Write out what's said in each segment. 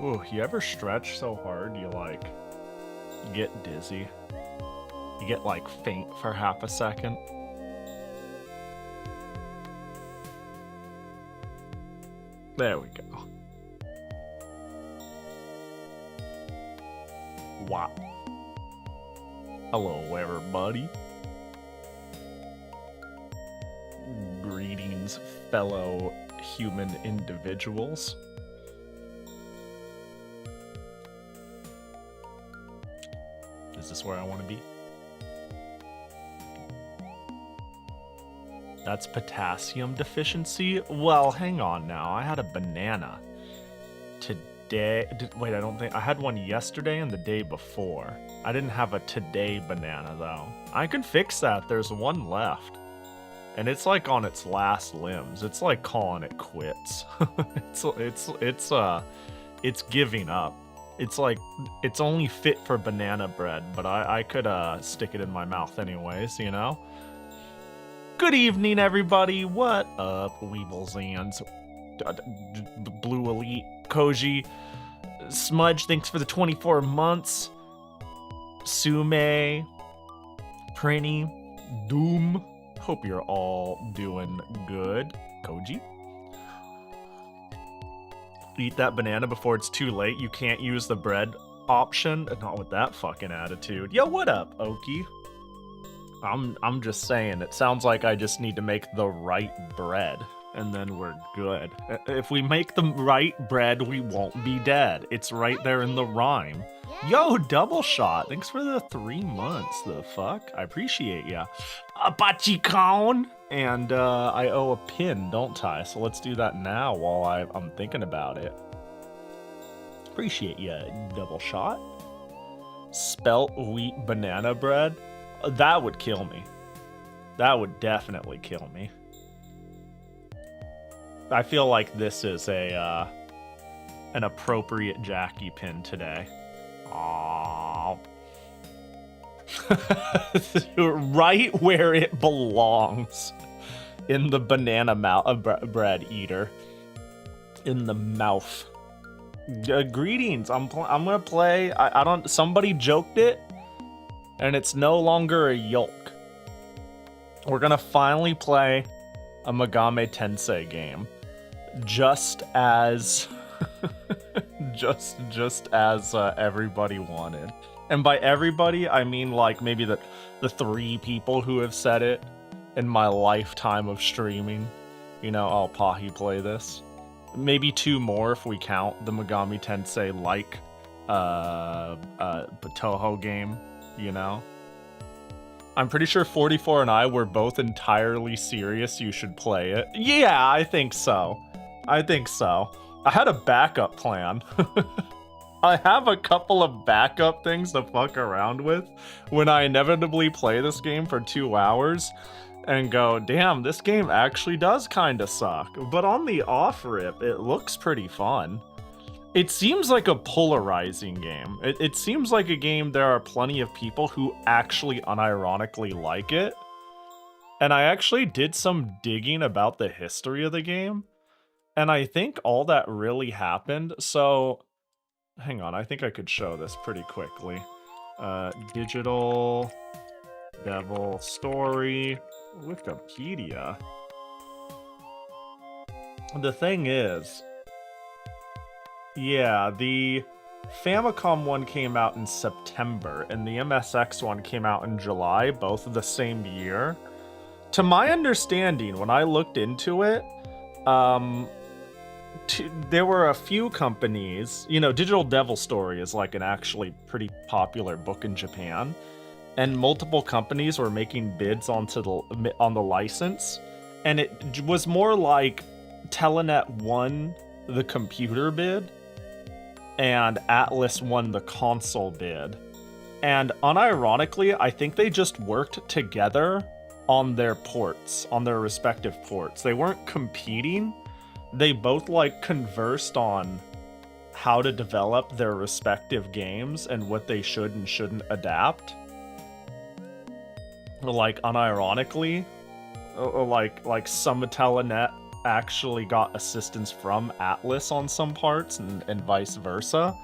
Ooh, you ever stretch so hard you get dizzy? You get faint for half a second? There we go. Wow. Hello, everybody. Greetings, fellow human individuals. Is this where I want to be? That's potassium deficiency? Well, hang on now. I had a banana today. Wait, I don't think... I had one yesterday and the day before. I didn't have a today banana, though. I can fix that. There's one left. And it's on its last limbs. It's calling it quits. It's giving up. It's only fit for banana bread, but I could stick it in my mouth anyways, you know? Good evening, everybody. What up, Weeble Zans? Blue Elite, Koji, Smudge, thanks for the 24 months. Sume, Prinny, Doom, hope you're all doing good. Koji? Eat that banana before it's too late. You can't use the bread option. Not with that fucking attitude. Yo, what up, Oki? I'm just saying, it sounds like I just need to make the right bread, and then we're good. If we make the right bread, we won't be dead. It's right there in the rhyme. Yo, Double Shot, thanks for the 3 months. The fuck? I appreciate ya. Bachicon! And I owe a pin, don't I? So let's do that now while I'm thinking about it. Appreciate ya, Double Shot. Spelt wheat banana bread? That would kill me. That would definitely kill me. I feel like this is an appropriate Jackie pin today. Aww. Right where it belongs. In the banana bread eater. In the mouth. Greetings. I'm gonna play. I don't. Somebody joked it, and it's no longer a yolk. We're gonna finally play a Megami Tensei game, just as, just as everybody wanted. And by everybody, I mean maybe the 3 people who have said it in my lifetime of streaming. You know, I'll Pahi play this. Maybe 2 more if we count the Megami Tensei Toho game, you know? I'm pretty sure 44 and I were both entirely serious you should play it. Yeah, I think so. I think so. I had a backup plan. I have a couple of backup things to fuck around with when I inevitably play this game for 2 hours and go, damn, this game actually does kind of suck. But on the off rip, it looks pretty fun. It seems like a polarizing game. It seems like a game there are plenty of people who actually unironically like it. And I actually did some digging about the history of the game. And I think all that really happened. So, hang on, I think I could show this pretty quickly. Digital Devil Story, Wikipedia. The thing is, yeah, the Famicom one came out in September, and the MSX one came out in July, both of the same year. To my understanding, when I looked into it, there were a few companies, you know, Digital Devil Story is an actually pretty popular book in Japan, and multiple companies were making bids on the license, and it was more like Telenet won the computer bid, and Atlas won the console bid. And unironically, I think they just worked together on their ports, on their respective ports. They weren't competing. They both conversed on how to develop their respective games and what they should and shouldn't adapt. Unironically, some Telenet actually got assistance from Atlas on some parts and vice versa.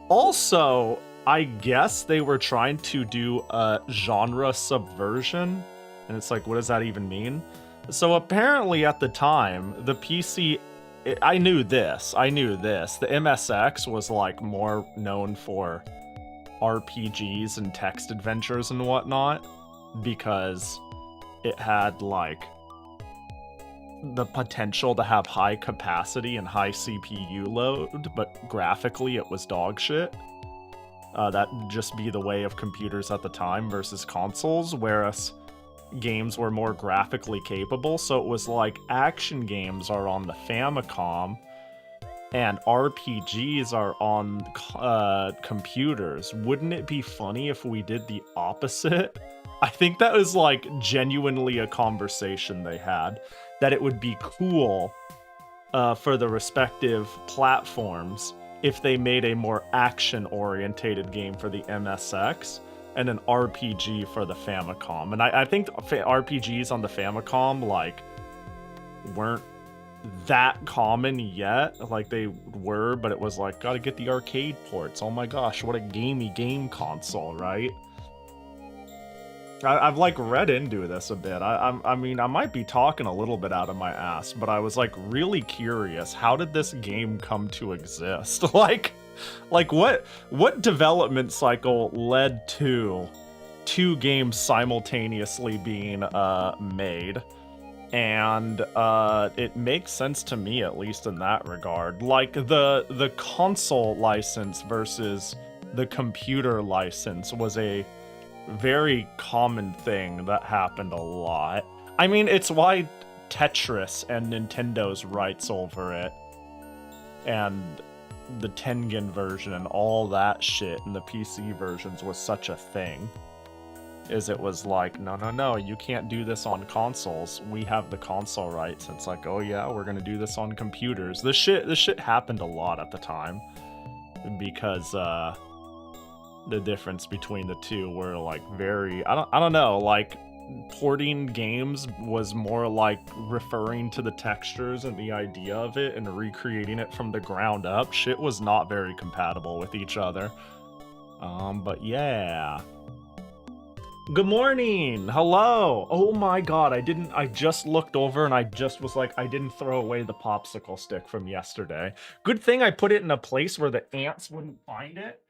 Also, I guess they were trying to do a genre subversion, and it's like, what does that even mean? So apparently at the time, the PC, I knew this, the MSX was like more known for RPGs and text adventures and whatnot, because it had like the potential to have high capacity and high CPU load, but graphically it was dog shit. That'd just be the way of computers at the time versus consoles, whereas games were more graphically capable. So it was like action games are on the Famicom and RPGs are on computers. Wouldn't it be funny if we did the opposite? I think that was like genuinely a conversation they had, that it would be cool for the respective platforms if they made a more action-orientated game for the MSX and an RPG for the Famicom. And I think RPGs on the Famicom like weren't that common yet. Like they were, but it was like, gotta get the arcade ports. Oh my gosh, what a gamey game console, right? I've like read into this a bit. I mean, I might be talking a little bit out of my ass, but I was like really curious. How did this game come to exist? like what development cycle led to two games simultaneously being made? And it makes sense to me, at least in that regard. Like the console license versus the computer license was a very common thing that happened a lot. I mean, it's why Tetris and Nintendo's rights over it, and the Tengen version and all that shit in the PC versions was such a thing. Is it was like, no, you can't do this on consoles. We have the console rights. It's like, oh yeah, we're gonna do this on computers. This shit happened a lot at the time, because the difference between the two were like very, I don't know, like porting games was more like referring to the textures and the idea of it and recreating it from the ground up. Shit was not very compatible with each other. But yeah. Good morning. Hello. Oh my god, I just looked over and I just was like, I didn't throw away the popsicle stick from yesterday. Good thing I put it in a place where the ants wouldn't find it.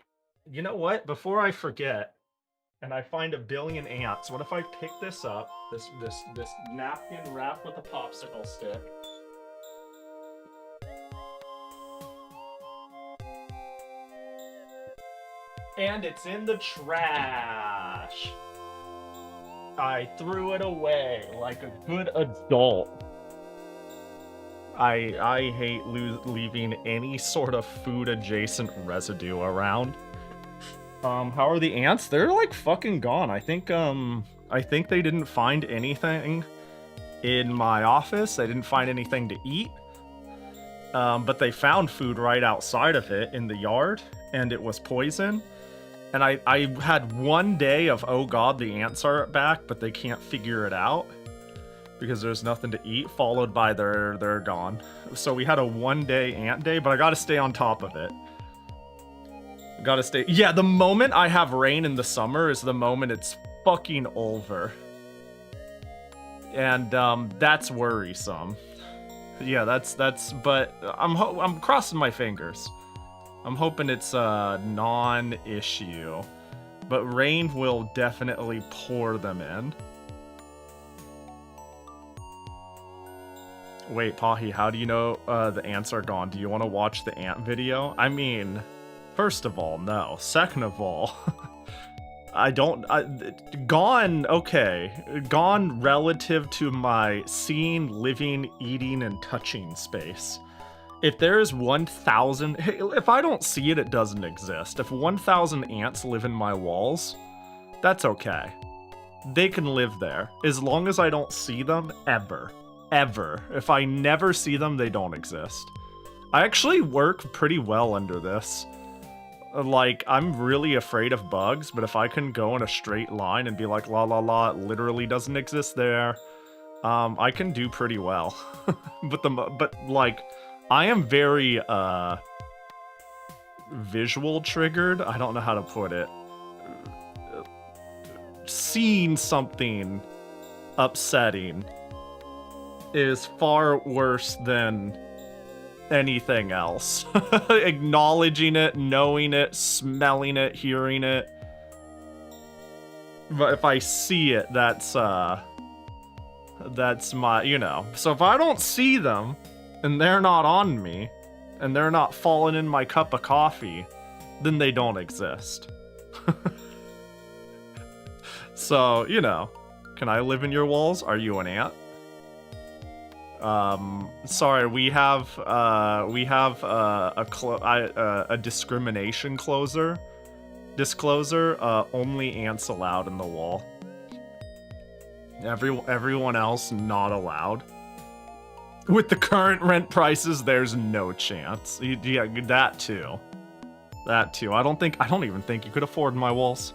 You know what? Before I forget, and I find a billion ants, what if I pick this up, this napkin wrapped with a popsicle stick, and it's in the trash. I threw it away like a good adult. I hate leaving any sort of food adjacent residue around. How are the ants? They're like fucking gone. I think they didn't find anything in my office. They didn't find anything to eat. But they found food right outside of it in the yard, and it was poison. And I had one day of, oh god, the ants are back, but they can't figure it out because there's nothing to eat, followed by they're gone. So we had a 1 day ant day, but I gotta stay on top of it. Gotta stay. Yeah, the moment I have rain in the summer is the moment it's fucking over. And that's worrisome. Yeah, that's but I'm crossing my fingers. I'm hoping it's a non-issue. But rain will definitely pour them in. Wait, Pahi, how do you know the ants are gone? Do you want to watch the ant video? I mean, first of all, no. Second of all, gone, okay. Gone relative to my seeing, living, eating, and touching space. If there's 1,000, if I don't see it, it doesn't exist. If 1,000 ants live in my walls, that's okay. They can live there, as long as I don't see them ever. Ever. If I never see them, they don't exist. I actually work pretty well under this. Like, I'm really afraid of bugs, but if I can go in a straight line and be like, la la la, it literally doesn't exist there, I can do pretty well. but like, I am very, visual triggered. I don't know how to put it. Seeing something upsetting is far worse than anything else. Acknowledging it, knowing it, smelling it, hearing it. But if I see it, that's my, you know. So if I don't see them, and they're not on me, and they're not falling in my cup of coffee, then they don't exist. So, you know, can I live in your walls? Are you an ant? Sorry, we have a discrimination disclosure. Only ants allowed in the wall. Everyone else not allowed. With the current rent prices, there's no chance. Yeah, that too. That too. I don't even think you could afford my walls.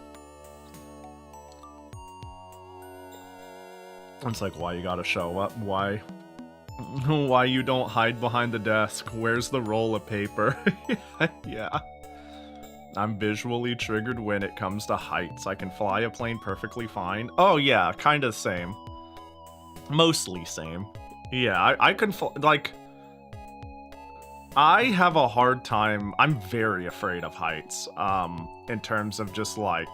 It's like, why you gotta show up? Why you don't hide behind the desk? Where's the roll of paper? Yeah. I'm visually triggered when it comes to heights. I can fly a plane perfectly fine. Oh yeah, kinda same. Mostly same. Yeah, I can like... I have a hard time... I'm very afraid of heights, in terms of just, like,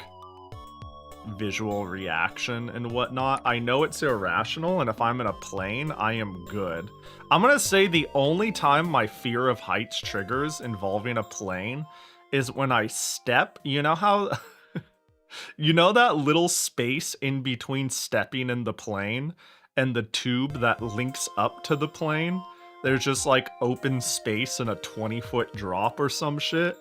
visual reaction and whatnot. I know it's irrational, and if I'm in a plane, I am good. I'm gonna say the only time my fear of heights triggers involving a plane is when I step. You know how... you know that little space in between stepping in the plane and the tube that links up to the plane? There's just like open space and a 20-foot drop or some shit.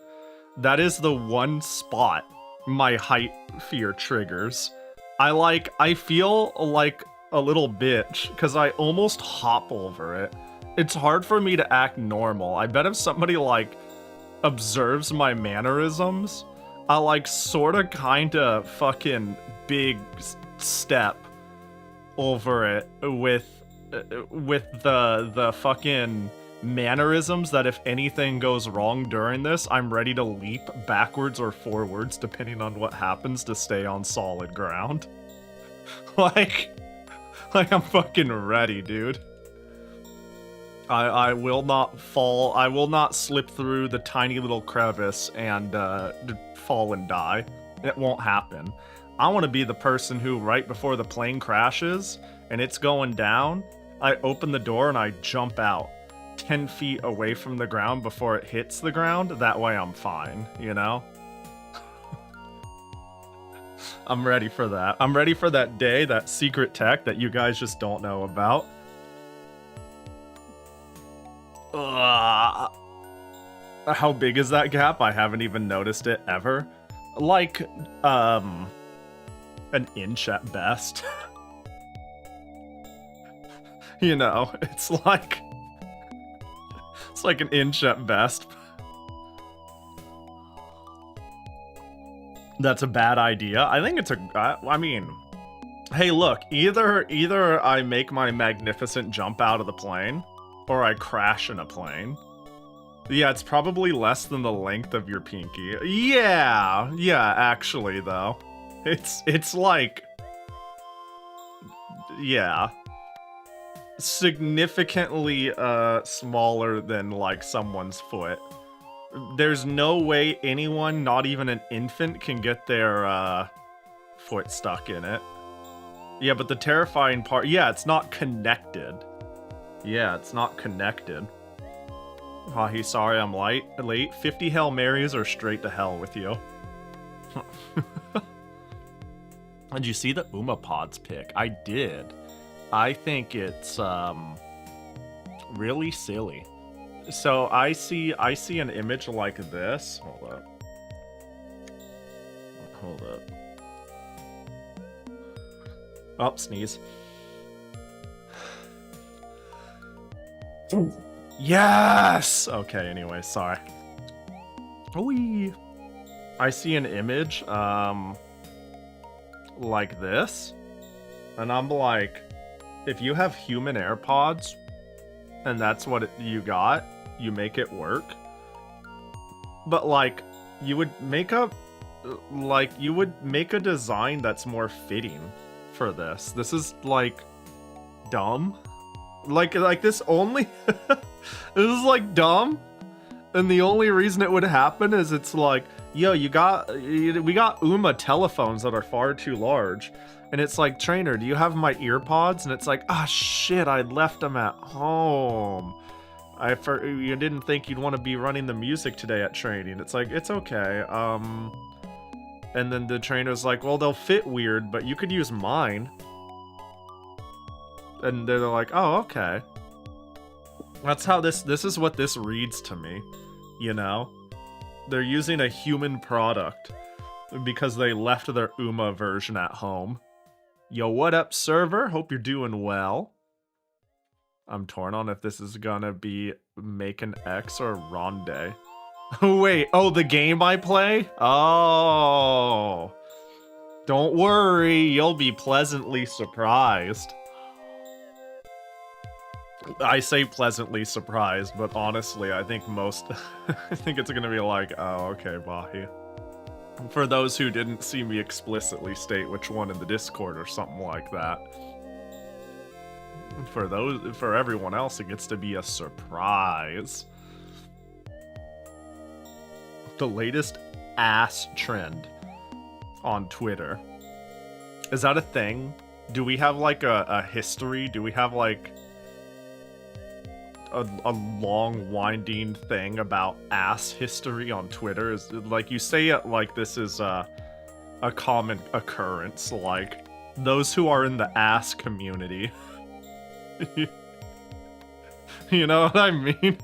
That is the one spot my height fear triggers. I feel like a little bitch because I almost hop over it. It's hard for me to act normal. I bet if somebody like observes my mannerisms, I like sorta kinda fucking big step over it with the fucking mannerisms that if anything goes wrong during this, I'm ready to leap backwards or forwards depending on what happens to stay on solid ground. like I'm fucking ready, dude. I will not fall. I will not slip through the tiny little crevice and fall and die. It won't happen. I want to be the person who, right before the plane crashes and it's going down, I open the door and I jump out 10 feet away from the ground before it hits the ground. That way I'm fine, you know? I'm ready for that. I'm ready for that day, that secret tech that you guys just don't know about. How big is that gap? I haven't even noticed it ever. Like, an inch at best. You know, it's like an inch at best. That's a bad idea. I think it's I mean, hey, look, either I make my magnificent jump out of the plane, or I crash in a plane. Yeah, it's probably less than the length of your pinky. Yeah, actually, though. It's like... yeah. Significantly, smaller than, like, someone's foot. There's no way anyone, not even an infant, can get their, foot stuck in it. Yeah, but the terrifying part... yeah, it's not connected. Yeah, it's not connected. Pahi, sorry I'm late. 50 Hail Marys or straight to hell with you. Did you see the Umapods pic? I did. I think it's really silly. So I see an image like this. Hold up. Oh, sneeze. Yes! Okay, anyway, sorry. Whee! I see an image, like this. And I'm like, if you have human AirPods and that's what you got, you make it work. But like, you would make a design that's more fitting for this. This is like dumb. Like this only this is like dumb. And the only reason it would happen is it's like, yo, we got Uma telephones that are far too large. And it's like, trainer, do you have my earpods? And it's like, ah, shit, I left them at home. You didn't think you'd want to be running the music today at training. It's like, it's okay. And then the trainer's like, well, they'll fit weird, but you could use mine. And they're like, oh, okay. That's how this is what this reads to me, you know? They're using a human product because they left their Uma version at home. Yo, what up, server? Hope you're doing well. I'm torn on if this is gonna be Make an X or Ronde. Wait, oh, the game I play? Oh. Don't worry, you'll be pleasantly surprised. I say pleasantly surprised, but honestly, I think I think it's gonna be like, oh, okay, Pahi. For those who didn't see me explicitly state which one in the Discord or something like that. For everyone else, it gets to be a surprise. The latest ass trend on Twitter. Is that a thing? Do we have like a history? Do we have like a long winding thing about ass history on Twitter? Is like, you say it like this is a common occurrence, like those who are in the ass community. You know what I mean?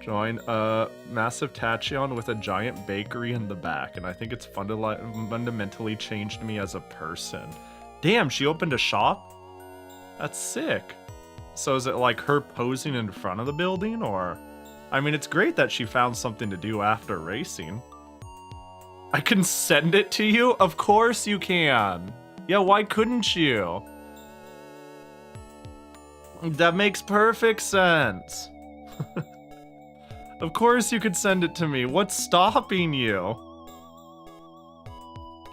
Join a massive tachyon with a giant bakery in the back, and I think it's fundamentally changed me as a person. Damn, she opened a shop? That's sick. So is it like her posing in front of the building, or? I mean, it's great that she found something to do after racing. I can send it to you? Of course you can. Yeah, why couldn't you? That makes perfect sense. Of course you could send it to me. What's stopping you?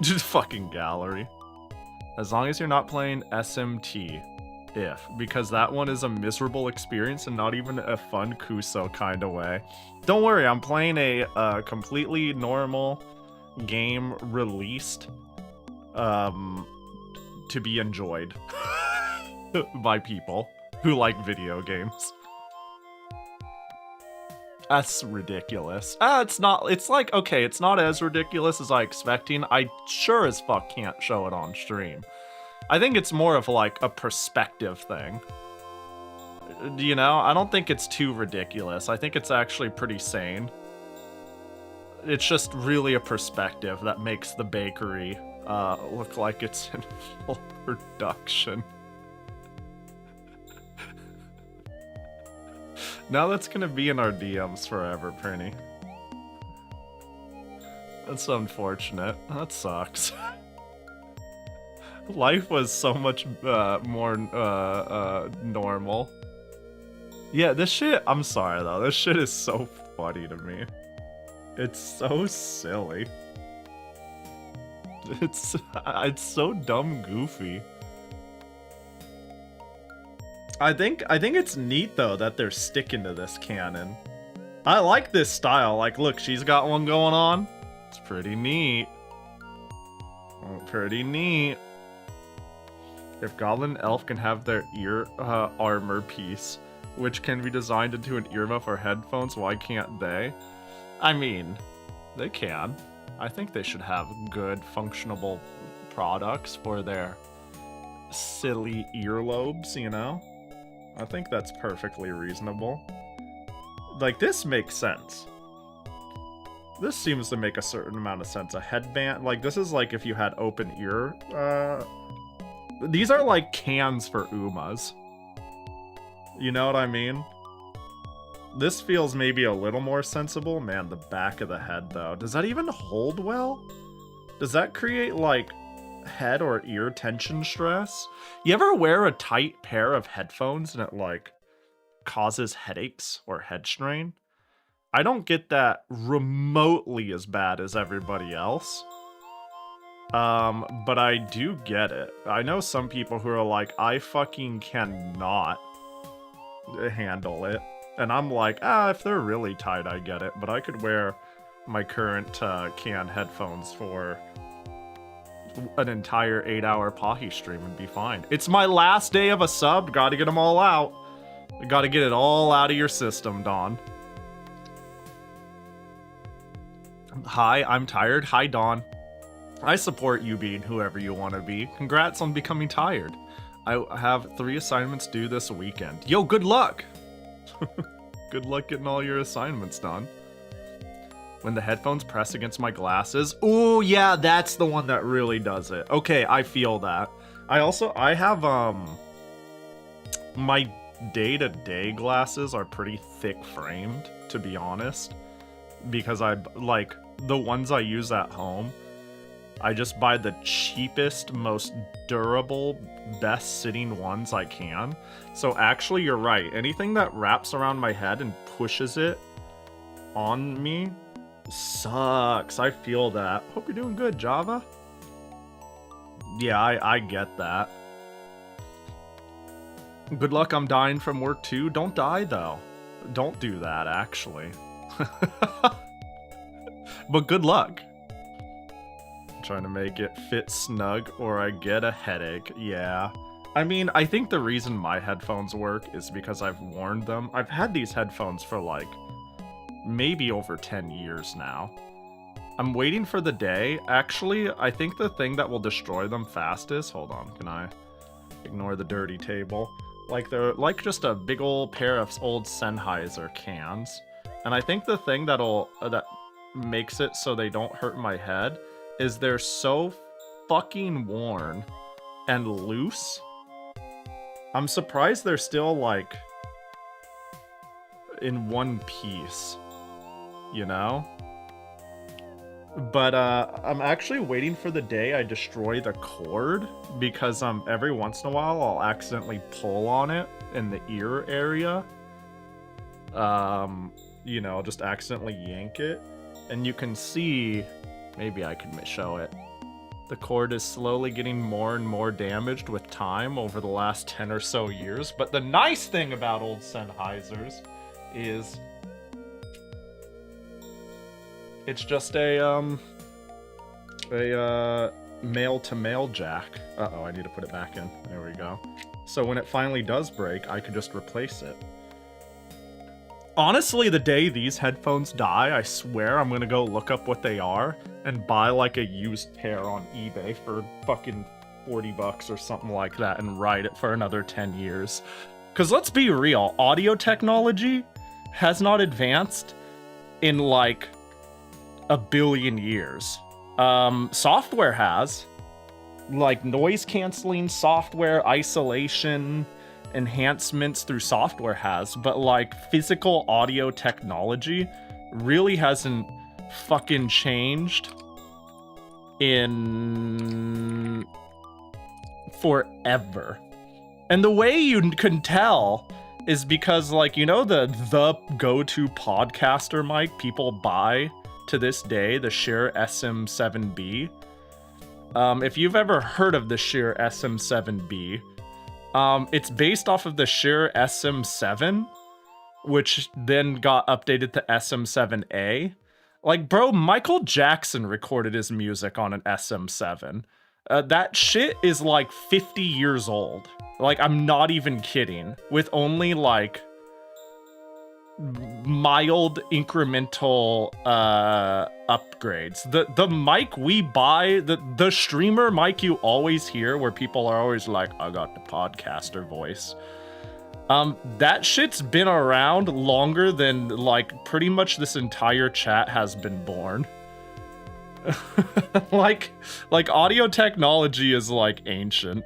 Just fucking gallery. As long as you're not playing SMT. Because that one is a miserable experience and not even a fun Kuso kind of way. Don't worry, I'm playing a completely normal game released to be enjoyed by people who like video games. That's ridiculous. It's like, okay, it's not as ridiculous as I expecting. I sure as fuck can't show it on stream. I think it's more of like a perspective thing. You know, I don't think it's too ridiculous. I think it's actually pretty sane. It's just really a perspective that makes the bakery look like it's in full production. Now that's gonna be in our DMs forever, Prinny. That's unfortunate. That sucks. Life was so much more normal. Yeah, this shit, I'm sorry though, this shit is so funny to me. It's so silly. It's so dumb goofy. I think it's neat though that they're sticking to this canon. I like this style. Like, look, she's got one going on. It's pretty neat. Pretty neat. If Goblin and Elf can have their ear armor piece, which can be designed into an earmuff or headphones, why can't they? I mean, they can. I think they should have good, functionable products for their silly earlobes, you know? I think that's perfectly reasonable. Like, this makes sense. This seems to make a certain amount of sense. A headband, like, this is like if you had open ear, these are like cans for Umas. You know what I mean? This feels maybe a little more sensible. Man, the back of the head, though. Does that even hold well? Does that create, like, head or ear tension stress. You ever wear a tight pair of headphones and it like causes headaches or head strain? I don't get that remotely as bad as everybody else. But I do get it. I know some people who are like, I fucking cannot handle it. And I'm like, if they're really tight, I get it. But I could wear my current canned headphones for an entire 8-hour Pahi stream and be fine. It's my last day of a sub. Gotta get them all out. Gotta get it all out of your system, Dawn. Hi, I'm tired. Hi, Dawn. I support you being whoever you want to be. Congrats on becoming tired. I have 3 assignments due this weekend. Yo, good luck! Good luck getting all your assignments done. When the headphones press against my glasses. Ooh, yeah, that's the one that really does it. Okay, I feel that. I have, my day-to-day glasses are pretty thick framed, to be honest. Because like, the ones I use at home, I just buy the cheapest, most durable, best sitting ones I can. So actually, you're right. Anything that wraps around my head and pushes it on me sucks. I feel that. Hope you're doing good, Java. Yeah, I get that. Good luck, I'm dying from work too. Don't die, though. Don't do that, actually. But good luck. Trying to make it fit snug or I get a headache. Yeah. I mean, I think the reason my headphones work is because I've worn them. I've had these headphones for like maybe over 10 years now. I'm waiting for the day. Actually, I think the thing that will destroy them fastest... Hold on, can I ignore the dirty table? Like, they're like just a big old pair of old Sennheiser cans. And I think the thing that makes it so they don't hurt my head is they're so fucking worn and loose. I'm surprised they're still, like, in one piece, you know? But, I'm actually waiting for the day I destroy the cord, because, every once in a while I'll accidentally pull on it in the ear area. You know, just accidentally yank it. And you can see... Maybe I can show it. The cord is slowly getting more and more damaged with time over the last 10 or so years. But the nice thing about old Sennheisers is it's just a male-to-male jack. Uh-oh, I need to put it back in. There we go. So when it finally does break, I could just replace it. Honestly, the day these headphones die, I swear I'm gonna go look up what they are and buy like a used pair on eBay for fucking 40 bucks or something like that and ride it for another 10 years. Because let's be real, audio technology has not advanced in like a billion years. Software has. Like noise canceling software, isolation, enhancements through software has, but like physical audio technology really hasn't fucking changed in forever. And the way you can tell is because, like, you know, the go-to podcaster mic people buy to this day, the Shure SM7B. If you've ever heard of the Shure SM7B, it's based off of the Shure SM7, which then got updated to SM7A. Like, bro, Michael Jackson recorded his music on an SM7. That shit is like 50 years old. Like, I'm not even kidding. With only like mild incremental upgrades. The mic we buy, the streamer mic you always hear where people are always like, I got the podcaster voice. That shit's been around longer than like pretty much this entire chat has been born. like audio technology is like ancient.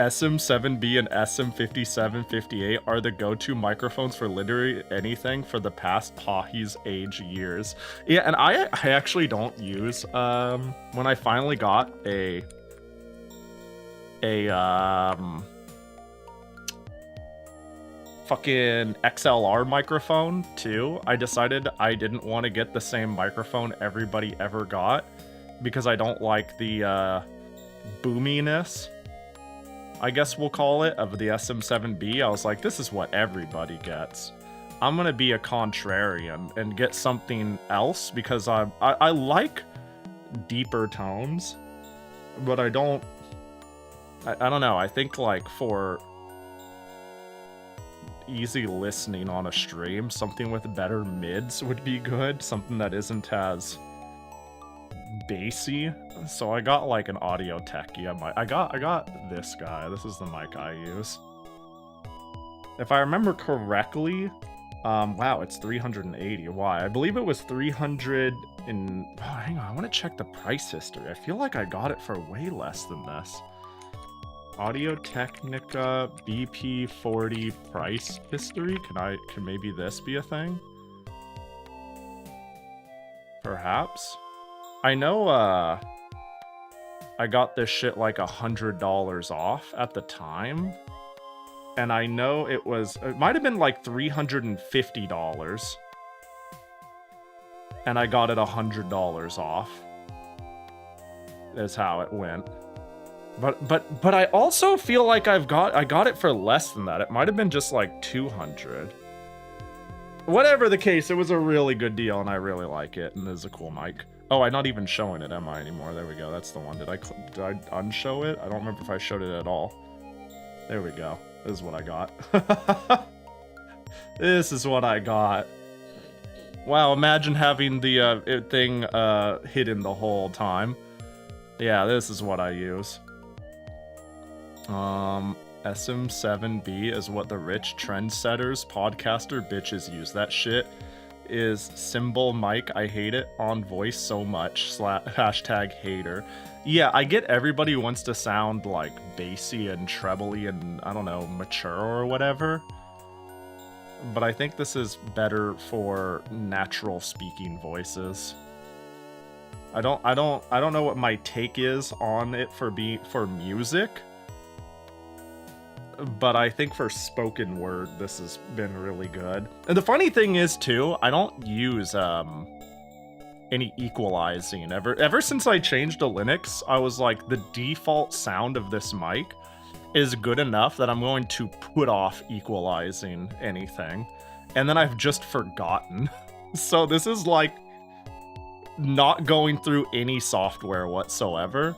SM7B and SM5758 are the go-to microphones for literally anything for the past Pahi's age years. Yeah, and I actually don't use, when I finally got a fucking XLR microphone too, I decided I didn't want to get the same microphone everybody ever got because I don't like the boominess, I guess we'll call it, of the SM7B. I was like, this is what everybody gets. I'm gonna be a contrarian and get something else because I like deeper tones, but I don't know. I think like for easy listening on a stream, something with better mids would be good. Something that isn't as bassy. So I got like an Audio Techie. I got this guy. This is the mic I use. If I remember correctly, wow, it's 380. Why? I believe it was 300 in... Oh, hang on, I want to check the price history. I feel like I got it for way less than this. Audio Technica BP40 price history. Can maybe this be a thing? Perhaps. I know I got this shit like $100 off at the time. And I know it might have been like $350. And I got it $100 off. Is how it went. But I also feel like I got it for less than that. It might have been just like 200. Whatever the case, it was a really good deal and I really like it, and this is a cool mic. Oh, I'm not even showing it, am I, anymore? There we go, that's the one. Did I unshow it? I don't remember if I showed it at all. There we go. This is what I got. This is what I got. Wow, imagine having the thing hidden the whole time. Yeah, this is what I use. SM7B is what the rich trendsetters, podcaster bitches use. That shit is symbol mic. I hate it on voice so much. Hashtag hater. Yeah, I get everybody who wants to sound like bassy and trebly and, I don't know, mature or whatever. But I think this is better for natural speaking voices. I don't know what my take is on it for music. But I think for spoken word, this has been really good. And the funny thing is, too, I don't use any equalizing. Ever since I changed to Linux, I was like, the default sound of this mic is good enough that I'm going to put off equalizing anything. And then I've just forgotten. So this is like not going through any software whatsoever.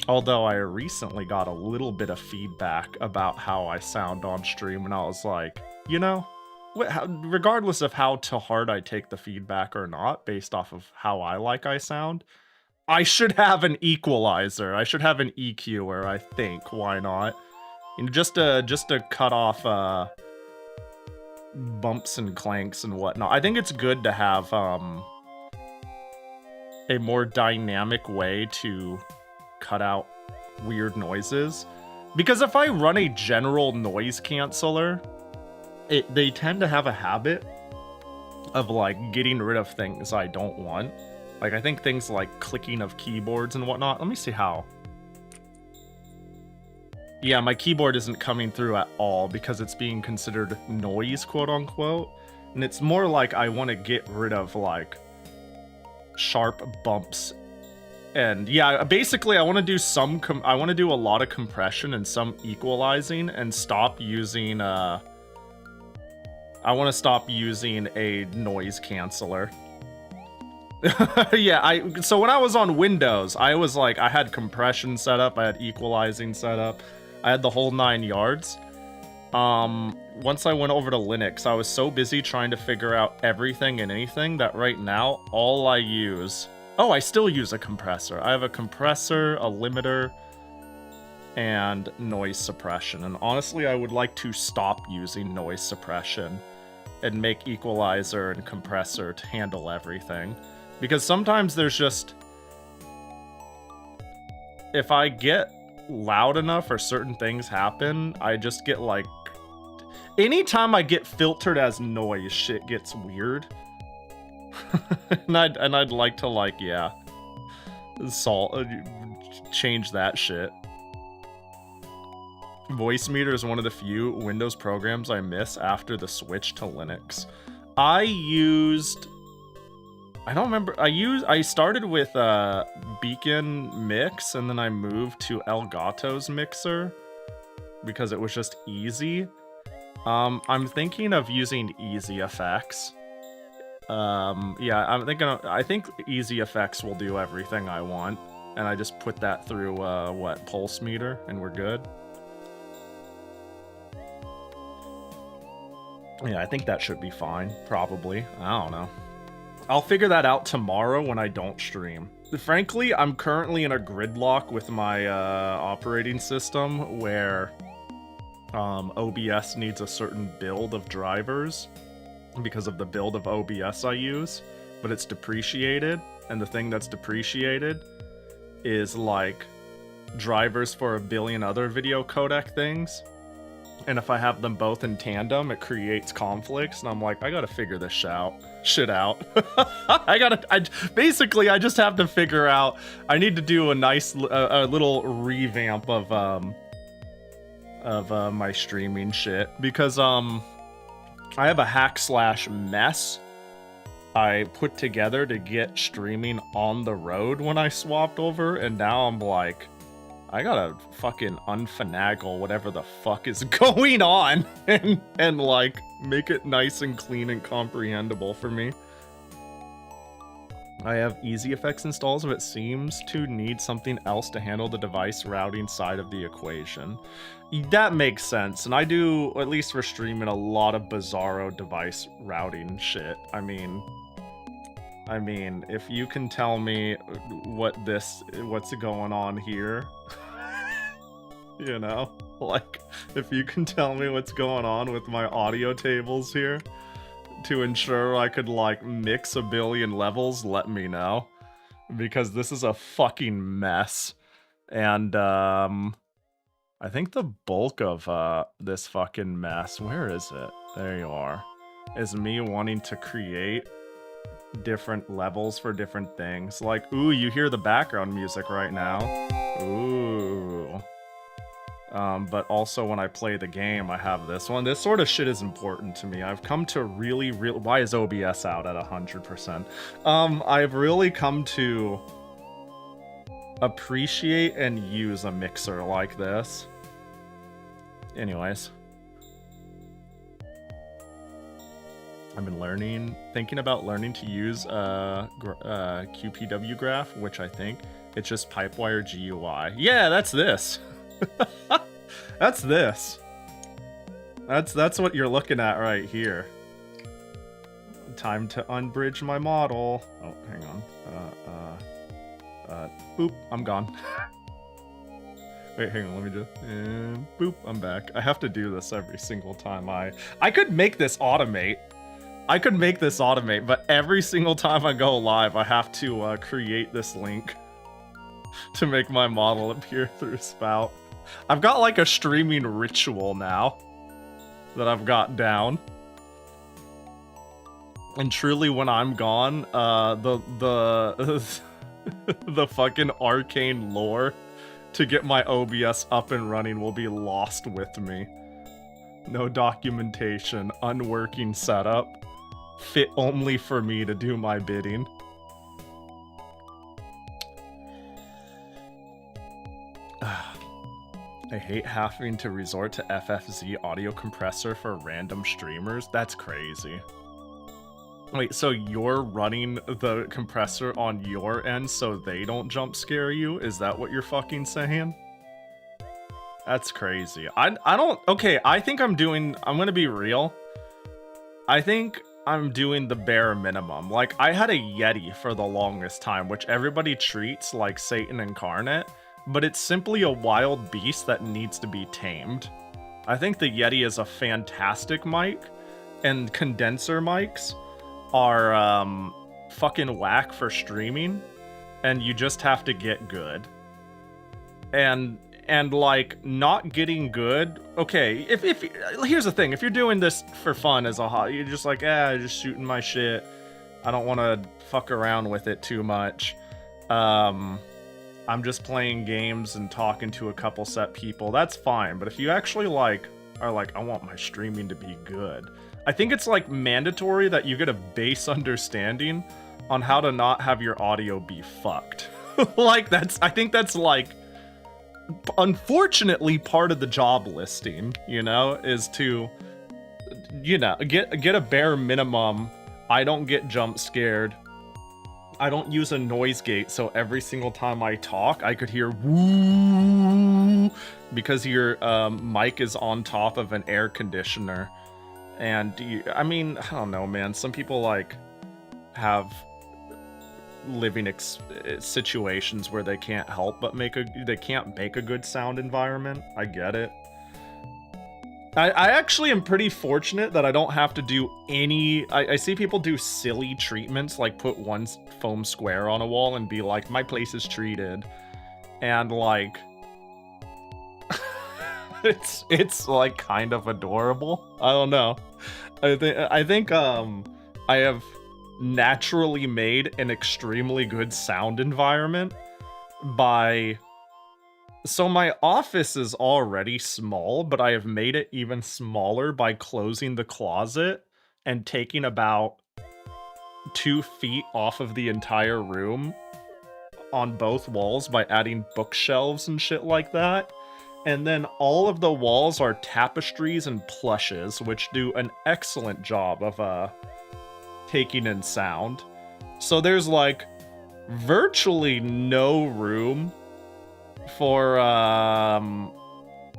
Although I recently got a little bit of feedback about how I sound on stream, and I was like, you know, regardless of how to heart I take the feedback or not, based off of how I sound, I should have an equalizer. I should have an EQer, I think. Why not? You know, just to cut off bumps and clanks and whatnot. I think it's good to have a more dynamic way to cut out weird noises, because if I run a general noise canceller, they tend to have a habit of like getting rid of things I don't want. Like I think things like clicking of keyboards and whatnot. Let me see how. Yeah, my keyboard isn't coming through at all because it's being considered noise, quote unquote, and it's more like I want to get rid of like sharp bumps. And yeah, basically I want to do a lot of compression and some equalizing and stop using I want to stop using a noise canceller. Yeah, so when I was on Windows, I was like, I had compression set up, I had equalizing set up, I had the whole 9 yards. Once I went over to Linux, I was so busy trying to figure out everything and anything that right now all I use... Oh, I still use a compressor. I have a compressor, a limiter, and noise suppression. And honestly, I would like to stop using noise suppression and make equalizer and compressor to handle everything. Because sometimes there's just... if I get loud enough or certain things happen, I just get like, anytime I get filtered as noise, shit gets weird. and I'd like to like, yeah, change that shit. Voicemeeter is one of the few Windows programs I miss after the switch to Linux. I don't remember. I started with Beacon Mix, and then I moved to Elgato's Mixer because it was just easy. I'm thinking of using Easy Effects. Yeah, I think Easy Effects will do everything I want, and I just put that through what, Pulse Meter, and we're good. Yeah, I think that should be fine, probably. I don't know. I'll figure that out tomorrow when I don't stream. Frankly, I'm currently in a gridlock with my operating system where OBS needs a certain build of drivers because of the build of OBS I use, but it's depreciated, and the thing that's depreciated is like drivers for a billion other video codec things. And if I have them both in tandem, it creates conflicts, and I'm like, I gotta figure this shit out. Basically, I just have to figure out, I need to do a nice, a little revamp of my streaming shit, because, I have a hack/mess I put together to get streaming on the road when I swapped over, and now I'm like, I gotta fucking unfinagle whatever the fuck is going on and like make it nice and clean and comprehensible for me. I have Easy Effects installs, but it seems to need something else to handle the device routing side of the equation. That makes sense, and I do, at least for streaming, a lot of bizarro device routing shit. I mean, if you can tell me what's going on here, you know, like, if you can tell me what's going on with my audio tables here to ensure I could, like, mix a billion levels, let me know, because this is a fucking mess. And, I think the bulk of, this fucking mess, where is it? There you are, is me wanting to create different levels for different things. Like, ooh, you hear the background music right now. Ooh. But also when I play the game, I have this one. This sort of shit is important to me. I've come to really, why is OBS out at 100%? I've really come to appreciate and use a mixer like this. Anyways. I've been thinking about learning to use QPW graph, which I think it's just Pipewire GUI. Yeah, that's this. That's this. That's what you're looking at right here. Time to unbridge my model. Oh, hang on. Boop, I'm gone. Wait, hang on, let me just, and boop, I'm back. I have to do this every single time I could make this automate. But every single time I go live, I have to create this link to make my model appear through Spout. I've got like a streaming ritual now that I've got down. And truly, when I'm gone, the fucking arcane lore to get my OBS up and running will be lost with me. No documentation, unworking setup, fit only for me to do my bidding. I hate having to resort to FFZ audio compressor for random streamers. That's crazy. Wait, so you're running the compressor on your end so they don't jump scare you? Is that what you're fucking saying? That's crazy. I don't... Okay, I think I'm gonna be real. I think I'm doing the bare minimum. Like, I had a Yeti for the longest time, which everybody treats like Satan incarnate, but it's simply a wild beast that needs to be tamed. I think the Yeti is a fantastic mic, and condenser mics are fucking whack for streaming, and you just have to get good. and like not getting good. Okay, if here's the thing, if you're doing this for fun as a hobby, you're just like, just shooting my shit, I don't want to fuck around with it too much, I'm just playing games and talking to a couple set people, that's fine. But if you actually like are like, I want my streaming to be good, I think it's like mandatory that you get a base understanding on how to not have your audio be fucked. Like I think that's like unfortunately part of the job listing, you know, is to, you know, get a bare minimum. I don't get jump scared. I don't use a noise gate, so every single time I talk, I could hear woo because your mic is on top of an air conditioner. And I mean, I don't know, man. Some people like have living situations where they can't help but they can't make a good sound environment. I get it. I actually am pretty fortunate that I don't have to do any. I see people do silly treatments, like put one foam square on a wall and be like, my place is treated, and like it's like kind of adorable. I don't know. I think I have naturally made an extremely good sound environment by. So my office is already small, but I have made it even smaller by closing the closet and taking about 2 feet off of the entire room on both walls by adding bookshelves and shit like that. And then all of the walls are tapestries and plushes, which do an excellent job of taking in sound. So there's like virtually no room for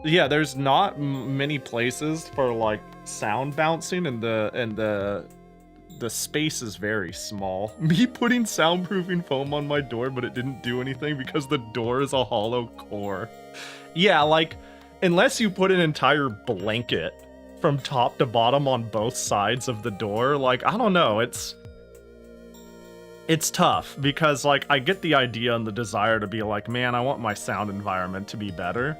there's not many places for like sound bouncing, and the space is very small. Me putting soundproofing foam on my door, but it didn't do anything because the door is a hollow core. Yeah, like unless you put an entire blanket from top to bottom on both sides of the door, like I don't know, it's tough because like I get the idea and the desire to be like, man, I want my sound environment to be better.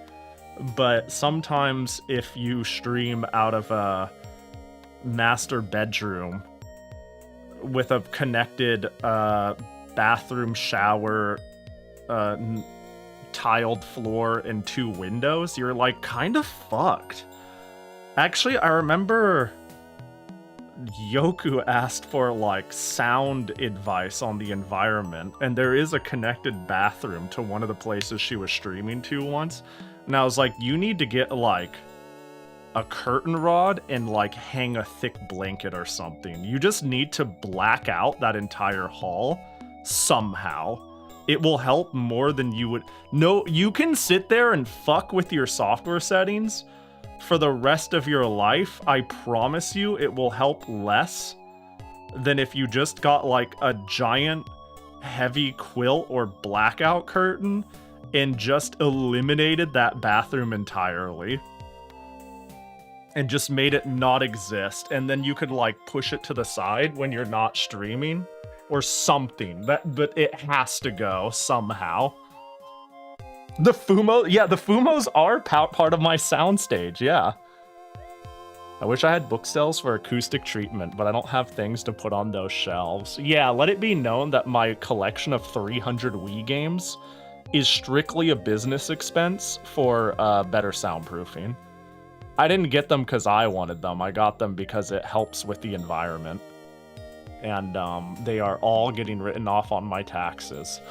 But sometimes if you stream out of a master bedroom with a connected bathroom, shower, tiled floor, and 2 windows, you're like kind of fucked. Actually, I remember Yoku asked for like sound advice on the environment, and there is a connected bathroom to one of the places she was streaming to once, and I was like, you need to get like a curtain rod and like hang a thick blanket or something. You just need to black out that entire hall somehow. It will help more than you would. No, you can sit there and fuck with your software settings for the rest of your life. I promise you it will help less than if you just got like a giant heavy quilt or blackout curtain and just eliminated that bathroom entirely and just made it not exist, and then you could like push it to the side when you're not streaming or something. But it has to go somehow. The Fumos are part of my soundstage, yeah. I wish I had bookshelves for acoustic treatment, but I don't have things to put on those shelves. Yeah, let it be known that my collection of 300 Wii games is strictly a business expense for better soundproofing. I didn't get them because I wanted them. I got them because it helps with the environment. And they are all getting written off on my taxes.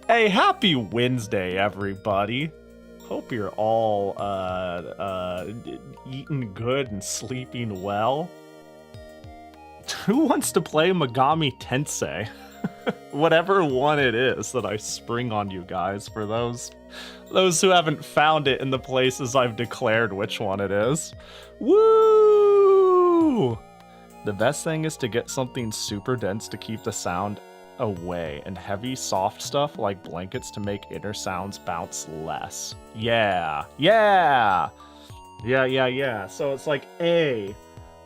Hey, happy Wednesday, everybody. Hope you're all eating good and sleeping well. Who wants to play Megami Tensei? Whatever one it is that I spring on you guys, for those who haven't found it in the places I've declared which one it is. Woo! The best thing is to get something super dense to keep the sound away, and heavy soft stuff like blankets to make inner sounds bounce less. Yeah. So it's like,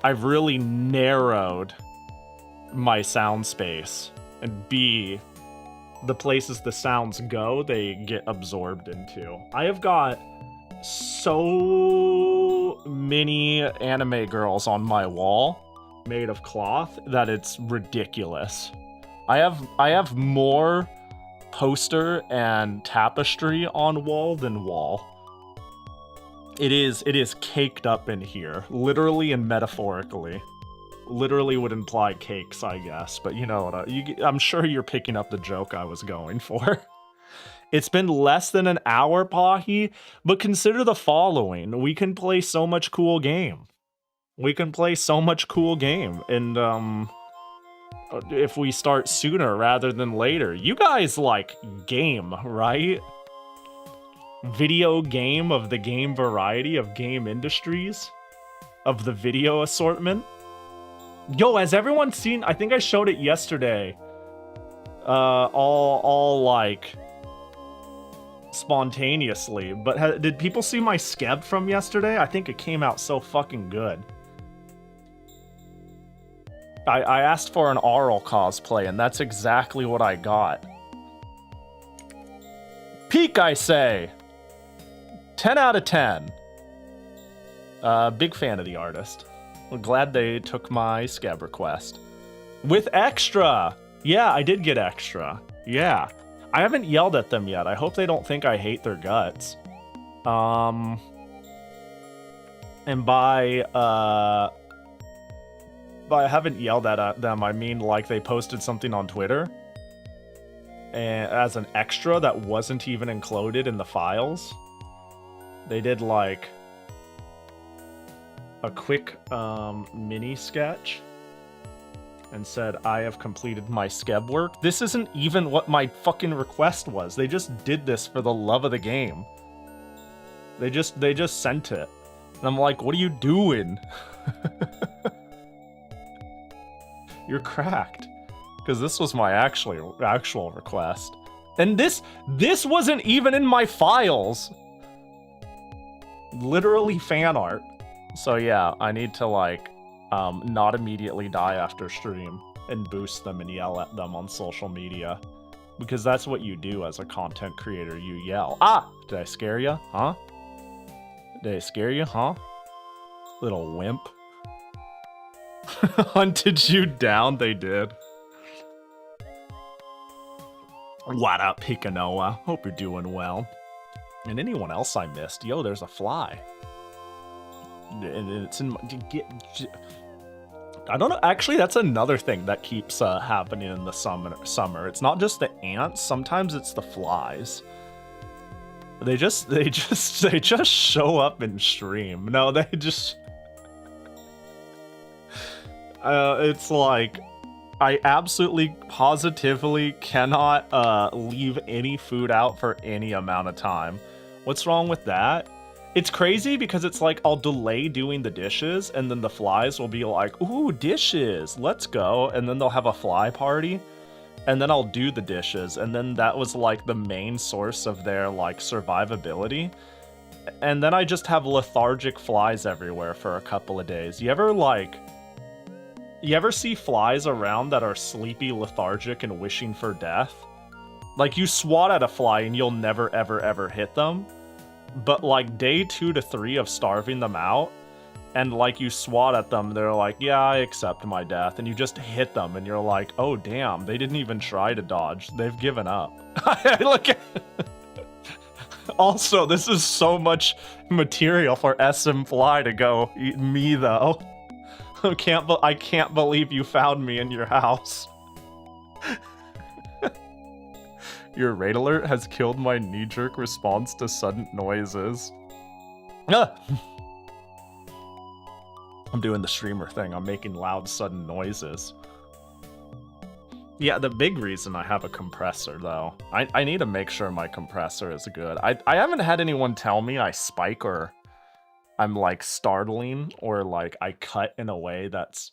I've really narrowed my sound space, and B, the places the sounds go, they get absorbed into. I have got so many anime girls on my wall made of cloth that it's ridiculous. I have more poster and tapestry on wall than wall. It is caked up in here, literally and metaphorically. Literally would imply cakes, I guess, but you know what? I'm sure you're picking up the joke I was going for. It's been less than an hour, Pahi, but consider the following. We can play so much cool game. We can play so much cool game, and if we start sooner rather than later. You guys like game, right? Video game of the game variety of game industries? Of the video assortment? Yo, has everyone seen? I think I showed it yesterday. All like spontaneously. But did people see my skeb from yesterday? I think it came out so fucking good. I asked for an Aural cosplay, and that's exactly what I got. Peak, I say. 10 out of 10. Big fan of the artist. I'm glad they took my scab request. With extra! Yeah, I did get extra. Yeah. I haven't yelled at them yet. I hope they don't think I hate their guts. And by I haven't yelled at them, I mean like they posted something on Twitter and as an extra that wasn't even included in the files. They did like a quick mini sketch and said, I have completed my skeb work. This isn't even what my fucking request was. They just did this for the love of the game. They just sent it. And I'm like, what are you doing? You're cracked. Because this was my actual request. And this wasn't even in my files. Literally fan art. So yeah, I need to like not immediately die after stream and boost them and yell at them on social media. Because that's what you do as a content creator, you yell. Ah! Did I scare you? Huh? Did I scare you? Huh? Little wimp. Hunted you down, they did. What up, Picanoa? Hope you're doing well. And anyone else I missed? Yo, there's a fly. And it's in my... I don't know. Actually, that's another thing that keeps happening in the summer. It's not just the ants. Sometimes it's the flies. They just show up and stream. No, they just... it's like... I absolutely, positively cannot leave any food out for any amount of time. What's wrong with that? It's crazy because it's like I'll delay doing the dishes and then the flies will be like, ooh, dishes, let's go. And then they'll have a fly party and then I'll do the dishes. And then that was like the main source of their like survivability. And then I just have lethargic flies everywhere for a couple of days. You ever see flies around that are sleepy, lethargic, and wishing for death? Like, you swat at a fly and you'll never, ever, ever hit them. But, like, day 2 to 3 of starving them out, and, like, you swat at them, they're like, yeah, I accept my death. And you just hit them, and you're like, oh, damn, they didn't even try to dodge. They've given up. Look at... Also, this is so much material for SM Fly to go eat me, though. I can't believe you found me in your house. Your raid alert has killed my knee-jerk response to sudden noises. Ah! I'm doing the streamer thing. I'm making loud, sudden noises. Yeah, the big reason I have a compressor, though. I need to make sure my compressor is good. I haven't had anyone tell me I spike or... I'm like startling or like I cut in a way that's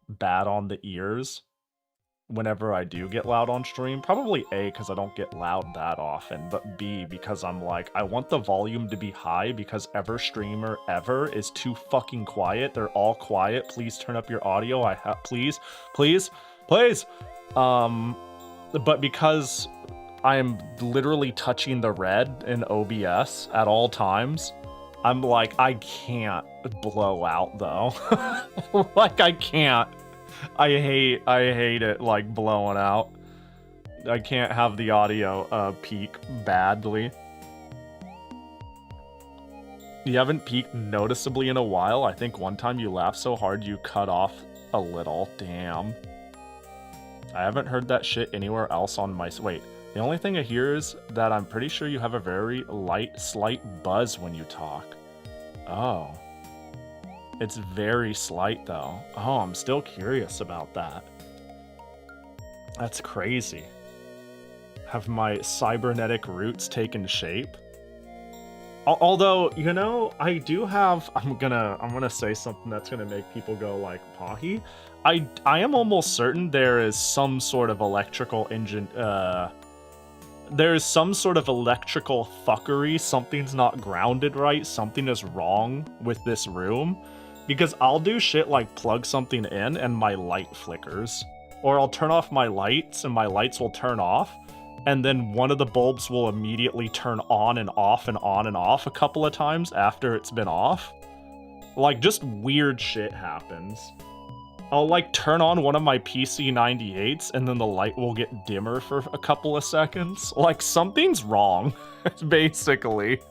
bad on the ears whenever I do get loud on stream. Probably A, because I don't get loud that often, but B, because I'm like, I want the volume to be high because every streamer ever is too fucking quiet. They're all quiet. Please turn up your audio. Please, please, Please! But because I am literally touching the red in OBS at all times, I'm like, I can't blow out though. Like, I can't. I hate it, like, blowing out. I can't have the audio peak badly. You haven't peaked noticeably in a while. I think one time you laughed so hard you cut off a little. Damn. I haven't heard that shit anywhere else on my... Wait, the only thing I hear is that I'm pretty sure you have a very slight buzz when you talk. Oh. It's very slight, though. Oh, I'm still curious about that. That's crazy. Have my cybernetic roots taken shape? Although, you know, I do have... I'm gonna say something that's gonna make people go like, Pahi? I am almost certain there is some sort of electrical engine... there's some sort of electrical fuckery. Something's not grounded right. Something is wrong with this room. Because I'll do shit like plug something in and my light flickers. Or I'll turn off my lights and my lights will turn off. And then one of the bulbs will immediately turn on and off and on and off a couple of times after it's been off. Like, just weird shit happens. I'll, like, turn on one of my PC98s and then the light will get dimmer for a couple of seconds. Like, something's wrong, basically.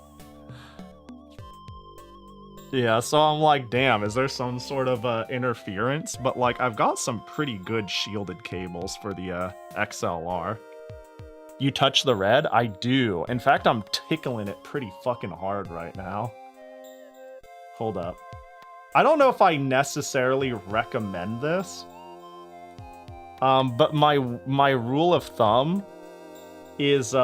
Yeah, so I'm like, damn, is there some sort of interference? But, like, I've got some pretty good shielded cables for the XLR. You touch the red? I do. In fact, I'm tickling it pretty fucking hard right now. Hold up. I don't know if I necessarily recommend this. But my rule of thumb is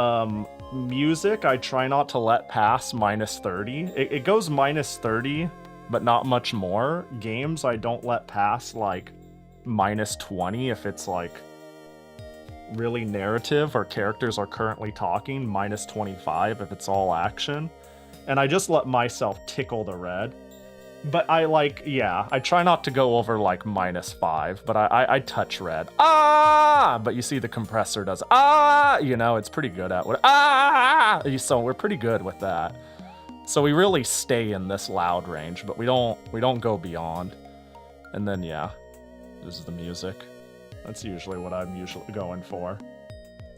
music I try not to let pass -30. It goes -30, but not much more. Games I don't let pass like -20 if it's like really narrative or characters are currently talking, -25 if it's all action. And I just let myself tickle the red. But I like, yeah, I try not to go over like -5, but I touch red. Ah! But you see the compressor does, ah! You know, it's pretty good at what, ah! So we're pretty good with that. So we really stay in this loud range, but we don't go beyond. And then, yeah, this is the music. That's usually what I'm usually going for.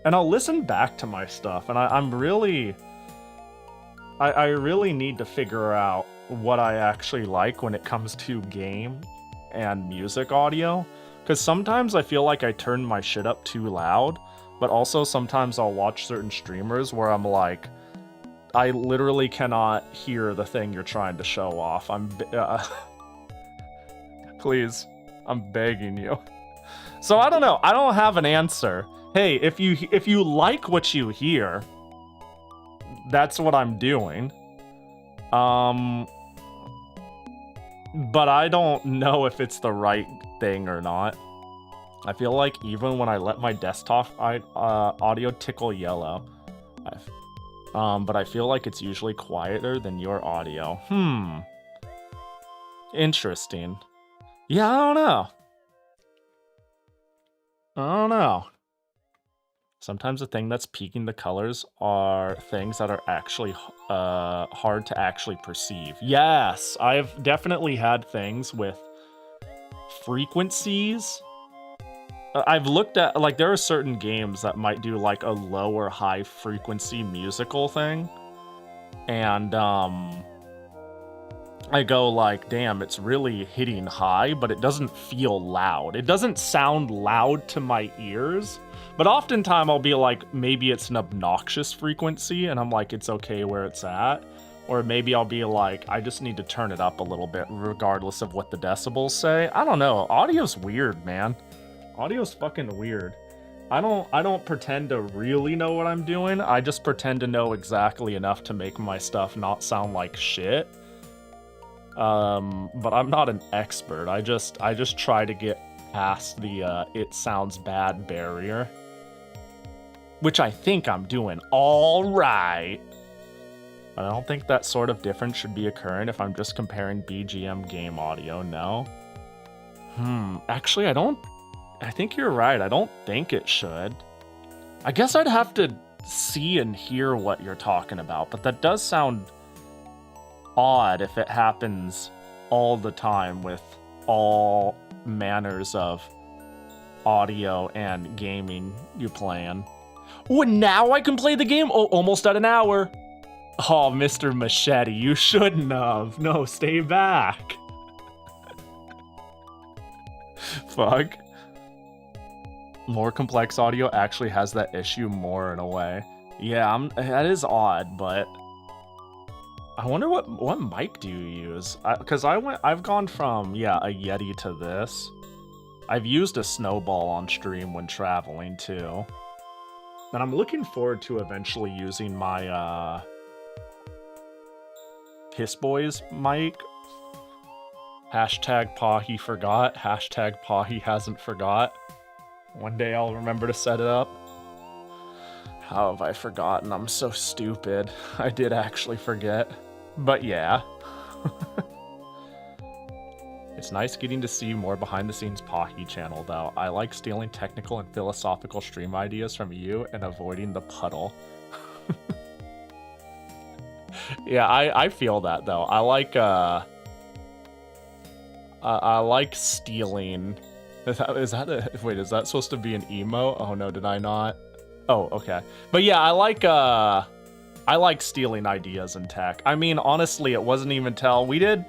And I'll listen back to my stuff, and I'm really... I really need to figure out what I actually like when it comes to game and music audio. Because sometimes I feel like I turn my shit up too loud, but also sometimes I'll watch certain streamers where I'm like, I literally cannot hear the thing you're trying to show off. Please, I'm begging you. So I don't know. I don't have an answer. Hey, if you like what you hear, that's what I'm doing. But I don't know if it's the right thing or not. I feel like even when I let my desktop audio tickle yellow, but I feel like it's usually quieter than your audio. Interesting. Yeah, I don't know. I don't know. Sometimes the thing that's peaking the colors are things that are actually hard to actually perceive. Yes, I've definitely had things with frequencies. I've looked at, like, there are certain games that might do, like, a low or high frequency musical thing. And, I go like, damn, it's really hitting high, but it doesn't feel loud. It doesn't sound loud to my ears, but oftentimes I'll be like, maybe it's an obnoxious frequency, and I'm like, it's okay where it's at. Or maybe I'll be like, I just need to turn it up a little bit, regardless of what the decibels say. I don't know. Audio's weird, man. Audio's fucking weird. I don't pretend to really know what I'm doing. I just pretend to know exactly enough to make my stuff not sound like shit. But I'm not an expert. I just try to get past the it sounds bad barrier, which I think I'm doing all right. But I don't think that sort of difference should be occurring if I'm just comparing BGM game audio. No. Actually, I don't I think you're right. I don't think it should. I guess I'd have to see and hear what you're talking about, but that does sound odd if it happens all the time with all manners of audio and gaming you playing. Oh, and now I can play the game? Oh, almost at an hour. Oh, Mr. Machete, you shouldn't have. No, stay back. Fuck. More complex audio actually has that issue more in a way. Yeah, that is odd, but I wonder what mic do you use? Because I've gone from, yeah, a Yeti to this. I've used a snowball on stream when traveling too. And I'm looking forward to eventually using my Piss Boys mic. Hashtag Pahi forgot. Hashtag Pahi hasn't forgot. One day I'll remember to set it up. How have I forgotten? I'm so stupid. I did actually forget. But yeah. It's nice getting to see more behind-the-scenes Pahi channel, though. I like stealing technical and philosophical stream ideas from you and avoiding the puddle. Yeah, I feel that, though. I like stealing. Wait, is that supposed to be an emo? Oh no, did I not? Oh, okay. But yeah, I like stealing ideas in tech. I mean, honestly, it wasn't even till we did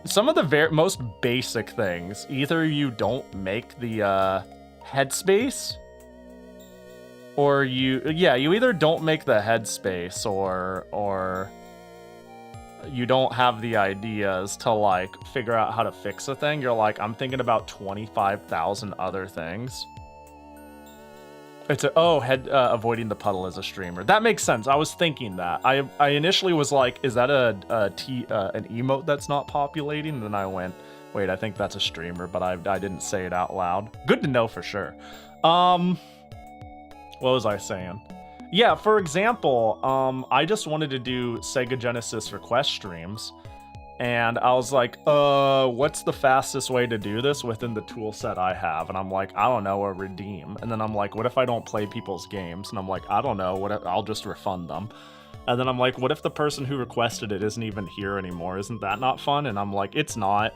some of the most basic things. Either you don't make the headspace, or you either don't make the headspace or you don't have the ideas to like figure out how to fix a thing. You're like, I'm thinking about 25,000 other things. It's avoiding the puddle as a streamer. That makes sense. I was thinking that. I initially was like, is that an emote that's not populating? And then I went, wait, I think that's a streamer, but I didn't say it out loud. Good to know for sure. What was I saying? Yeah, for example, I just wanted to do Sega Genesis request streams, and I was like, what's the fastest way to do this within the tool set I have? And I'm like, I don't know, a redeem. And then I'm like, what if I don't play people's games? And I'm like, I don't know, I'll just refund them. And then I'm like, what if the person who requested it isn't even here anymore? Isn't that not fun? And I'm like, it's not.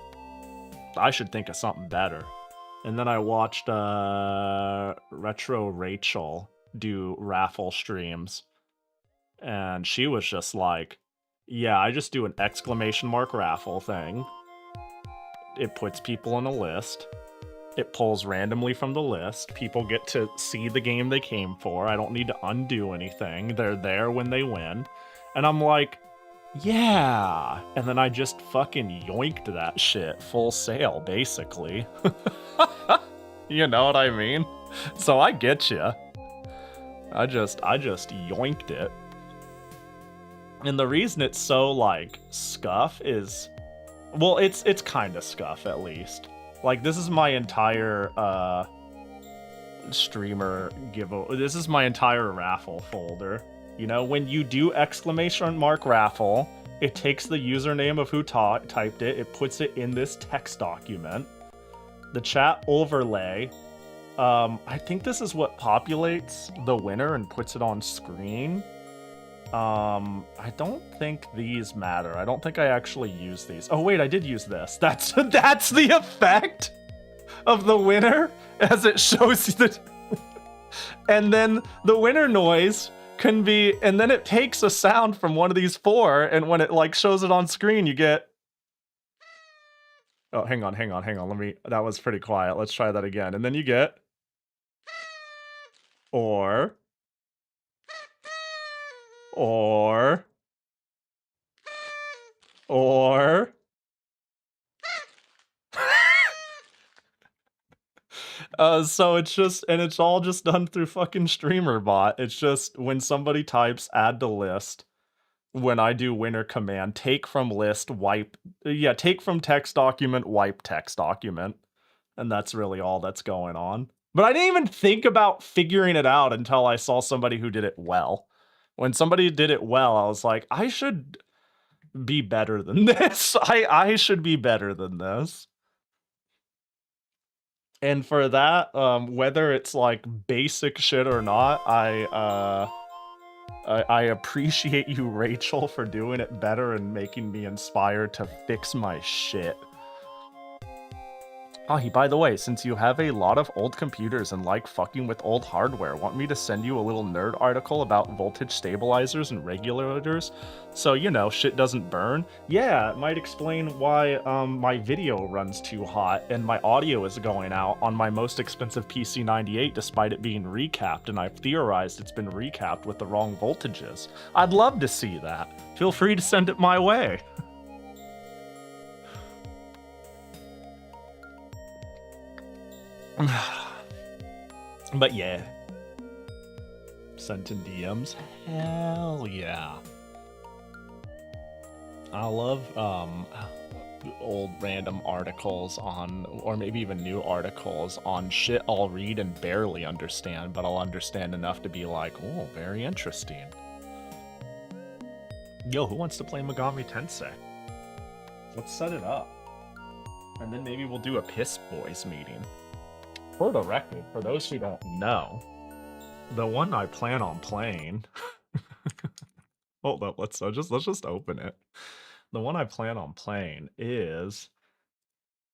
I should think of something better. And then I watched Retro Rachel do raffle streams, and she was just like, yeah, I just do an exclamation mark raffle thing. It puts people in a list. It pulls randomly from the list. People get to see the game they came for. I don't need to undo anything. They're there when they win. And I'm like, yeah. And then I just fucking yoinked that shit full sale, basically. You know what I mean? So I get you. I just yoinked it. And the reason it's so, like, scuff is... Well, it's kind of scuff, at least. Like, this is my entire, streamer giveaway. This is my entire raffle folder. You know, when you do exclamation mark raffle, it takes the username of who typed it, it puts it in this text document. The chat overlay... I think this is what populates the winner and puts it on screen. I don't think these matter. I don't think I actually use these. Oh wait, I did use this. That's the effect of the winner as it shows the... And then the winner noise can be... And then it takes a sound from one of these four, and when it like shows it on screen, you get... Oh, hang on. That was pretty quiet. Let's try that again. And then you get... Or... So it's just, and it's all just done through fucking StreamerBot. It's just when somebody types add to list, when I do winner command, take from list, take from text document, wipe text document. And that's really all that's going on. But I didn't even think about figuring it out until I saw somebody who did it well. When somebody did it well, I was like, I should be better than this. I should be better than this. And for that, whether it's like basic shit or not, I appreciate you, Rachel, for doing it better and making me inspired to fix my shit. Pahi, by the way, since you have a lot of old computers and like fucking with old hardware, want me to send you a little nerd article about voltage stabilizers and regulators so, you know, shit doesn't burn? Yeah, it might explain why my video runs too hot and my audio is going out on my most expensive PC98 despite it being recapped, and I've theorized it's been recapped with the wrong voltages. I'd love to see that. Feel free to send it my way. But yeah. Sent in DMs? Hell yeah. I love old random articles on, or maybe even new articles on shit I'll read and barely understand, but I'll understand enough to be like, oh, very interesting. Yo, who wants to play Megami Tensei? Let's set it up. And then maybe we'll do a Piss Boys meeting. For the record, for those who don't know, the one I plan on playing... Hold up, let's just open it. The one I plan on playing is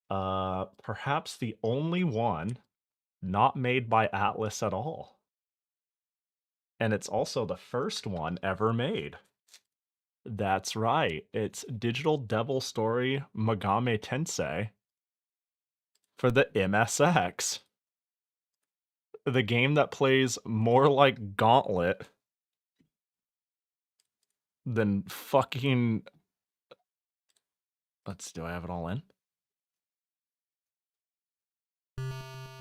perhaps the only one not made by Atlas at all. And it's also the first one ever made. That's right, it's Digital Devil Story Megami Tensei for the MSX. The game that plays more like Gauntlet than fucking... do I have it all in?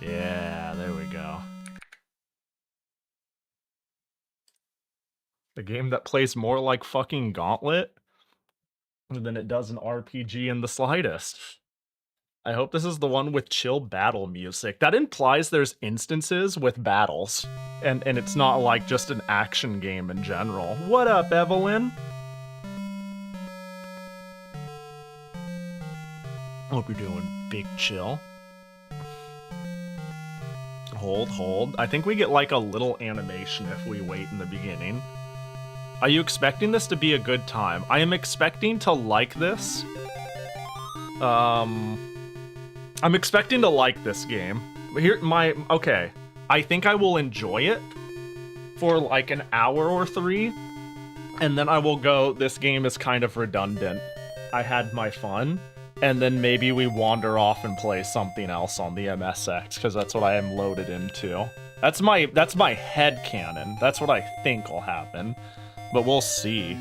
Yeah, there we go. The game that plays more like fucking Gauntlet than it does an RPG in the slightest. I hope this is the one with chill battle music. That implies there's instances with battles. And it's not like just an action game in general. What up, Evelyn? Hope you're doing big chill. Hold. I think we get like a little animation if we wait in the beginning. Are you expecting this to be a good time? I am expecting to like this. I'm expecting to like this game. Okay. I think I will enjoy it for like an hour or 3, and then I will go, this game is kind of redundant. I had my fun, and then maybe we wander off and play something else on the MSX, because that's what I am loaded into. That's my headcanon. That's what I think will happen, but we'll see.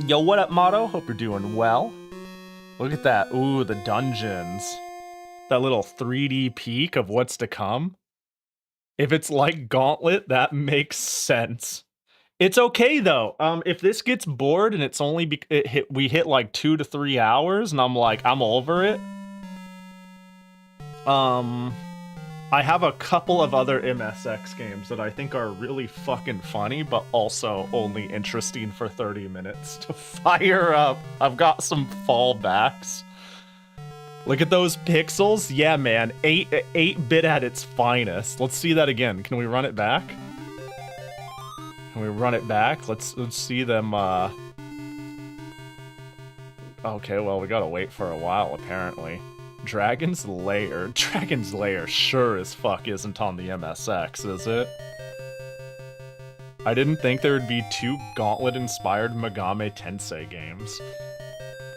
Yo, what up, Motto? Hope you're doing well. Look at that. Ooh, the dungeons. That little 3D peek of what's to come. If it's like Gauntlet, that makes sense. It's okay, though. If this gets bored and it's only... we hit like 2 to 3 hours, and I'm like, I'm over it. I have a couple of other MSX games that I think are really fucking funny, but also only interesting for 30 minutes to fire up. I've got some fallbacks. Look at those pixels. Yeah, man. 8-bit at its finest. Let's see that again. Can we run it back? Can we run it back? Let's see them, Okay, well, we gotta wait for a while, apparently. Dragon's Lair sure as fuck isn't on the MSX, is it? I didn't think there would be 2 Gauntlet-inspired Megami Tensei games.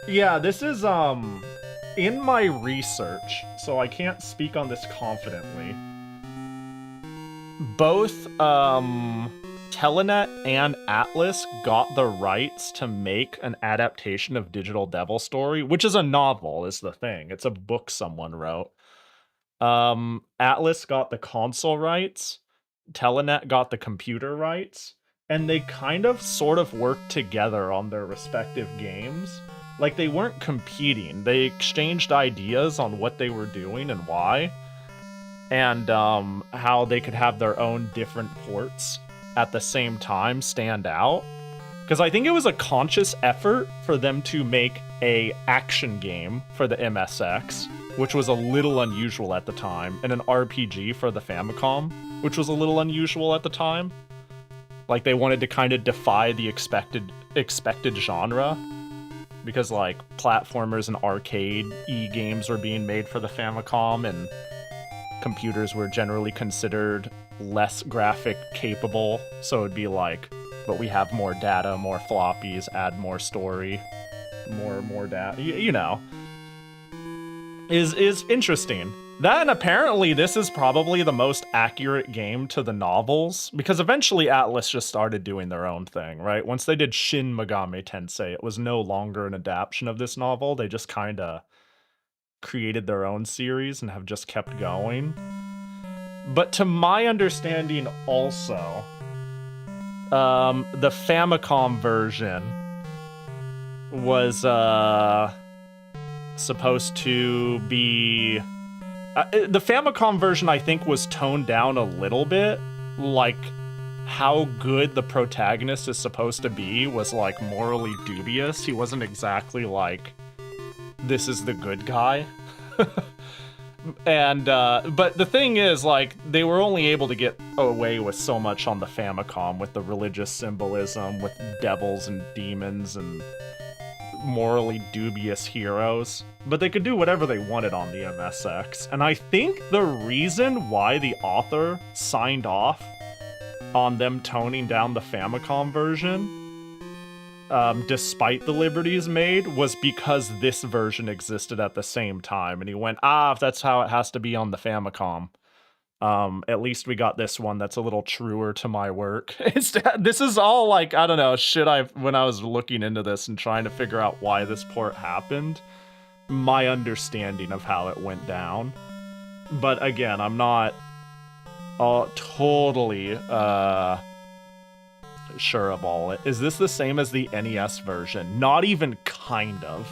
Yeah, this is, in my research, so I can't speak on this confidently. Both, Telenet and Atlas got the rights to make an adaptation of Digital Devil Story, which is a novel, is the thing. It's a book someone wrote. Atlas got the console rights, Telenet got the computer rights, and they kind of sort of worked together on their respective games. Like, they weren't competing. They exchanged ideas on what they were doing and why, and how they could have their own different ports at the same time stand out. Because I think it was a conscious effort for them to make a action game for the MSX which was a little unusual at the time, and an RPG for the Famicom, which was a little unusual at the time. Like, they wanted to kind of defy the expected genre, because, like, platformers and arcade games were being made for the Famicom, and computers were generally considered less graphic capable, so it'd be like, but we have more data, more floppies, add more story, more data, you know. Is interesting. That, and apparently this is probably the most accurate game to the novels, because eventually Atlus just started doing their own thing, right? Once they did Shin Megami Tensei, it was no longer an adaptation of this novel. They just kind of created their own series and have just kept going. But to my understanding also, the Famicom version was supposed to be... the Famicom version, I think, was toned down a little bit. Like, how good the protagonist is supposed to be was, like, morally dubious. He wasn't exactly like, this is the good guy. And, but the thing is, like, they were only able to get away with so much on the Famicom with the religious symbolism, with devils and demons and morally dubious heroes. But they could do whatever they wanted on the MSX. And I think the reason why the author signed off on them toning down the Famicom version, despite the liberties made, was because this version existed at the same time. And he went, if that's how it has to be on the Famicom, at least we got this one that's a little truer to my work. This is all, like, I don't know, shit when I was looking into this and trying to figure out why this port happened, my understanding of how it went down. But again, I'm not totally sure of all it. Is this the same as the NES version? Not even kind of.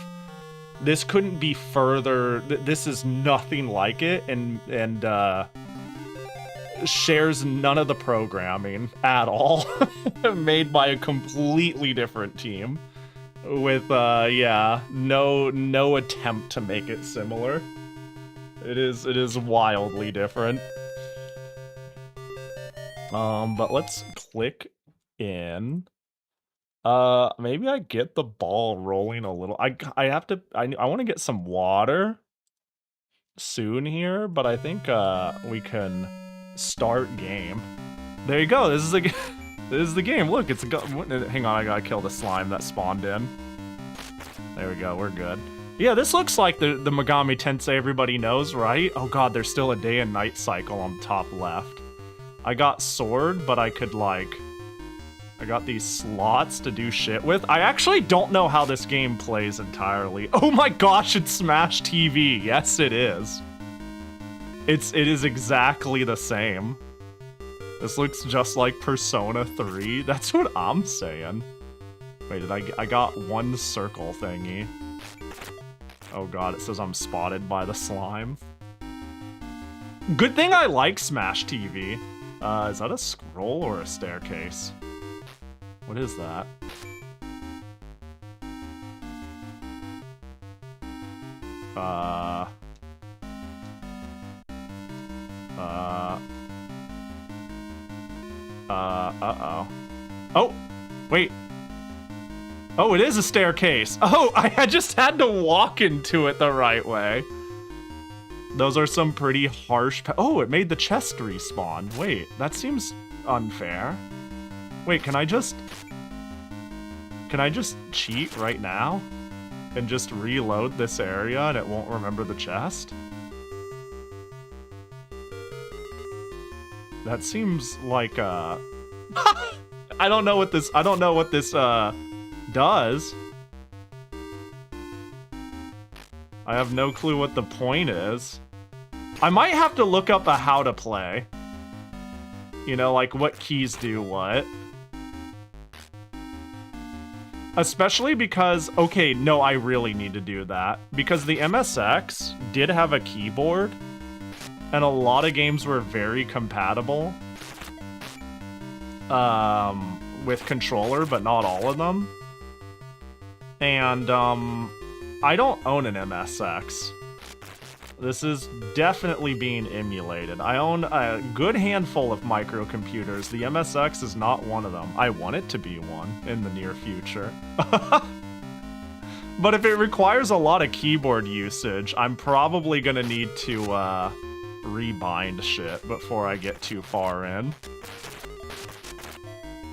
This couldn't be further. This is nothing like it, and shares none of the programming at all. Made by a completely different team with yeah, no attempt to make it similar. It is wildly different. But let's click in. Maybe I get the ball rolling a little. I want to get some water soon here, but I think we can start game. There you go. This is the game. Look, it's hang on, I gotta kill the slime that spawned in. There we go. We're good. Yeah, this looks like the Megami Tensei everybody knows, right? Oh god, there's still a day and night cycle on the top left. I got sword, but I could, like, I got these slots to do shit with. I actually don't know how this game plays entirely. Oh my gosh, it's Smash TV. Yes, it is. It is exactly the same. This looks just like Persona 3. That's what I'm saying. Wait, I got one circle thingy. Oh god, it says I'm spotted by the slime. Good thing I like Smash TV. Is that a scroll or a staircase? What is that? Uh-oh. Oh! Wait. Oh, it is a staircase! Oh, I just had to walk into it the right way. Those are some pretty harsh... Oh, it made the chest respawn. Wait, that seems unfair. Wait, can I just cheat right now? And just reload this area and it won't remember the chest? That seems like, I don't know what this does. I have no clue what the point is. I might have to look up a how to play. You know, like what keys do what. Especially because, okay, no, I really need to do that. Because the MSX did have a keyboard, and a lot of games were very compatible with controller, but not all of them. And I don't own an MSX. This is definitely being emulated. I own a good handful of microcomputers. The MSX is not one of them. I want it to be one in the near future. But if it requires a lot of keyboard usage, I'm probably gonna need to rebind shit before I get too far in.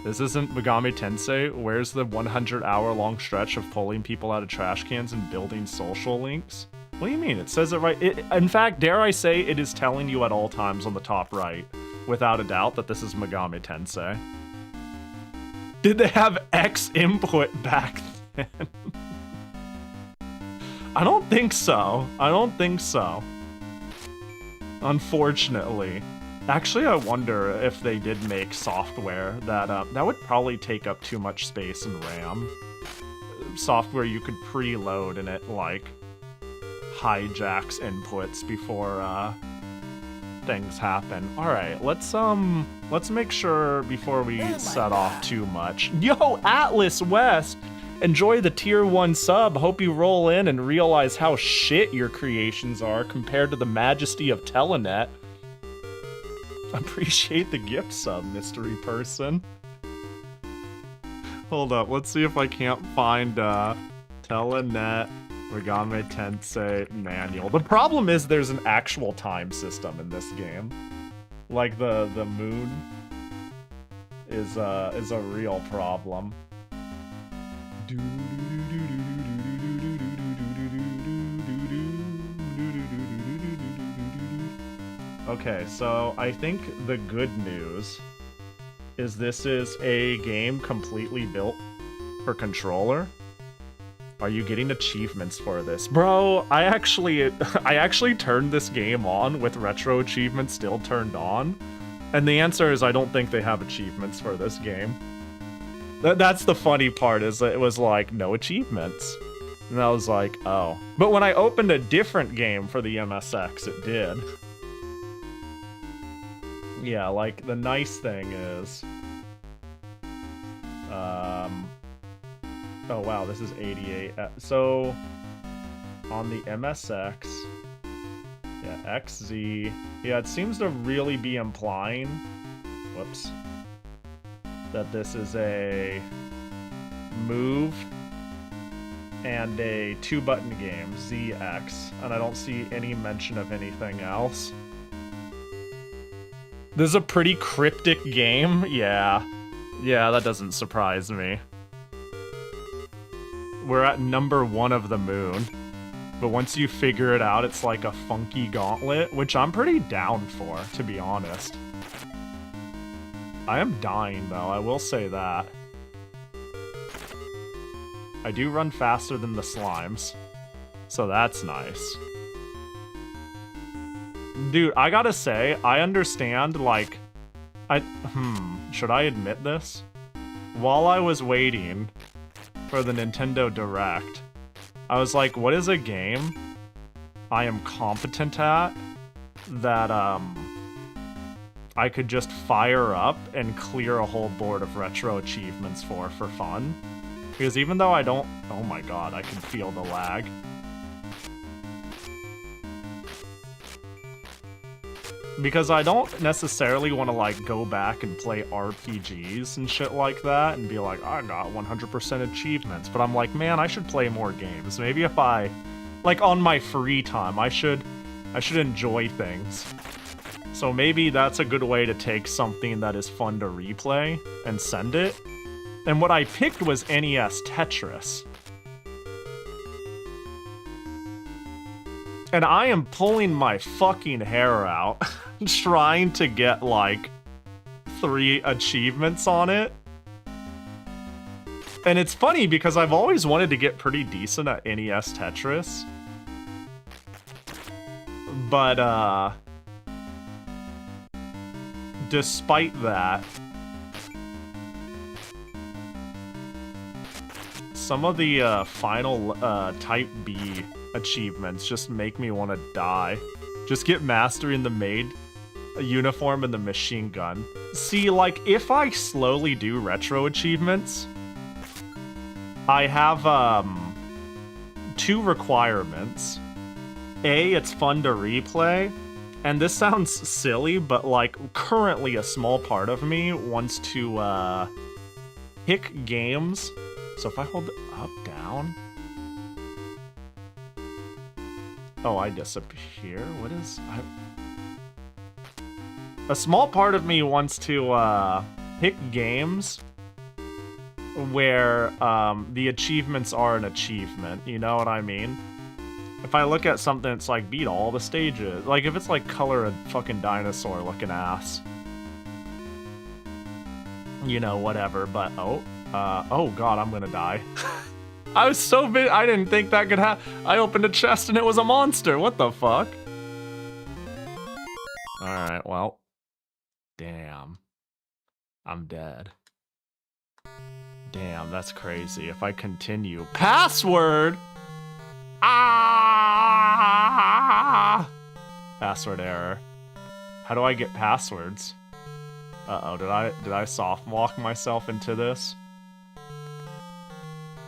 This isn't Megami Tensei. Where's the 100-hour-long stretch of pulling people out of trash cans and building social links? What do you mean? It says it right. In fact, dare I say, it is telling you at all times on the top right, without a doubt, that this is Megami Tensei. Did they have X input back then? I don't think so. I don't think so. Unfortunately. Actually, I wonder if they did make software that would probably take up too much space and RAM. Software you could preload and it, like, hijacks inputs before, things happen. Alright, let's make sure before we set off too much. Yo, Atlas West! Enjoy the tier 1 sub. Hope you roll in and realize how shit your creations are compared to the majesty of Telenet. Appreciate the gift sub, mystery person. Hold up, let's see if I can't find Telenet Megami Tensei manual. The problem is there's an actual time system in this game. Like the moon is a real problem. Okay, so I think the good news is this is a game completely built for controller. Are you getting achievements for this? Bro, I actually turned this game on with retro achievements still turned on. And the answer is I don't think they have achievements for this game. That's the funny part, is that it was like, no achievements. And I was like, oh. But when I opened a different game for the MSX, it did. Yeah, like, the nice thing is... Oh wow, this is 88. So, on the MSX... Yeah, XZ... Yeah, it seems to really be implying... Whoops. That this is a move and a 2-button game, ZX, and I don't see any mention of anything else. This is a pretty cryptic game, yeah. Yeah, that doesn't surprise me. We're at number 1 of the moon, but once you figure it out, it's like a funky gauntlet, which I'm pretty down for, to be honest. I am dying, though, I will say that. I do run faster than the slimes, so that's nice. Dude, I gotta say, I understand, like... should I admit this? While I was waiting for the Nintendo Direct, I was like, what is a game I am competent at that, I could just fire up and clear a whole board of retro achievements for fun. Because even though I don't... Oh my god, I can feel the lag. Because I don't necessarily want to, like, go back and play RPGs and shit like that and be like, I got 100% achievements. But I'm like, man, I should play more games. Maybe if I... Like, on my free time, I should enjoy things. So maybe that's a good way to take something that is fun to replay and send it. And what I picked was NES Tetris. And I am pulling my fucking hair out trying to get, like, 3 achievements on it. And it's funny because I've always wanted to get pretty decent at NES Tetris. But, despite that, some of the final Type B achievements just make me want to die. Just get mastery in the maid uniform and the machine gun. See, like, if I slowly do retro achievements, I have 2 requirements. A, it's fun to replay, and this sounds silly, but like currently a small part of me wants to pick games. So if I hold up, down. Oh, I disappear. What is a small part of me wants to pick games where the achievements are an achievement, you know what I mean? If I look at something that's like beat all the stages, like if it's like color a fucking dinosaur looking ass, you know, whatever, but oh god, I'm gonna die. I was so big, I didn't think that could happen. I opened a chest and it was a monster, what the fuck? Alright, well, damn, I'm dead. Damn, that's crazy. If I continue, password! Ah! Password error. How do I get passwords? Uh-oh, did I soft walk myself into this?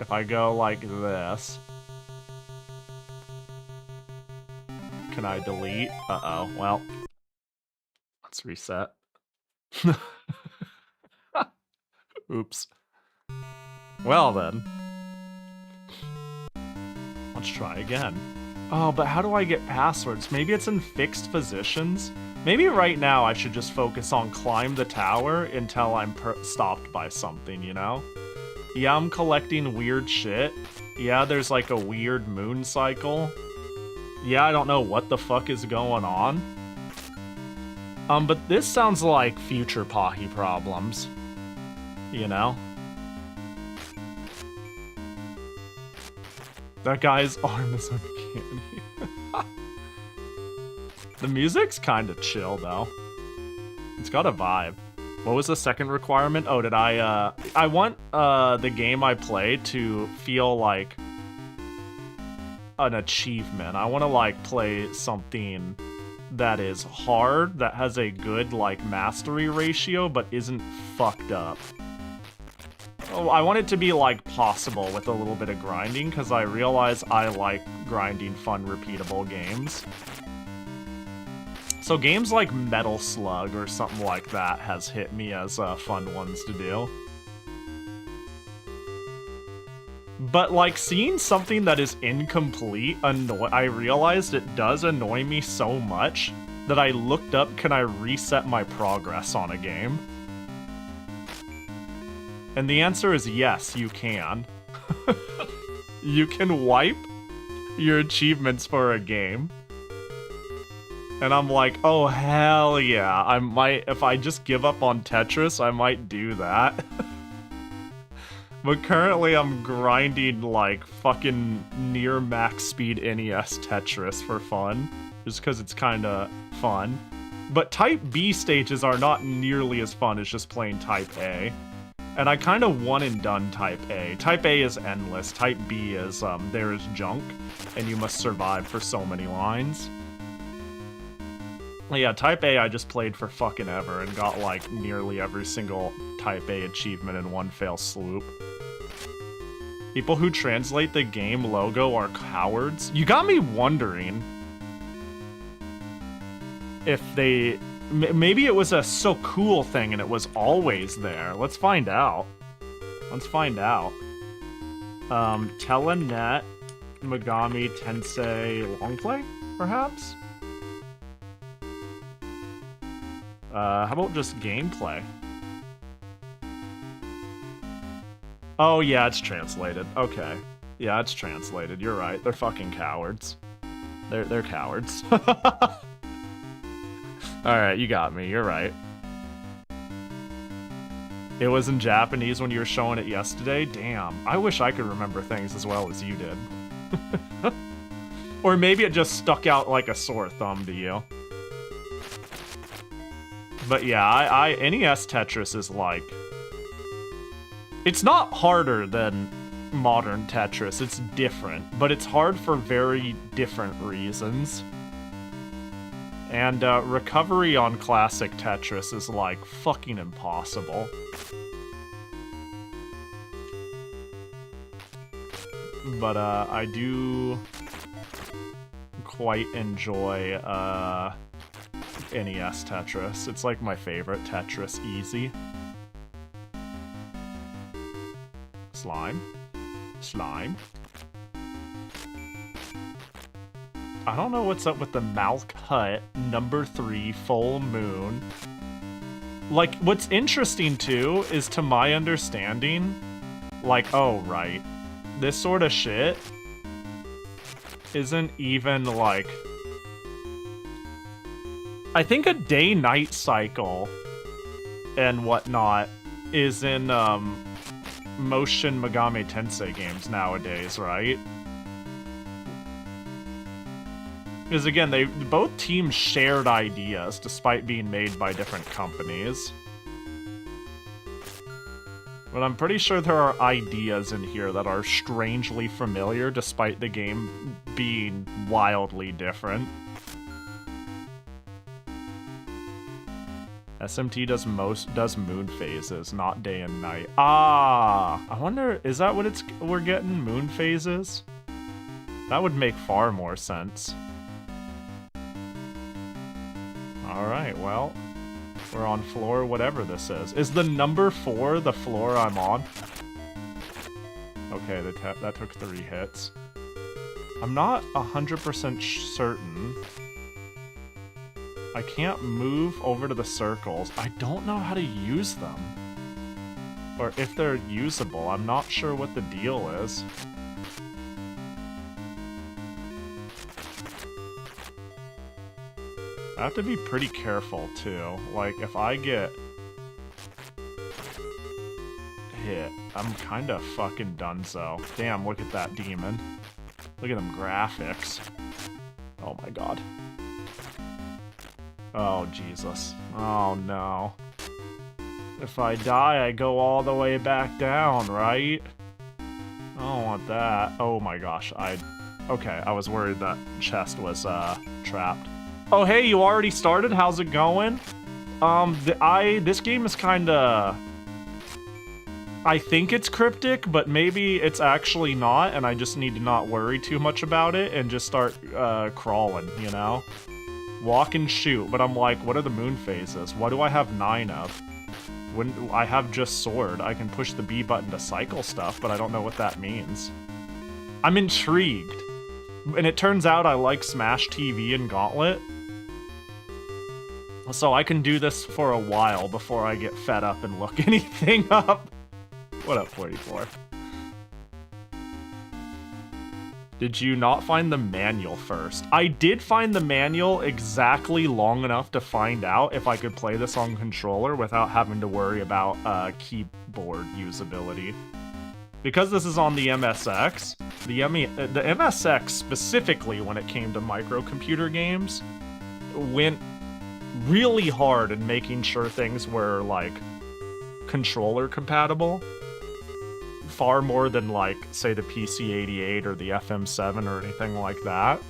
If I go like this, can I delete? Uh-oh, well, let's reset. Oops. Well then. Let's try again. Oh, but how do I get passwords? Maybe it's in fixed positions? Maybe right now I should just focus on climb the tower until I'm stopped by something, you know? Yeah, I'm collecting weird shit. Yeah, there's like a weird moon cycle. Yeah, I don't know what the fuck is going on. But this sounds like future Pahi problems. You know? That guy's arm is uncanny. The music's kind of chill, though. It's got a vibe. What was the second requirement? Oh, did I want, the game I play to feel like an achievement. I want to, like, play something that is hard, that has a good, like, mastery ratio, but isn't fucked up. Oh, I want it to be, like, possible with a little bit of grinding, because I realize I like grinding fun, repeatable games. So games like Metal Slug or something like that has hit me as fun ones to do. But, like, seeing something that is incomplete, I realized it does annoy me so much that I looked up, can I reset my progress on a game? And the answer is yes, you can. You can wipe your achievements for a game. And I'm like, oh hell yeah, I might, if I just give up on Tetris, I might do that. But currently I'm grinding like fucking near max speed NES Tetris for fun, just because it's kinda fun. But Type B stages are not nearly as fun as just playing Type A. And I kind of one and done Type A. Type A is endless, Type B is, there is junk, and you must survive for so many lines. Yeah, Type A I just played for fucking ever and got like nearly every single Type A achievement in one fell swoop. People who translate the game logo are cowards. You got me wondering if they... Maybe it was a so cool thing and it was always there. Let's find out. Let's find out. Telenet Megami Tensei Longplay, perhaps? How about just gameplay? Oh yeah, it's translated. Okay. Yeah, it's translated. You're right. They're fucking cowards. They're cowards. Alright, you got me. You're right. It was in Japanese when you were showing it yesterday? Damn. I wish I could remember things as well as you did. Or maybe it just stuck out like a sore thumb to you. But yeah, NES Tetris is like... It's not harder than modern Tetris, it's different, but it's hard for very different reasons. And recovery on classic Tetris is like fucking impossible. But I do quite enjoy NES Tetris. It's like my favorite Tetris, easy. Slime. Slime. I don't know what's up with the Malk Hut, number 3, full moon. Like, what's interesting too is, to my understanding, like, oh, right, this sort of shit isn't even, like... I think a day-night cycle and whatnot is in, motion Megami Tensei games nowadays, right? Because again, both teams shared ideas despite being made by different companies. But I'm pretty sure there are ideas in here that are strangely familiar despite the game being wildly different. SMT does moon phases, not day and night. Ah, I wonder, is that what we're getting? Moon phases? That would make far more sense. Alright, well, we're on floor whatever this is. Is the number 4 the floor I'm on? Okay, that took 3 hits. I'm not 100% certain. I can't move over to the circles. I don't know how to use them. Or if they're usable. I'm not sure what the deal is. I have to be pretty careful, too. Like, if I get hit, I'm kind of fucking donezo. Damn, look at that demon. Look at them graphics. Oh my god. Oh, Jesus. Oh, no. If I die, I go all the way back down, right? I don't want that. Oh my gosh, okay, I was worried that chest was, trapped. Oh, hey, you already started? How's it going? This game is kinda... I think it's cryptic, but maybe it's actually not, and I just need to not worry too much about it and just start, crawling, you know? Walk and shoot, but I'm like, what are the moon phases? What do I have 9 of? When I have just sword, I can push the B button to cycle stuff, but I don't know what that means. I'm intrigued. And it turns out I like Smash TV and Gauntlet. So I can do this for a while before I get fed up and look anything up. What up, 44? Did you not find the manual first? I did find the manual exactly long enough to find out if I could play this on controller without having to worry about keyboard usability. Because this is on the MSX, the MSX specifically when it came to microcomputer games went really hard in making sure things were, like, controller compatible. Far more than, like, say the PC-88 or the FM7 or anything like that.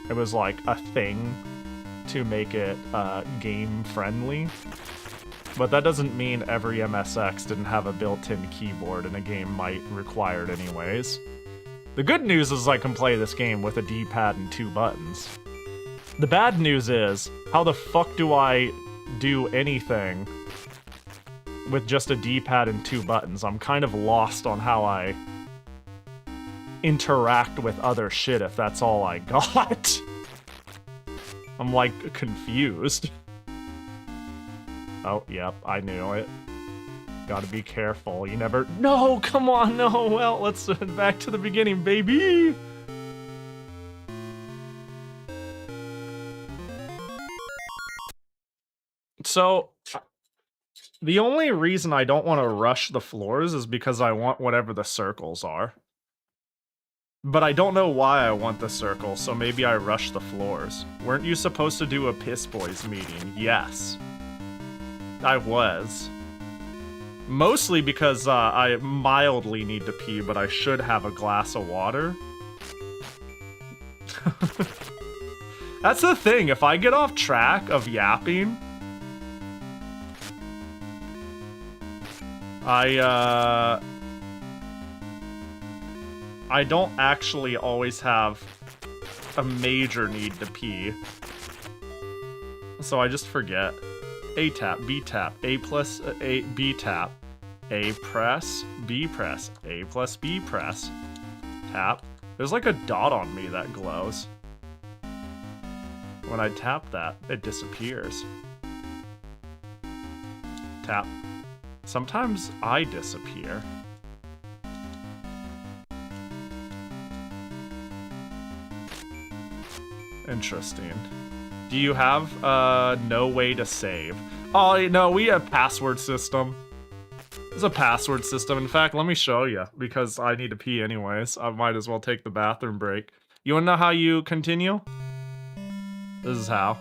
It was, like, a thing to make it game-friendly. But that doesn't mean every MSX didn't have a built-in keyboard and a game might require it anyways. The good news is I can play this game with a D-pad and 2 buttons. The bad news is, how the fuck do I do anything with just a D-pad and 2 buttons? I'm kind of lost on how I interact with other shit if that's all I got. I'm, like, confused. Oh, yep, I knew it. Gotta be careful, you never— No, come on, no, well, let's back to the beginning, baby! So, the only reason I don't want to rush the floors is because I want whatever the circles are. But I don't know why I want the circle, so maybe I rush the floors. Weren't you supposed to do a Piss Boys meeting? Yes. I was. Mostly because I mildly need to pee, but I should have a glass of water. That's the thing, if I get off track of yapping, I don't actually always have a major need to pee. So I just forget. A tap, B tap, A plus A, B tap. A press, B press, A plus B press. Tap. There's like a dot on me that glows. When I tap that, it disappears. Tap. Sometimes I disappear. Interesting. Do you have no way to save? Oh, no, we have password system. There's a password system. In fact, let me show you, because I need to pee anyways. I might as well take the bathroom break. You wanna know how you continue? This is how.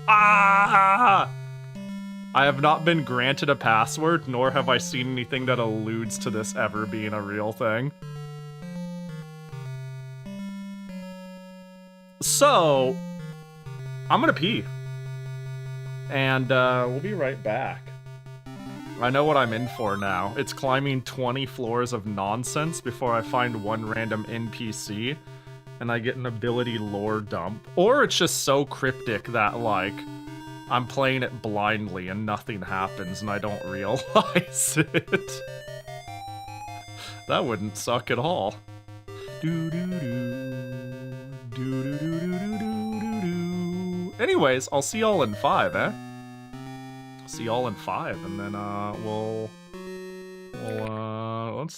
Ah! I have not been granted a password, nor have I seen anything that alludes to this ever being a real thing. So, I'm gonna pee. And we'll be right back. I know what I'm in for now. It's climbing 20 floors of nonsense before I find one random NPC and I get an ability lore dump. Or it's just so cryptic that, like, I'm playing it blindly and nothing happens and I don't realize it. That wouldn't suck at all. Anyways, I'll see y'all in 5, eh? See y'all in 5, and then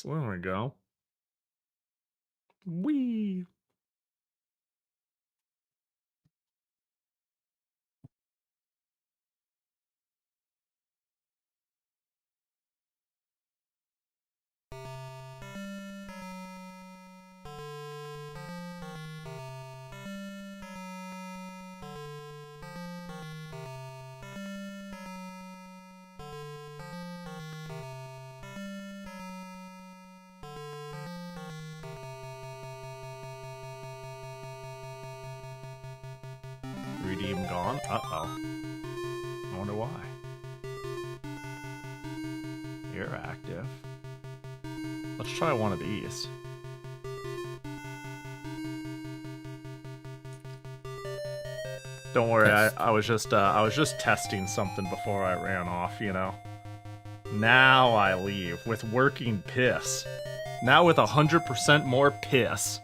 there we go. Whee! Redeem gone? Uh-oh. I wonder why. You're active. Let's try one of these. Don't worry, I was just testing something before I ran off, you know. Now I leave with working piss. Now with 100% more piss.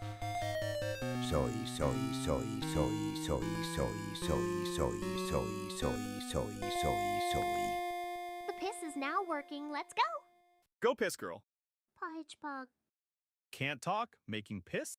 Soy, soy, soy, soy, soy, soy, soy, soy, soy, soy, soy, soy, soy. The piss is now working. Let's go. Go piss girl. Pahi Rig. Can't talk, making piss?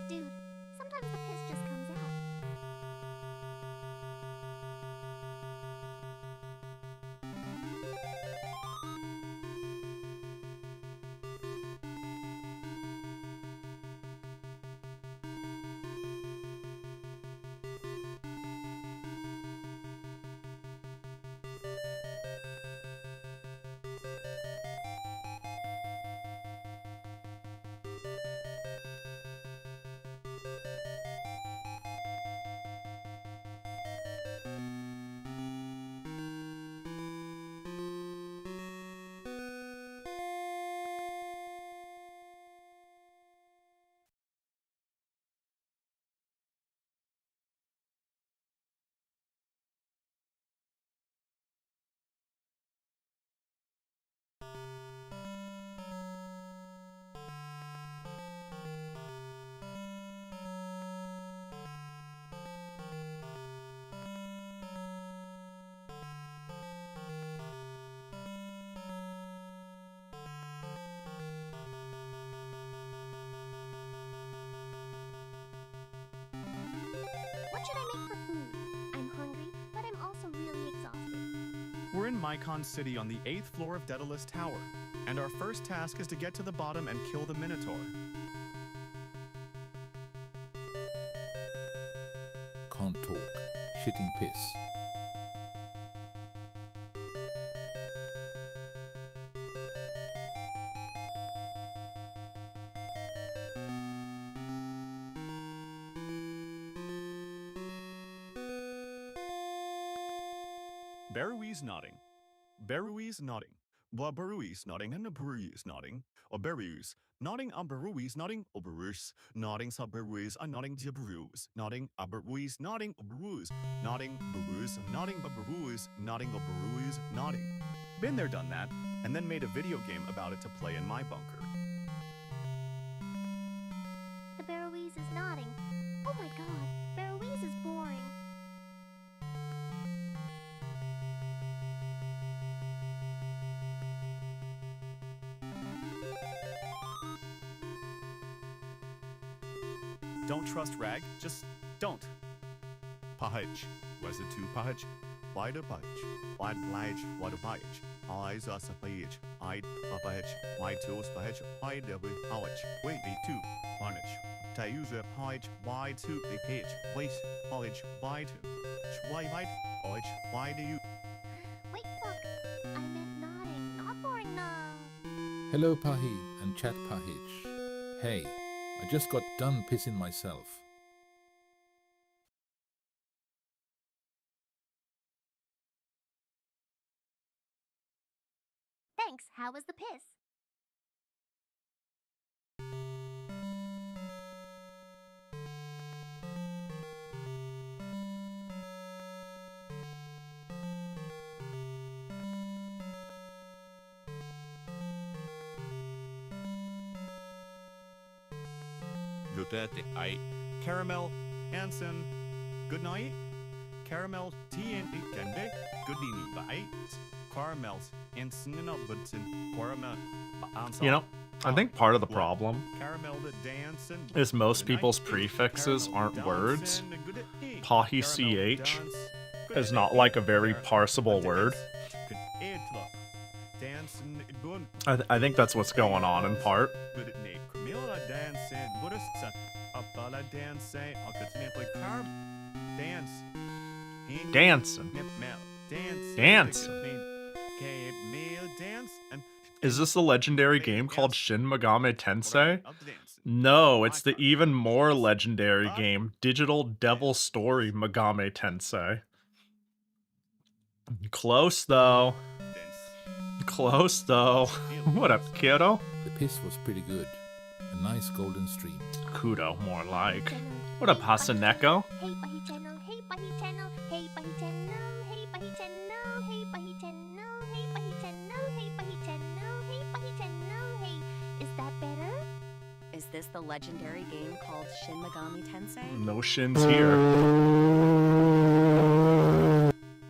Dude, sometimes the piss just comes out. What should I make for food? I'm hungry, but I'm also really exhausted. We're in Mycon City on the 8th floor of Daedalus Tower, and our first task is to get to the bottom and kill the Minotaur. Can't talk. Shitting piss. Berui's nodding. Berui's nodding. Berui's nodding and Berui's nodding. Or Berui's nodding on Berui's nodding. Or Berui's nodding sub Berui's are nodding to Berui's. Nodding a Berui's nodding or Berui's. Nodding Berui's nodding but Berui's nodding or Berui's nodding. Been there, done that, and then made a video game about it to play in my bunker. The Beruiz is nodding. Oh my god, Beruiz is boring. Don't trust Rag, just don't. Pahich. Was it too Pahich? Why do Pahich? Why Pahich? Why do Pahich? Eyes us a Pahich. I'd a Pahich. Why tools Pahich? Why do we Pahich? Wait, me too. Pahich. Tayuza Pahich. Why to a Pahich? Wait, Pahich. Why to? Why, Pahich. Why do you? Wait, fuck. I meant nodding, not boring, no. Hello Pahi and chat Pahich. Hey, I just got done pissing myself. Thanks, how was the piss? Caramel, Hanson, good night. Caramel, TNT, Kende, good evening, bye. Caramel, Hanson, and Albertson, Caramel, You know, I think part of the problem Caramel, the dancing, is most people's prefixes aren't words. Pahi CH is not like a very parsable word. I think that's what's going on in part. Dancing. Is this a legendary game called Shin Megami Tensei? No, it's the even more legendary game, Digital Devil Story Megami Tensei. Close though. Close though. What up, kiddo? The piss was pretty good. A nice golden stream. Kudo, more like. What up, Hasaneko? Hey, Pahi channel, hey, Pahi channel, hey, Pahi channel, hey, Pahi channel, hey, Pahi channel, hey, Pahi channel, hey, Pahi channel, hey, Pahi channel, hey. Is that better? Is this the legendary game called Shin Megami Tensei? No shins here.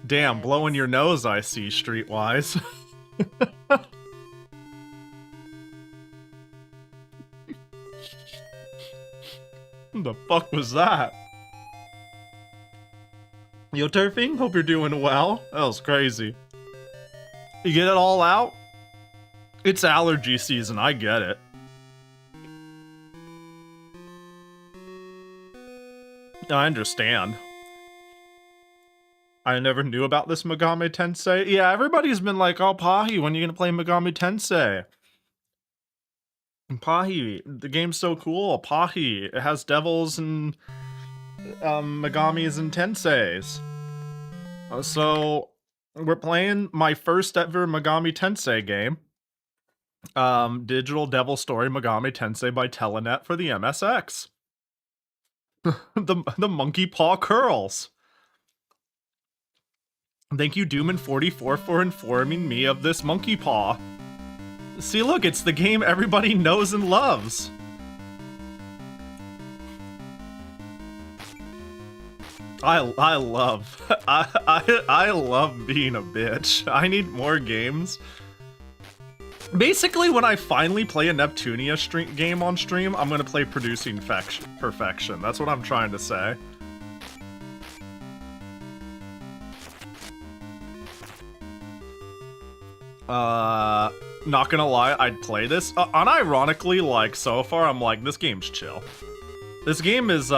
Damn, blowing your nose I see, Streetwise. What the fuck was that? Yo, Turfing, hope you're doing well. That was crazy. You get it all out? It's allergy season, I get it. I understand. I never knew about this Megami Tensei. Yeah, everybody's been like, oh, Pahi, when are you gonna play Megami Tensei? Pahi, the game's so cool. Pahi, it has devils and Megamis and Tenseis. So we're playing my first ever Megami Tensei game. Digital Devil Story Megami Tensei by Telenet for the MSX. the monkey paw curls. Thank you, Doomin44, for informing me of this monkey paw. See, look, it's the game everybody knows and loves. I love being a bitch. I need more games. Basically, when I finally play a Neptunia game on stream, I'm gonna play Producing Perfection. That's what I'm trying to say. Not gonna lie, I'd play this. Unironically, like, so far, I'm like, this game's chill. This game is,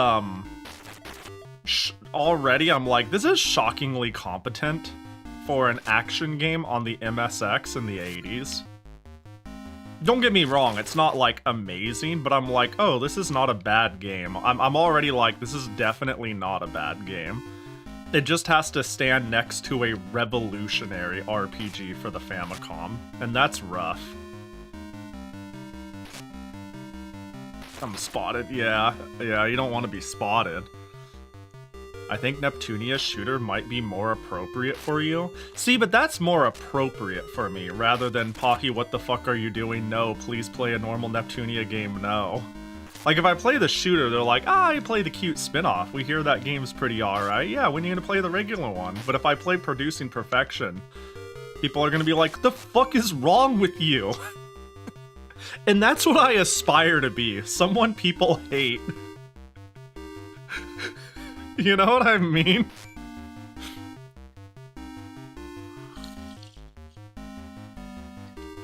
already, I'm like, this is shockingly competent for an action game on the MSX in the 80s. Don't get me wrong, it's not, like, amazing, but I'm like, oh, this is not a bad game. I'm already like, this is definitely not a bad game. It just has to stand next to a revolutionary RPG for the Famicom, and that's rough. I'm spotted, yeah, you don't want to be spotted. I think Neptunia shooter might be more appropriate for you. See, but that's more appropriate for me, rather than Pahi, what the fuck are you doing? No, please play a normal Neptunia game, no. Like, if I play the shooter, they're like, you play the cute spin-off. We hear that game's pretty alright. Yeah, we need to play the regular one. But if I play Producing Perfection, people are gonna be like, the fuck is wrong with you? And that's what I aspire to be. Someone people hate. You know what I mean?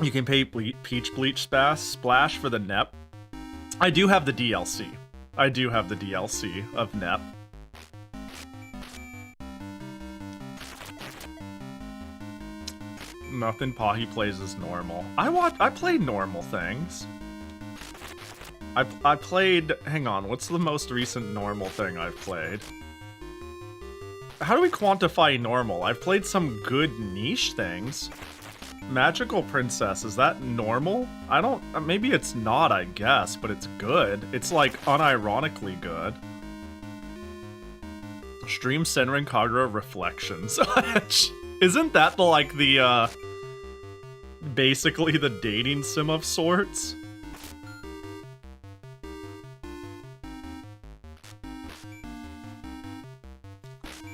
You can pay Peach Bleach Splash for the NEP. I do have the DLC. I do have the DLC of NEP. Nothing Pahi plays is normal. I play normal things. I played... Hang on, what's the most recent normal thing I've played? How do we quantify normal? I've played some good niche things. Magical Princess, is that normal? I don't... Maybe it's not, I guess, but it's good. It's, like, unironically good. Stream Senran Kagura Reflections. Isn't that the, like, the, basically the dating sim of sorts?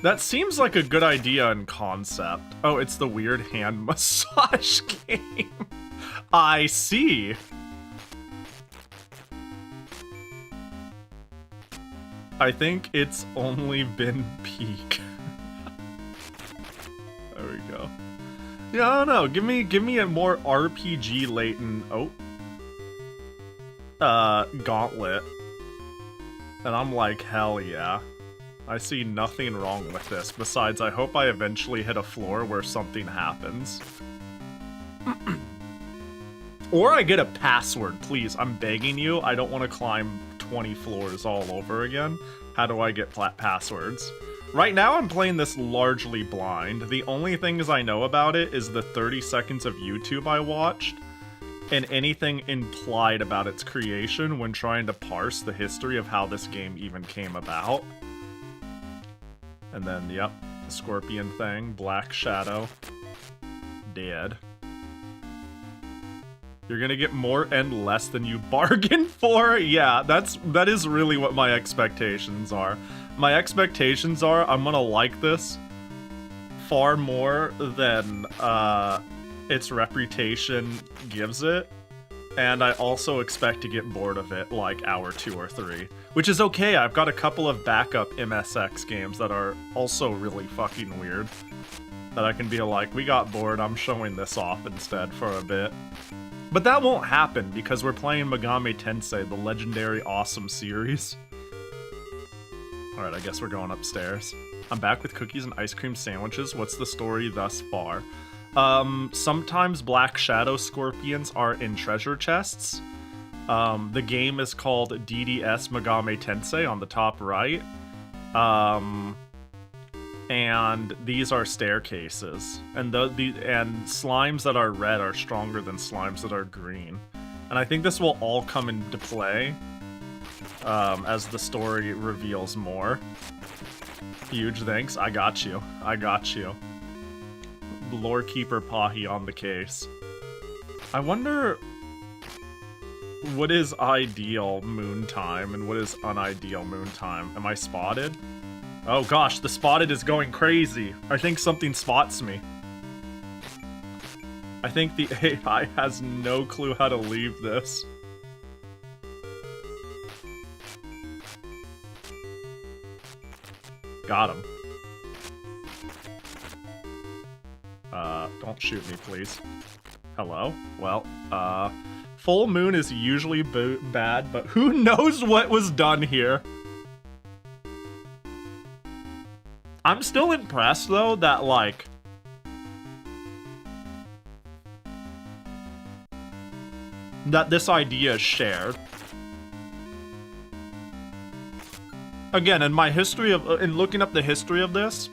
That seems like a good idea in concept. Oh, it's the weird hand massage game. I see. I think it's only been peak. There we go. Yeah, I don't know. Give me a more RPG latent. Gauntlet. And I'm like, hell yeah. I see nothing wrong with this, besides I hope I eventually hit a floor where something happens. Or I get a password, please. I'm begging you. I don't want to climb 20 floors all over again. How do I get passwords? Right now I'm playing this largely blind. The only things I know about it is the 30 seconds of YouTube I watched, and anything implied about its creation when trying to parse the history of how this game even came about. And then, yep, the scorpion thing, Black Shadow, dead. You're gonna get more and less than you bargained for? Yeah, that is really what my expectations are. My expectations are I'm gonna like this far more than its reputation gives it. And I also expect to get bored of it like hour 2 or 3. Which is okay, I've got a couple of backup MSX games that are also really fucking weird. That I can be like, we got bored, I'm showing this off instead for a bit. But that won't happen because we're playing Megami Tensei, the legendary awesome series. Alright, I guess we're going upstairs. I'm back with cookies and ice cream sandwiches. What's the story thus far? Sometimes Black Shadow Scorpions are in treasure chests. The game is called DDS Megami Tensei on the top right. And these are staircases. And and slimes that are red are stronger than slimes that are green. And I think this will all come into play as the story reveals more. Huge thanks. I got you. I got you. Lorekeeper Pahi on the case. I wonder what is ideal moon time and what is unideal moon time. Am I spotted? Oh gosh, the spotted is going crazy. I think something spots me. I think the AI has no clue how to leave this. Got him. Don't shoot me, please. Hello? Well, full moon is usually bad, but who knows what was done here? I'm still impressed, though, that, like... that this idea is shared. Again, in my history of... in looking up the history of this,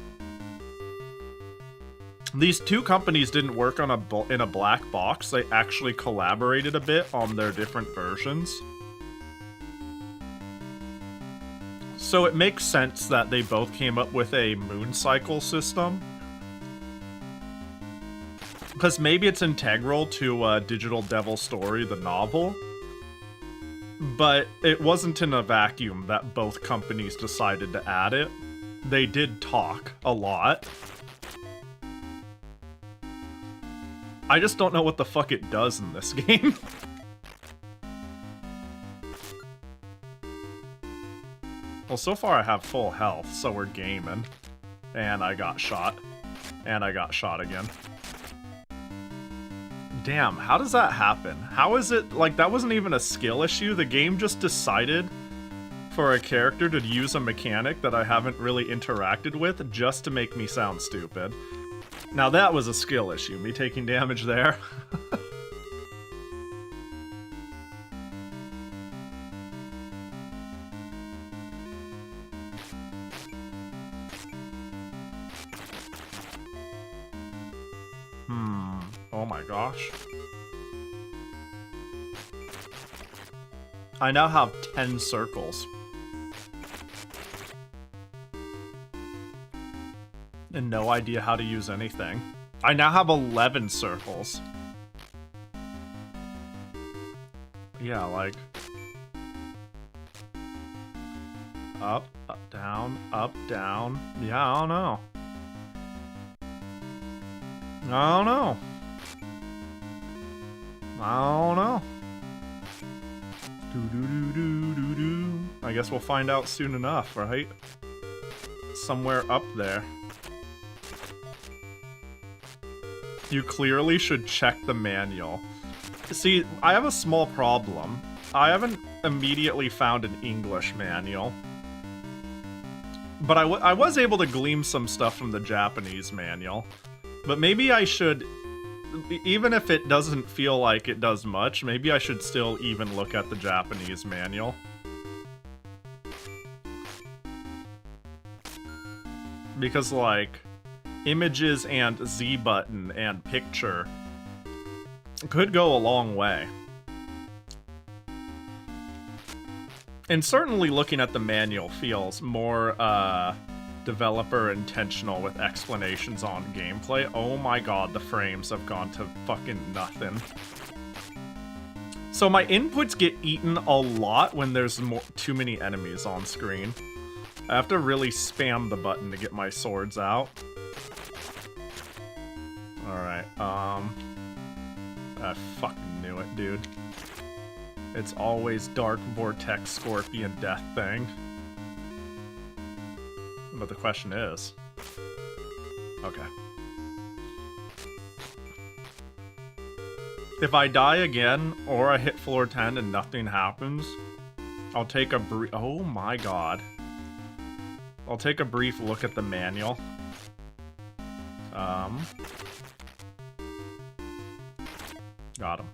These two companies didn't work on in a black box. They actually collaborated a bit on their different versions. So it makes sense that they both came up with a moon cycle system. Because maybe it's integral to Digital Devil Story, the novel. But it wasn't in a vacuum that both companies decided to add it. They did talk a lot. I just don't know what the fuck it does in this game. Well, so far I have full health, so we're gaming. And I got shot. And I got shot again. Damn, how does that happen? How is it, like, that wasn't even a skill issue? The game just decided for a character to use a mechanic that I haven't really interacted with just to make me sound stupid. Now that was a skill issue, me taking damage there. Oh my gosh. I now have 10 circles. And no idea how to use anything. I now have 11 circles. Yeah, like... Up, down, up, down. Yeah, I don't know. I don't know. I don't know. Do-do-do-do-do-do. I guess we'll find out soon enough, right? Somewhere up there. You clearly should check the manual. See, I have a small problem. I haven't immediately found an English manual. But I was able to glean some stuff from the Japanese manual. But maybe I should, even if it doesn't feel like it does much, maybe I should still even look at the Japanese manual. Because, like, images and Z button and picture could go a long way. And certainly looking at the manual feels more, developer intentional with explanations on gameplay. Oh my god, the frames have gone to fucking nothing. So my inputs get eaten a lot when there's too many enemies on screen. I have to really spam the button to get my swords out. Alright, I fucking knew it, dude. It's always Dark Vortex Scorpion Death thing. But the question is... Okay. If I die again, or I hit floor 10 and nothing happens, I'll take a brief... Oh my god. I'll take a brief look at the manual. Got him.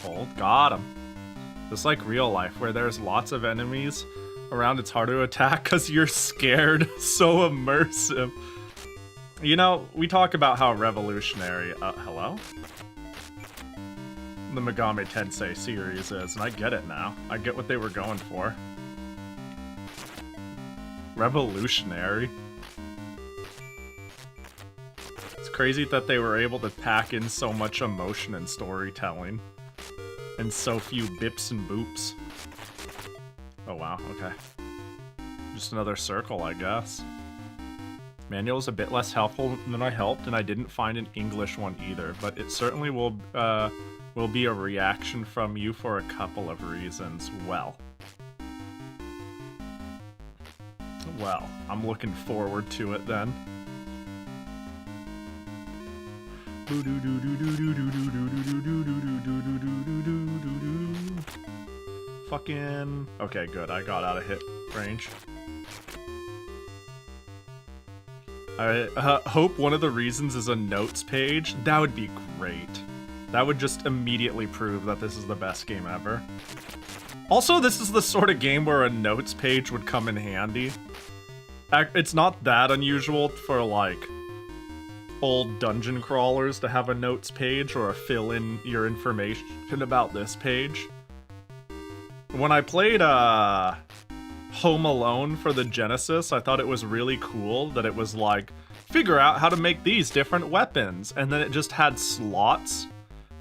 Hold. Got him. Just like real life, where there's lots of enemies around, it's hard to attack because you're scared. So immersive. You know, we talk about how revolutionary, hello? The Megami Tensei series is, and I get it now. I get what they were going for. Revolutionary. Crazy that they were able to pack in so much emotion and storytelling and so few bips and boops. Oh wow, okay. Just another circle, I guess. Manual's a bit less helpful than I hoped, and I didn't find an English one either, but it certainly will be a reaction from you for a couple of reasons. Well, I'm looking forward to it then. Fucking... Okay, good. I got out of hit range. I hope one of the reasons is a notes page. That would be great. That would just immediately prove that this is the best game ever. Also, this is the sort of game where a notes page would come in handy. It's not that unusual for, like, old dungeon crawlers to have a notes page or a fill in your information about this page. When I played Home Alone for the Genesis, I thought it was really cool that it was like, figure out how to make these different weapons, and then it just had slots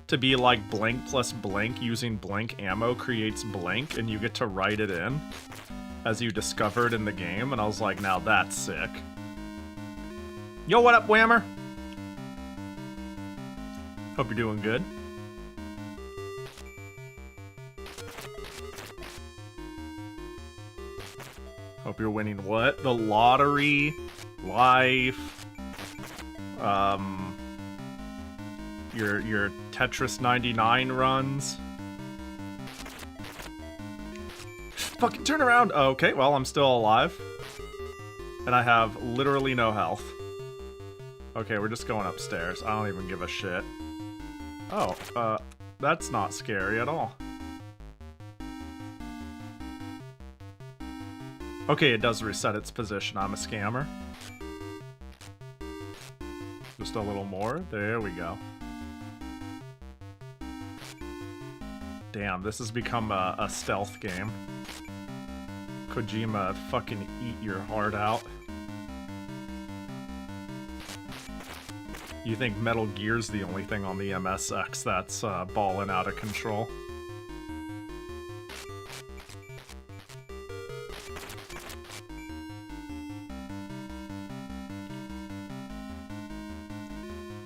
to be like blank plus blank using blank ammo creates blank, and you get to write it in as you discovered in the game, and I was like, now that's sick. Yo, what up, Whammer? Hope you're doing good. Hope you're winning what? The lottery, life, your Tetris 99 runs. Fucking turn around! Okay, well, I'm still alive. And I have literally no health. Okay, we're just going upstairs. I don't even give a shit. Oh, that's not scary at all. Okay, it does reset its position. I'm a scammer. Just a little more. There we go. Damn, this has become a stealth game. Kojima, fucking eat your heart out. You think Metal Gear's the only thing on the MSX that's balling out of control?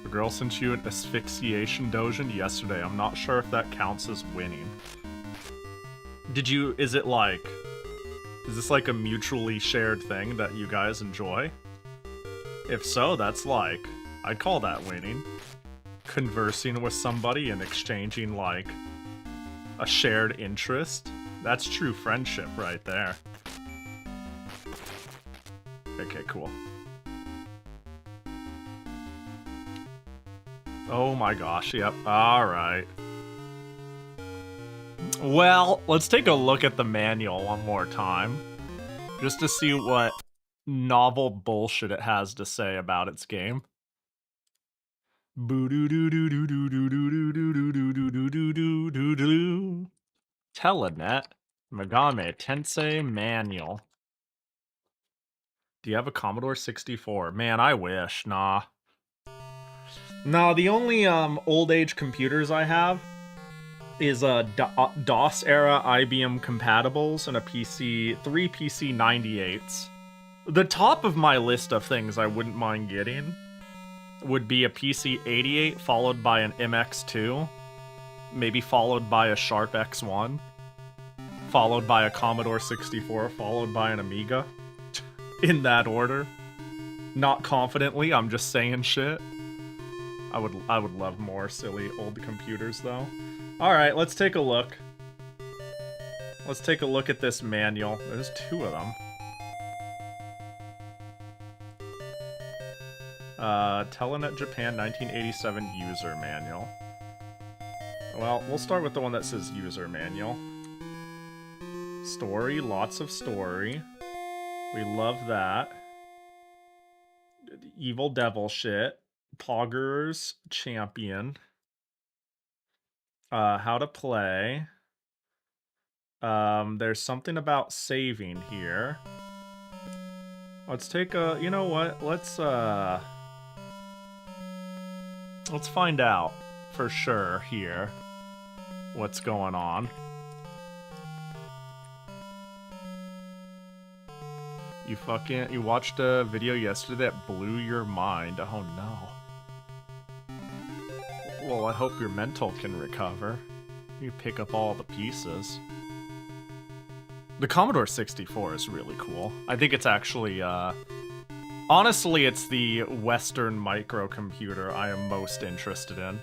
The girl sent you an asphyxiation doujin yesterday. I'm not sure if that counts as winning. Did you, is this like a mutually shared thing that you guys enjoy? If so, that's like, I'd call that winning. Conversing with somebody and exchanging like a shared interest. That's true friendship right there. Okay, cool. Oh my gosh, yep, alright. Well, let's take a look at the manual one more time. Just to see what novel bullshit it has to say about its game. Telenet. Megami Tensei Manual. Do you have a Commodore 64? Man, I wish. Nah. Nah, the only old age computers I have is DOS era IBM compatibles and a PC, 3 PC 98s. The top of my list of things I wouldn't mind getting would be a PC 88 followed by an MX2, maybe followed by a Sharp X1, followed by a Commodore 64, followed by an Amiga. In that order. Not confidently, I'm just saying shit. I would love more silly old computers though. Alright, let's take a look. Let's take a look at this manual. There's 2 of them. Telenet Japan 1987 user manual. Well, we'll start with the one that says user manual. Story, lots of story. We love that. Evil devil shit. Poggers champion. How to play. There's something about saving here. Let's take a, you know what? Let's find out for sure here what's going on. You watched a video yesterday that blew your mind. Oh no. Well, I hope your mental can recover. You pick up all the pieces. The Commodore 64 is really cool. I think it's actually, honestly, it's the Western microcomputer I am most interested in.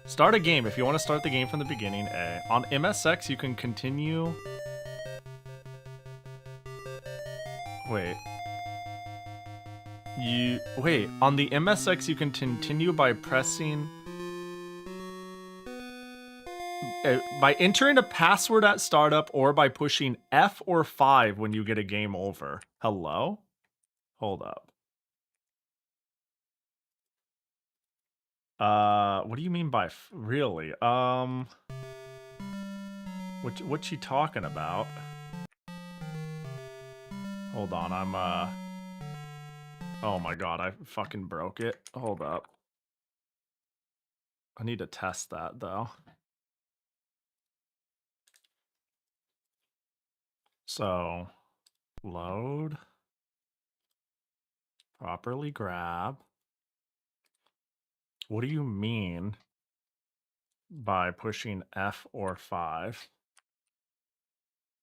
Start a game. If you want to start the game from the beginning, A. On MSX, you can continue... Wait. Wait, on the MSX, you can continue by pressing... by entering a password at startup or by pushing F or 5 when you get a game over. Hello? Hold up. What do you mean by really? What you talking about? Hold on, I'm oh my god, I fucking broke it. Hold up. I need to test that though. So, load, properly grab. What do you mean by pushing F or 5?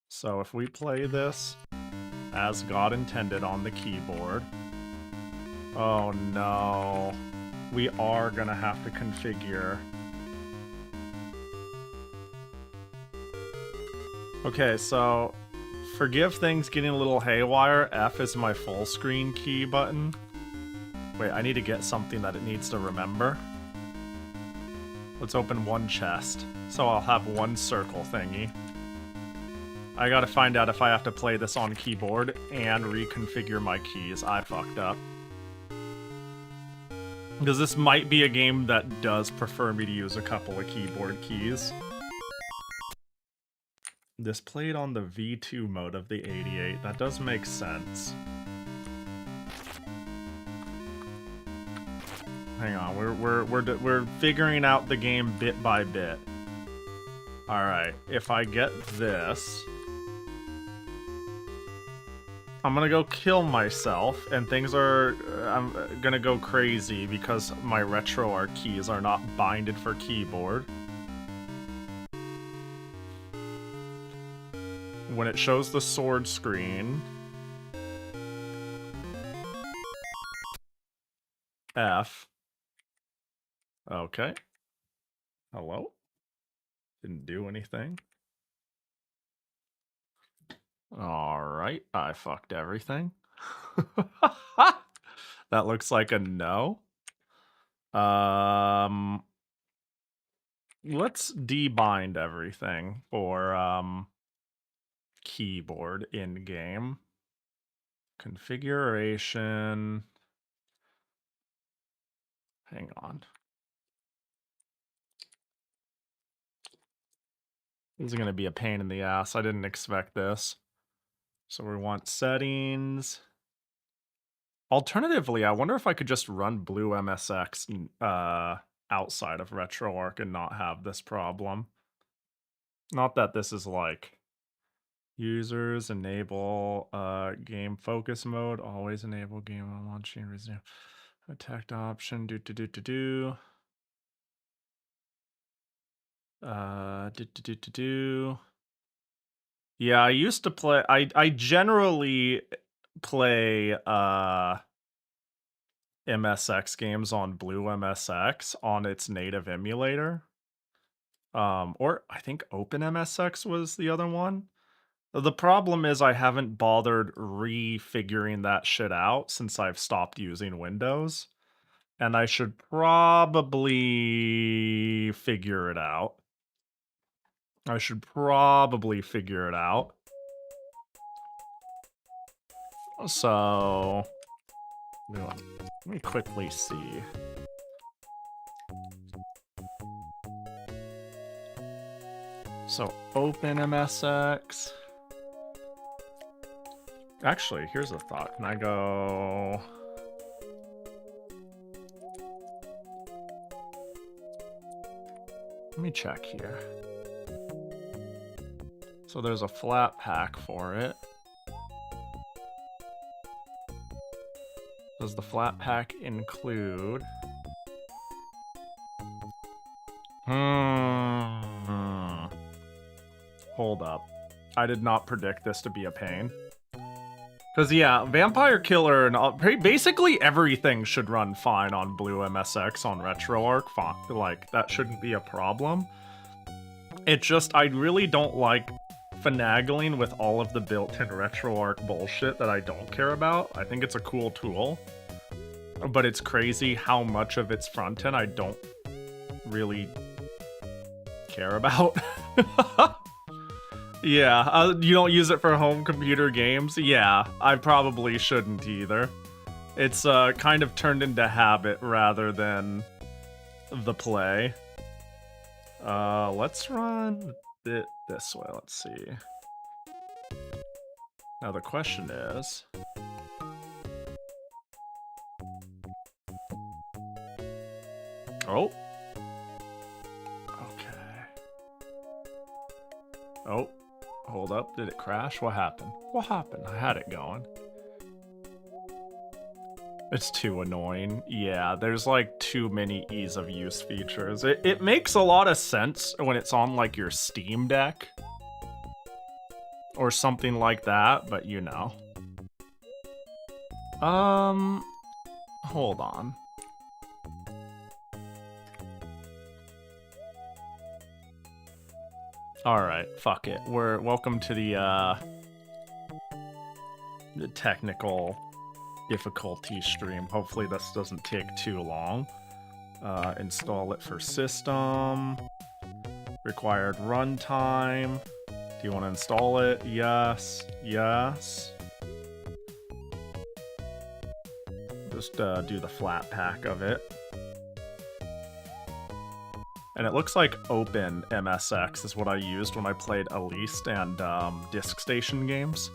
So if we play this as God intended on the keyboard, oh no, we are gonna have to configure. Okay, so forgive things getting a little haywire. F is my full screen key button. Wait, I need to get something that it needs to remember. Let's open one chest. So I'll have one circle thingy. I gotta find out if I have to play this on keyboard and reconfigure my keys. I fucked up. Because this might be a game that does prefer me to use a couple of keyboard keys. This played on the V2 mode of the 88. That does make sense. Hang on, we're figuring out the game bit by bit. All right, if I get this, I'm gonna go kill myself, and things are I'm gonna go crazy because my RetroArch keys are not binded for keyboard. When it shows the sword screen, F. Okay. Hello? Didn't do anything. Alright, I fucked everything. That looks like a no. Let's debind everything for keyboard in-game. Configuration. Hang on. This is going to be a pain in the ass. I didn't expect this. So we want settings. Alternatively, I wonder if I could just run Blue MSX outside of RetroArch and not have this problem. Not that this is like users enable game focus mode. Always enable game on launching. Resume. Attacked option. Yeah, I used to play. I generally play MSX games on Blue MSX on its native emulator. Or I think Open MSX was the other one. The problem is I haven't bothered refiguring that shit out since I've stopped using Windows. And I should probably figure it out. So, let me quickly see. So, open MSX. Actually, here's a thought. Can I go... Let me check here. So there's a flat pack for it. Does the flat pack include... Hold up. I did not predict this to be a pain. Because, yeah, Vampire Killer and basically everything should run fine on Blue MSX on RetroArch. Like, that shouldn't be a problem. It just, I really don't like finagling with all of the built-in RetroArch bullshit that I don't care about. I think it's a cool tool. But it's crazy how much of its front end I don't really care about. Yeah, you don't use it for home computer games? Yeah, I probably shouldn't either. It's kind of turned into habit rather than the play. Let's run it this way. Let's see. Now the question is... Oh. Okay. Oh. Hold up. Did it crash? What happened? What happened? I had it going. It's too annoying. Yeah, there's like too many ease of use features. It makes a lot of sense when it's on like your Steam Deck or something like that, but you know. Hold on. Alright, fuck it. Welcome to the technical difficulty stream. Hopefully this doesn't take too long. Install it for system. Required runtime. Do you want to install it? Yes. Yes. Just do the flat pack of it. And it looks like Open MSX is what I used when I played Elise and Disk Station games.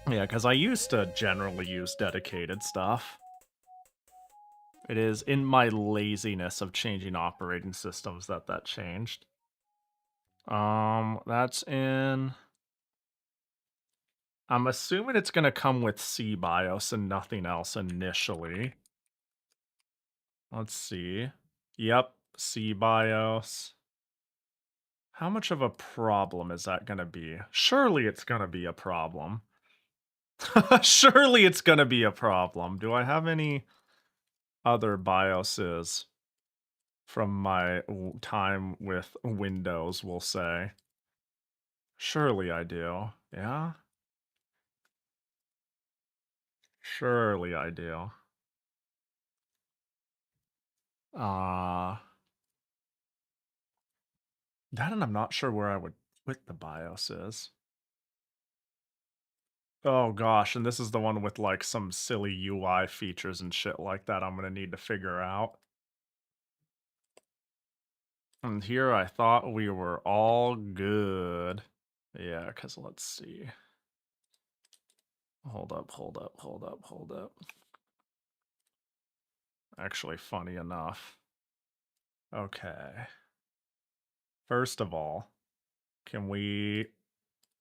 Yeah, because I used to generally use dedicated stuff. It is in my laziness of changing operating systems that changed. That's in... I'm assuming it's going to come with CBIOS and nothing else initially. Let's see. Yep, CBIOS. How much of a problem is that going to be? Surely it's going to be a problem. Surely it's going to be a problem. Do I have any other BIOSes from my time with Windows, we'll say? Surely I do. Yeah? Surely I do. That and I'm not sure where I would put the BIOS is. Oh gosh, and this is the one with like some silly UI features and shit like that I'm gonna need to figure out. And here I thought we were all good. Yeah, because let's see. Hold up. Actually, funny enough. Okay. First of all, can we...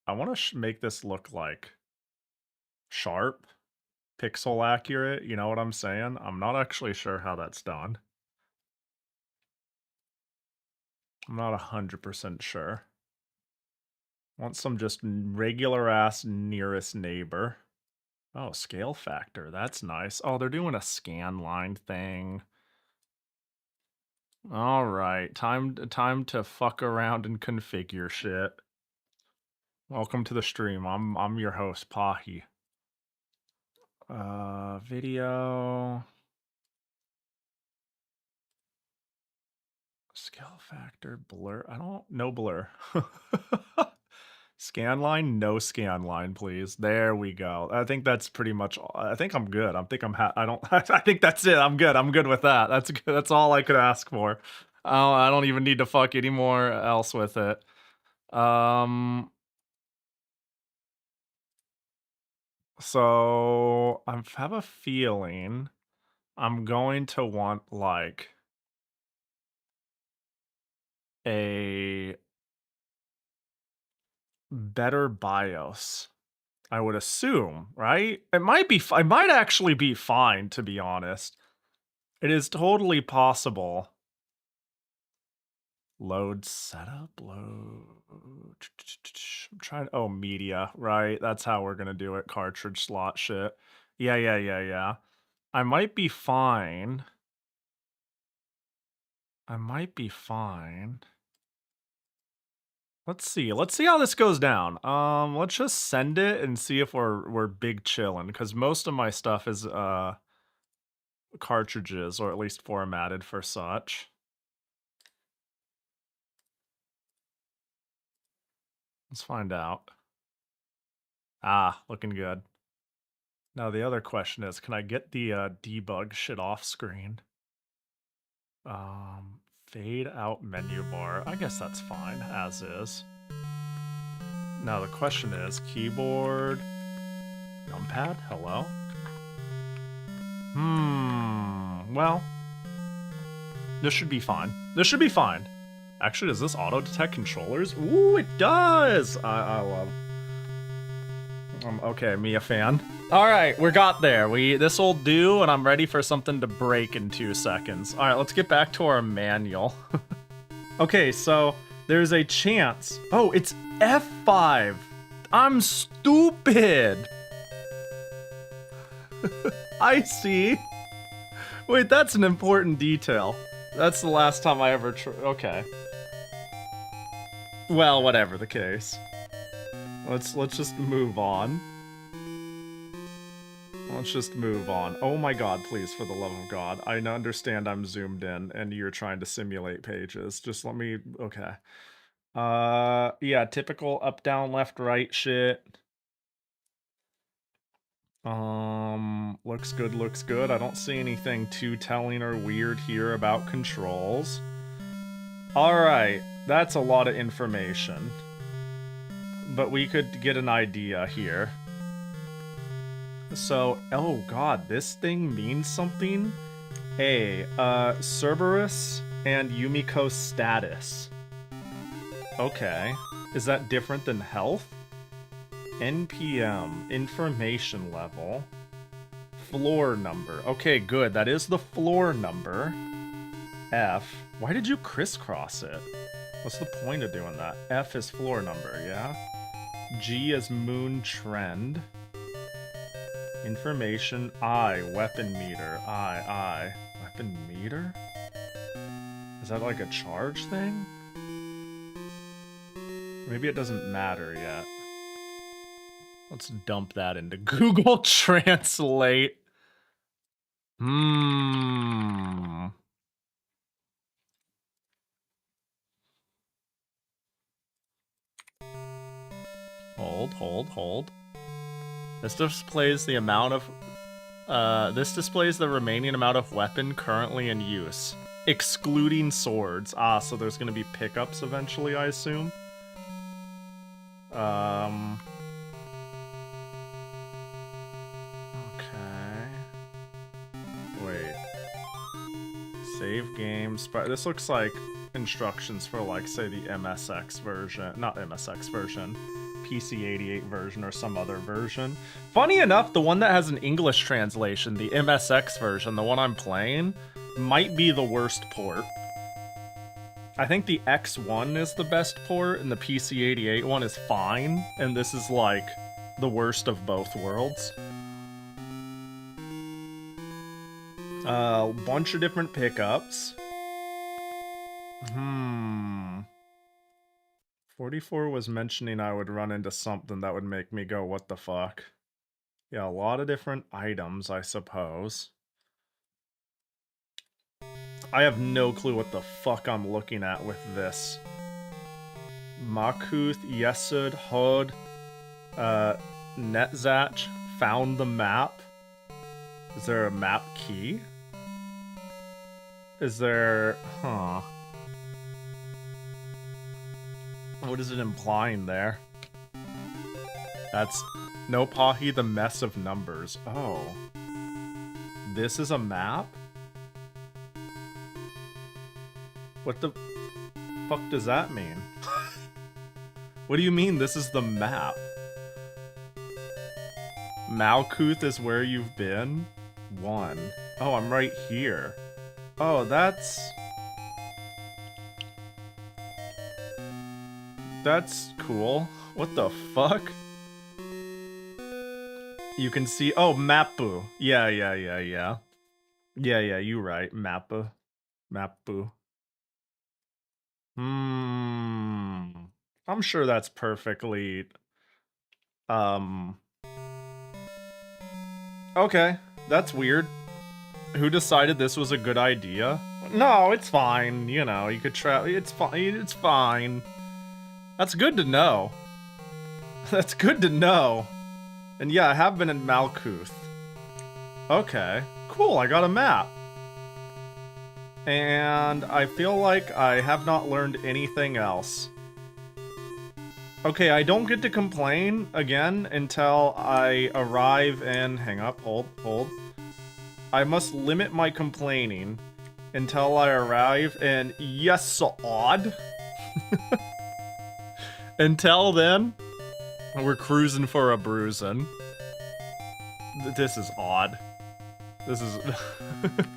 I want to make this look like sharp, pixel accurate, you know what I'm saying? I'm not actually sure how that's done. I'm not 100% sure. Want some just regular ass nearest neighbor. Oh, scale factor. That's nice. Oh, they're doing a scan line thing. All right, time to fuck around and configure shit. Welcome to the stream. I'm your host, Pahi. Video. Scale factor, blur. I don't know blur. Scan line, no scan line, please. There we go. I think that's pretty much all. I think I'm good. I think I think that's it. I'm good. I'm good with that. That's good. That's all I could ask for. I don't even need to fuck any more else with it. So I have a feeling I'm going to want like a better BIOS, I would assume, right? It might actually be fine, to be honest. It is totally possible. Load setup, load. I'm trying. Oh, media, right? That's how we're gonna do it. Cartridge slot shit. Yeah. I might be fine. Let's see how this goes down. Let's just send it and see if we're big chillin', because most of my stuff is cartridges, or at least formatted for such. Let's find out. Ah, looking good. Now the other question is, can I get the debug shit off screen? Fade out menu bar. I guess that's fine, as is. Now the question is, keyboard, numpad, hello? Well, this should be fine. This should be fine. Actually, does this auto-detect controllers? Ooh, it does! I love... okay, me a fan. Alright, we got there. This'll do, and I'm ready for something to break in 2 seconds. Alright, let's get back to our manual. Okay, so there's a chance. Oh, it's F5! I'm stupid! I see. Wait, that's an important detail. That's the last time I ever okay. Well, whatever the case. Let's just move on. Let's just move on. Oh my god, please, for the love of God. I understand I'm zoomed in and you're trying to simulate pages. Just let me... okay. Yeah, typical up, down, left, right shit. Looks good, looks good. I don't see anything too telling or weird here about controls. Alright, that's a lot of information. But we could get an idea here. So, oh god, this thing means something? Cerberus and Yumiko's status. Okay. Is that different than health? NPM, information level, floor number. Okay, good. That is the floor number. F. Why did you crisscross it? What's the point of doing that? F is floor number, yeah? G is moon trend. Information. I, weapon meter. I. Weapon meter? Is that like a charge thing? Maybe it doesn't matter yet. Let's dump that into Google Translate. Hold. This displays the amount of... this displays the remaining amount of weapon currently in use, excluding swords. Ah, so there's gonna be pickups eventually, I assume? Okay. Wait. Save game. This looks like instructions for, like, say, the MSX version. Not MSX version. PC88 version or some other version. Funny enough, the one that has an English translation, the MSX version, the one I'm playing, might be the worst port. I think the X1 is the best port, and the PC88 one is fine, and this is, like, the worst of both worlds. A bunch of different pickups. 44 was mentioning I would run into something that would make me go, what the fuck? Yeah, a lot of different items, I suppose. I have no clue what the fuck I'm looking at with this. Makuth, Yesud, Hod, Netzach found the map. Is there a map key? Is there... huh. What is it implying there? That's... no Pahi, the mess of numbers. Oh. This is a map? What the fuck does that mean? What do you mean this is the map? Malkuth is where you've been? 1. Oh, I'm right here. Oh, that's cool. What the fuck? You can see... oh, Mappu. Yeah, you right. Mappu. I'm sure that's perfectly... okay, that's weird. Who decided this was a good idea? No, it's fine. You know, you could try. It's fine. It's fine. That's good to know. That's good to know. And yeah, I have been in Malkuth. Okay, cool. I got a map. And I feel like I have not learned anything else. Okay, I don't get to complain again until I arrive in... Hang up, hold. I must limit my complaining until I arrive in Yesod. Until then, we're cruising for a bruising. This is odd. This is...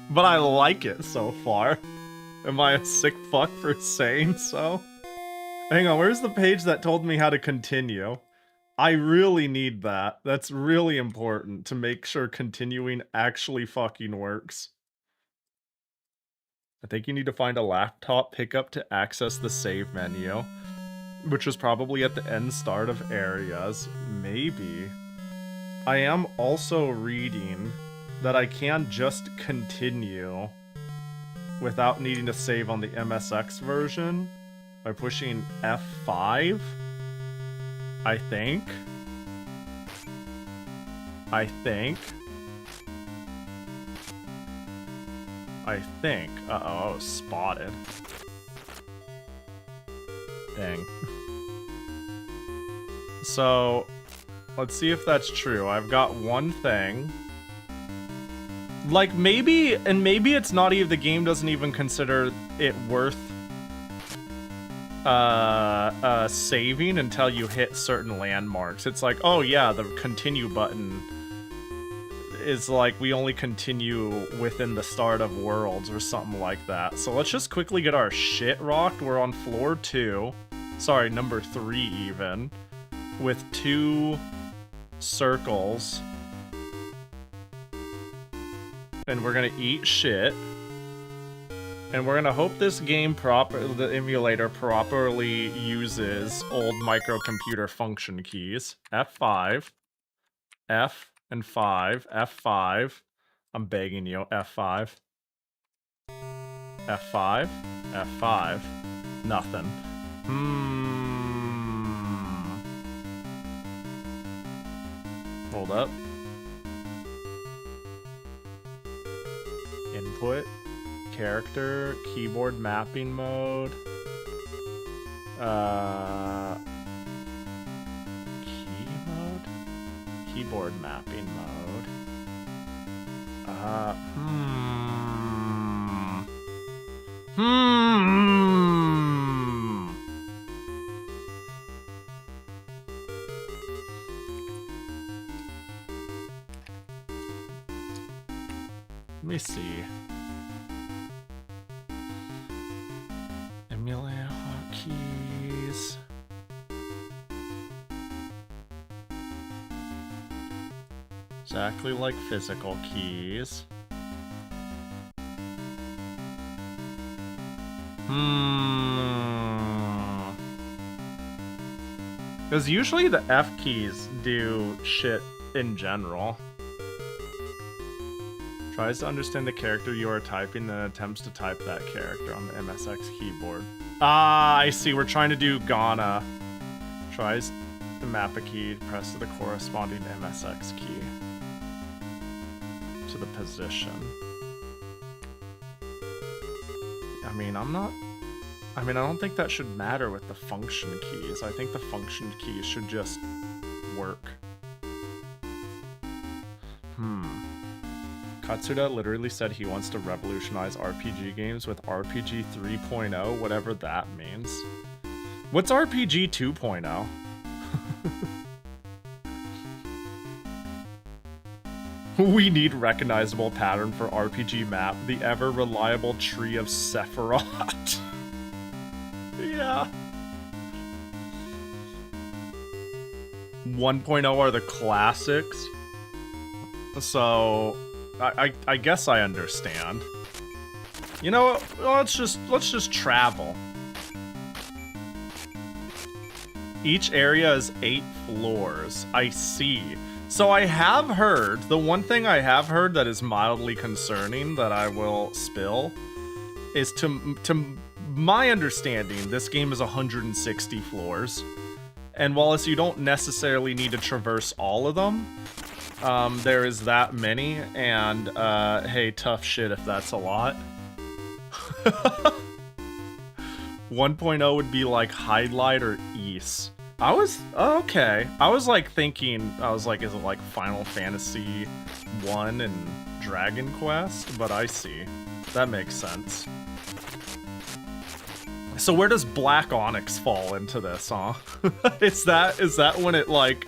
but I like it so far. Am I a sick fuck for saying so? Hang on, where's the page that told me how to continue? I really need that. That's really important to make sure continuing actually fucking works. I think you need to find a laptop pickup to access the save menu, which is probably at the end start of areas. Maybe. I am also reading that I can just continue without needing to save on the MSX version by pushing F5, I think. Uh-oh, I was spotted. Dang. So, let's see if that's true. I've got one thing. Like, maybe it's not even, the game doesn't even consider it worth saving until you hit certain landmarks. It's like, oh yeah, the continue button is like, we only continue within the start of worlds or something like that. So let's just quickly get our shit rocked. We're on floor 2. Sorry, number 3 even. With 2 circles. And we're gonna eat shit. And we're gonna hope this game the emulator properly uses old microcomputer function keys. F5. F and 5. F5. I'm begging you. F5. F5. F5. Nothing. Hold up. Input. Character, keyboard mapping mode, key mode, keyboard mapping mode, Let me see. Emulator hotkeys. Exactly like physical keys. Because usually the F keys do shit in general. Tries to understand the character you are typing, then attempts to type that character on the MSX keyboard. Ah, I see. We're trying to do Ghana. Tries to map a key, press the corresponding MSX key to the position. I don't think that should matter with the function keys. I think the function keys should just work. Katsuda literally said he wants to revolutionize RPG games with RPG 3.0, whatever that means. What's RPG 2.0? We need recognizable pattern for RPG map, the ever-reliable tree of Sephiroth. Yeah. 1.0 are the classics. So... I guess I understand. You know what? Let's just travel. Each area is 8 floors. I see. So I have heard, the one thing I have heard that is mildly concerning that I will spill is to my understanding, this game is 160 floors. And whilst you don't necessarily need to traverse all of them, there is that many, and hey, tough shit if that's a lot. 1.0 would be like Highlight or East. I was, okay. I was like thinking, I was like, is it like Final Fantasy 1 and Dragon Quest? But I see. That makes sense. So where does Black Onyx fall into this, huh? is that when it like,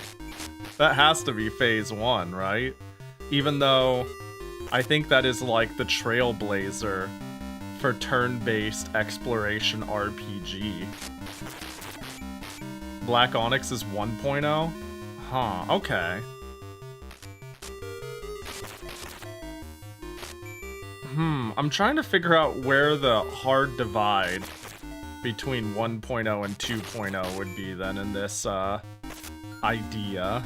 that has to be phase 1, right? Even though I think that is like the trailblazer for turn-based exploration RPG. Black Onyx is 1.0? Huh, okay. I'm trying to figure out where the hard divide between 1.0 and 2.0 would be then in this idea.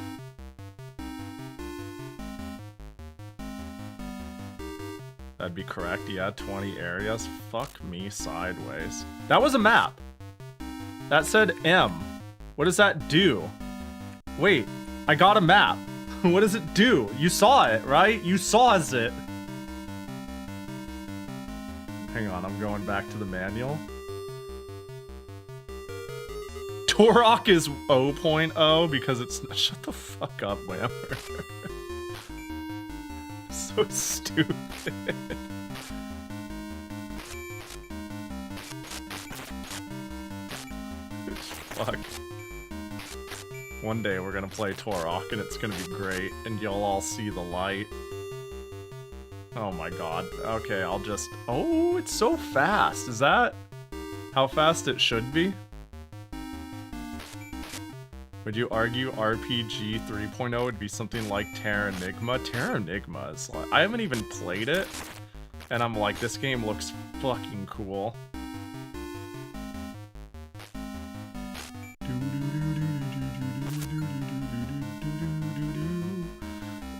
That'd be correct, yeah, 20 areas. Fuck me sideways. That was a map. That said M. What does that do? Wait, I got a map. What does it do? You saw it, right? You saws it. Hang on, I'm going back to the manual. Turok is 0.0 because it's... Shut the fuck up, Lammer. So stupid. Fuck. One day we're gonna play Turok and it's gonna be great and you'll all see the light. Oh my god. Okay, I'll just... Oh, it's so fast. Is that how fast it should be? Would you argue RPG 3.0 would be something like Terra Enigma? Terra Enigma is like... I haven't even played it, and I'm like, this game looks fucking cool.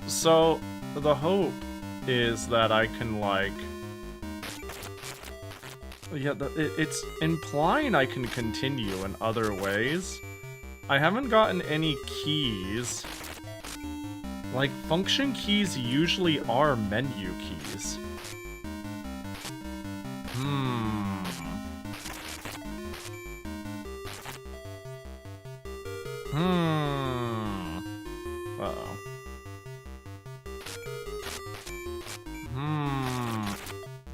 So, the hope is that I can, like... Yeah, it's implying I can continue in other ways. I haven't gotten any keys. Like, function keys usually are menu keys. Uh-oh.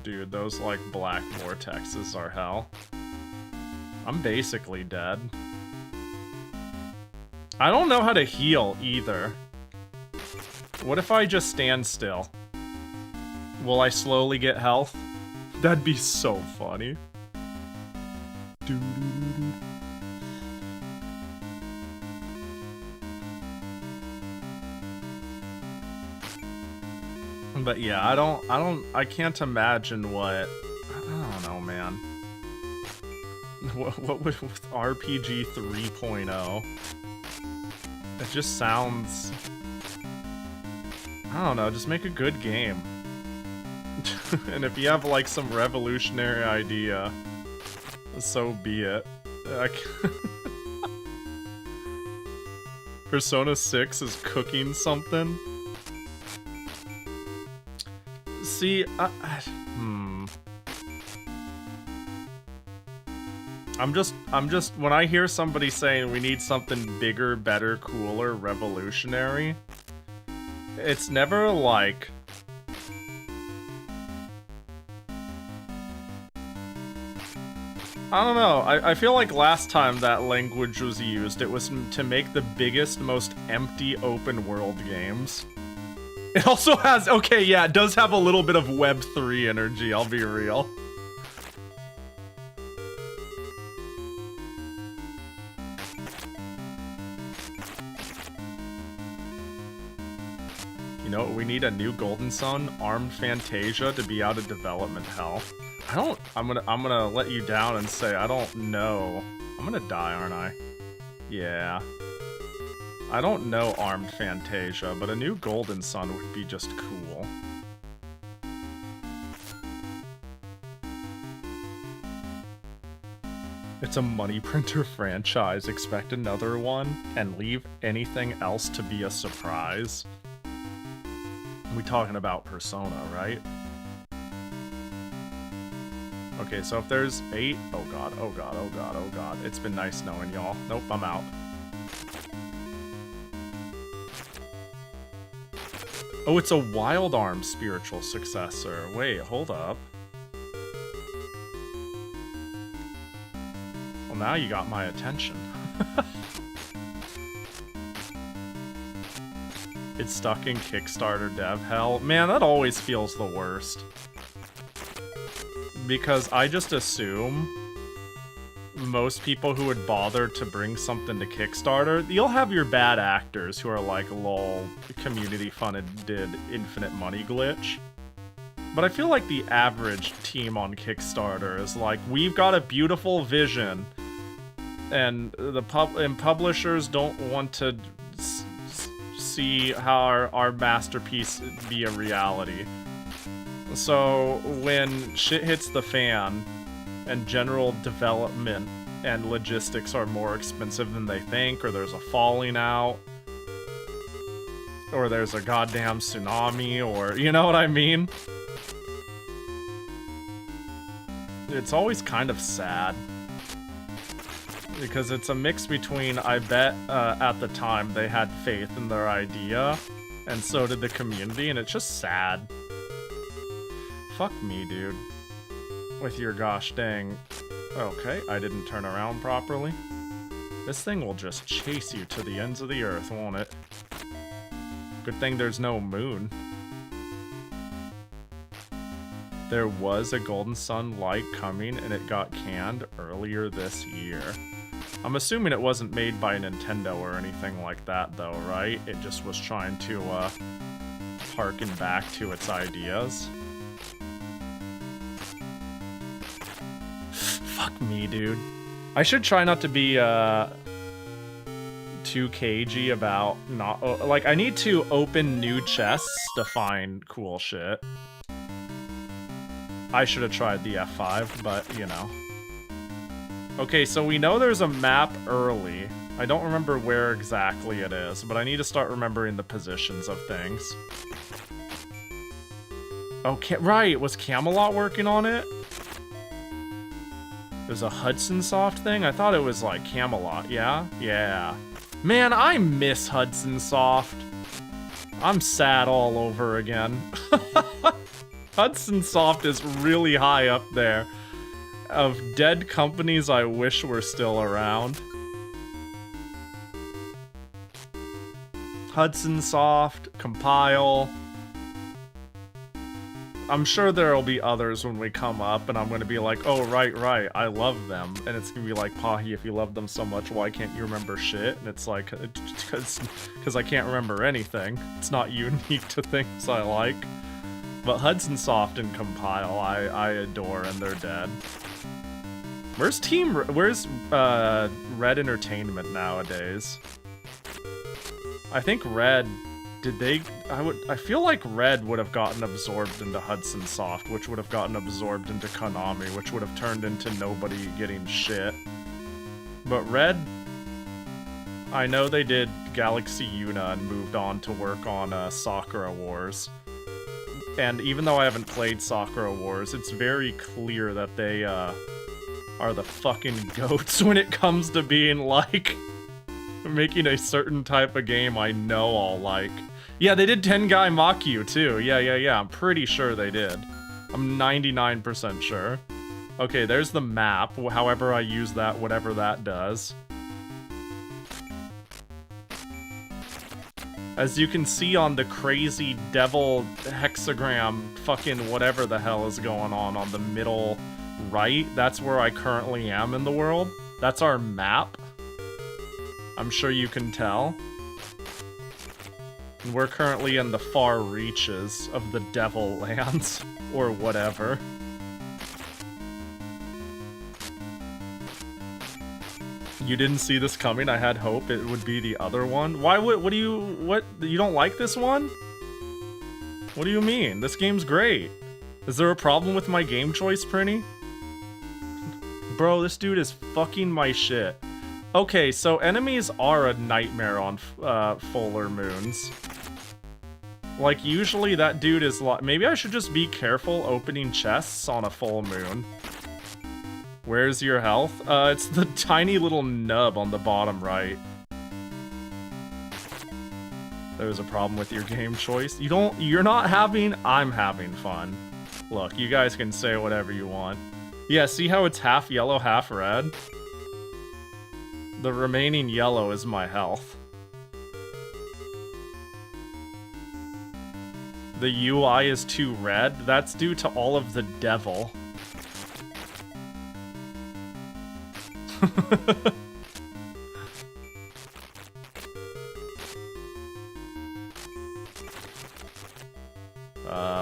Dude, those, like, black vortexes are hell. I'm basically dead. I don't know how to heal, either. What if I just stand still? Will I slowly get health? That'd be so funny. But yeah, I can't imagine what... I don't know, man. What with RPG 3.0? It just sounds... I don't know, just make a good game. And if you have, like, some revolutionary idea, so be it. Persona 6 is cooking something? See, I'm just, when I hear somebody saying we need something bigger, better, cooler, revolutionary, it's never like... I don't know, I feel like last time that language was used, it was to make the biggest, most empty open world games. It also has, okay, yeah, it does have a little bit of Web 3 energy, I'll be real. You know, we need a new Golden Sun, Armed Fantasia to be out of development hell. I'm gonna let you down and say I don't know. I'm gonna die, aren't I? Yeah. I don't know Armed Fantasia, but a new Golden Sun would be just cool. It's a money printer franchise. Expect another one and leave anything else to be a surprise. We talking about Persona, right? Okay, so if there's 8... Oh god, oh god, oh god, oh god. It's been nice knowing y'all. Nope, I'm out. Oh, it's a Wild Arms spiritual successor. Wait, hold up. Well, now you got my attention. It's stuck in Kickstarter dev hell. Man, that always feels the worst. Because I just assume most people who would bother to bring something to Kickstarter, you'll have your bad actors who are like, lol, community funded did infinite money glitch. But I feel like the average team on Kickstarter is like, we've got a beautiful vision, and the publishers don't want to see how our masterpiece be a reality. So when shit hits the fan, and general development and logistics are more expensive than they think, or there's a falling out, or there's a goddamn tsunami, or you know what I mean? It's always kind of sad. Because it's a mix between, I bet at the time they had faith in their idea, and so did the community, and it's just sad. Fuck me, dude. With your gosh dang... Okay, I didn't turn around properly. This thing will just chase you to the ends of the earth, won't it? Good thing there's no moon. There was a Golden Sun Light coming, and it got canned earlier this year. I'm assuming it wasn't made by Nintendo or anything like that, though, right? It just was trying to, harken back to its ideas. Fuck me, dude. I should try not to be, too cagey about not... like, I need to open new chests to find cool shit. I should have tried the F5, but, you know. Okay, so we know there's a map early. I don't remember where exactly it is, but I need to start remembering the positions of things. Okay, right, was Camelot working on it? There's a Hudson Soft thing? I thought it was like Camelot, yeah? Yeah. Man, I miss Hudson Soft. I'm sad all over again. Hudson Soft is really high up there of dead companies I wish were still around. Hudson Soft, Compile. I'm sure there'll be others when we come up, and I'm gonna be like, oh, right, I love them. And it's gonna be like, Pahi, if you love them so much, why can't you remember shit? And it's like, because I can't remember anything. It's not unique to things I like. But Hudson Soft and Compile, I adore, and they're dead. Where's Red Entertainment nowadays? I think Red, did they... I feel like Red would have gotten absorbed into Hudson Soft, which would have gotten absorbed into Konami, which would have turned into nobody getting shit. But Red... I know they did Galaxy Yuna and moved on to work on Sakura Wars. And even though I haven't played Sakura Wars, it's very clear that they, are the fucking goats when it comes to being, like, making a certain type of game I know I'll like. Yeah, they did Tengai Makyu, too. Yeah, I'm pretty sure they did. I'm 99% sure. Okay, there's the map, however I use that, whatever that does. As you can see on the crazy devil hexagram fucking whatever the hell is going on the middle right, that's where I currently am in the world. That's our map. I'm sure you can tell. And we're currently in the far reaches of the devil lands, or whatever. You didn't see this coming. I had hope it would be the other one. Why would, what, you don't like this one? What do you mean? This game's great. Is there a problem with my game choice, Prinny? Bro, this dude is fucking my shit. Okay, so enemies are a nightmare on fuller moons. Like, usually that dude is like... Maybe I should just be careful opening chests on a full moon. Where's your health? It's the tiny little nub on the bottom right. There's a problem with your game choice. You're not having... I'm having fun. Look, you guys can say whatever you want. Yeah, see how it's half yellow, half red? The remaining yellow is my health. The UI is too red. That's due to all of the devil.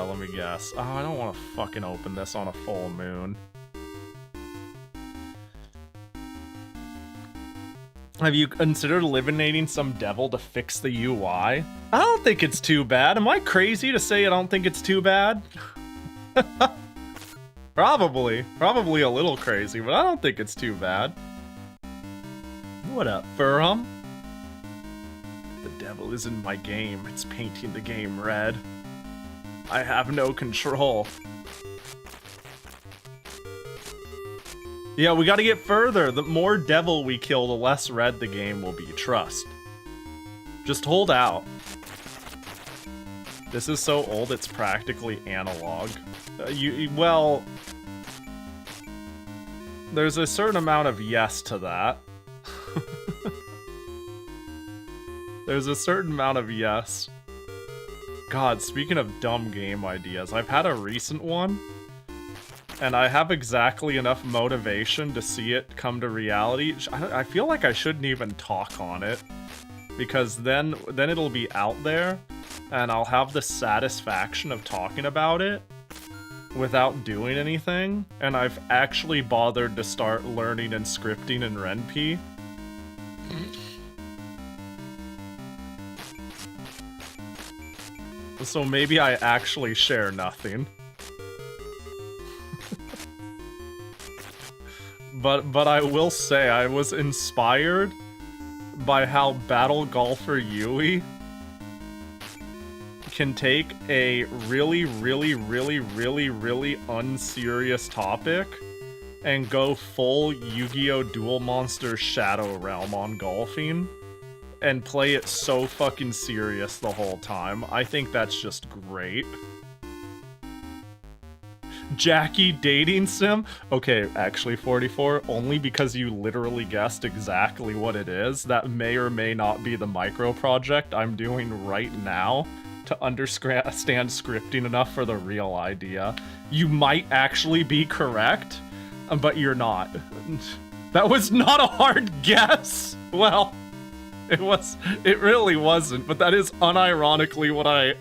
Let me guess. Oh, I don't want to fucking open this on a full moon. Have you considered eliminating some devil to fix the UI? I don't think it's too bad. Am I crazy to say I don't think it's too bad? Probably a little crazy, but I don't think it's too bad. What up, Furham? The devil is in my game. It's painting the game red. I have no control. Yeah, we gotta get further. The more devil we kill, the less red the game will be. Trust. Just hold out. This is so old, it's practically analog. Well... There's a certain amount of yes to that. There's a certain amount of yes. God, speaking of dumb game ideas, I've had a recent one, and I have exactly enough motivation to see it come to reality. I feel like I shouldn't even talk on it, because then it'll be out there, and I'll have the satisfaction of talking about it without doing anything, and I've actually bothered to start learning and scripting in RenP. So maybe I actually share nothing. But I will say I was inspired by how Battle Golfer Yui can take a really unserious topic and go full Yu-Gi-Oh! Duel Monster Shadow Realm on golfing and play it so fucking serious the whole time. I think that's just great. Jackie dating sim? Okay, actually 44, only because you literally guessed exactly what it is. That may or may not be the micro project I'm doing right now to understand scripting enough for the real idea. You might actually be correct, but you're not. That was not a hard guess. Well, it really wasn't, but that is unironically what I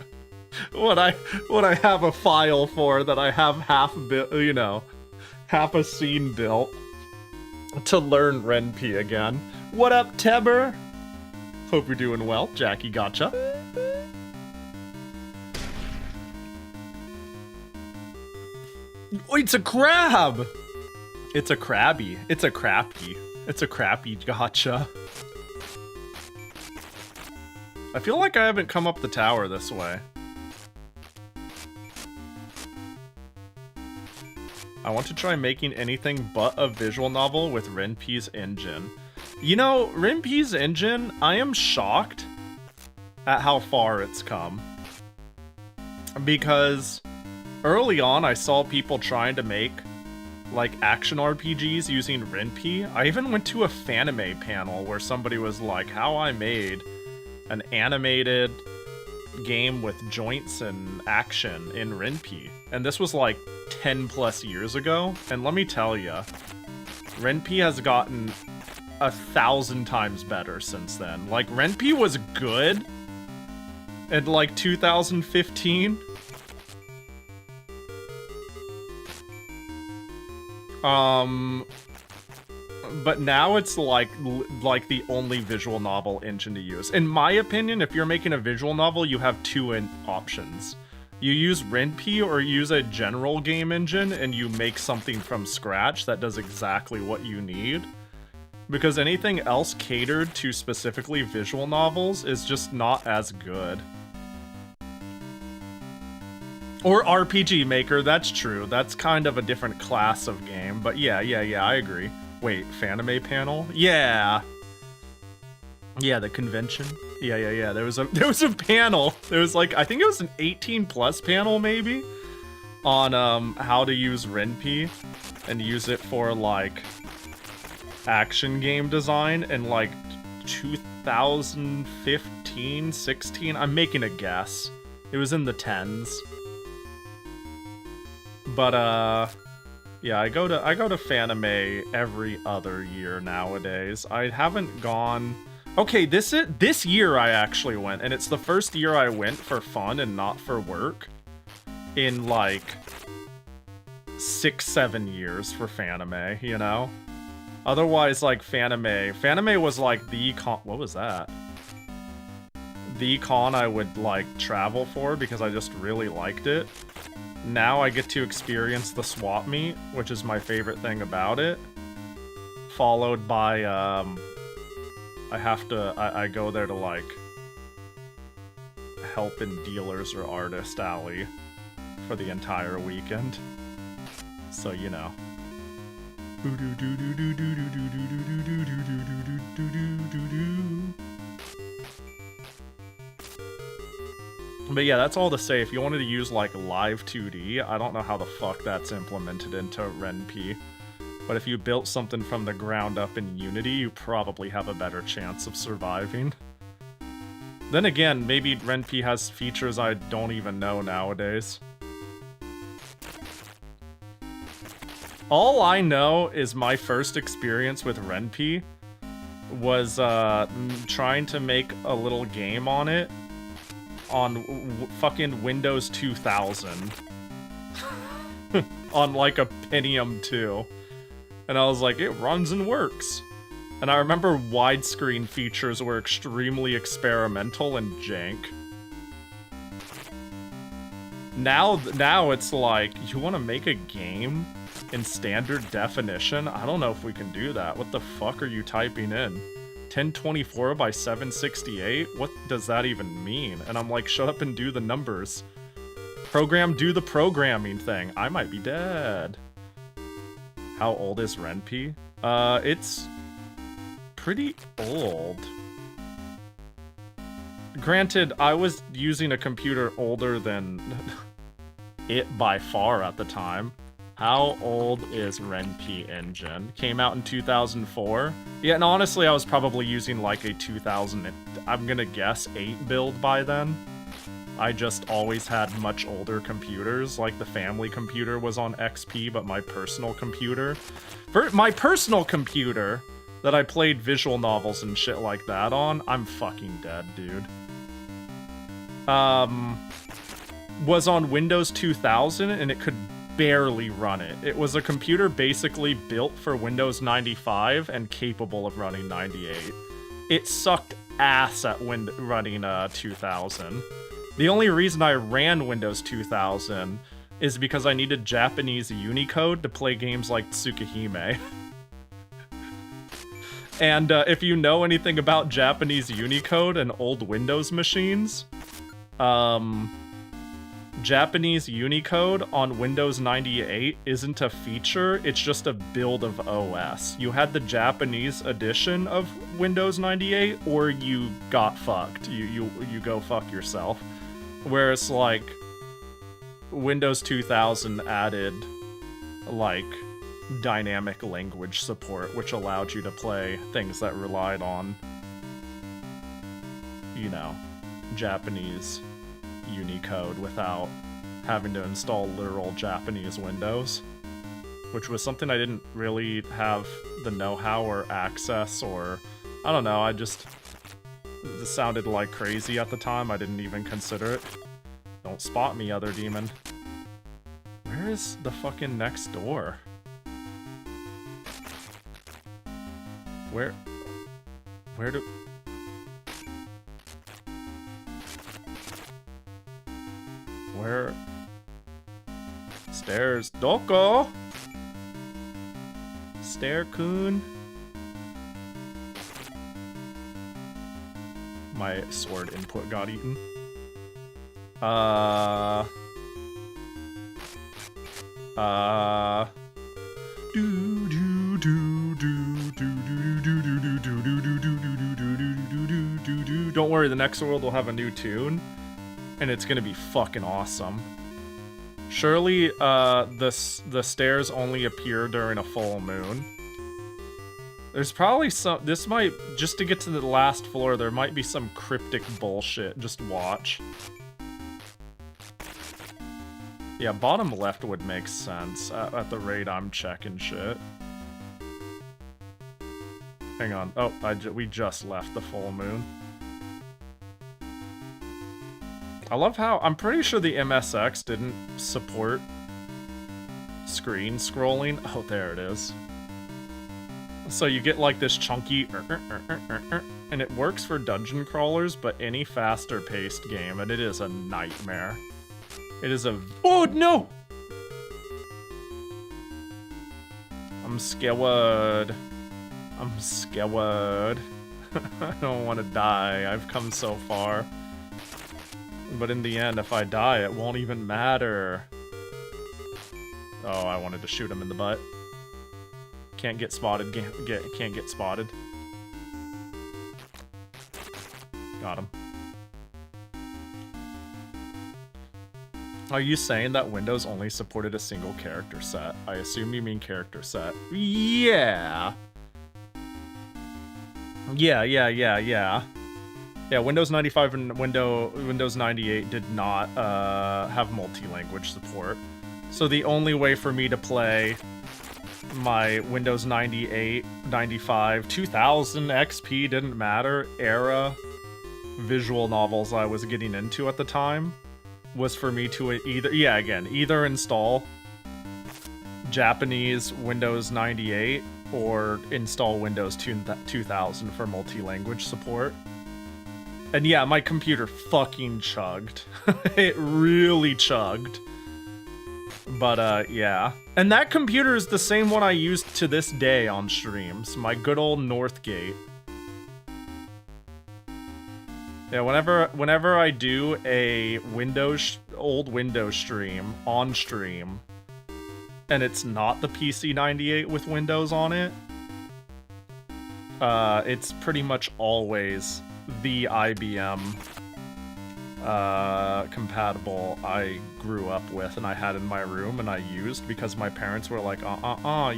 have a file for, that I have half a scene built to learn RenP again. What up, Teber? Hope you're doing well. Jackie gotcha. Oh, it's a crab! It's a crabby. It's a crappy. It's a crappy gotcha. I feel like I haven't come up the tower this way. I want to try making anything but a visual novel with RenP's engine. You know, RenP's engine, I am shocked at how far it's come. Because early on, I saw people trying to make like action RPGs using RenP. I even went to a Fanime panel where somebody was like, how I made an animated game with joints and action in RenP. And this was like 10 plus years ago. And let me tell you, RenP has gotten 1,000 times better since then. Like, RenP was good in like 2015. but now it's like the only visual novel engine to use. In my opinion, if you're making a visual novel, you have two options. You use Ren'Py or use a general game engine and you make something from scratch that does exactly what you need. Because anything else catered to specifically visual novels is just not as good. Or RPG Maker, that's true. That's kind of a different class of game. But yeah, I agree. Wait, Fanime panel? Yeah. Yeah, the convention. Yeah. There was a panel. There was like, I think it was an 18+ panel maybe on how to use Ren'Py and use it for like action game design in like 2015, 16. I'm making a guess. It was in the 10s. But yeah, I go to Fanime every other year nowadays. I haven't gone. Okay, this year I actually went, and it's the first year I went for fun and not for work in like 6-7 years for Fanime, you know? Otherwise, like Fanime was like the con. What was that? The con I would like travel for because I just really liked it. Now I get to experience the swap meet, which is my favorite thing about it. Followed by, I go there to, like, help in dealers or artist alley for the entire weekend. So, you know. But yeah, that's all to say, if you wanted to use like live 2D, I don't know how the fuck that's implemented into Ren'Py. But if you built something from the ground up in Unity, you probably have a better chance of surviving. Then again, maybe Ren'Py has features I don't even know nowadays. All I know is my first experience with Ren'Py was trying to make a little game on it on fucking Windows 2000 on like a Pentium 2, and I was like, it runs and works. And I remember widescreen features were extremely experimental and jank. Now it's like, you want to make a game in standard definition? I don't know if we can do that. What the fuck are you typing in? 1024 by 768? What does that even mean? And I'm like, shut up and do the numbers. Do the programming thing. I might be dead. How old is Ren'Py? It's pretty old. Granted, I was using a computer older than it by far at the time. How old is Ren'Py engine? Came out in 2004? Yeah, and honestly, I was probably using like a 2000, I'm gonna guess, 8 build by then. I just always had much older computers, like the family computer was on XP, but my personal computer... my personal computer that I played visual novels and shit like that on, I'm fucking dead, dude. Was on Windows 2000, and it could barely run it. It was a computer basically built for Windows 95 and capable of running 98. It sucked ass at running 2000. The only reason I ran Windows 2000 is because I needed Japanese Unicode to play games like Tsukihime. And if you know anything about Japanese Unicode and old Windows machines, Japanese Unicode on Windows 98 isn't a feature, it's just a build of OS. You had the Japanese edition of Windows 98, or you got fucked. You go fuck yourself. Whereas, like, Windows 2000 added, like, dynamic language support, which allowed you to play things that relied on, you know, Japanese Unicode without having to install literal Japanese Windows, which was something I didn't really have the know-how or access, or I don't know, this sounded like crazy at the time. I didn't even consider it. Don't spot me, other demon. Where is the fucking next door? Where do... Where? Stairs. Doko! Stair-kun. My sword input got eaten. Don't worry, the next world will have a new tune, and it's gonna be fucking awesome. Surely, the stairs only appear during a full moon. There's probably some. This might, just to get to the last floor, there might be some cryptic bullshit. Just watch. Yeah, bottom left would make sense at the rate I'm checking shit. Hang on. Oh, we just left the full moon. I love how, I'm pretty sure the MSX didn't support screen scrolling. Oh, there it is. So you get like this chunky, and it works for dungeon crawlers, but any faster paced game, and it is a nightmare. It is a, oh no! I'm scared. I'm scared. I don't want to die. I've come so far. But in the end, if I die, it won't even matter. Oh, I wanted to shoot him in the butt. Can't get spotted. Can't get spotted. Got him. Are you saying that Windows only supported a single character set? I assume you mean character set. Yeah. Yeah, Windows 95 and Windows 98 did not have multi-language support. So the only way for me to play my Windows 98, 95, 2000 XP, didn't matter, era visual novels I was getting into at the time was for me to either install Japanese Windows 98 or install Windows 2000 for multi-language support. And yeah, my computer fucking chugged. It really chugged. But yeah. And that computer is the same one I use to this day on streams. My good old Northgate. Yeah, whenever I do a old Windows stream on stream, and it's not the PC98 with Windows on it, it's pretty much always the IBM compatible I grew up with and I had in my room and I used because my parents were like,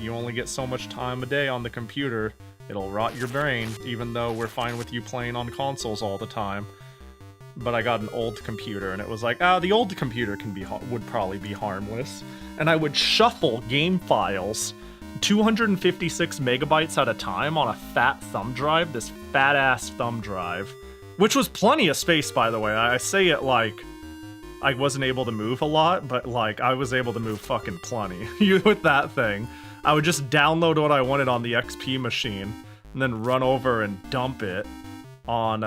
you only get so much time a day on the computer. It'll rot your brain, even though we're fine with you playing on consoles all the time. But I got an old computer, and it was like, the old computer would probably be harmless. And I would shuffle game files 256 megabytes at a time on a fat thumb drive, this fat-ass thumb drive. Which was plenty of space, by the way. I say it like I wasn't able to move a lot, but like I was able to move fucking plenty with that thing. I would just download what I wanted on the XP machine, and then run over and dump it on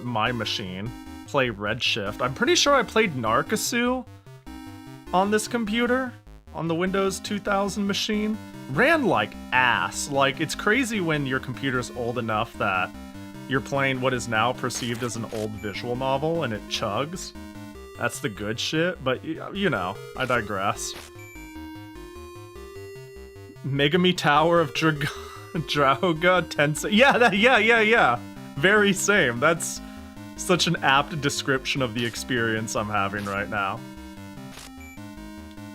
my machine. Play Redshift. I'm pretty sure I played Narcosu on this computer, on the Windows 2000 machine. Ran like ass. Like, it's crazy when your computer's old enough that you're playing what is now perceived as an old visual novel and it chugs. That's the good shit, but you know, I digress. Megami Tower of Drauga Tensei. Yeah. Very same. That's such an apt description of the experience I'm having right now.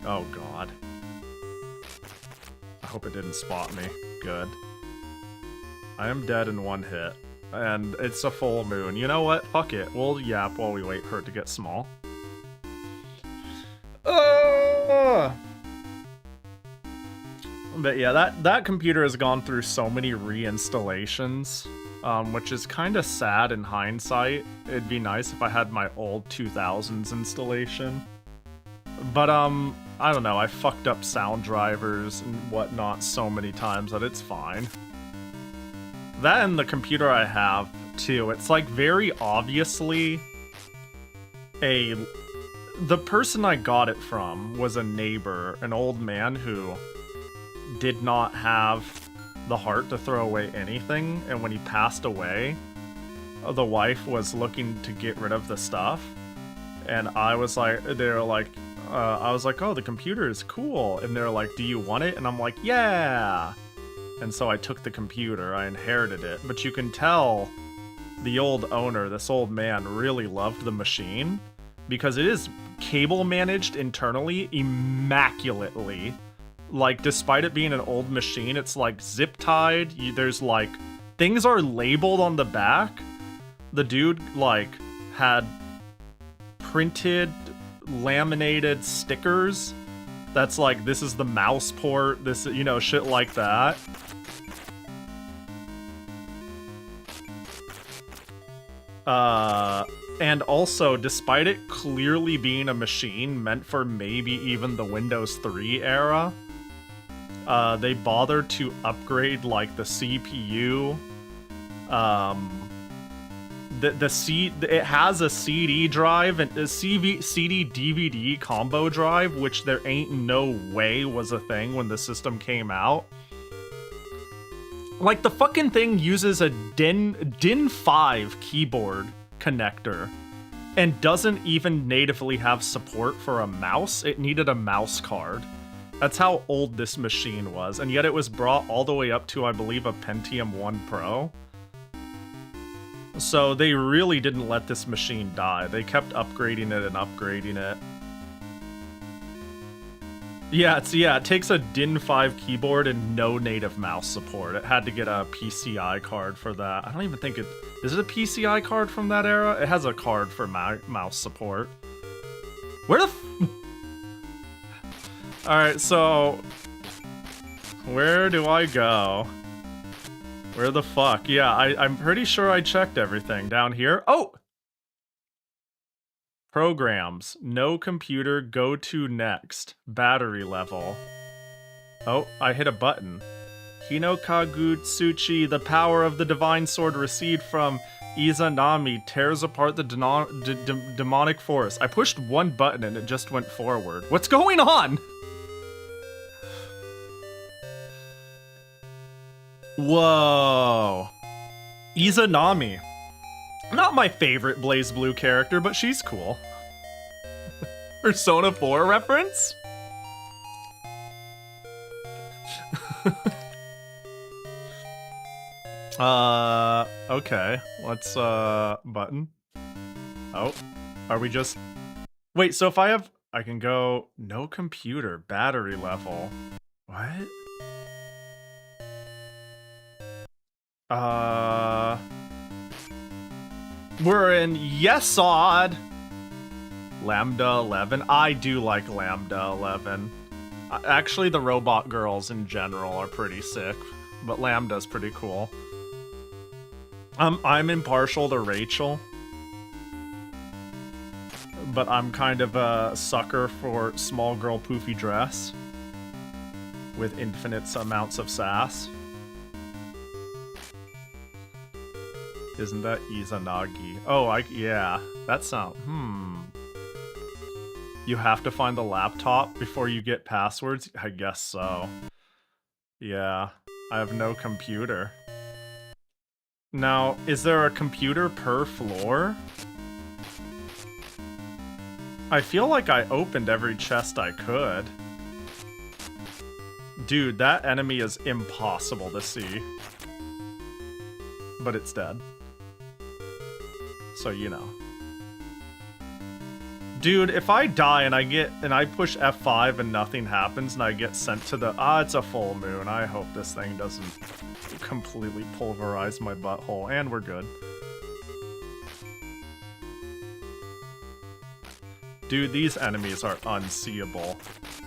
Oh god. I hope it didn't spot me. Good. I am dead in one hit. And it's a full moon. You know what? Fuck it. We'll yap while we wait for it to get small. But yeah, that computer has gone through so many reinstallations, which is kind of sad in hindsight. It'd be nice if I had my old 2000s installation. But I don't know, I fucked up sound drivers and whatnot so many times that it's fine. That and the computer I have, too, it's like very obviously the person I got it from was a neighbor, an old man who did not have the heart to throw away anything, and when he passed away, the wife was looking to get rid of the stuff, and I was like, I was like, oh, the computer is cool, and they're like, do you want it? And I'm like, yeah! And so I took the computer, I inherited it, but you can tell the old owner, this old man, really loved the machine, because it is cable managed internally immaculately. Like, despite it being an old machine, it's like zip tied, there's like, things are labeled on the back. The dude, like, had printed, laminated stickers that's like, this is the mouse port, this, you know, shit like that. And also, despite it clearly being a machine meant for maybe even the Windows 3 era, they bothered to upgrade, like, the CPU. It has a CD drive and a CD DVD combo drive, which there ain't no way was a thing when the system came out. Like, the fucking thing uses a DIN 5 keyboard connector and doesn't even natively have support for a mouse. It needed a mouse card. That's how old this machine was, and yet it was brought all the way up to, I believe, a Pentium 1 Pro. So they really didn't let this machine die. They kept upgrading it and upgrading it. Yeah, it takes a DIN 5 keyboard and no native mouse support. It had to get a PCI card for that. I don't even think is it a PCI card from that era? It has a card for mouse support. Where the Alright, so where do I go? Where the fuck? Yeah, I'm pretty sure I checked everything down here. Oh! Programs. No computer. Go to next. Battery level. Oh, I hit a button. Hinokagutsuchi, the power of the divine sword received from Izanami, tears apart the demonic force. I pushed one button and it just went forward. What's going on? Whoa. Izanami. Not my favorite BlazBlue character, but she's cool. Persona 4 reference? Okay. Let's, button. Oh. Are we just... Wait, so if I can go... No computer. Battery level. What? We're in Yesod. Lambda 11. I do like Lambda 11. Actually, the robot girls in general are pretty sick, but Lambda's pretty cool. I'm impartial to Rachel, but I'm kind of a sucker for small girl poofy dress with infinite amounts of sass. Isn't that Izanagi? Oh, yeah. That sound, You have to find the laptop before you get passwords? I guess so. Yeah, I have no computer. Now, is there a computer per floor? I feel like I opened every chest I could. Dude, that enemy is impossible to see. But it's dead. So, you know. Dude, if I die and I push F5 and nothing happens and I get sent to the... it's a full moon. I hope this thing doesn't completely pulverize my butthole. And we're good. Dude, these enemies are unseeable.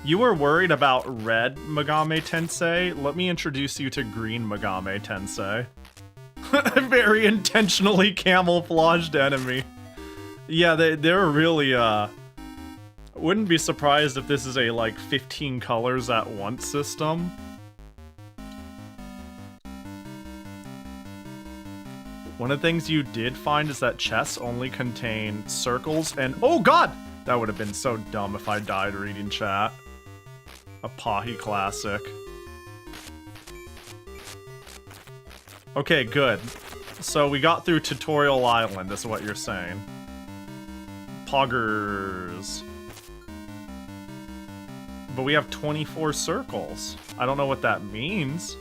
You were worried about red Megami Tensei? Let me introduce you to green Megami Tensei. A very intentionally camouflaged enemy. Yeah, they're really, Wouldn't be surprised if this is a, like, 15 colors at once system. One of the things you did find is that chests only contain circles and... Oh god! That would have been so dumb if I died reading chat. A Pahi classic. Okay, good. So we got through Tutorial Island, is what you're saying. Poggers. But we have 24 circles. I don't know what that means.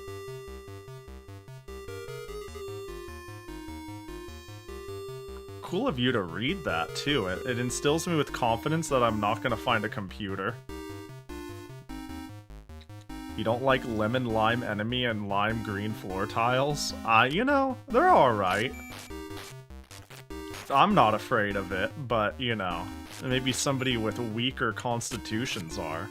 Cool of you to read that, too. It instills me with confidence that I'm not gonna find a computer. You don't like lemon lime enemy and lime green floor tiles? You know, they're alright. I'm not afraid of it, but, you know, maybe somebody with weaker constitutions are.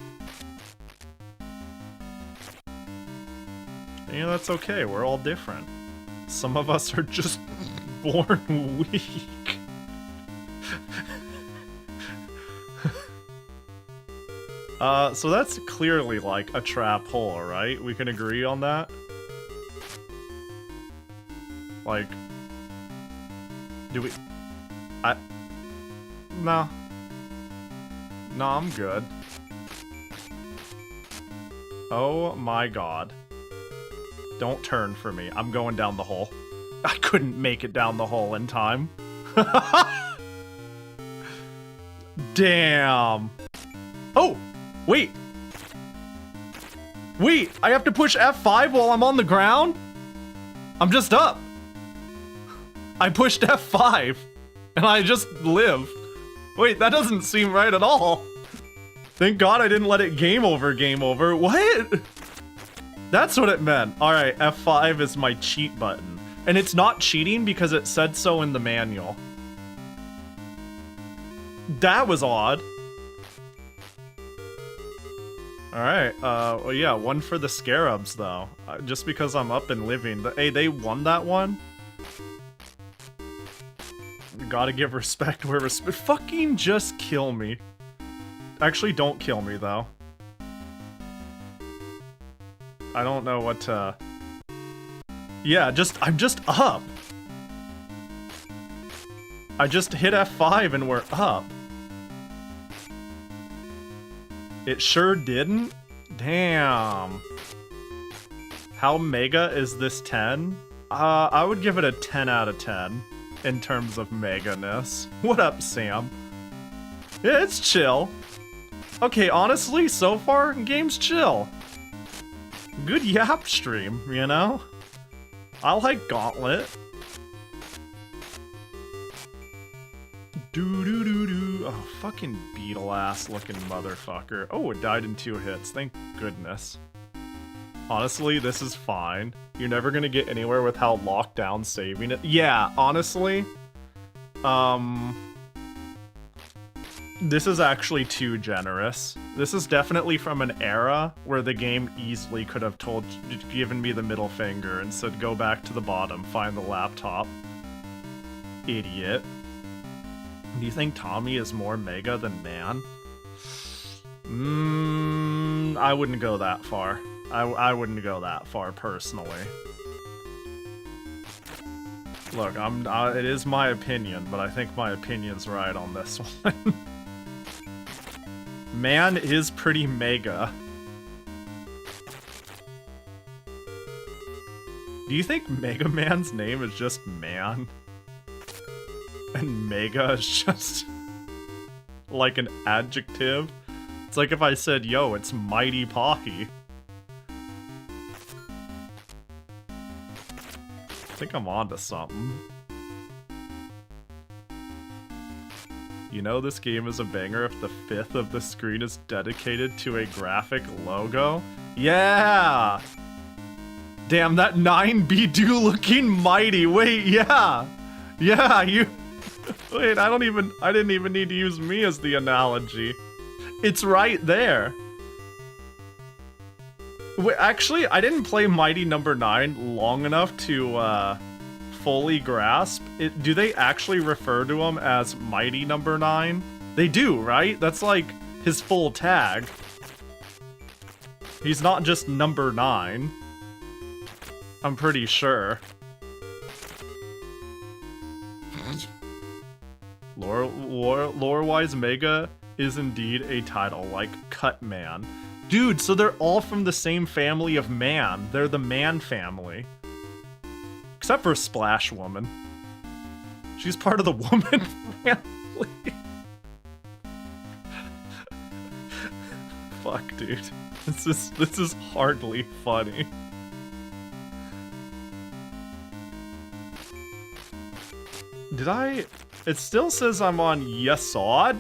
You know, that's okay, we're all different. Some of us are just born weak. So that's clearly, like, a trap hole, right? We can agree on that? Like... Do we... No. No, I'm good. Oh my god. Don't turn for me. I'm going down the hole. I couldn't make it down the hole in time. Damn. Oh! Wait! Wait! I have to push F5 while I'm on the ground? I'm just up! I pushed F5! And I just live. Wait, that doesn't seem right at all. Thank God I didn't let it game over. What? That's what it meant. Alright, F5 is my cheat button. And it's not cheating because it said so in the manual. That was odd. Alright, well yeah, one for the scarabs though. Just because I'm up and living. Hey, they won that one? Gotta give respect where respect. Fucking just kill me. Actually, don't kill me though. I don't know what to... Yeah, I'm just up. I just hit F5 and we're up. It sure didn't? Damn. How mega is this 10? I would give it a 10 out of 10 in terms of mega-ness. What up, Sam? Yeah, it's chill. Okay, honestly, so far, game's chill. Good yap stream, you know? I like Gauntlet. Doo-doo-doo-doo. Oh, fucking beetle-ass looking motherfucker. Oh, it died in 2 hits. Thank goodness. Honestly, this is fine. You're never gonna get anywhere with how locked down saving it. Yeah, honestly. This is actually too generous. This is definitely from an era where the game easily could have given me the middle finger and said go back to the bottom, find the laptop. Idiot. Do you think Tommy is more mega than man? I wouldn't go that far. I wouldn't go that far personally. Look, it is my opinion, but I think my opinion's right on this one. Man is pretty mega. Do you think Mega Man's name is just Man? And mega is just like an adjective? It's like if I said, yo, it's Mighty Pahi. I think I'm onto something. You know this game is a banger if the 5th of the screen is dedicated to a graphic logo? Yeah! Damn, that 9B2 looking mighty. Wait, yeah! Yeah, you... Wait, I didn't even need to use me as the analogy. It's right there. Wait, actually, I didn't play Mighty Number 9 long enough to, fully grasp it. Do they actually refer to him as Mighty Number 9? They do, right? That's like his full tag. He's not just number 9. I'm pretty sure. Lore-wise, Mega is indeed a title, like Cut Man. Dude, so they're all from the same family of man. They're the man family. Except for Splash Woman. She's part of the woman family. Fuck, dude. This is hardly funny. Did I... It still says I'm on Yesod?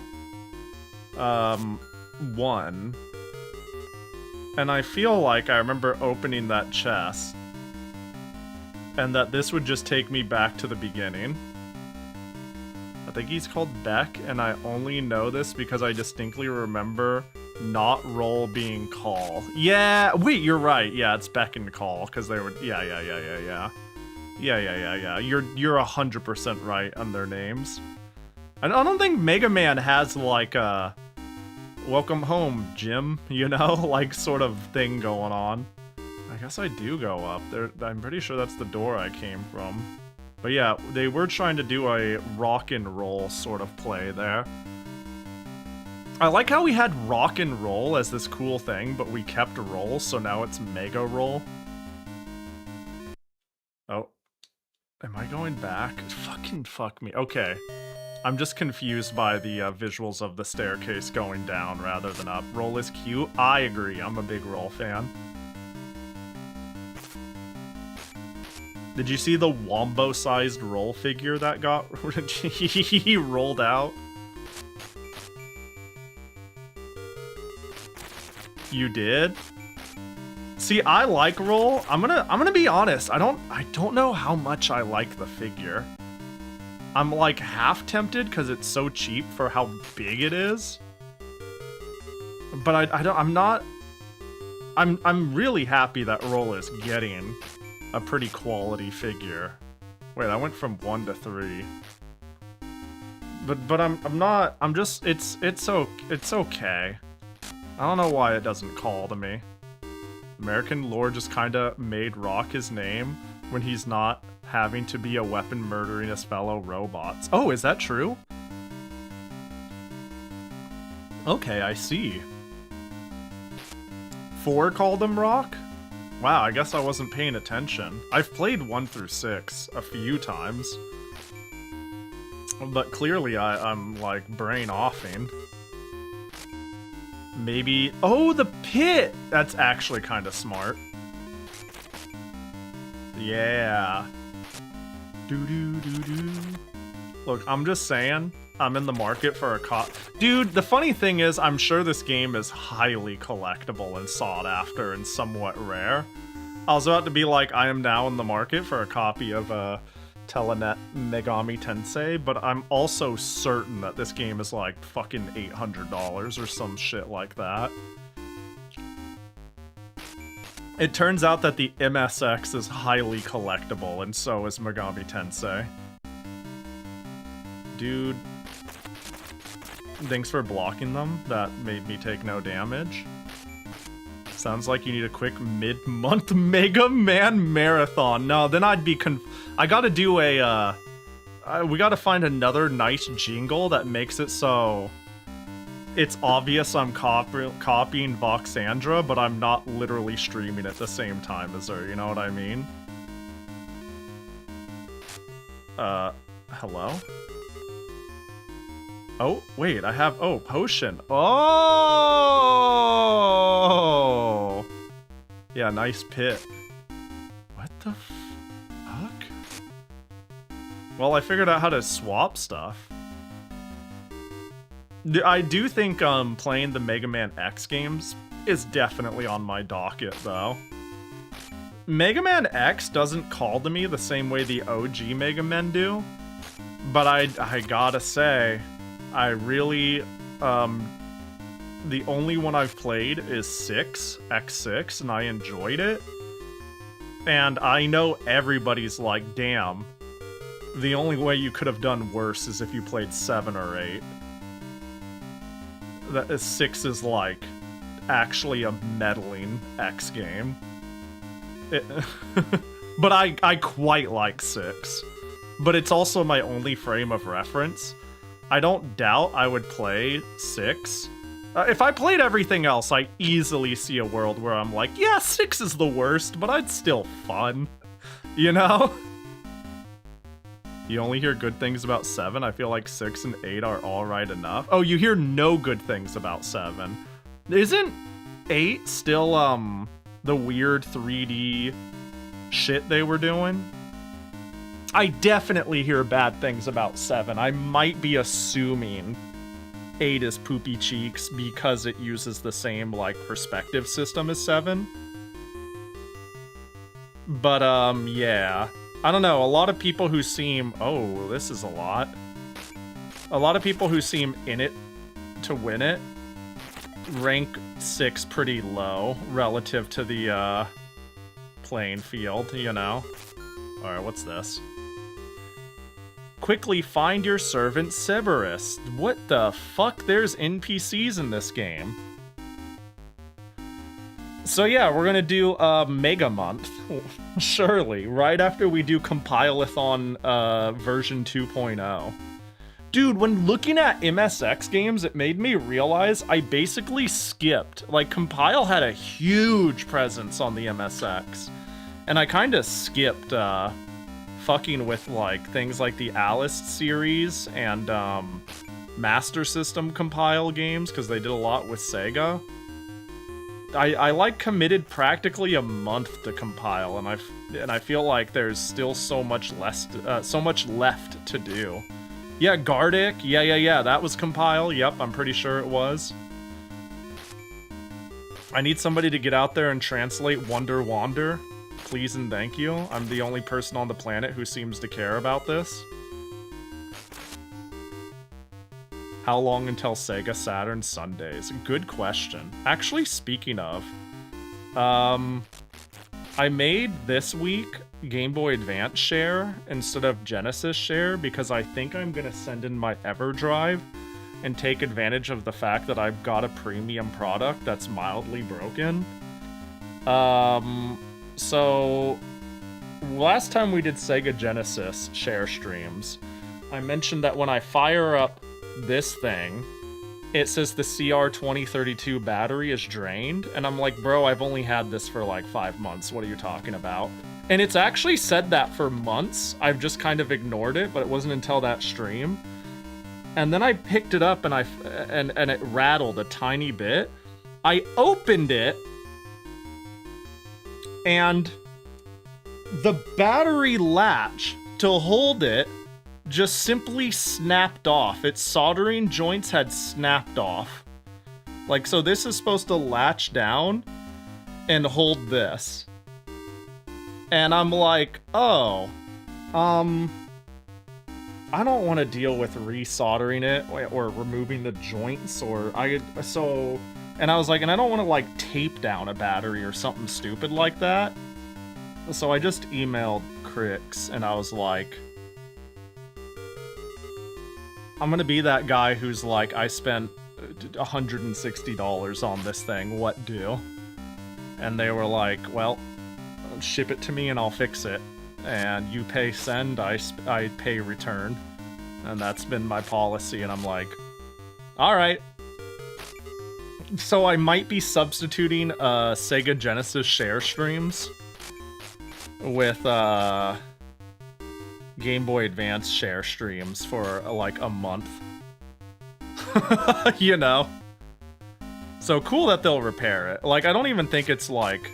1. And I feel like I remember opening that chest. And that this would just take me back to the beginning. I think he's called Beck, and I only know this because I distinctly remember not roll being call. Yeah, wait, you're right. Yeah, it's Beck and call, because they were... Yeah. You're 100% right on their names. And I don't think Mega Man has, like, a... Welcome home, Jim, you know? Like, sort of thing going on. I guess I do go up there. I'm pretty sure that's the door I came from. But yeah, they were trying to do a rock and roll sort of play there. I like how we had rock and roll as this cool thing, but we kept roll, so now it's mega roll. Oh. Am I going back? Fucking fuck me. Okay. I'm just confused by the visuals of the staircase going down rather than up. Roll is cute. I agree. I'm a big roll fan. Did you see the Wombo-sized roll figure that got he rolled out? You did? See, I like roll. I'm gonna be honest. I don't know how much I like the figure. I'm like half tempted because it's so cheap for how big it is. But I'm really happy that roll is getting a pretty quality figure. Wait, I went from 1 to 3. But I'm just it's okay. I don't know why it doesn't call to me. American lore just kinda made Rock his name when he's not having to be a weapon murdering his fellow robots. Oh, is that true? Okay, I see. 4 called him Rock? Wow, I guess I wasn't paying attention. I've played 1 through 6 a few times. But clearly I'm like brain offing. Maybe... Oh, the pit! That's actually kind of smart. Yeah. Doo-doo-doo-doo. Look, I'm just saying, I'm in the market for a cop. Dude, the funny thing is, I'm sure this game is highly collectible and sought after and somewhat rare. I was about to be like, I am now in the market for a copy of Telenet Megami Tensei, but I'm also certain that this game is like fucking $800 or some shit like that. It turns out that the MSX is highly collectible, and so is Megami Tensei. Dude. Thanks for blocking them. That made me take no damage. Sounds like you need a quick mid-month Mega Man marathon. No, then I'd be I gotta do a, we gotta find another nice jingle that makes it so it's obvious I'm copying Voxandra, but I'm not literally streaming at the same time as her, you know what I mean? Hello? Oh, wait, I have... Oh, potion. Oh! Yeah, nice pit. What the fuck? Well, I figured out how to swap stuff. I do think playing the Mega Man X games is definitely on my docket, though. Mega Man X doesn't call to me the same way the OG Mega Men do, but I gotta say, I really, the only one I've played is X6, and I enjoyed it. And I know everybody's like, damn, the only way you could have done worse is if you played 7 or 8. that 6 is like actually a meddling X game. But I quite like 6. But it's also my only frame of reference. I don't doubt I would play 6. If I played everything else, I easily see a world where I'm like, yeah, 6 is the worst, but it's still fun. You know? You only hear good things about 7. I feel like 6 and 8 are alright enough. Oh, you hear no good things about 7. Isn't 8 still, the weird 3D shit they were doing? I definitely hear bad things about 7. I might be assuming 8 is poopy cheeks because it uses the same, like, perspective system as 7. But, yeah. I don't know, a lot of people who seem... Oh, this is a lot. A lot of people who seem in it to win it rank 6 pretty low relative to the, playing field, you know? Alright, what's this? Quickly find your servant Cerberus. What the fuck? There's NPCs in this game. So yeah, we're gonna do Mega Month. Surely, right after we do Compile-a-thon version 2.0. Dude, when looking at MSX games, it made me realize I basically skipped. Like, Compile had a huge presence on the MSX. And I kinda skipped, fucking with, like, things like the Alice series and, Master System Compile games, because they did a lot with Sega. I like committed practically a month to Compile, and I feel like there's still so much left to do. Yeah, Gardic, yeah, that was Compile, yep, I'm pretty sure it was. I need somebody to get out there and translate Wonder Wander. Please and thank you. I'm the only person on the planet who seems to care about this. How long until Sega Saturn Sundays? Good question. Actually, speaking of, I made this week Game Boy Advance share instead of Genesis share because I think I'm gonna send in my EverDrive and take advantage of the fact that I've got a premium product that's mildly broken. So, last time we did Sega Genesis share streams, I mentioned that when I fire up this thing, it says the CR2032 battery is drained, and I'm like, bro, I've only had this for like 5 months, what are you talking about? And it's actually said that for months, I've just kind of ignored it, but it wasn't until that stream. And then I picked it up and and it rattled a tiny bit. I opened it, and the battery latch to hold it just simply snapped off. Its soldering joints had snapped off. Like, so this is supposed to latch down and hold this. And I'm like, oh, I don't want to deal with resoldering it or removing the joints and I was like, and I don't want to like tape down a battery or something stupid like that. So I just emailed Crix and I was like, I'm gonna be that guy who's like, I spent $160 on this thing, what do? And they were like, well, ship it to me and I'll fix it. And you pay send, I pay return. And that's been my policy, and I'm like, alright. So I might be substituting Sega Genesis share streams with Game Boy Advance share streams for like a month. You know? So cool that they'll repair it. Like, I don't even think it's like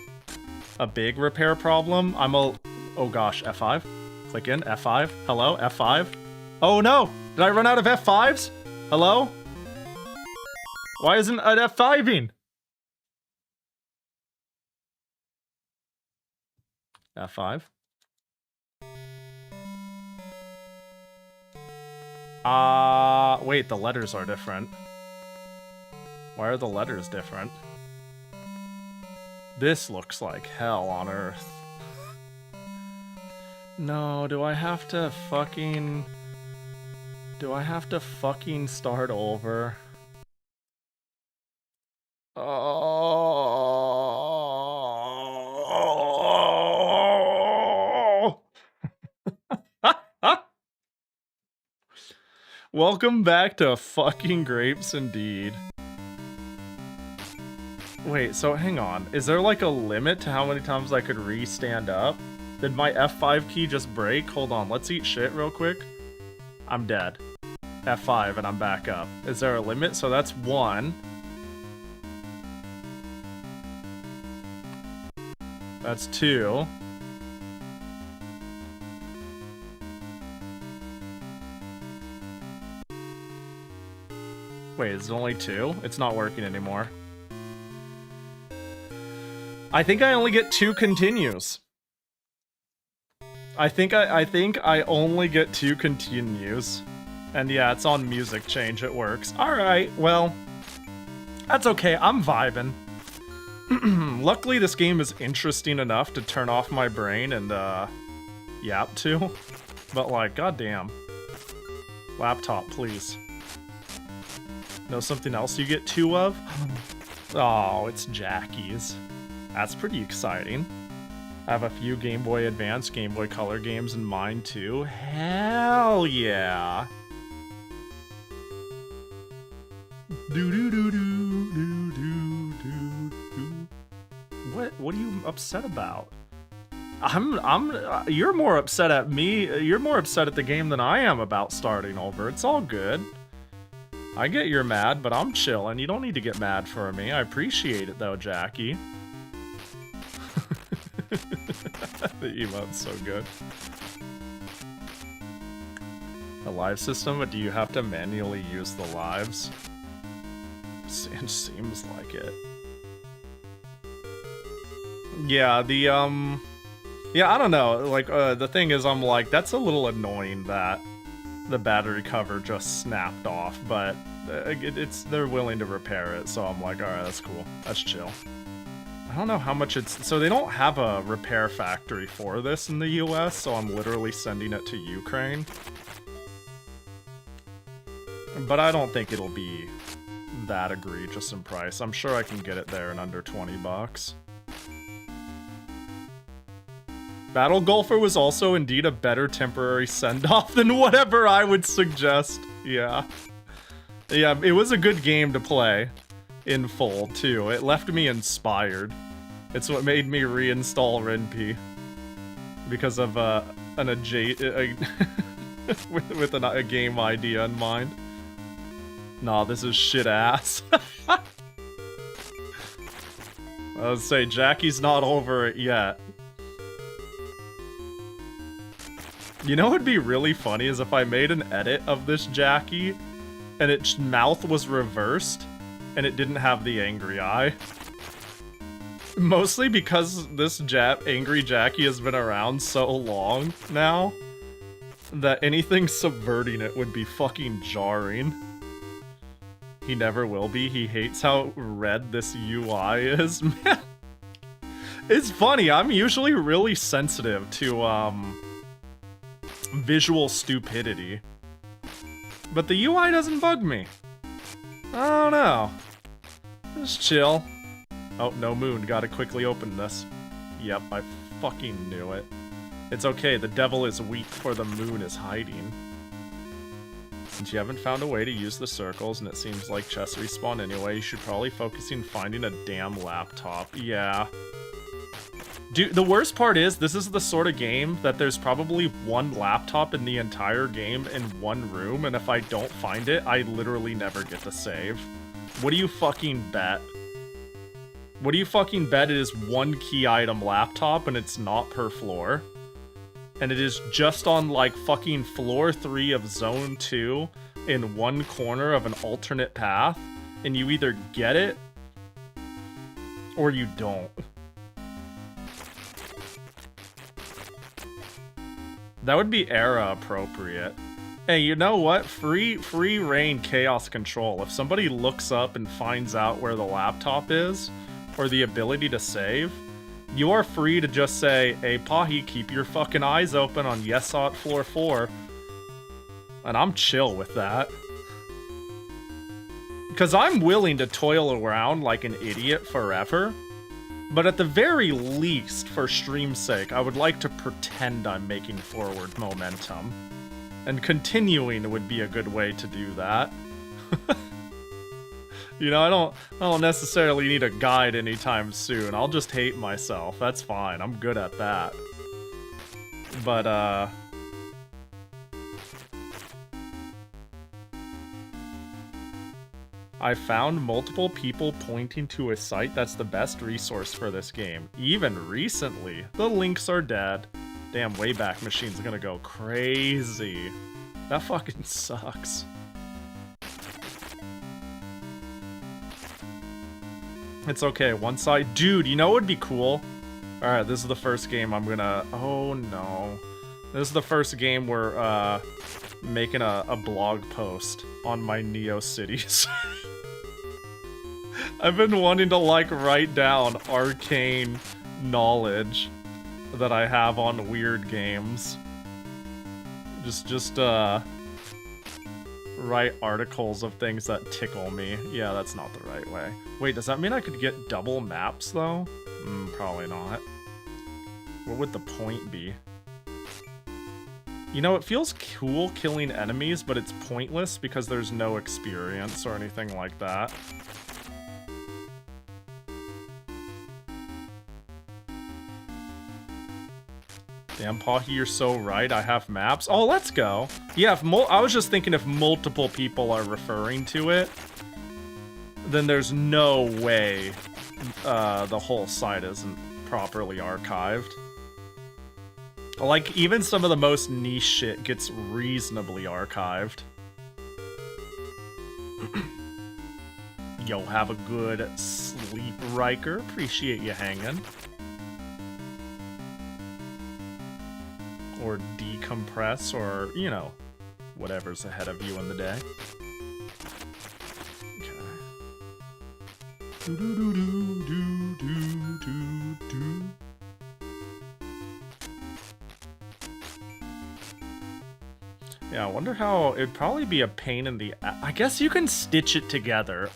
a big repair problem. Oh gosh, F5? Click in, F5? Hello, F5? Oh no! Did I run out of F5s? Hello? Why isn't it F5ing? F5? Wait, the letters are different. Why are the letters different? This looks like hell on earth. No, do I have to fucking start over? Oh. Welcome back to fucking Grapes Indeed. Wait, so hang on. Is there like a limit to how many times I could re-stand up? Did my F5 key just break? Hold on, let's eat shit real quick. I'm dead. F5 and I'm back up. Is there a limit? So that's 1. That's 2. Wait, is it only 2? It's not working anymore. I think I only get 2 continues. I think I only get 2 continues. And yeah, it's on music change, it works. Alright, well, that's okay, I'm vibing. Luckily this game is interesting enough to turn off my brain and yap to. But like, goddamn. Laptop, please. Know something else you get 2 of? Oh, it's Jackie's. That's pretty exciting. I have a few Game Boy Advance, Game Boy Color games in mind too. Hell yeah! What are you upset about? You're more upset at me. You're more upset at the game than I am about starting over. It's all good. I get you're mad, but I'm chilling. You don't need to get mad for me. I appreciate it though, Jackie. The emote's so good. A live system, but do you have to manually use the lives? It seems like it. Yeah, yeah, I don't know. Like, the thing is, I'm like, that's a little annoying that the battery cover just snapped off, but they're willing to repair it, so I'm like, alright, that's cool. That's chill. I don't know how much it's... So they don't have a repair factory for this in the US, so I'm literally sending it to Ukraine. But I don't think it'll be that egregious in price. I'm sure I can get it there in under 20 bucks. Battle Golfer was also indeed a better temporary send-off than whatever I would suggest. Yeah. Yeah, it was a good game to play in full, too. It left me inspired. It's what made me reinstall Ren'Py. Because of with a game idea in mind. Nah, this is shit ass. I would say Jackie's not over it yet. You know what would be really funny is if I made an edit of this Jackie and its mouth was reversed and it didn't have the angry eye. Mostly because this angry Jackie has been around so long now that anything subverting it would be fucking jarring. He never will be. He hates how red this UI is. Man, it's funny. I'm usually really sensitive to visual stupidity. But the UI doesn't bug me. I don't know. Just chill. Oh, no moon. Gotta quickly open this. Yep, I fucking knew it. It's okay, the devil is weak for the moon is hiding. Since you haven't found a way to use the circles and it seems like chess respawn anyway, you should probably focus on finding a damn laptop. Yeah. Dude, the worst part is, this is the sort of game that there's probably one laptop in the entire game in one room, and if I don't find it, I literally never get to save. What do you fucking bet? What do you fucking bet it is one key item laptop and it's not per floor? And it is just on like fucking floor 3 of zone 2 in one corner of an alternate path, and you either get it or you don't. That would be era appropriate. Hey, you know what? Free reign chaos control. If somebody looks up and finds out where the laptop is, or the ability to save, you are free to just say, hey, Pahi, keep your fucking eyes open on Yesot floor 4. And I'm chill with that. Because I'm willing to toil around like an idiot forever, but at the very least, for stream's sake, I would like to pretend I'm making forward momentum. And continuing would be a good way to do that. You know, I don't necessarily need a guide anytime soon. I'll just hate myself. That's fine. I'm good at that. But, I found multiple people pointing to a site that's the best resource for this game. Even recently. The links are dead. Damn, Wayback Machine's gonna go crazy. That fucking sucks. It's okay, one side. Dude, you know what would be cool? Alright, this is the first game I'm gonna... Oh no. This is the first game we're making a blog post on my Neo Cities. I've been wanting to like write down arcane knowledge that I have on weird games. Just write articles of things that tickle me. Yeah, that's not the right way. Wait, does that mean I could get double maps though? Probably not. What would the point be? You know, it feels cool killing enemies, but it's pointless because there's no experience or anything like that. Damn, Pahi, you're so right. I have maps. Oh, let's go. Yeah, if I was just thinking if multiple people are referring to it, then there's no way the whole site isn't properly archived. Like, even some of the most niche shit gets reasonably archived. Yo, have a good sleep, Riker. Appreciate you hanging. Or decompress, or, you know, whatever's ahead of you in the day. Okay. Yeah, I wonder how... It'd probably be a pain in the... I guess you can stitch it together.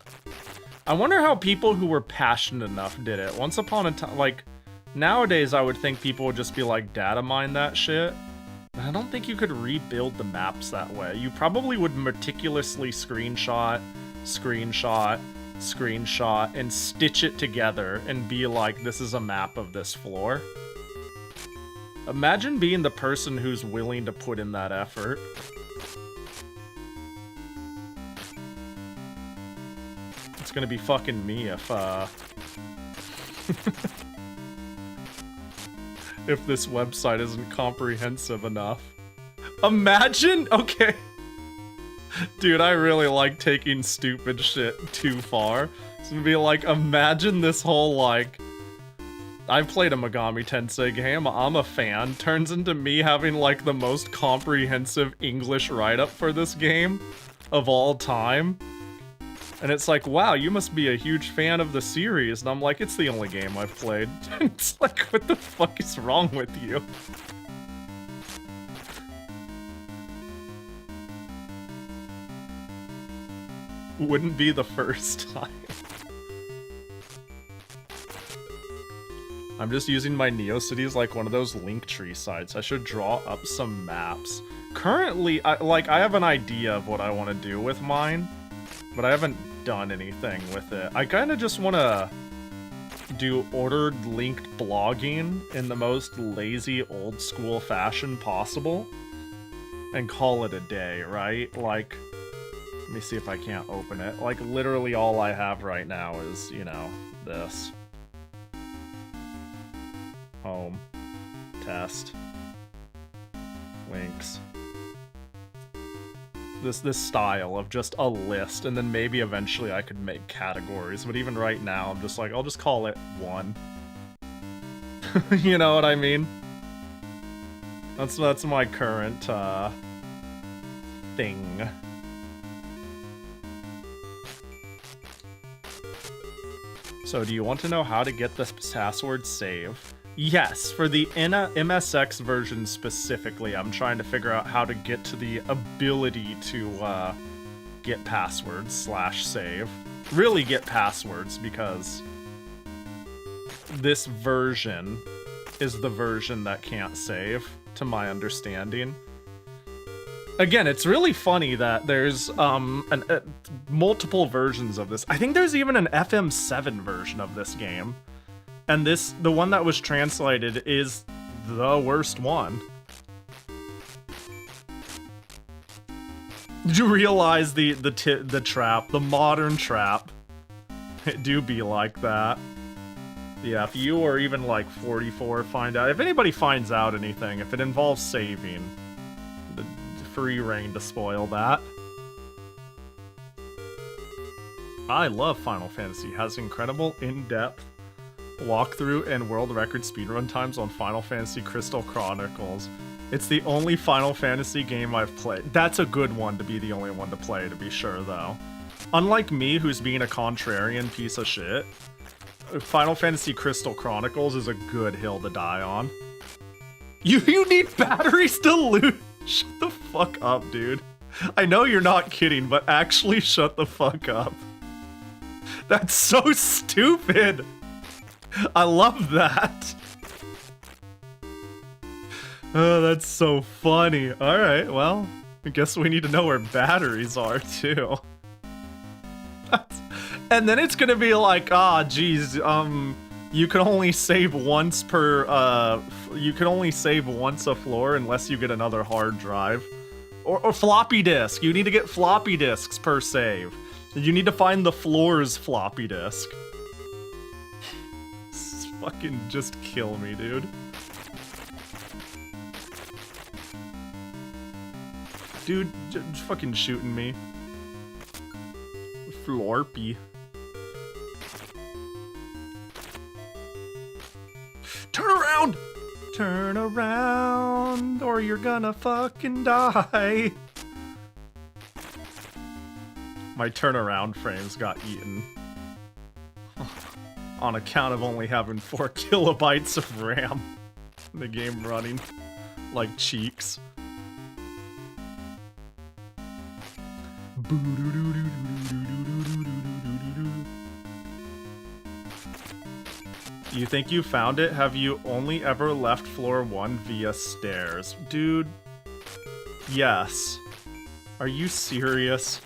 I wonder how people who were passionate enough did it. Once upon a time, like... Nowadays, I would think people would just be like, data mine that shit. But I don't think you could rebuild the maps that way. You probably would meticulously screenshot, and stitch it together and be like, this is a map of this floor. Imagine being the person who's willing to put in that effort. It's gonna be fucking me if, if this website isn't comprehensive enough. Imagine? Okay. Dude, I really like taking stupid shit too far. It's gonna be like, imagine this whole, like... I've played a Megami Tensei game, I'm a fan. Turns into me having, like, the most comprehensive English write-up for this game of all time. And it's like, wow, you must be a huge fan of the series. And I'm like, it's the only game I've played. It's like, what the fuck is wrong with you? Wouldn't be the first time. I'm just using my NeoCities like one of those Linktree sites. I should draw up some maps. Currently, I have an idea of what I want to do with mine, but I haven't done anything with it. I kind of just want to do ordered linked blogging in the most lazy old school fashion possible and call it a day, right? Like, let me see if I can't open it. Like, literally all I have right now is, you know, this. Home. Test. Links. This style of just a list, and then maybe eventually I could make categories, but even right now I'm just like, I'll just call it one. You know what I mean? That's my current thing. So do you want to know how to get the password save? Yes, for the MSX version specifically, I'm trying to figure out how to get to the ability to get passwords / save. Really get passwords, because this version is the version that can't save, to my understanding. Again, it's really funny that there's multiple versions of this. I think there's even an FM7 version of this game. And the one that was translated is the worst one. Did you realize the trap, the modern trap, it do be like that? Yeah, if you or even like 44 find out, if anybody finds out anything, if it involves saving, the free reign to spoil that. I love Final Fantasy. It has incredible in-depth walkthrough and world record speedrun times on Final Fantasy Crystal Chronicles. It's the only Final Fantasy game I've played. That's a good one to be the only one to play, to be sure, though. Unlike me, who's being a contrarian piece of shit, Final Fantasy Crystal Chronicles is a good hill to die on. You need batteries to loot? Shut the fuck up, dude. I know you're not kidding, but actually shut the fuck up. That's so stupid. I love that. Oh, that's so funny. Alright, well, I guess we need to know where batteries are, too. And then it's gonna be like, geez, you can only save once per, you can only save once a floor unless you get another hard drive. Or floppy disk. You need to get floppy disks per save. You need to find the floor's floppy disk. This fucking just kill me, dude. Dude, fucking shooting me. Florpy. Turn around! Turn around, or you're gonna fucking die. My turnaround frames got eaten. On account of only having 4 kilobytes of RAM. The game running like cheeks. You think you found it? Have you only ever left floor 1 via stairs? Dude, yes. Are you serious?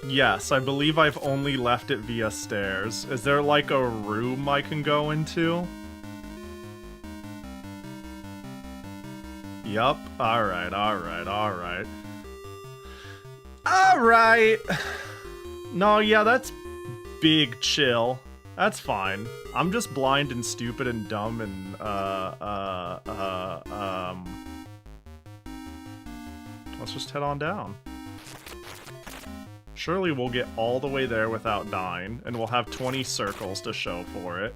Yes, I believe I've only left it via stairs. Is there like a room I can go into? Yup. Alright, alright, alright. Alright! No, yeah, that's big chill. That's fine. I'm just blind and stupid and dumb and, let's just head on down. Surely we'll get all the way there without dying, and we'll have 20 circles to show for it.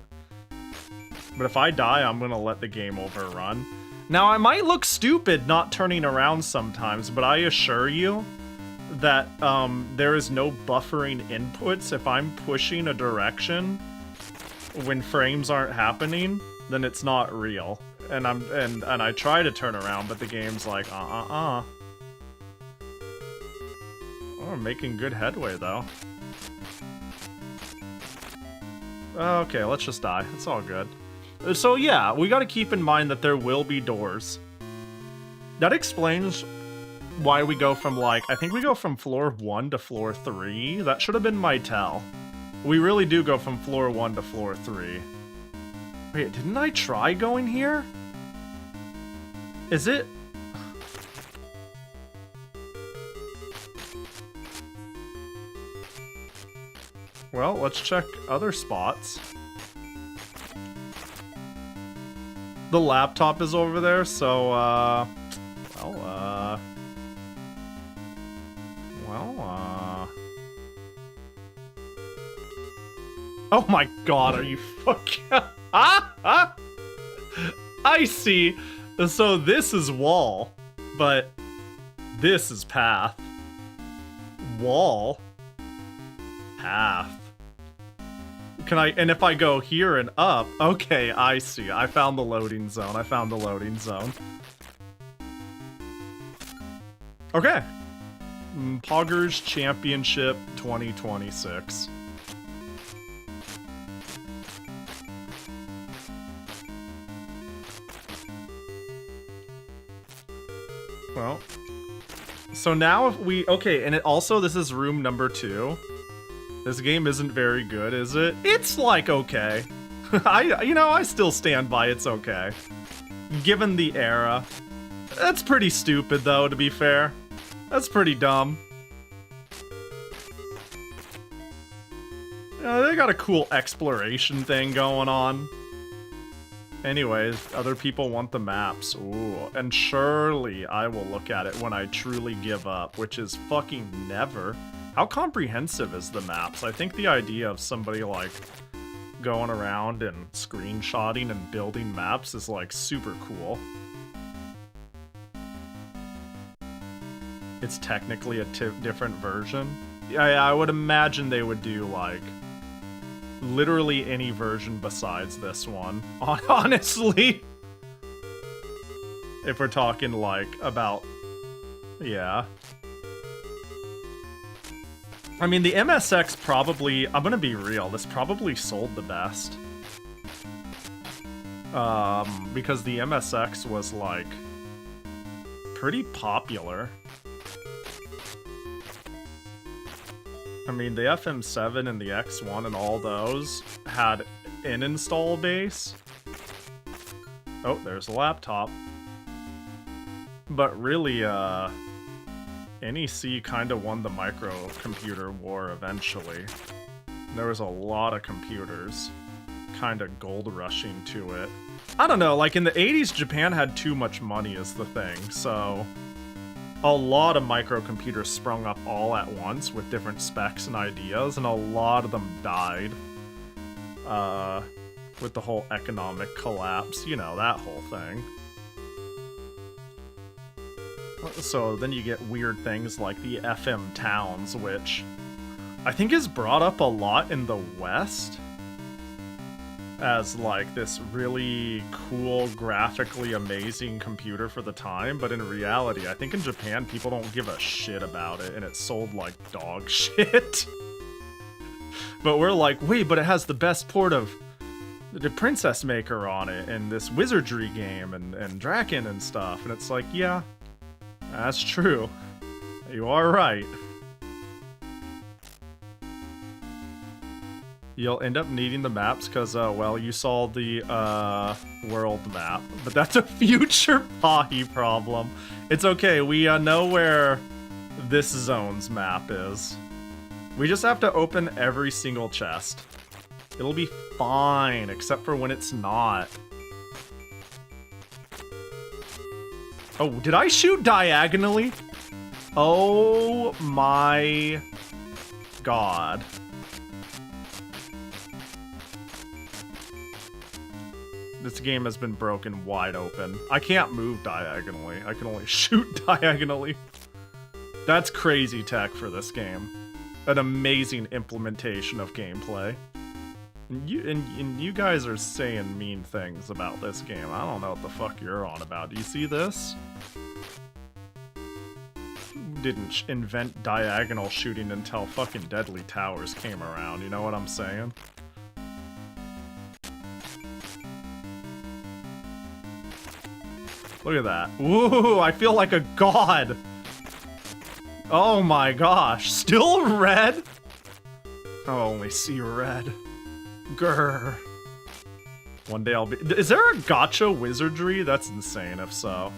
But if I die, I'm gonna let the game overrun. Now, I might look stupid not turning around sometimes, but I assure you that there is no buffering inputs. If I'm pushing a direction when frames aren't happening, then it's not real. And I try to turn around, but the game's like, Oh, we're making good headway, though. Okay, let's just die. It's all good. So yeah, we gotta keep in mind that there will be doors. That explains why we go from, like, I think we go from floor 1 to floor 3. That should have been my tell. We really do go from floor 1 to floor 3. Wait, didn't I try going here? Is it? Well, let's check other spots. The laptop is over there, so, oh my god, are you fucking... I see. So this is wall, but this is path. Wall. Path. Can I... And if I go here and up... Okay, I see. I found the loading zone. I found the loading zone. Okay. Poggers Championship 2026. Well, so now if we, okay, and it also, this is room number 2. This game isn't very good, is it? It's like okay. I still stand by it's okay. Given the era. That's pretty stupid though, to be fair. That's pretty dumb. They got a cool exploration thing going on. Anyways, other people want the maps. Ooh, and surely I will look at it when I truly give up, which is fucking never. How comprehensive is the maps? I think the idea of somebody like going around and screenshotting and building maps is like super cool. It's technically a different version. I would imagine they would do like literally any version besides this one, honestly. If we're talking like about, yeah. I mean, the MSX probably, I'm gonna be real, this probably sold the best. Because the MSX was like pretty popular. I mean, the FM7 and the X1 and all those had an install base. Oh, there's a laptop. But really, NEC kind of won the microcomputer war eventually. There was a lot of computers kind of gold rushing to it. I don't know, like in the 80s, Japan had too much money is the thing, so a lot of microcomputers sprung up all at once with different specs and ideas, and a lot of them died with the whole economic collapse, you know, that whole thing. So then you get weird things like the FM Towns, which I think is brought up a lot in the West as like this really cool, graphically amazing computer for the time, but in reality, I think in Japan people don't give a shit about it, and it sold like dog shit. But we're like, wait, but it has the best port of the Princess Maker on it, and this wizardry game, and Draken and stuff, and it's like, yeah, that's true. You are right. You'll end up needing the maps because, well, you saw the world map. But that's a future Pahi problem. It's okay, we know where this zone's map is. We just have to open every single chest. It'll be fine, except for when it's not. Oh, did I shoot diagonally? Oh my god. This game has been broken wide open. I can't move diagonally. I can only shoot diagonally. That's crazy tech for this game. An amazing implementation of gameplay. And you guys are saying mean things about this game. I don't know what the fuck you're on about. Do you see this? Didn't invent diagonal shooting until fucking Deadly Towers came around. You know what I'm saying? Look at that. Ooh, I feel like a god. Oh my gosh. Still red? I'll only see red. Grr. One day I'll be... Is there a gacha wizardry? That's insane if so.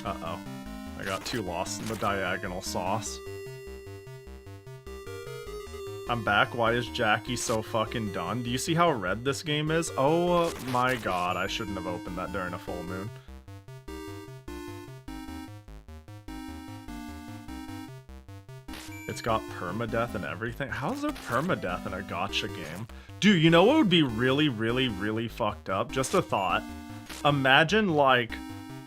Uh-oh. I got too lost in the diagonal sauce. I'm back. Why is Jackie so fucking done? Do you see how red this game is? Oh my god, I shouldn't have opened that during a full moon. It's got permadeath and everything. How's there permadeath in a gacha game? Dude, you know what would be really, really, really fucked up? Just a thought. Imagine like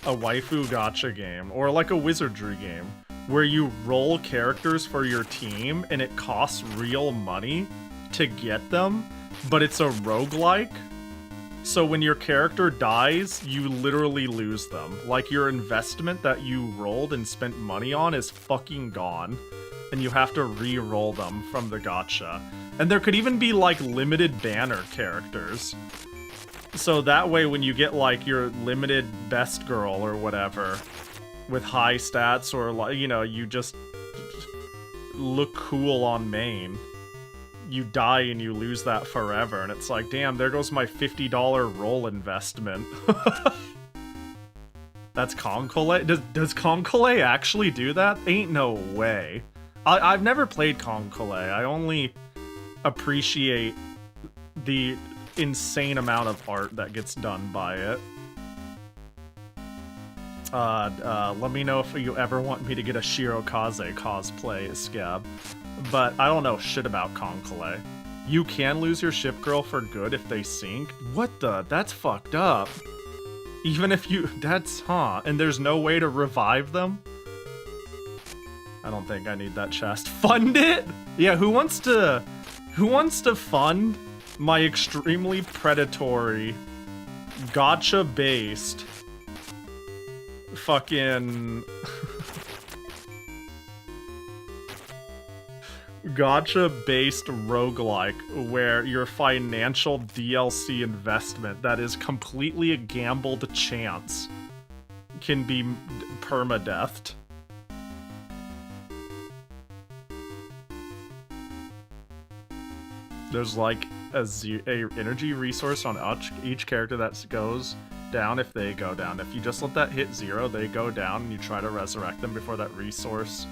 a waifu gacha game or like a wizardry game where you roll characters for your team and it costs real money to get them, but it's a roguelike. So when your character dies, you literally lose them. Like, your investment that you rolled and spent money on is fucking gone. And you have to re-roll them from the gacha. And there could even be, like, limited banner characters. So that way, when you get, like, your limited best girl or whatever, with high stats, or, like, you know, you just look cool on main, you die and you lose that forever, and it's like, damn, there goes my $50 roll investment. That's Concole? Does Concole actually do that? Ain't no way. I've never played Concole. I only appreciate the insane amount of art that gets done by it. Let me know if you ever want me to get a Shirokaze cosplay, Scab. But I don't know shit about Concole. You can lose your ship girl for good if they sink? What the? That's fucked up. Even if you... That's... Huh. And there's no way to revive them? I don't think I need that chest. Fund it? Yeah, who wants to fund my extremely predatory, gacha-based fucking... gacha-based roguelike where your financial DLC investment that is completely a gambled chance can be permadeathed. There's like a energy resource on each character that goes down if they go down. If you just let that hit 0, they go down, and you try to resurrect them before that resource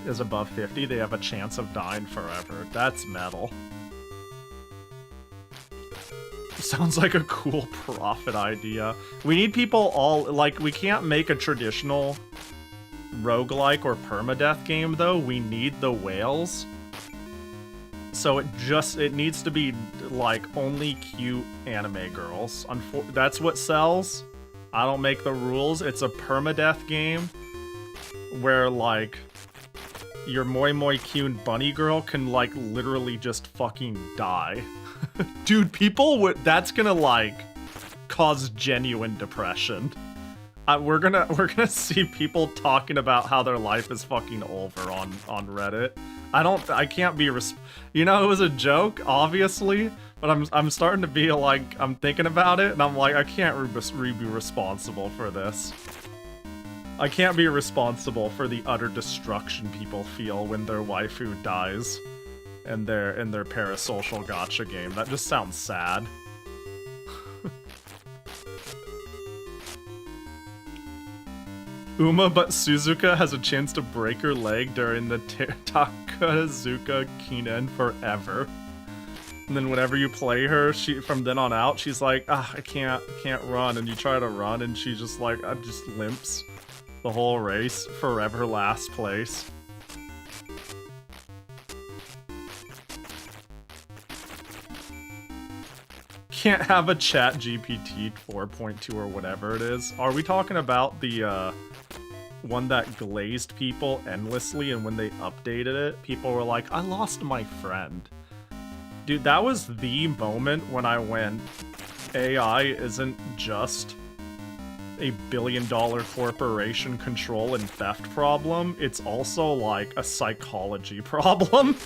is above 50, they have a chance of dying forever. That's metal. Sounds like a cool profit idea. We need people all, like, we can't make a traditional roguelike or permadeath game, though. We need the whales. So it needs to be, like, only cute anime girls. That's what sells. I don't make the rules. It's a permadeath game where, like, your Moi Moi Kyun bunny girl can, like, literally just fucking die. Dude, that's gonna, like, cause genuine depression. We're gonna see people talking about how their life is fucking over on Reddit. I can't be you know, it was a joke, obviously, but I'm starting to be like, I'm thinking about it, and I'm like, I can't be responsible for this. I can't be responsible for the utter destruction people feel when their waifu dies in their parasocial gacha game. That just sounds sad. Uma but Suzuka has a chance to break her leg during the Takazuka Kinen forever. And then whenever you play her, from then on out, she's like, I can't run, and you try to run, and she just like, just limps the whole race, forever last place. Can't have a chat GPT 4.2 or whatever it is. Are we talking about the one that glazed people endlessly, and when they updated it, people were like, I lost my friend? Dude, that was the moment when I went, AI isn't just a billion-dollar corporation control and theft problem, it's also like a psychology problem.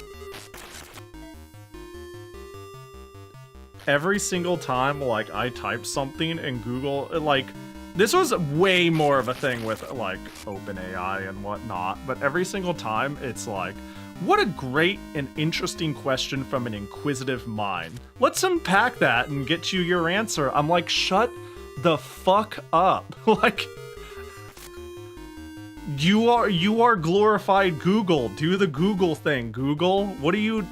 Every single time, like, I type something in Google, like, this was way more of a thing with, like, OpenAI and whatnot, but every single time, it's like, what a great and interesting question from an inquisitive mind. Let's unpack that and get you your answer. I'm like, shut the fuck up. Like, you are glorified Google. Do the Google thing, Google. What do you...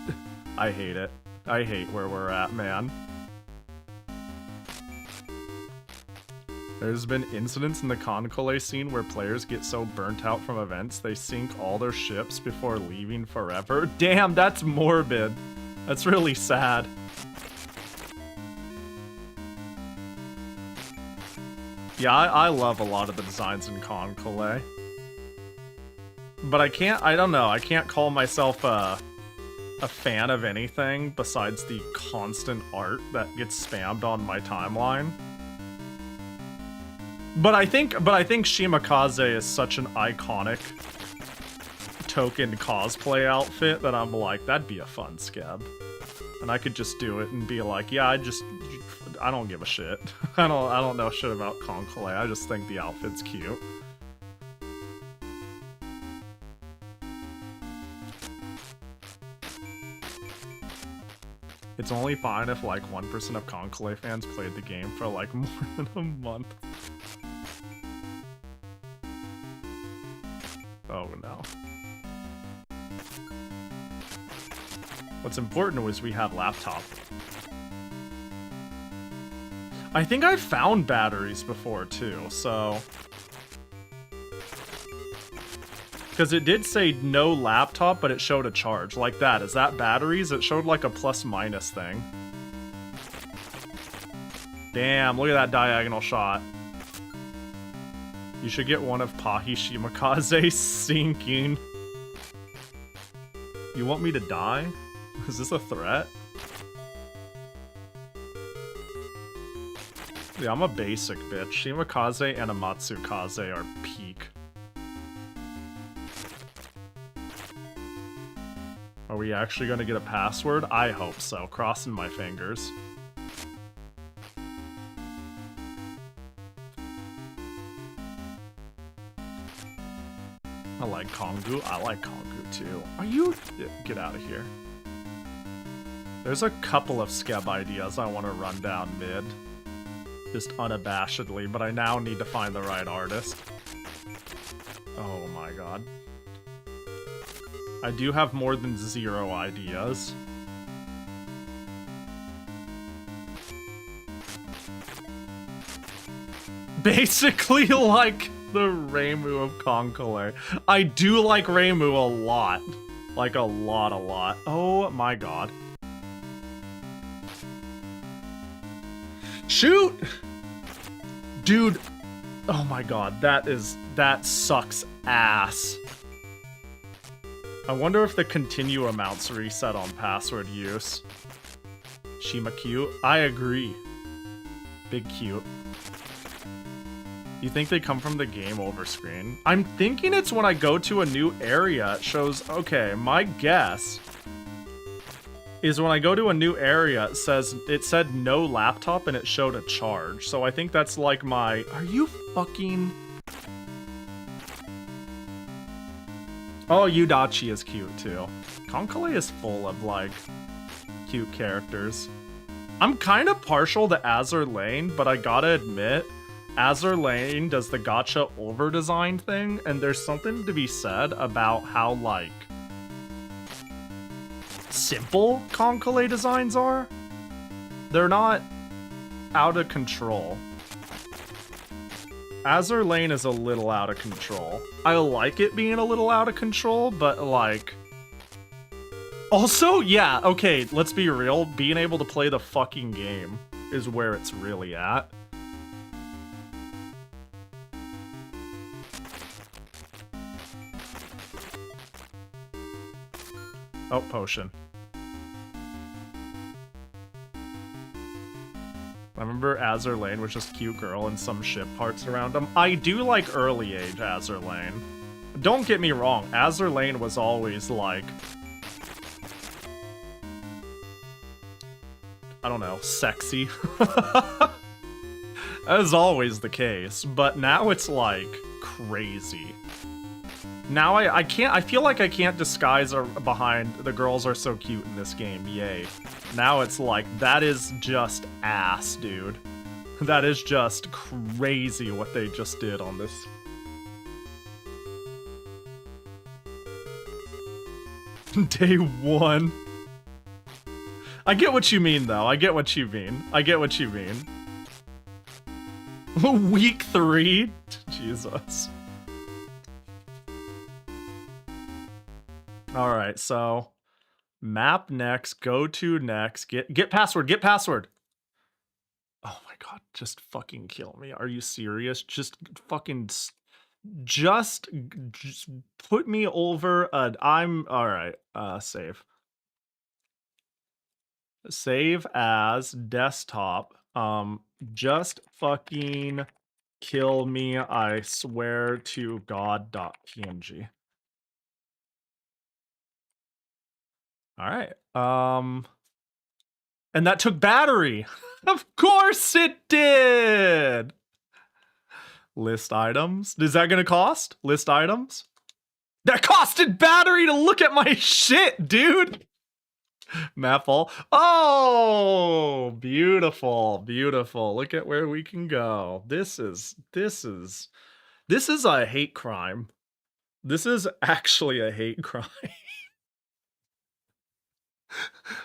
I hate it. I hate where we're at, man. There's been incidents in the Concole scene where players get so burnt out from events they sink all their ships before leaving forever. Damn, that's morbid. That's really sad. Yeah, I love a lot of the designs in Concole. But I don't know, I can't call myself a a fan of anything besides the constant art that gets spammed on my timeline. But I think Shimakaze is such an iconic token cosplay outfit that I'm like, that'd be a fun skeb. And I could just do it and be like, yeah, I don't give a shit. I don't know shit about Konkole. I just think the outfit's cute. It's only fine if like 1% of Konkole fans played the game for like more than a month. Oh no. What's important was we have laptop. I think I've found batteries before too, so... Because it did say no laptop, but it showed a charge. Like that. Is that batteries? It showed like a plus-minus thing. Damn, look at that diagonal shot. You should get one of Pahi Shimakaze sinking. You want me to die? Is this a threat? Yeah, I'm a basic bitch. Shimakaze and Amatsukaze are peak. Are we actually gonna get a password? I hope so. Crossing my fingers. I like Kongu. I like Kongu too. Are you... Get out of here. There's a couple of skeb ideas I want to run down mid. Just unabashedly, but I now need to find the right artist. Oh my god. I do have more than 0 ideas. Basically like the Reimu of Konkole. I do like Reimu a lot. Like a lot. Oh my god. Shoot! Dude. Oh my god, that sucks ass. I wonder if the continue amounts reset on password use. Shima cute? I agree. Big cute. You think they come from the game over screen? I'm thinking it's when I go to a new area, it shows, okay, my guess is when I go to a new area, it said no laptop and it showed a charge. So I think that's like my, are you fucking... Oh, Yudachi is cute too. Konkole is full of like cute characters. I'm kind of partial to Azur Lane, but I gotta admit, Azur Lane does the gacha over-design thing, and there's something to be said about how like simple Konkole designs are. They're not out of control. Azur Lane is a little out of control. I like it being a little out of control, but like... Also, yeah, okay, let's be real. Being able to play the fucking game is where it's really at. Oh, potion. I remember Azur Lane was just cute girl and some ship parts around him. I do like early age Azur Lane. Don't get me wrong, Azur Lane was always like... I don't know, sexy. That is always the case, but now it's like crazy. Now I feel like I can't disguise behind the girls are so cute in this game, yay. Now it's like, that is just ass, dude. That is just crazy what they just did on this. Day 1. I get what you mean, though. I get what you mean. I get what you mean. Week 3? Jesus. Alright, so... Map next, go to next, get password, get password! Oh my god, just fucking kill me. Are you serious? Just fucking... Just put me over I'm... Alright, save. Save as desktop. Just fucking kill me, I swear to God.png. All right. And that took battery. Of course it did. List items. Is that gonna cost? List items? That costed battery to look at my shit, dude. Map all. Oh, beautiful, beautiful. Look at where we can go. This is a hate crime. This is actually a hate crime.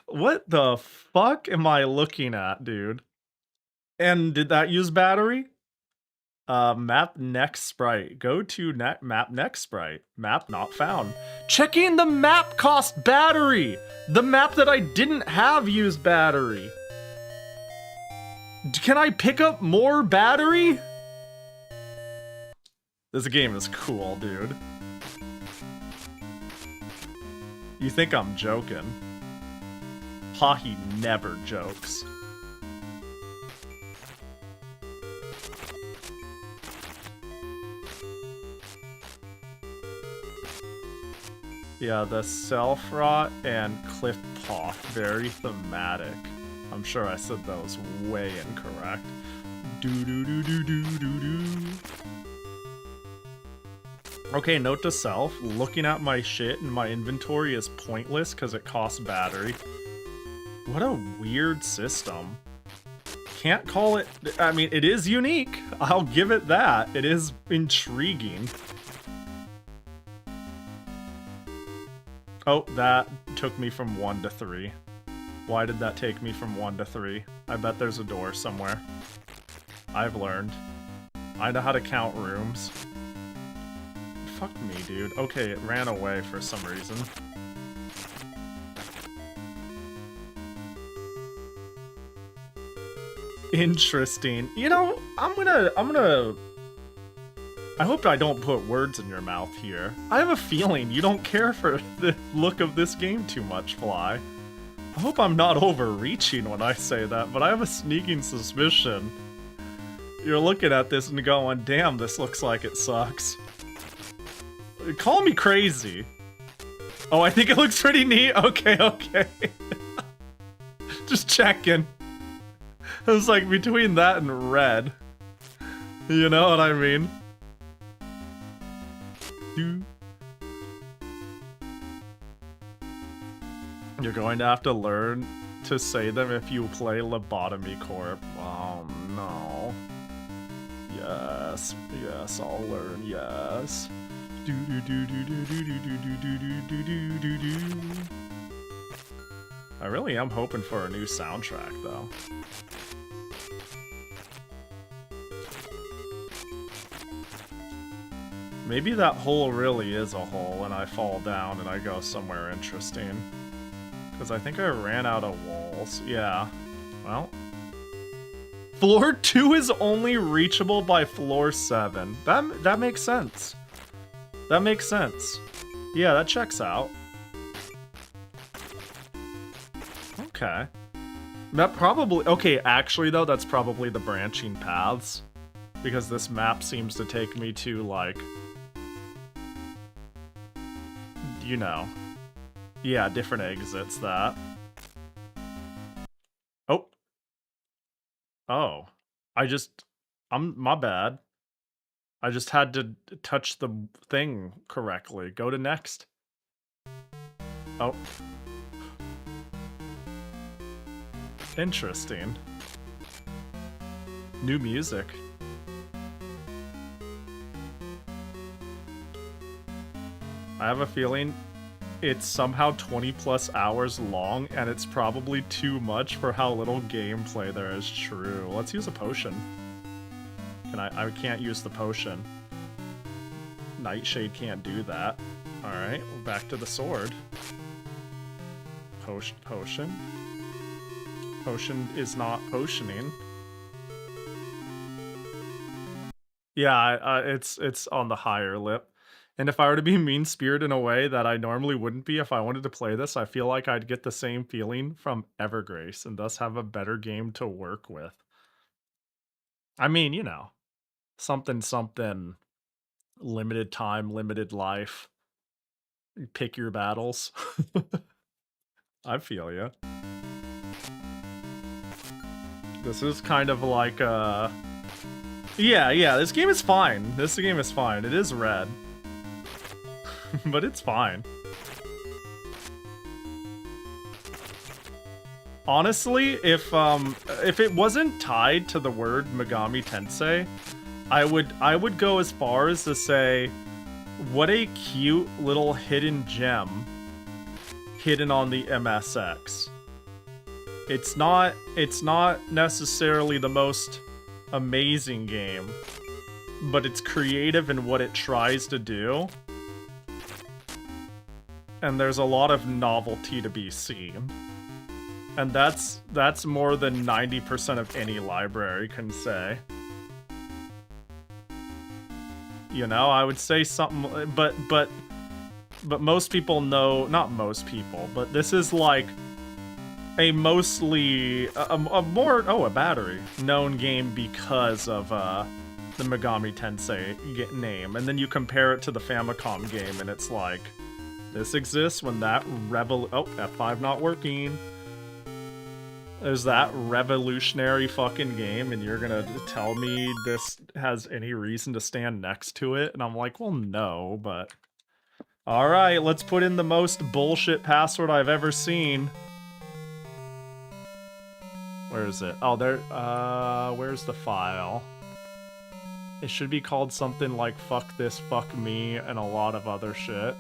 What the fuck am I looking at, dude? And did that use battery? Map next sprite. Go to map next sprite. Map not found. Checking the map cost battery. The map that I didn't have used battery. Can I pick up more battery? This game is cool, dude. You think I'm joking? Pahi never jokes. Yeah, the self-rot and cliff paw, very thematic. I'm sure I said those way incorrect. Do-do-do-do-do-do-do. Okay, note to self, looking at my shit in my inventory is pointless because it costs battery. What a weird system. Can't call it... I mean, it is unique. I'll give it that. It is intriguing. Oh, that took me from 1 to 3. Why did that take me from 1 to 3? I bet there's a door somewhere. I've learned. I know how to count rooms. Fuck me, dude. Okay, it ran away for some reason. Interesting. You know, I'm gonna... I hope I don't put words in your mouth here. I have a feeling you don't care for the look of this game too much, Fly. I hope I'm not overreaching when I say that, but I have a sneaking suspicion you're looking at this and going, damn, this looks like it sucks. Call me crazy. Oh, I think it looks pretty neat. Okay, okay. Just checking. It was like between that and red. You know what I mean? You're going to have to learn to say them if you play Lobotomy Corp. Oh no. Yes, yes, I'll learn, yes. Do do do do do do do do do do do do do. I really am hoping for a new soundtrack though. Maybe that hole really is a hole and I fall down and I go somewhere interesting. Because I think I ran out of walls. Yeah. Well. Floor 2 is only reachable by floor 7. That makes sense. That makes sense. Yeah, that checks out. Okay. That probably... Okay, actually though, that's probably the branching paths. Because this map seems to take me to, like... You know. Yeah, different exits, that. Oh. Oh. My bad. I just had to touch the thing correctly. Go to next. Oh. Interesting. New music. I have a feeling it's somehow 20 plus hours long, and it's probably too much for how little gameplay there is. True. Let's use a potion. I can't use the potion. Nightshade can't do that. Alright, we're back to the sword. Potion? Potion is not potioning. Yeah, it's on the higher lip. And if I were to be mean-spirited in a way that I normally wouldn't be if I wanted to play this, I feel like I'd get the same feeling from Evergrace and thus have a better game to work with. I mean, you know, something, limited time, limited life. Pick your battles. I feel ya. This is kind of like yeah, this game is fine. This game is fine. It is red. But it's fine. Honestly, if it wasn't tied to the word Megami Tensei, I would go as far as to say, what a cute little hidden gem hidden on the MSX. It's not necessarily the most amazing game, but it's creative in what it tries to do. And there's a lot of novelty to be seen. And that's more than 90% of any library can say. You know, I would say something, but most people know, not most people, but this is like a mostly, a battery known game because of the Megami Tensei name. And then you compare it to the Famicom game and it's like, this exists when that F5 not working. There's that revolutionary fucking game and you're gonna tell me this has any reason to stand next to it? And I'm like, well, no, but... Alright, let's put in the most bullshit password I've ever seen. Where is it? Oh, there, where's the file? It should be called something like fuck this, fuck me, and a lot of other shit.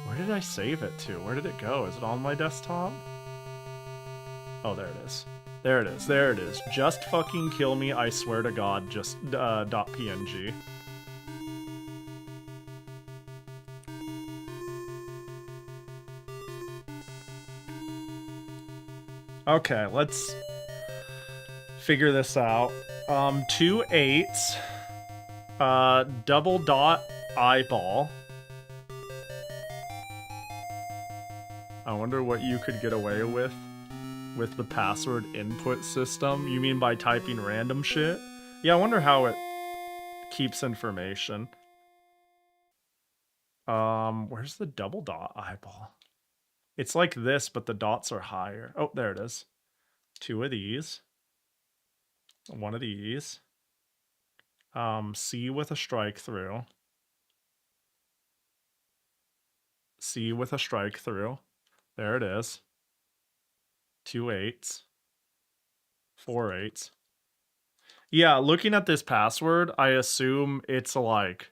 Where did I save it to? Where did it go? Is it on my desktop? Oh, there it is. There it is. There it is. Just fucking kill me, I swear to God, just .png. Okay, let's figure this out. 2 8s, double dot eyeball. I wonder what you could get away with the password input system. You mean by typing random shit? Yeah, I wonder how it keeps information. Where's the double dot eyeball? It's like this, but the dots are higher. Oh, there it is. 2 of these. 1 of these. C with a strike through. C with a strike through. There it is. 2 8s. 4 8s. Yeah, looking at this password, I assume it's like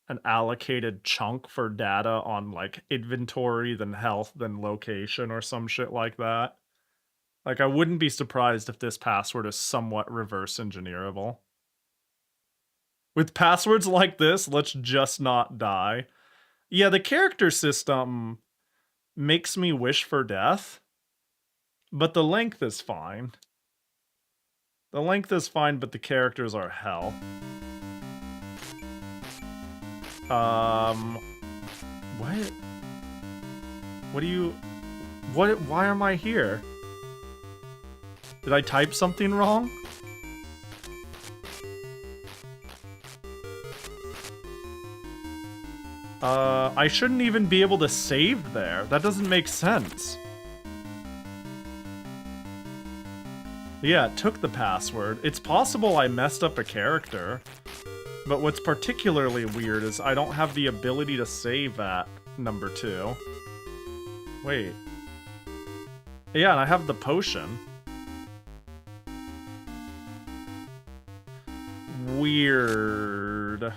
an allocated chunk for data on like inventory, then health, then location, or some shit like that. Like, I wouldn't be surprised if this password is somewhat reverse engineerable. With passwords like this, let's just not die. Yeah, the character system makes me wish for death, but the length is fine. The length is fine, but the characters are hell. What? What do you... What? Why am I here? Did I type something wrong? I shouldn't even be able to save there. That doesn't make sense. Yeah, it took the password. It's possible I messed up a character. But what's particularly weird is I don't have the ability to save at number 2. Wait. Yeah, and I have the potion. Weird.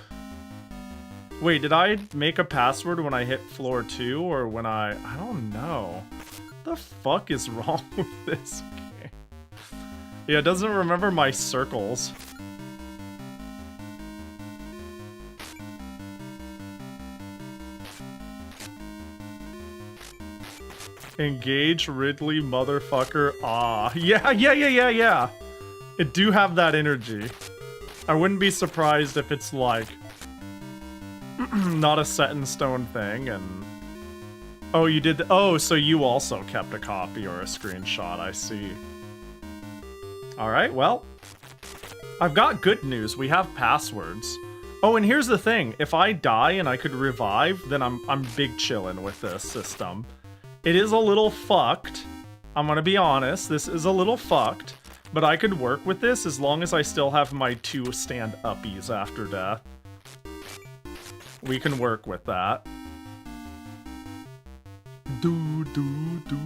Wait, did I make a password when I hit floor 2 or when I don't know. What the fuck is wrong with this game? Yeah, it doesn't remember my circles. Engage Ridley, motherfucker. Ah. Yeah. It do have that energy. I wouldn't be surprised if it's like... not a set in stone thing, and oh, you did. Oh, so you also kept a copy or a screenshot. I see. All right, well, I've got good news. We have passwords. Oh, and here's the thing: if I die and I could revive, then I'm big chillin' with this system. It is a little fucked. I'm gonna be honest. This is a little fucked, but I could work with this as long as I still have my 2 stand-uppies after death. We can work with that. Do do do.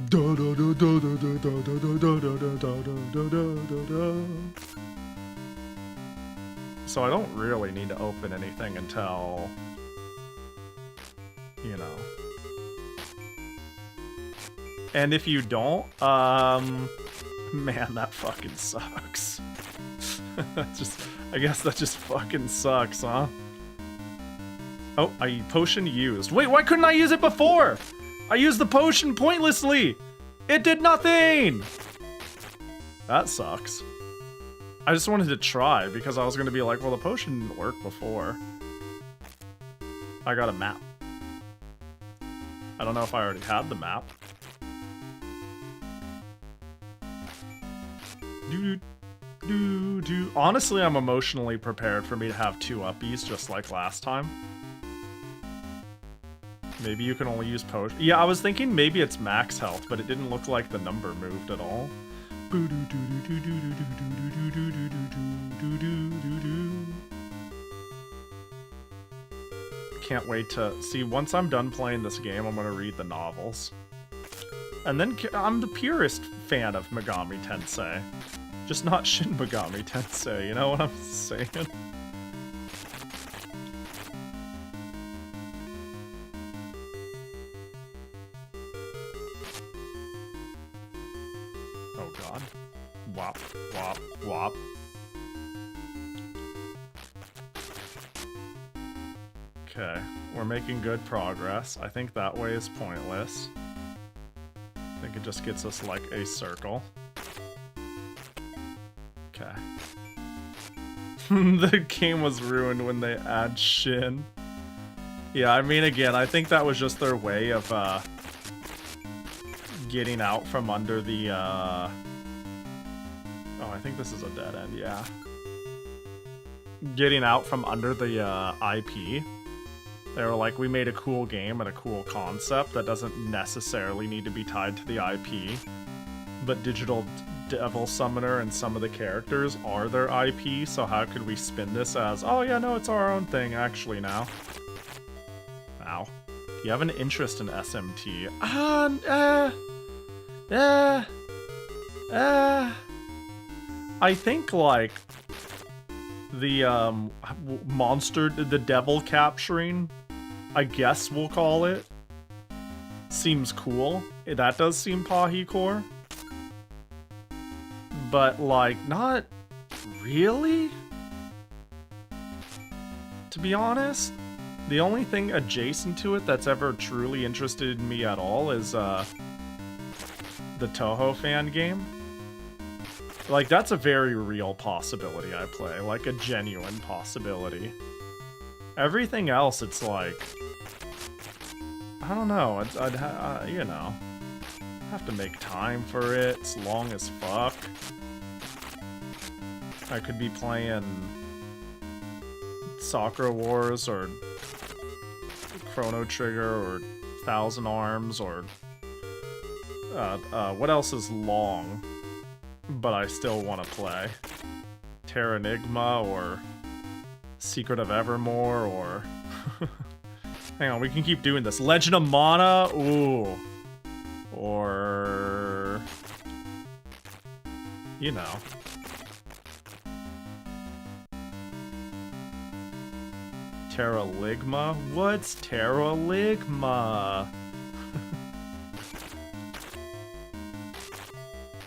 Da da da da da da da da da da da da. So I don't really need to open anything until, you know. And if you don't, man, that fucking sucks. I guess that just fucking sucks, huh? Oh, potion used. Wait, why couldn't I use it before? I used the potion pointlessly. It did nothing. That sucks. I just wanted to try because I was gonna be like, well, the potion didn't work before. I got a map. I don't know if I already had the map. Honestly, I'm emotionally prepared for me to have 2 uppies just like last time. Maybe you can only use potion. Yeah, I was thinking maybe it's max health, but it didn't look like the number moved at all. Can't wait to see. Once I'm done playing this game, I'm gonna read the novels. And then I'm the purest fan of Megami Tensei. Just not Shin Megami Tensei, you know what I'm saying? Oh god. Wop, wop, wop. Okay, we're making good progress. I think that way is pointless. I think it just gets us like a circle. Okay. The game was ruined when they add Shin. Yeah, I mean, again, I think that was just their way of getting out from under the oh, I think this is a dead end, yeah. Getting out from under the IP. They were like, we made a cool game and a cool concept that doesn't necessarily need to be tied to the IP, but Digital Devil Summoner and some of the characters are their IP, so how could we spin this as, oh yeah, no, it's our own thing actually now. Ow. Do you have an interest in SMT? I think, like, the, monster, the devil capturing, I guess we'll call it, seems cool. That does seem Pahi core. But, like, not really? To be honest, the only thing adjacent to it that's ever truly interested in me at all is, the Toho fan game. Like, that's a very real possibility I play. Like, a genuine possibility. Everything else, it's like, I don't know. I'd you know, have to make time for it. It's long as fuck. I could be playing Sakura Wars or Chrono Trigger or Thousand Arms or what else is long but I still want to play? Terranigma or Secret of Evermore or hang on, we can keep doing this. Legend of Mana, ooh, or you know. Terraligma? What's Terraligma?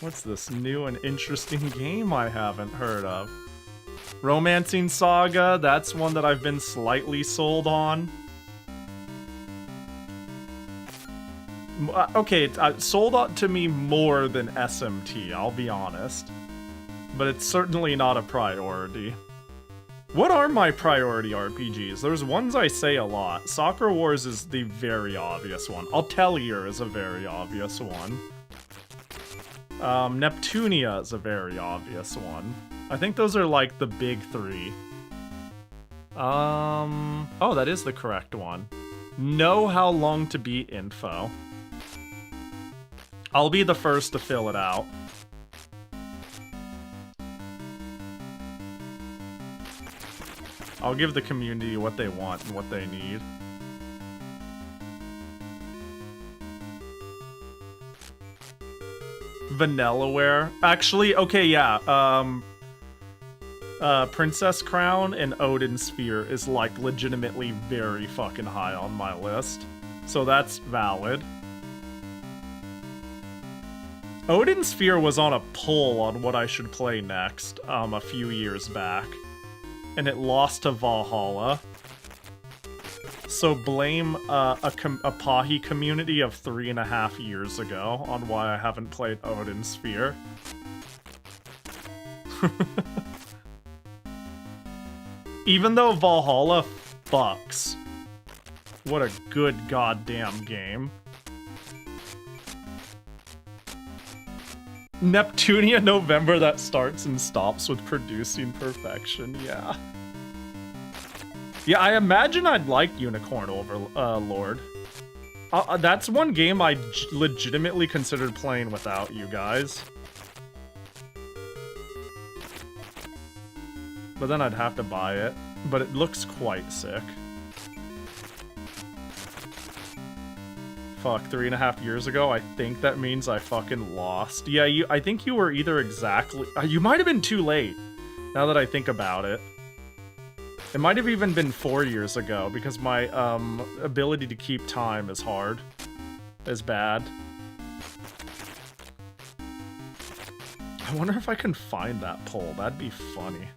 What's this new and interesting game I haven't heard of? Romancing Saga, that's one that I've been slightly sold on. Okay, it's sold to me more than SMT, I'll be honest. But it's certainly not a priority. What are my priority RPGs? There's ones I say a lot. Soccer Wars is the very obvious one. Atelier is a very obvious one. Neptunia is a very obvious one. I think those are like the big three. Oh, that is the correct one. Know how long to beat info. I'll be the first to fill it out. I'll give the community what they want and what they need. Vanillaware. Actually, okay, yeah. Princess Crown and Odin Sphere is like legitimately very fucking high on my list. So that's valid. Odin Sphere was on a poll on what I should play next a few years back. And it lost to Valhalla. So blame a Pahi community of 3.5 years ago on why I haven't played Odin Sphere. Even though Valhalla fucks. What a good goddamn game. Neptunia November that starts and stops with producing perfection, yeah. Yeah, I imagine I'd like Unicorn Overlord. That's one game I legitimately considered playing without you guys. But then I'd have to buy it. But it looks quite sick. Fuck, 3.5 years ago, I think that means I fucking lost. Yeah, I think you were either exactly... you might have been too late, now that I think about it. It might have even been 4 years ago, because my ability to keep time is hard. Is bad. I wonder if I can find that poll. That'd be funny.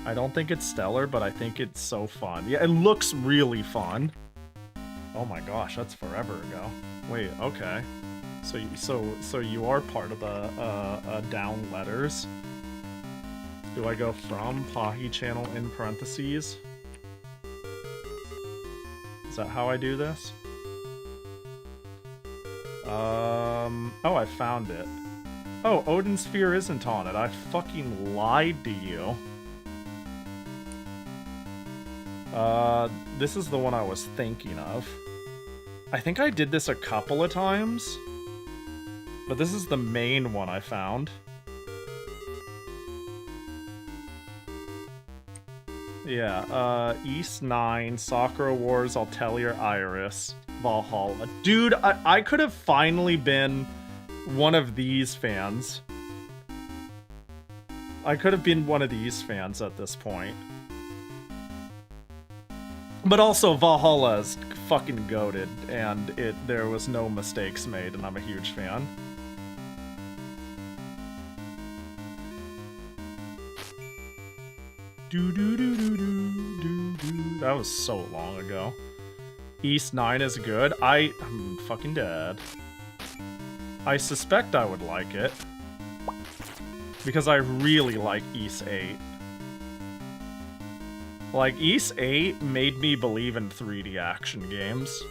I don't think it's stellar, but I think it's so fun. Yeah, it looks really fun. Oh my gosh, that's forever ago. Wait, okay. So you are part of the down letters. Do I go from Pahi channel in parentheses? Is that how I do this? Oh, I found it. Oh, Odin Sphere isn't on it. I fucking lied to you. This is the one I was thinking of. I think I did this a couple of times, but this is the main one I found. Yeah, East 9, Sakura Wars, Atelier Iris, Valhalla. Dude, I could have finally been one of these fans. I could have been one of these fans at this point. But also, Valhalla is fucking goated, and there was no mistakes made, and I'm a huge fan. That was so long ago. East 9 is good. I'm fucking dead. I suspect I would like it. Because I really like East 8. Like, East 8 made me believe in 3D action games.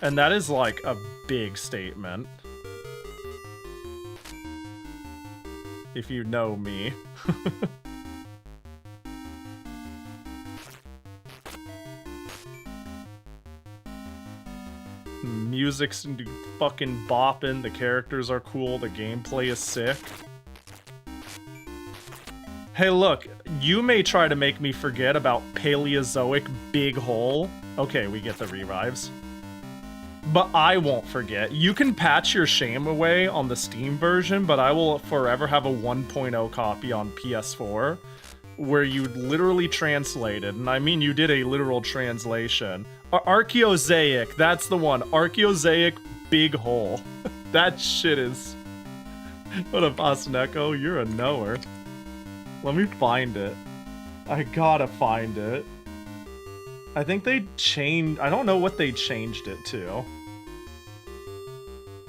And that is, like, a big statement. If you know me. Music's fucking bopping, the characters are cool, the gameplay is sick. Hey look, you may try to make me forget about Paleozoic Big Hole. Okay, we get the revives. But I won't forget. You can patch your shame away on the Steam version, but I will forever have a 1.0 copy on PS4 where you literally translated, and I mean you did a literal translation. Archaeozaic, that's the one. Archaeozaic Big Hole. That shit is... What up, Asneko? You're a knower. Let me find it. I gotta find it. I think they changed... I don't know what they changed it to.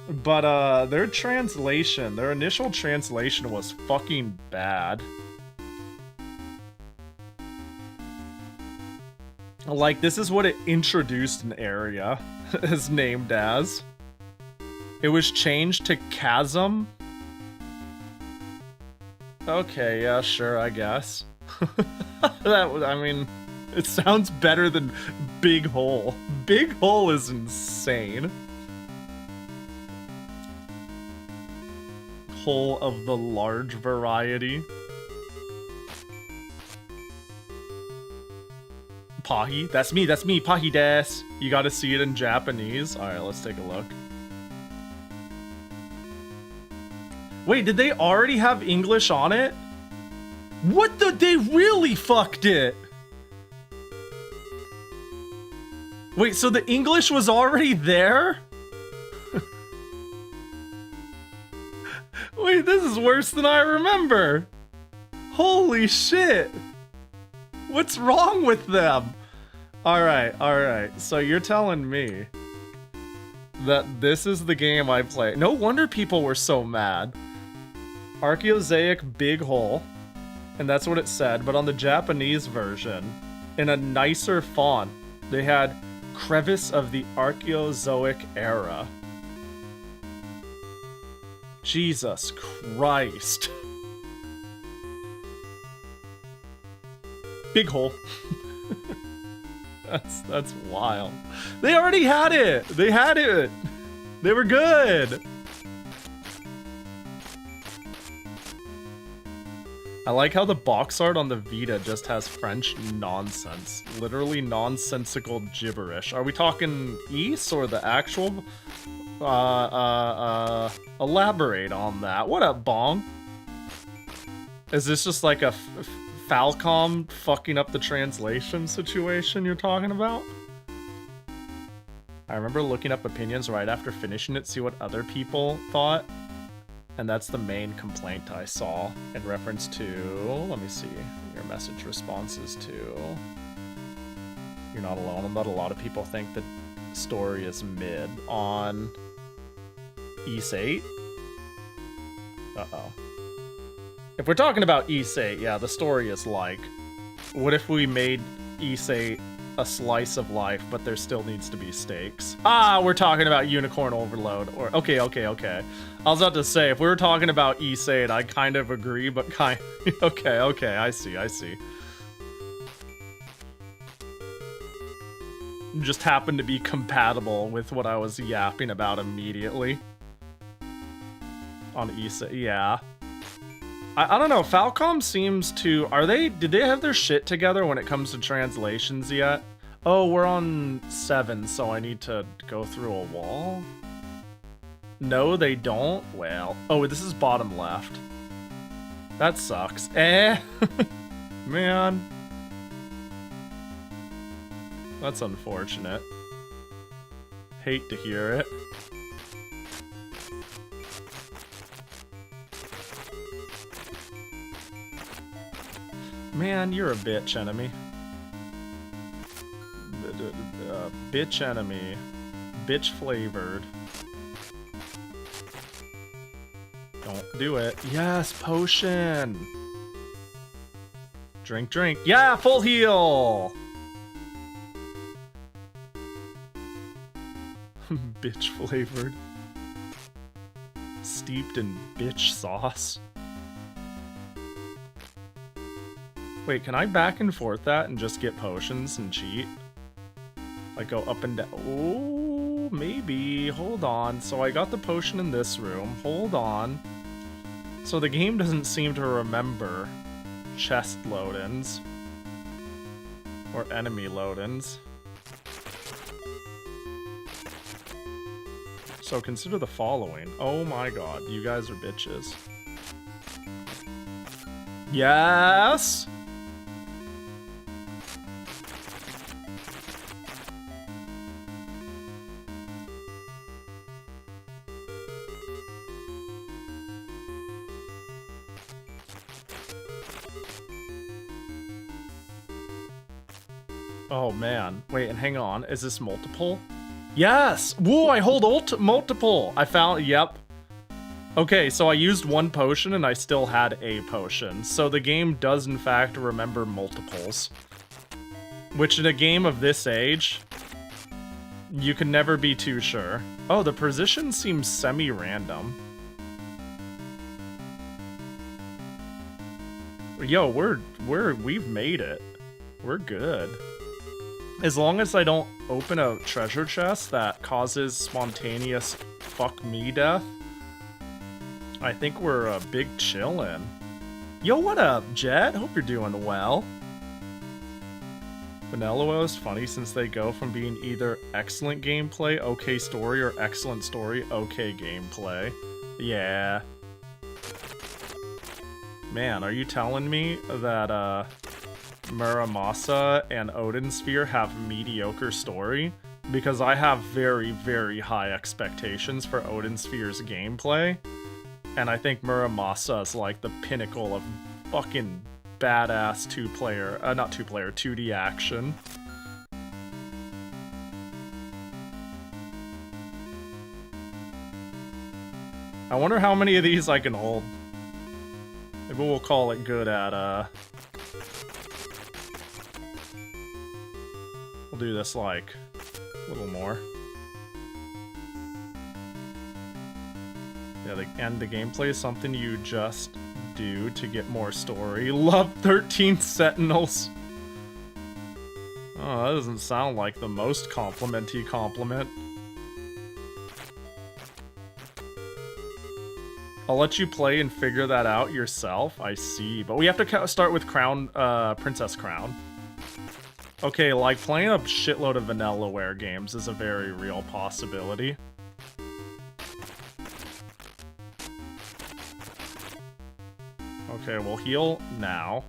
But their translation, their initial translation was fucking bad. Like, this is what it introduced an area is named as. It was changed to Chasm. Okay, yeah, sure, I guess. I mean, it sounds better than Big Hole. Big Hole is insane. Hole of the large variety. Pahi? That's me, Pahi des. You gotta see it in Japanese. Alright, let's take a look. Wait, did they already have English on it? What the? They really fucked it! Wait, so the English was already there? Wait, this is worse than I remember. Holy shit. What's wrong with them? Alright. So you're telling me that this is the game I play. No wonder people were so mad. Archaeozaic Big Hole. And that's what it said. But on the Japanese version, in a nicer font, they had Crevice of the Archaeozoic Era. Jesus Christ. Big Hole. That's wild. They already had it. They had it. They were good. I like how the box art on the Vita just has French nonsense. Literally nonsensical gibberish. Are we talking East or the actual? Elaborate on that. What up, Bong? Is this just like a Falcom fucking up the translation situation you're talking about? I remember looking up opinions right after finishing it, see what other people thought. And that's the main complaint I saw in reference to, let me see, your message responses to, you're not alone, but a lot of people think the story is mid on Ys 8. Uh-oh. If we're talking about Ys 8, yeah, the story is like, what if we made Ys 8 a slice of life, but there still needs to be stakes? Ah, we're talking about Unicorn Overload. Or okay. I was about to say, if we were talking about Ys 8, I kind of agree, but kind okay, I see. Just happened to be compatible with what I was yapping about immediately. On Ys 8, yeah. I don't know, Falcom seems to... Did they have their shit together when it comes to translations yet? Oh, we're on 7, so I need to go through a wall? No, they don't? Well... Oh, this is bottom left. That sucks. Man. That's unfortunate. Hate to hear it. Man, you're a bitch enemy. Bitch enemy. Bitch flavored. Don't do it. Yes, potion. Drink. Yeah, full heal. Bitch flavored. Steeped in bitch sauce. Wait, can I back and forth that and just get potions and cheat? Like go up and down. Oh, maybe. Hold on. So I got the potion in this room. Hold on. So the game doesn't seem to remember chest load-ins. Or enemy load-ins. So consider the following. Oh my god, you guys are bitches. Yes! Oh man. Wait, and hang on. Is this multiple? Yes! Whoa, I hold multiple! I found, yep. Okay, so I used one potion and I still had a potion. So the game does in fact remember multiples. Which in a game of this age, you can never be too sure. Oh, the position seems semi-random. Yo, we've made it. We're good. As long as I don't open a treasure chest that causes spontaneous fuck me death, I think we're a big chillin'. Yo, what up, Jet? Hope you're doing well. Vanilla is funny since they go from being either excellent gameplay, okay story, or excellent story, okay gameplay. Yeah. Man, are you telling me that, Muramasa and Odin Sphere have mediocre story? Because I have very, very high expectations for Odin Sphere's gameplay. And I think Muramasa is like the pinnacle of fucking badass 2D action. I wonder how many of these I can hold. Maybe we'll call it good at, we'll do this like a little more. Yeah, and the gameplay is something you just do to get more story. Love 13 Sentinels. Oh, that doesn't sound like the most complimenty compliment. I'll let you play and figure that out yourself. I see, but we have to start with Princess Crown. Okay, like playing a shitload of Vanillaware games is a very real possibility. Okay, we'll heal now.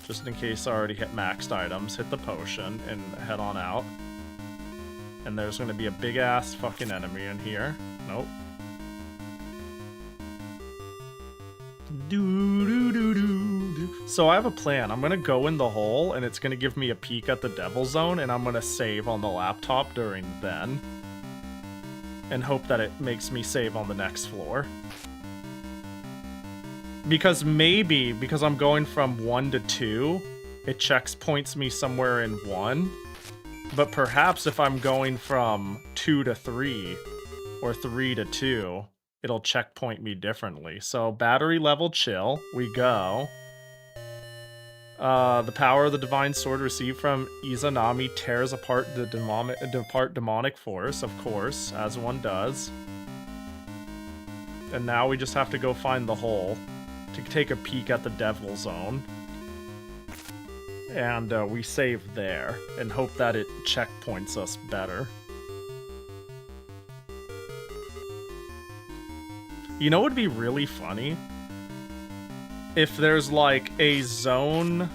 Just in case I already hit maxed items, hit the potion, and head on out. And there's gonna be a big-ass fucking enemy in here. Nope. So I have a plan. I'm gonna go in the hole, and it's gonna give me a peek at the Devil Zone, and I'm gonna save on the laptop during then. And hope that it makes me save on the next floor. Because maybe, because I'm going from 1 to 2, it checkpoints me somewhere in 1. But perhaps if I'm going from 2 to 3, or 3 to 2, it'll checkpoint me differently. So battery level chill, we go. The power of the divine sword received from Izanami tears apart the demonic force, of course, as one does. And now we just have to go find the hole to take a peek at the Devil Zone. And we save there and hope that it checkpoints us better. You know what would be really funny? If there's like a zone...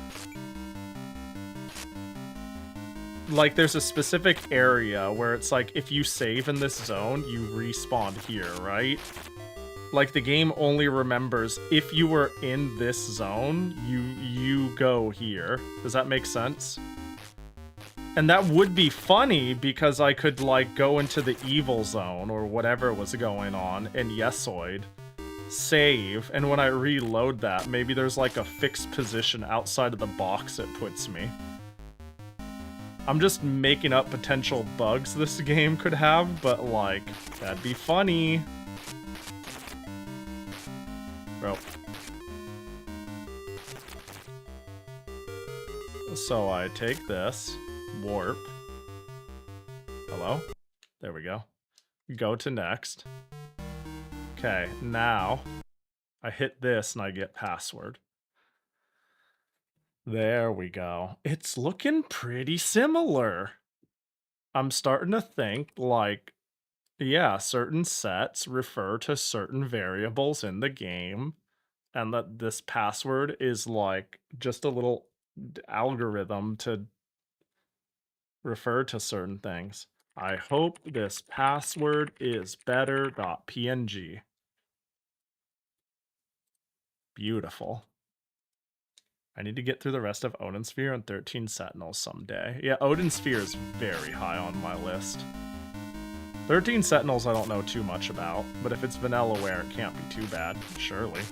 Like there's a specific area where it's like if you save in this zone, you respawn here, right? Like the game only remembers if you were in this zone, you go here. Does that make sense? And that would be funny because I could like go into the evil zone or whatever was going on in Yesoid, save, and when I reload that, maybe there's like a fixed position outside of the box it puts me. I'm just making up potential bugs this game could have, but like, that'd be funny. Bro. So I take this, warp. Hello? There we go. Go to next. Okay, now I hit this and I get password. There we go. It's looking pretty similar. I'm starting to think like, yeah, certain sets refer to certain variables in the game, and that this password is like just a little algorithm to refer to certain things. I hope this password is better.png. Beautiful. I need to get through the rest of Odin Sphere and 13 Sentinels someday. Yeah, Odin Sphere is very high on my list. 13 Sentinels I don't know too much about, but if it's Vanillaware, it can't be too bad, surely.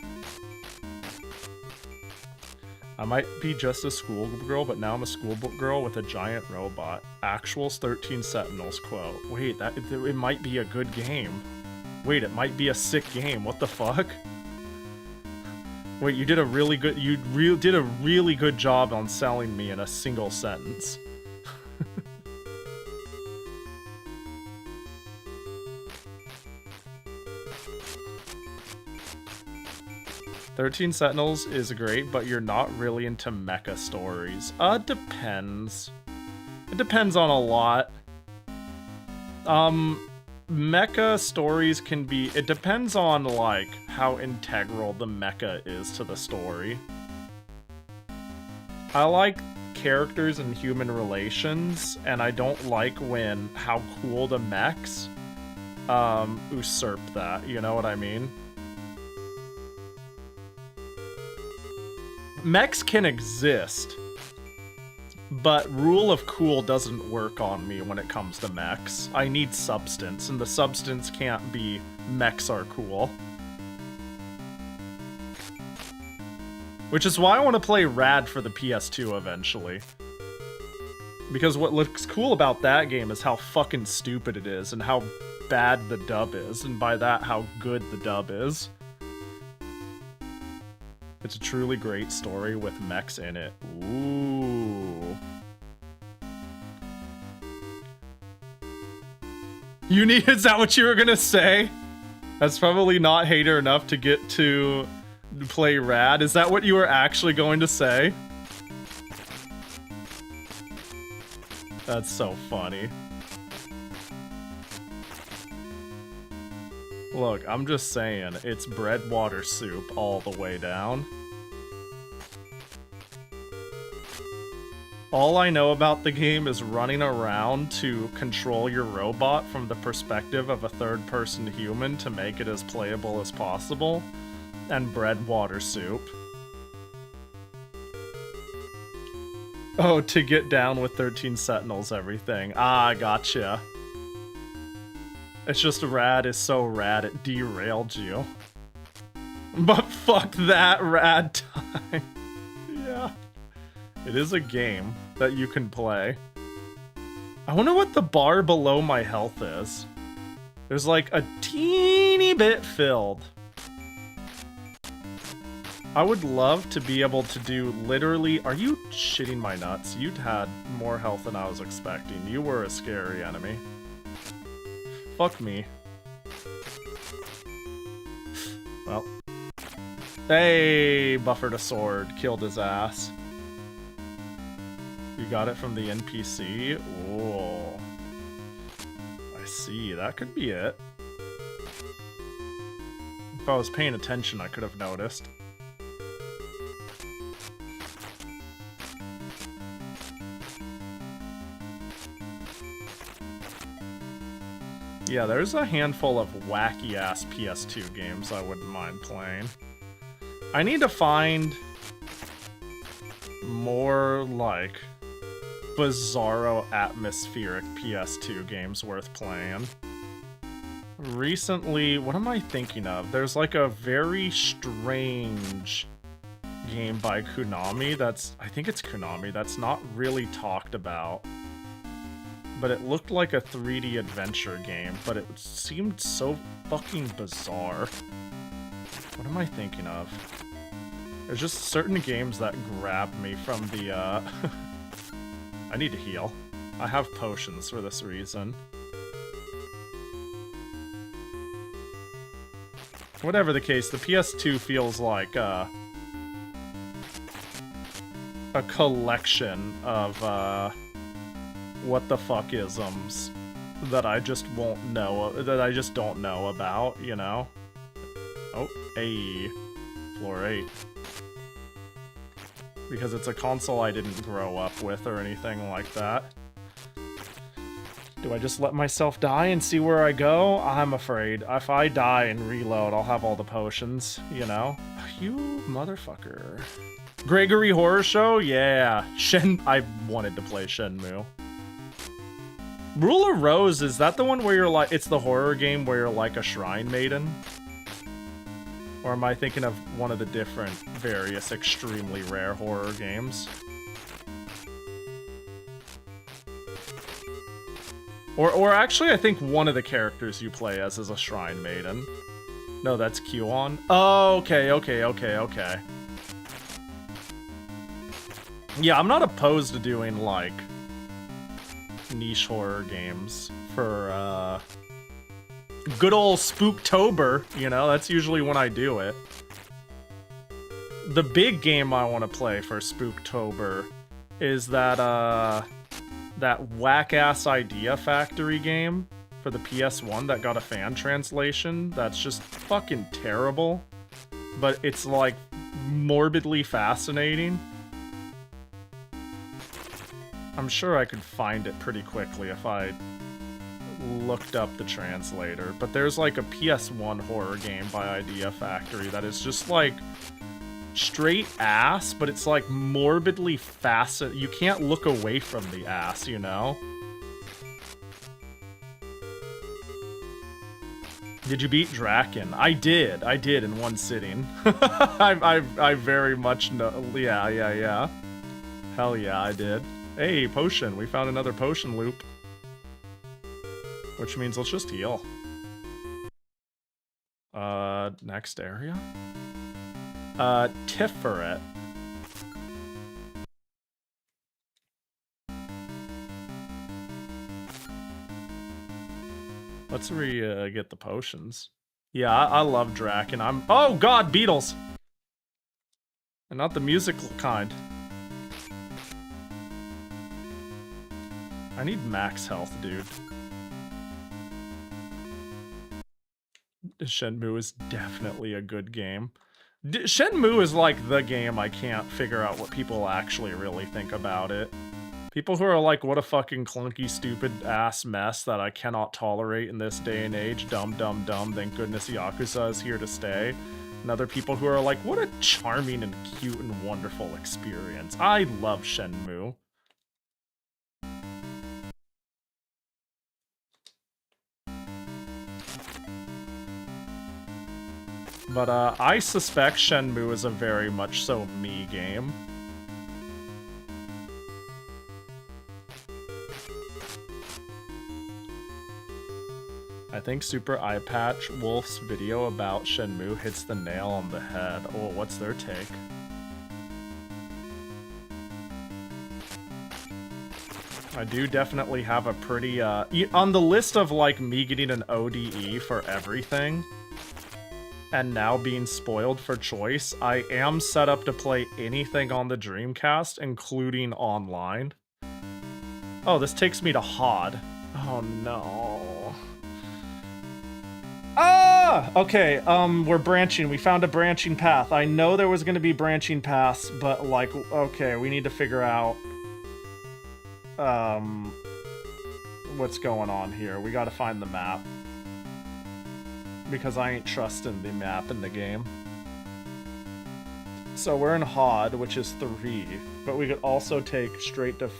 I might be just a schoolgirl, but now I'm a schoolgirl with a giant robot. Actuals 13 Sentinels quote. Wait, it might be a good game. Wait, it might be a sick game. What the fuck? Wait, you did a really good did a really good job on selling me in a single sentence. 13 Sentinels is great, but you're not really into mecha stories. Depends. It depends on a lot. Mecha stories can be... It depends on, like, how integral the mecha is to the story. I like characters and human relations, and I don't like when how cool the mechs usurp that, you know what I mean? Mechs can exist, but rule of cool doesn't work on me when it comes to mechs. I need substance, and the substance can't be mechs are cool. Which is why I want to play Rad for the PS2 eventually. Because what looks cool about that game is how fucking stupid it is, and how bad the dub is, and by that, how good the dub is. It's a truly great story with mechs in it. Ooh. Is that what you were gonna say? That's probably not hater enough to get to play Rad. Is that what you were actually going to say? That's so funny. Look, I'm just saying, it's bread, water, soup all the way down. All I know about the game is running around to control your robot from the perspective of a third-person human to make it as playable as possible, and bread, water, soup. Oh, to get down with 13 Sentinels, everything. Ah, gotcha. It's just Rad is so rad it derailed you. But fuck that Rad time. Yeah. It is a game that you can play. I wonder what the bar below my health is. There's like a teeny bit filled. I would love to be able to do literally... Are you shitting my nuts? You'd had more health than I was expecting. You were a scary enemy. Fuck me. Well. Hey! Buffered a sword. Killed his ass. You got it from the NPC? Oh. I see. That could be it. If I was paying attention, I could have noticed. Yeah, there's a handful of wacky-ass PS2 games I wouldn't mind playing. I need to find more, like, bizarro atmospheric PS2 games worth playing. Recently, what am I thinking of? There's, like, a very strange game by Konami that's... I think it's Konami, that's not really talked about. But it looked like a 3D adventure game, but it seemed so fucking bizarre. What am I thinking of? There's just certain games that grab me from the, I need to heal. I have potions for this reason. Whatever the case, the PS2 feels like, a collection of, what the fuck-isms that I just won't know, that I just don't know about, you know? Oh, hey, floor 8. Because it's a console I didn't grow up with or anything like that. Do I just let myself die and see where I go? I'm afraid. If I die and reload, I'll have all the potions, you know? You motherfucker. Gregory Horror Show? Yeah. I wanted to play Shenmue. Rule of Rose, is that the one where you're like, it's the horror game where you're like a shrine maiden? Or am I thinking of one of the different, various, extremely rare horror games? Or actually, I think one of the characters you play as is a shrine maiden. No, that's Q-on. Oh, okay. Yeah, I'm not opposed to doing, like, niche horror games for, good old Spooktober, you know? That's usually when I do it. The big game I want to play for Spooktober is that, that whack-ass Idea Factory game for the PS1 that got a fan translation that's just fucking terrible. But it's, like, morbidly fascinating. I'm sure I could find it pretty quickly if I looked up the translator. But there's, like, a PS1 horror game by Idea Factory that is just, like, straight ass, but it's like morbidly fascinating. You can't look away from the ass, you know? Did you beat Draken? I did in one sitting. I very much know. Yeah. Hell yeah, I did. Hey, potion. We found another potion loop. Which means let's just heal. Next area? Tiferet. Let's get the potions. Yeah, I love Draken. Oh god, beetles! And not the musical kind. I need max health, dude. Shenmue is definitely a good game. Shenmue is like the game I can't figure out what people actually really think about it. People who are like, what a fucking clunky, stupid ass mess that I cannot tolerate in this day and age. Dumb, thank goodness Yakuza is here to stay. And other people who are like, what a charming and cute and wonderful experience. I love Shenmue. But I suspect Shenmue is a very much so me game. I think Super Eye Patch Wolf's video about Shenmue hits the nail on the head. Oh, what's their take? I do definitely have a pretty, on the list of, like, me getting an ODE for everything, and now being spoiled for choice, I am set up to play anything on the Dreamcast, including online. Oh, this takes me to HOD. Oh, no. Ah! Okay, we're branching. We found a branching path. I know there was gonna be branching paths, but, like, okay, we need to figure out, what's going on here. We gotta find the map. Because I ain't trusting the map in the game. So we're in HOD, which is 3, but we could also take straight to...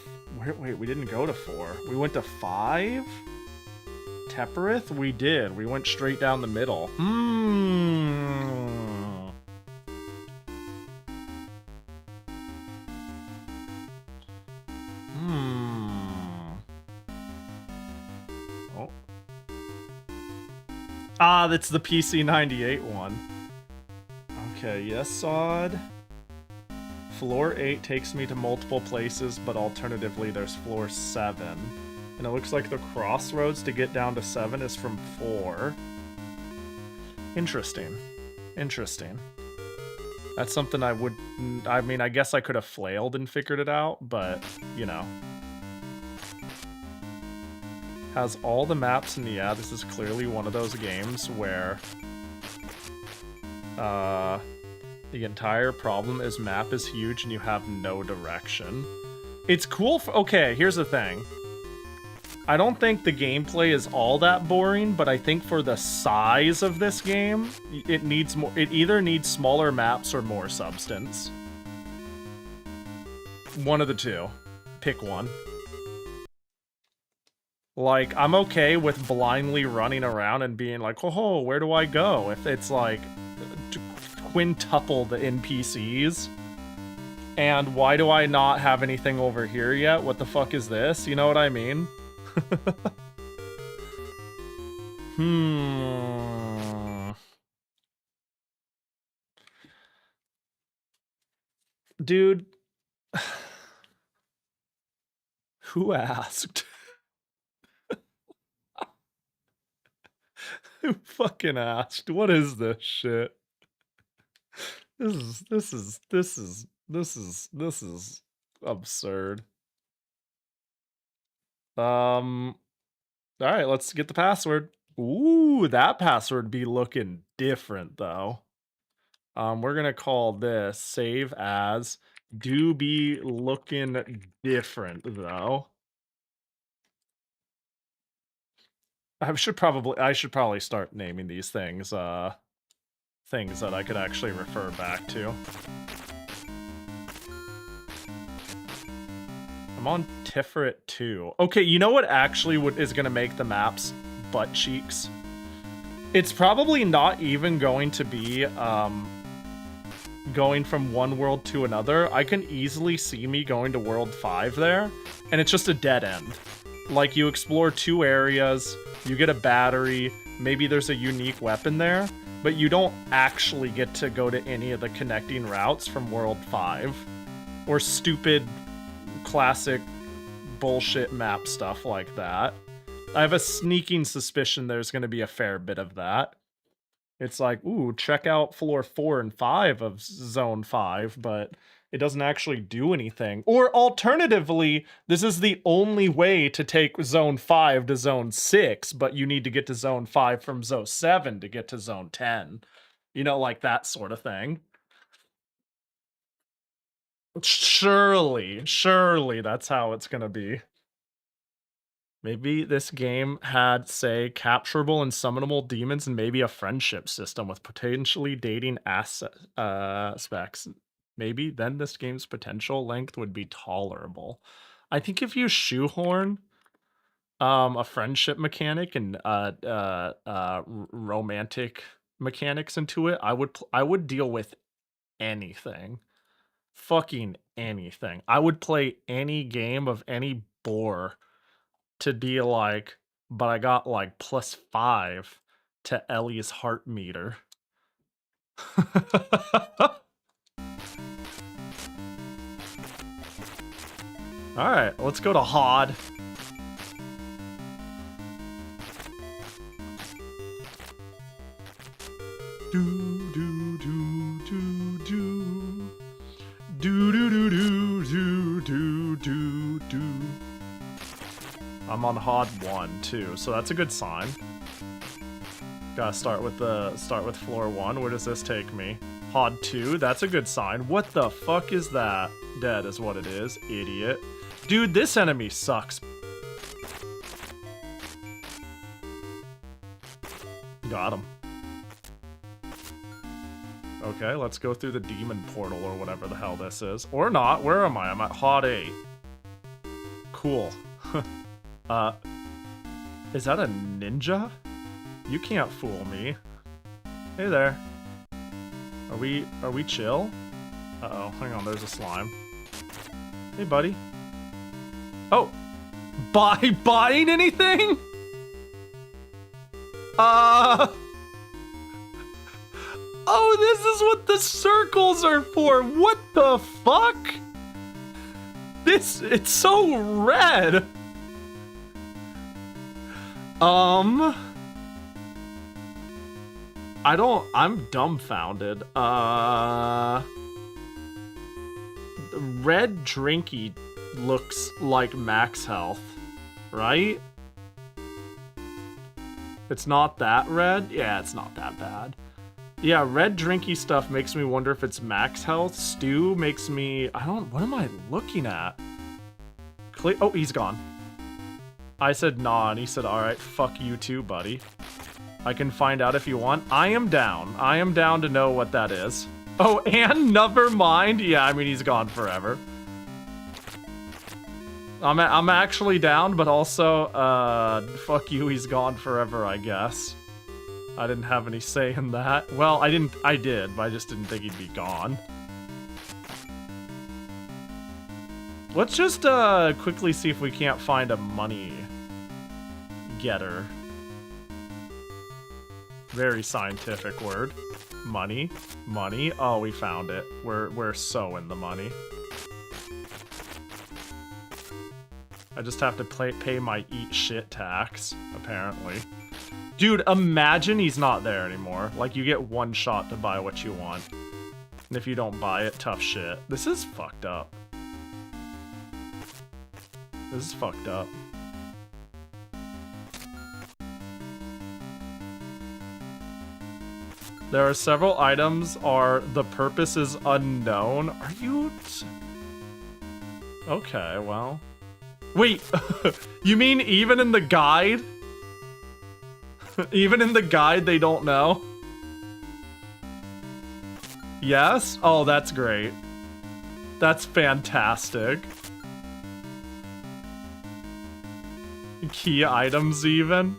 Wait, we didn't go to 4. We went to 5? Teperith? We did. We went straight down the middle. Oh. Ah, that's the PC98 one. Okay, yes, Sod. Floor 8 takes me to multiple places, but alternatively there's floor 7. And it looks like the crossroads to get down to 7 is from 4. Interesting. Interesting. That's something I would... I mean, I guess I could have flailed and figured it out, but, you know. Has all the maps, and yeah, this is clearly one of those games where the entire problem is map is huge and you have no direction. It's cool for... Okay, here's the thing. I don't think the gameplay is all that boring, but I think for the size of this game, it needs more... It either needs smaller maps or more substance. One of the two. Pick one. Like, I'm okay with blindly running around and being like, oh, where do I go? If it's like quintuple the NPCs. And why do I not have anything over here yet? What the fuck is this? You know what I mean? Dude. Who asked? Who fucking asked? What is this shit? This is absurd. All right, let's get the password. Ooh, that password be looking different though. We're gonna call this save as do be looking different though. I should probably start naming these things things that I could actually refer back to. I'm on Tiferet 2. Okay, you know what actually is going to make the maps butt cheeks? It's probably not even going to be going from one world to another. I can easily see me going to World 5 there, and it's just a dead end. Like, you explore 2 areas, you get a battery, maybe there's a unique weapon there, but you don't actually get to go to any of the connecting routes from World 5. Or stupid, classic, bullshit map stuff like that. I have a sneaking suspicion there's going to be a fair bit of that. It's like, ooh, check out floor 4 and 5 of Zone 5, but it doesn't actually do anything. Or alternatively, this is the only way to take Zone 5 to Zone 6, but you need to get to Zone 5 from Zone 7 to get to Zone 10. You know, like that sort of thing. Surely that's how it's gonna be. Maybe this game had, say, capturable and summonable demons and maybe a friendship system with potentially dating aspects. Maybe then this game's potential length would be tolerable. I think if you shoehorn a friendship mechanic and romantic mechanics into it, I would deal with anything. Fucking anything. I would play any game of any bore to be like, but I got like +5 to Ellie's heart meter. Alright, let's go to Hod. I'm on Hod 1 too, so that's a good sign. Gotta start with floor 1. Where does this take me? Hod 2, that's a good sign. What the fuck is that? Dead is what it is, idiot. Dude, this enemy sucks. Got him. Okay, let's go through the demon portal or whatever the hell this is. Or not, where am I? I'm at Hod 8. Cool. Is that a ninja? You can't fool me. Hey there. Are we chill? Uh-oh, hang on, there's a slime. Hey, buddy. Oh! Buying anything? Oh, this is what the circles are for! What the fuck? It's so red! I'm dumbfounded. Red Drinky looks like max health, right? It's not that red? Yeah, it's not that bad. Yeah, red drinky stuff makes me wonder if it's max health. Stew makes me... what am I looking at? Oh, he's gone. I said nah, and he said, alright, fuck you too, buddy. I can find out if you want. I am down. I am down to know what that is. Oh, and never mind. Yeah, I mean, he's gone forever. I'm actually down, but also, fuck you, he's gone forever, I guess. I didn't have any say in that. Well, I did, but I just didn't think he'd be gone. Let's just, quickly see if we can't find a money getter. Very scientific word. Money. Money. Oh, we found it. We're so in the money. I just have to pay my eat shit tax, apparently. Dude, imagine he's not there anymore. Like, you get one shot to buy what you want. And if you don't buy it, tough shit. This is fucked up. This is fucked up. There are several items the purpose is unknown. Are you... Okay, well... Wait, you mean even in the guide? Even in the guide they don't know? Yes? Oh, that's great. That's fantastic. Key items even?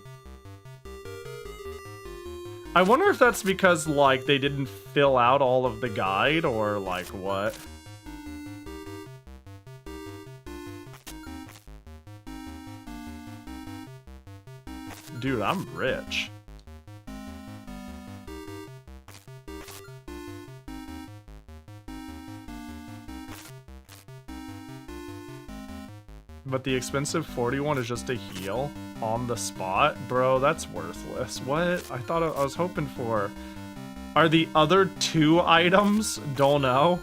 I wonder if that's because, like, they didn't fill out all of the guide, or, like, what? Dude, I'm rich. But the expensive 41 is just a heal on the spot? Bro, that's worthless. What? I thought I was hoping for... Are the other 2 items? Don't know.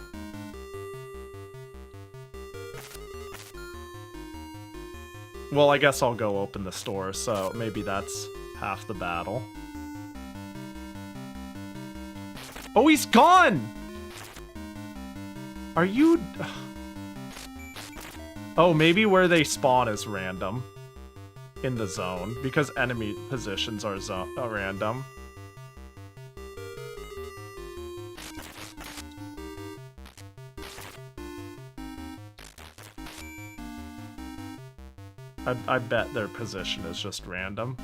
Well, I guess I'll go open the store, so maybe that's half the battle. Oh, he's gone! Are you... Oh, maybe where they spawn is random. In the zone, because enemy positions are random. I bet their position is just random.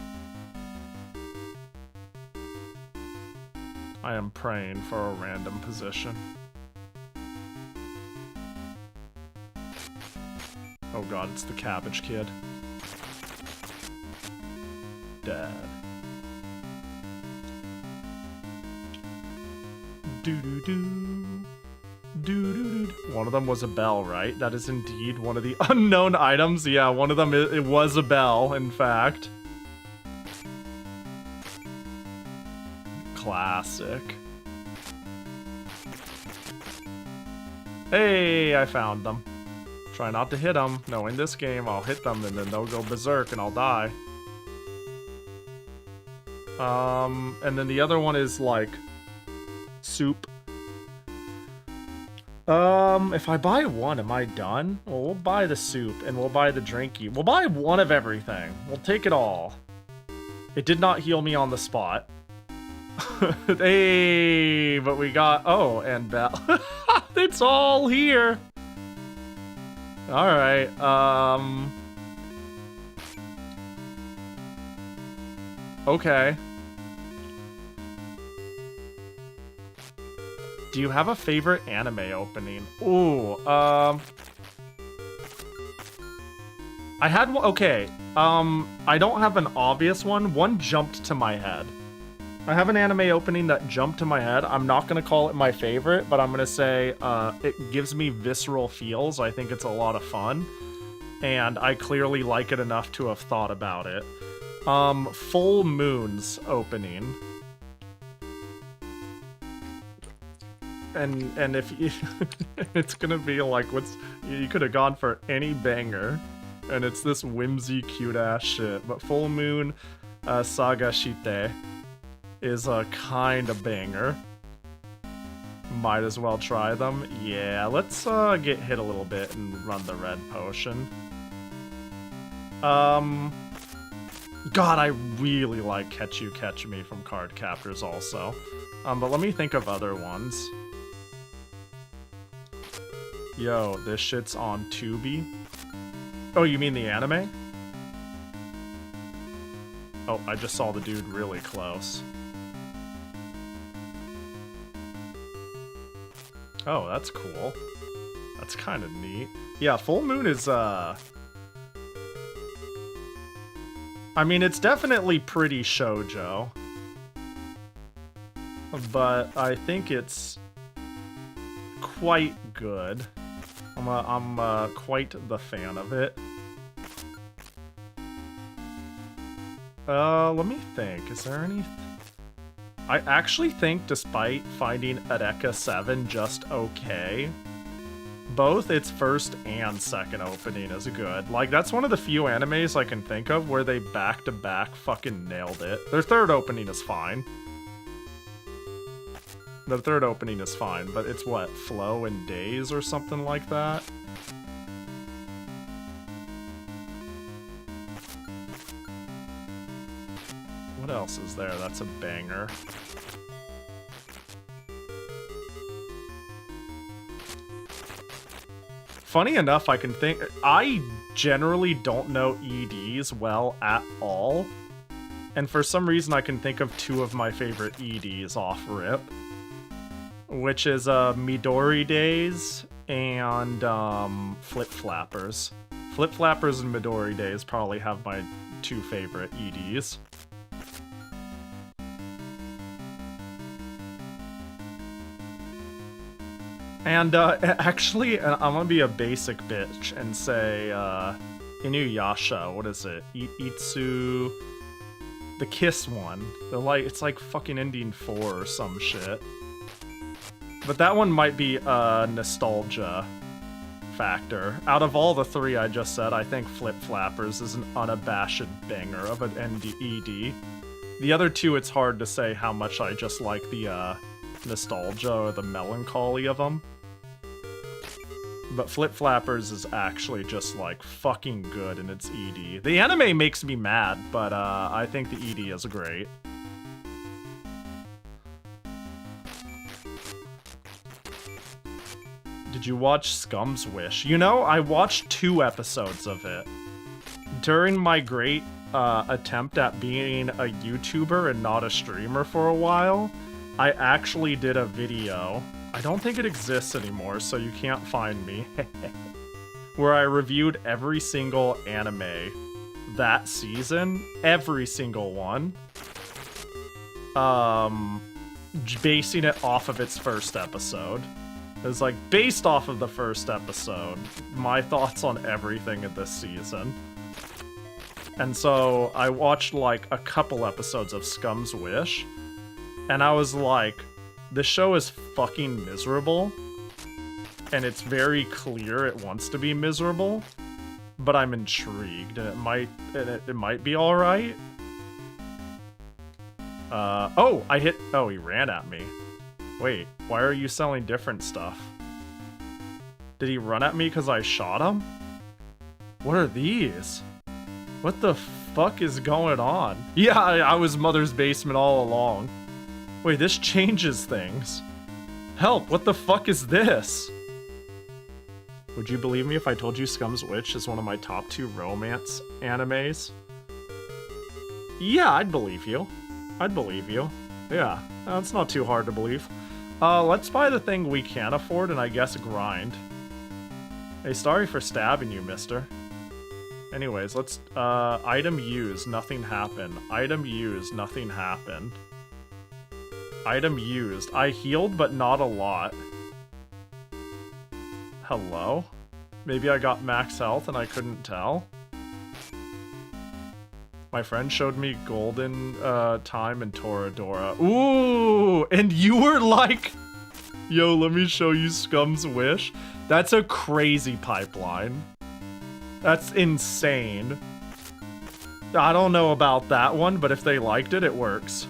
I am praying for a random position. Oh god, it's the Cabbage Kid. Dad. Doo-doo-doo. Doo-doo-doo. One of them was a bell, right? That is indeed one of the unknown items. Yeah, one of them, it was a bell, in fact. Classic. Hey, I found them. Try not to hit them. No, in this game, I'll hit them and then they'll go berserk and I'll die. And then the other one is like soup. If I buy one, am I done? Well, we'll buy the soup and we'll buy the drinky. We'll buy one of everything. We'll take it all. It did not heal me on the spot. Hey, but we got... Oh, and Bell. It's all here. Alright, okay. Do you have a favorite anime opening? Ooh, I had one, okay. I don't have an obvious one. One jumped to my head. I have an anime opening that jumped to my head. I'm not gonna call it my favorite, but I'm gonna say it gives me visceral feels. I think it's a lot of fun, and I clearly like it enough to have thought about it. Full Moon's opening. And if you, it's gonna be like, you could have gone for any banger, and it's this whimsy cute ass shit. But Full Moon Saga Shite is a kind of banger. Might as well try them. Yeah, let's get hit a little bit and run the red potion. God, I really like Catch You Catch Me from Card Captors also. But let me think of other ones. Yo, this shit's on Tubi. Oh, you mean the anime? Oh, I just saw the dude really close. Oh, that's cool. That's kind of neat. Yeah, Full Moon is, I mean, it's definitely pretty shoujo. But I think it's quite good. I'm quite the fan of it. Let me think. Is there any... I actually think, despite finding Eureka 7 just okay, both its first and second opening is good. Like, that's one of the few animes I can think of where they back-to-back fucking nailed it. Their third opening is fine. The third opening is fine, but it's what, Flow and Days or something like that? What else is there? That's a banger. Funny enough, I can think... I generally don't know EDs well at all. And for some reason, I can think of two of my favorite EDs off rip. Which is Midori Days and Flip Flappers. Flip Flappers and Midori Days probably have my two favorite EDs. And actually, I'm gonna be a basic bitch and say Inuyasha, what is it? Itsu... The Kiss one. It's like fucking ending 4 or some shit. But that one might be a nostalgia factor. Out of all the three I just said, I think Flip Flappers is an unabashed banger of an ED. The other two, it's hard to say how much I just like the nostalgia or the melancholy of them. But Flip Flappers is actually just like fucking good in its ED. The anime makes me mad, but I think the ED is great. Did you watch Scum's Wish? You know, I watched 2 episodes of it. During my great attempt at being a YouTuber and not a streamer for a while, I actually did a video. I don't think it exists anymore, so you can't find me. Where I reviewed every single anime that season. Every single one. Basing it off of its first episode. It was like, based off of the first episode, my thoughts on everything in this season. And so I watched like a couple episodes of Scum's Wish, and I was like, this show is fucking miserable, and it's very clear it wants to be miserable, but I'm intrigued, and it might be alright. Oh, he ran at me. Wait, why are you selling different stuff? Did he run at me because I shot him? What are these? What the fuck is going on? Yeah, I was Mother's Basement all along. Wait, this changes things. Help, what the fuck is this? Would you believe me if I told you Scum's Witch is one of my top 2 romance animes? Yeah, I'd believe you. I'd believe you. Yeah, that's not too hard to believe. Let's buy the thing we can afford and I guess grind. Hey, sorry for stabbing you, mister. Anyways, let's, item used, nothing happened. Item used, nothing happened. Item used. I healed, but not a lot. Hello? Maybe I got max health and I couldn't tell? My friend showed me Golden Time and Toradora. Ooh! And you were like, yo, let me show you Scum's Wish. That's a crazy pipeline. That's insane. I don't know about that one, but if they liked it, it works.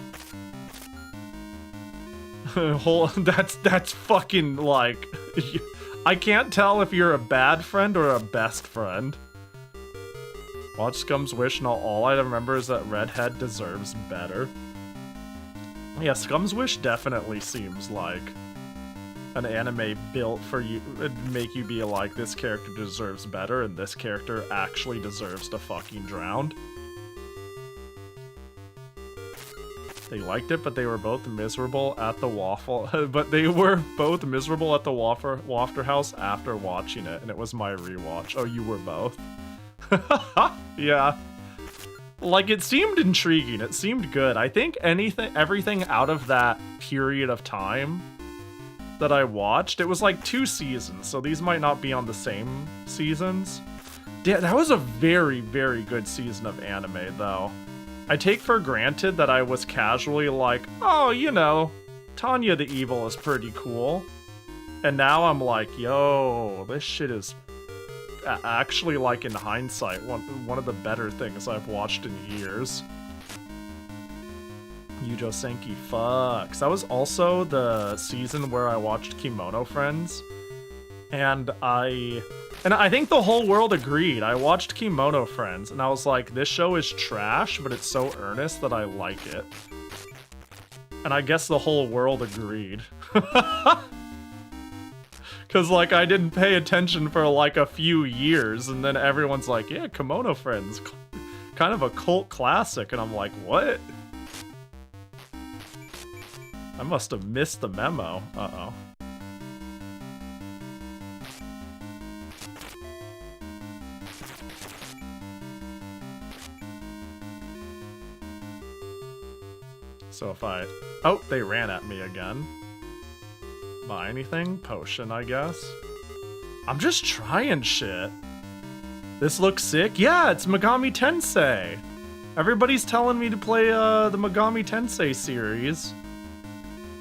That's fucking like... I can't tell if you're a bad friend or a best friend. Watch Scum's Wish, and all I remember is that Redhead deserves better. Yeah, Scum's Wish definitely seems like an anime built for you, it'd make you be like, this character deserves better, and this character actually deserves to fucking drown. They liked it, but they were both miserable at the waffle. But they were both miserable at the Waffle House after watching it, and it was my rewatch. Oh, you were both? Yeah. Like, it seemed intriguing. It seemed good. I think everything out of that period of time that I watched, it was like 2 seasons, so these might not be on the same seasons. Yeah, that was a very, very good season of anime, though. I take for granted that I was casually like, oh, you know, Tanya the Evil is pretty cool. And now I'm like, yo, this shit is actually, like, in hindsight, one of the better things I've watched in years. Yujo Senki fucks. That was also the season where I watched Kimono Friends. And I think the whole world agreed. I watched Kimono Friends, and I was like, this show is trash, but it's so earnest that I like it. And I guess the whole world agreed. Because, like, I didn't pay attention for, like, a few years, and then everyone's like, yeah, Kimono Friends, kind of a cult classic, and I'm like, what? I must have missed the memo. Uh-oh. So if I... Oh, they ran at me again. Buy anything? Potion, I guess. I'm just trying shit. This looks sick. Yeah, it's Megami Tensei. Everybody's telling me to play the Megami Tensei series.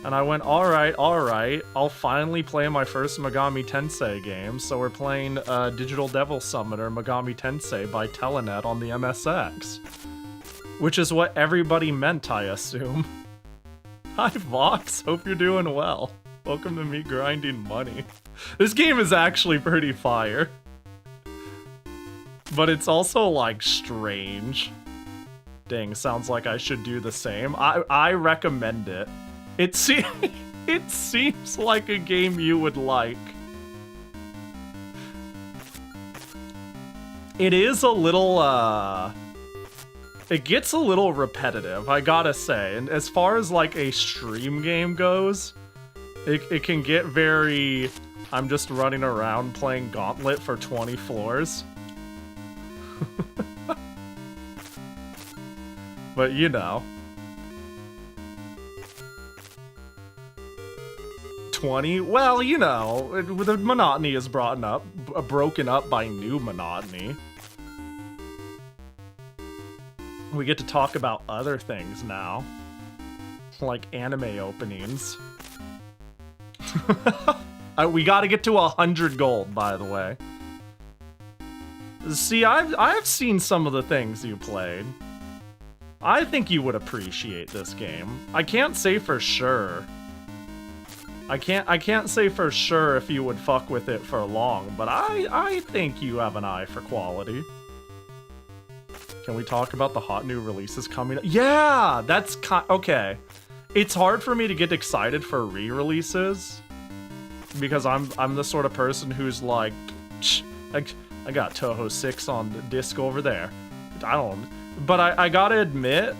And I went, alright, I'll finally play my first Megami Tensei game. So we're playing Digital Devil Summoner Megami Tensei by Telenet on the MSX. Which is what everybody meant, I assume. Hi, Vox. Hope you're doing well. Welcome to me grinding money. This game is actually pretty fire. But it's also, like, strange. Dang, sounds like I should do the same. I recommend it. It seems like a game you would like. It is a little, it gets a little repetitive, I gotta say. And as far as, like, a stream game goes, it can get very... I'm just running around playing Gauntlet for 20 floors. But, you know. 20? Well, you know, the monotony is broken up by new monotony. We get to talk about other things now. Like anime openings. We gotta get to 100 gold, by the way. See, I've seen some of the things you played. I think you would appreciate this game. I can't say for sure. I can't say for sure if you would fuck with it for long, but I think you have an eye for quality. Can we talk about the hot new releases coming up? Yeah, that's okay. It's hard for me to get excited for re-releases because I'm the sort of person who's like, I got Toho 6 on the disc over there. But I gotta admit,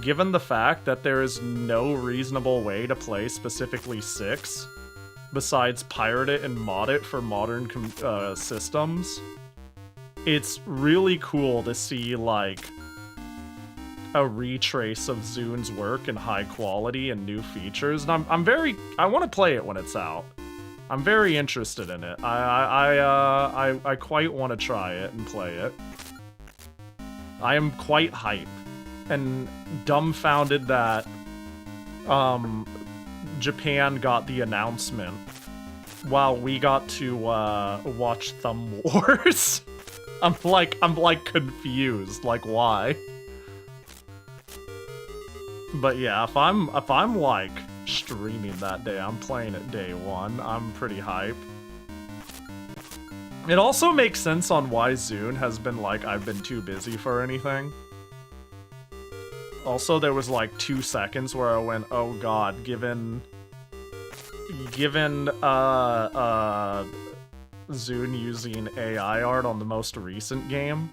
given the fact that there is no reasonable way to play specifically 6 besides pirate it and mod it for modern systems, it's really cool to see, like, a retrace of Zun's work in high quality and new features, and I want to play it when it's out. I'm very interested in it. I quite want to try it and play it. I am quite hyped and dumbfounded that Japan got the announcement while we got to watch Thumb Wars. I'm like confused, like why? But yeah, if I'm like streaming that day, I'm playing it day one. I'm pretty hype. It also makes sense on why Zune has been like, I've been too busy for anything. Also, there was like 2 seconds where I went, oh god, given given Zune using AI art on the most recent game,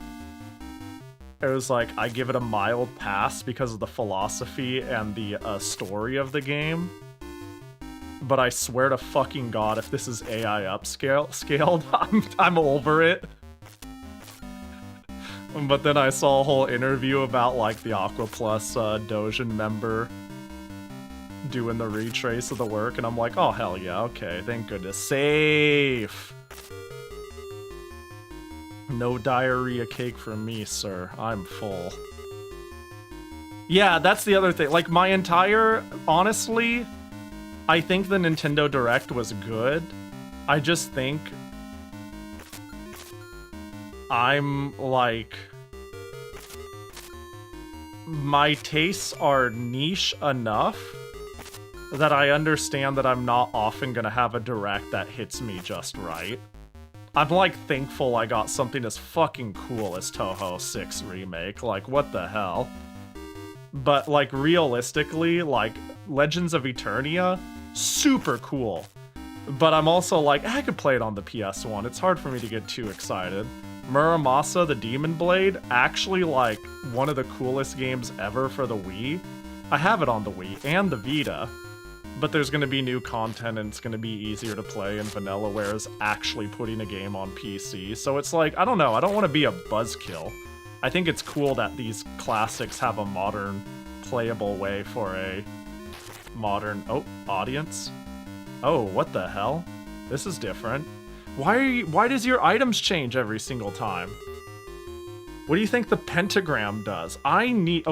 it was like, I give it a mild pass because of the philosophy and the story of the game. But I swear to fucking God, if this is AI upscaled, I'm over it. But then I saw a whole interview about like the Aqua Plus Dojin member doing the retrace of the work, and I'm like, oh hell yeah, okay, thank goodness. Safe! No diarrhea cake for me, sir. I'm full. Yeah, that's the other thing. Like, my entire... Honestly, I think the Nintendo Direct was good. I just think... I'm, like... My tastes are niche enough that I understand that I'm not often gonna have a Direct that hits me just right. I'm, like, thankful I got something as fucking cool as Touhou 6 Remake. Like, what the hell? But, like, realistically, like, Legends of Eternia, super cool. But I'm also like, I could play it on the PS1. It's hard for me to get too excited. Muramasa, the Demon Blade, actually, like, one of the coolest games ever for the Wii. I have it on the Wii and the Vita. But there's going to be new content and it's going to be easier to play in vanilla, whereas actually putting a game on PC. So it's like, I don't know, I don't want to be a buzzkill. I think it's cool that these classics have a modern, playable way for a modern, audience. Oh, what the hell? This is different. Why does your items change every single time? What do you think the pentagram does? I need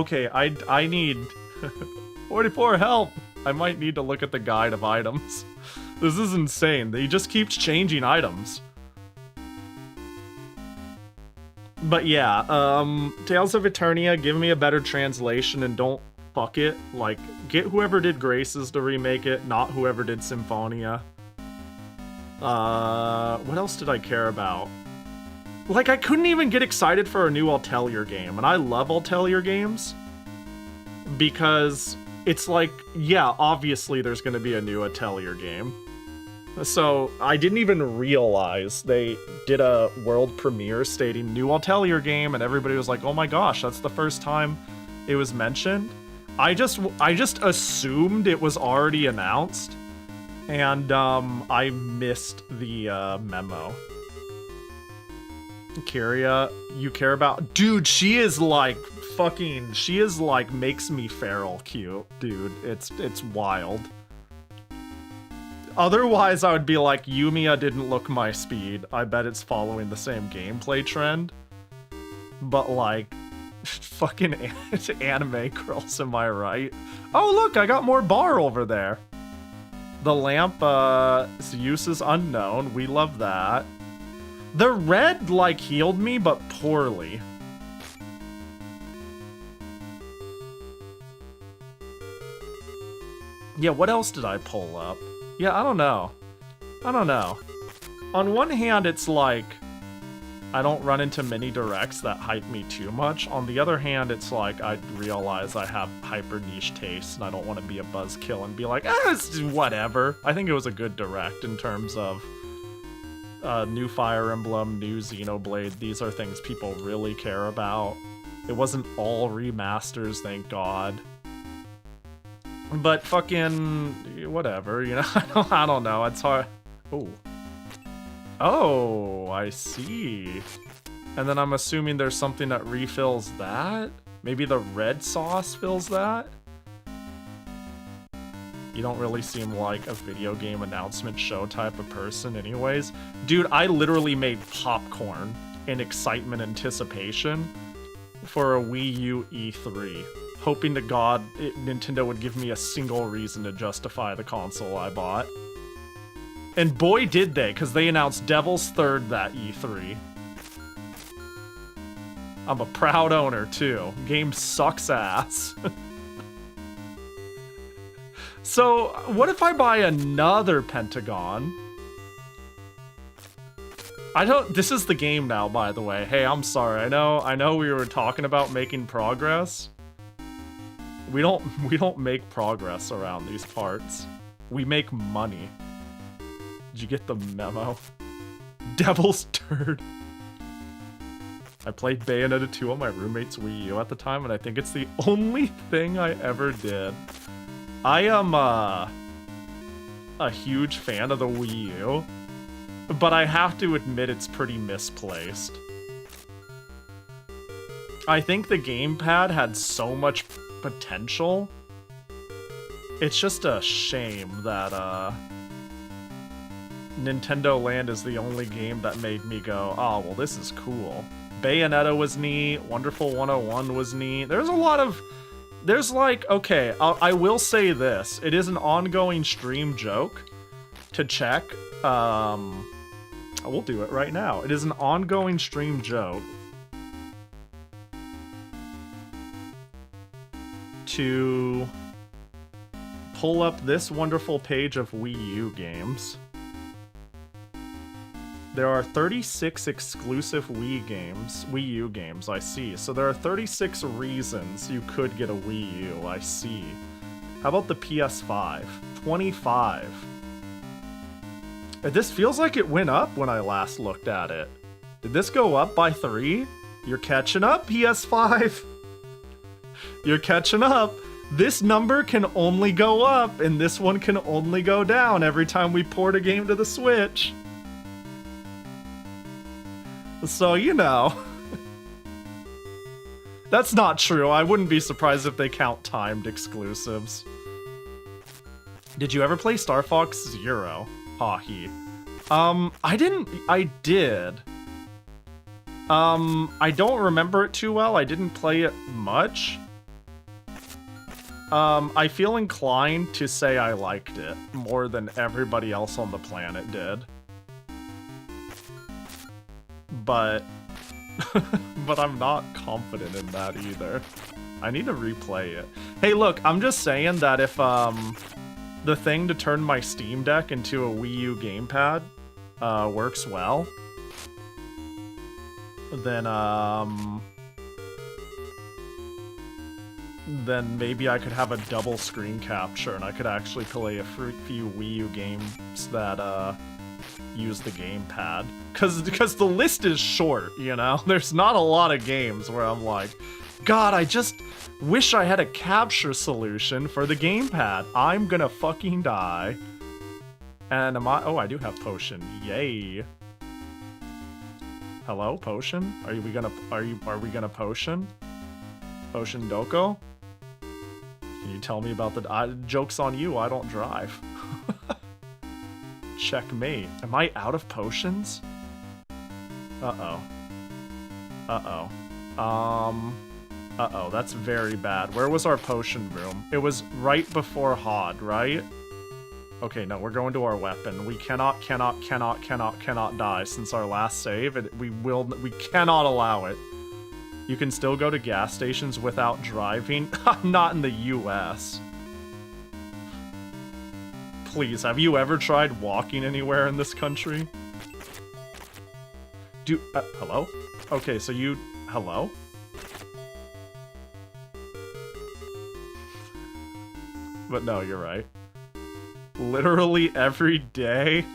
44 help! I might need to look at the guide of items. This is insane. He just keeps changing items. But yeah, Tales of Eternia, give me a better translation and don't fuck it. Like, get whoever did Graces to remake it, not whoever did Symphonia. What else did I care about? Like, I couldn't even get excited for a new Atelier game, and I love Atelier games. Because... it's like, yeah, obviously there's going to be a new Atelier game. So, I didn't even realize they did a world premiere stating new Atelier game, and everybody was like, oh my gosh, that's the first time it was mentioned. I just assumed it was already announced, and I missed the memo. Kyria, you care about... Dude, she is like... she is like makes me feral cute, dude. It's wild. Otherwise, I would be like, Yumiya didn't look my speed. I bet it's following the same gameplay trend. But like, fucking anime girls, am I right? Oh look, I got more bar over there. The lamp, its use is unknown. We love that. The red, like, healed me, but poorly. Yeah, what else did I pull up? Yeah, I don't know. On one hand, it's like, I don't run into many directs that hype me too much. On the other hand, it's like, I realize I have hyper niche tastes and I don't want to be a buzzkill and be like, it's whatever. I think it was a good direct in terms of new Fire Emblem, new Xenoblade. These are things people really care about. It wasn't all remasters, thank God. But fucking whatever, you know. I don't know. It's hard. Oh, I see. And then I'm assuming there's something that refills that. Maybe the red sauce fills that. You don't really seem like a video game announcement show type of person, anyways. Dude, I literally made popcorn in excitement, anticipation for a Wii U E3. Hoping to God Nintendo would give me a single reason to justify the console I bought. And boy did they, because they announced Devil's Third that E3. I'm a proud owner too. Game sucks ass. So, what if I buy another Pentagon? This is the game now, by the way. Hey, I'm sorry. I know we were talking about making progress. We don't make progress around these parts. We make money. Did you get the memo? Devil's turd. I played Bayonetta 2 on my roommate's Wii U at the time, and I think it's the only thing I ever did. I am a huge fan of the Wii U, but I have to admit it's pretty misplaced. I think the gamepad had so much potential. It's just a shame that Nintendo Land is the only game that made me go, oh, well, this is cool. Bayonetta was neat, Wonderful 101 was neat. There's a lot of... There's like, okay, I will say this. It is an ongoing stream joke to check. I will do it right now. It is an ongoing stream joke to pull up this wonderful page of Wii U games. There are 36 exclusive Wii U games, I see. So there are 36 reasons you could get a Wii U, I see. How about the PS5? 25. This feels like it went up when I last looked at it. Did this go up by 3? You're catching up, PS5. You're catching up. This number can only go up, and this one can only go down every time we port a game to the Switch. So, you know. That's not true. I wouldn't be surprised if they count timed exclusives. Did you ever play Star Fox Zero, Pahi? I did. I don't remember it too well. I didn't play it much. I feel inclined to say I liked it more than everybody else on the planet did. But I'm not confident in that either. I need to replay it. Hey, look, I'm just saying that if the thing to turn my Steam Deck into a Wii U gamepad works well, then maybe I could have a double screen capture and I could actually play a few Wii U games that use the gamepad. Because the list is short, you know? There's not a lot of games where I'm like, God, I just wish I had a capture solution for the gamepad. I'm gonna fucking die. And am I... Oh, I do have potion. Yay. Hello, potion? Are we gonna potion? Potion Doko? Can you tell me about the... joke's on you, I don't drive. Checkmate. Am I out of potions? Uh-oh. Uh-oh. Uh-oh, that's very bad. Where was our potion room? It was right before Hod, right? Okay, no, we're going to our weapon. We cannot die since our last save. We cannot allow it. You can still go to gas stations without driving. Not in the US. Please, have you ever tried walking anywhere in this country? Hello? Okay, so you... Hello? But no, you're right. Literally every day?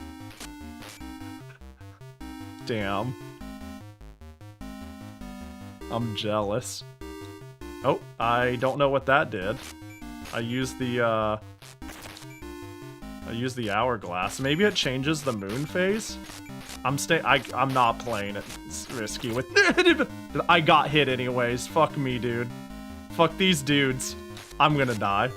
Damn. I'm jealous. Oh, I don't know what that did. I used the hourglass. Maybe it changes the moon phase? I'm not playing it. It's risky with... I got hit anyways. Fuck me, dude. Fuck these dudes. I'm gonna die.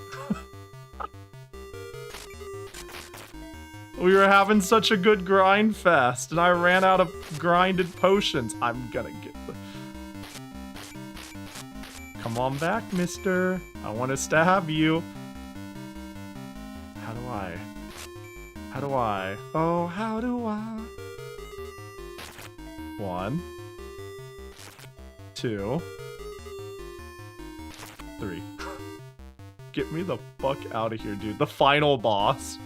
We were having such a good grind fest, and I ran out of grinded potions. I'm gonna get the... Come on back, mister. I want to stab you. How do I? Oh, how do I? 1, 2, 3. Get me the fuck out of here, dude. The final boss.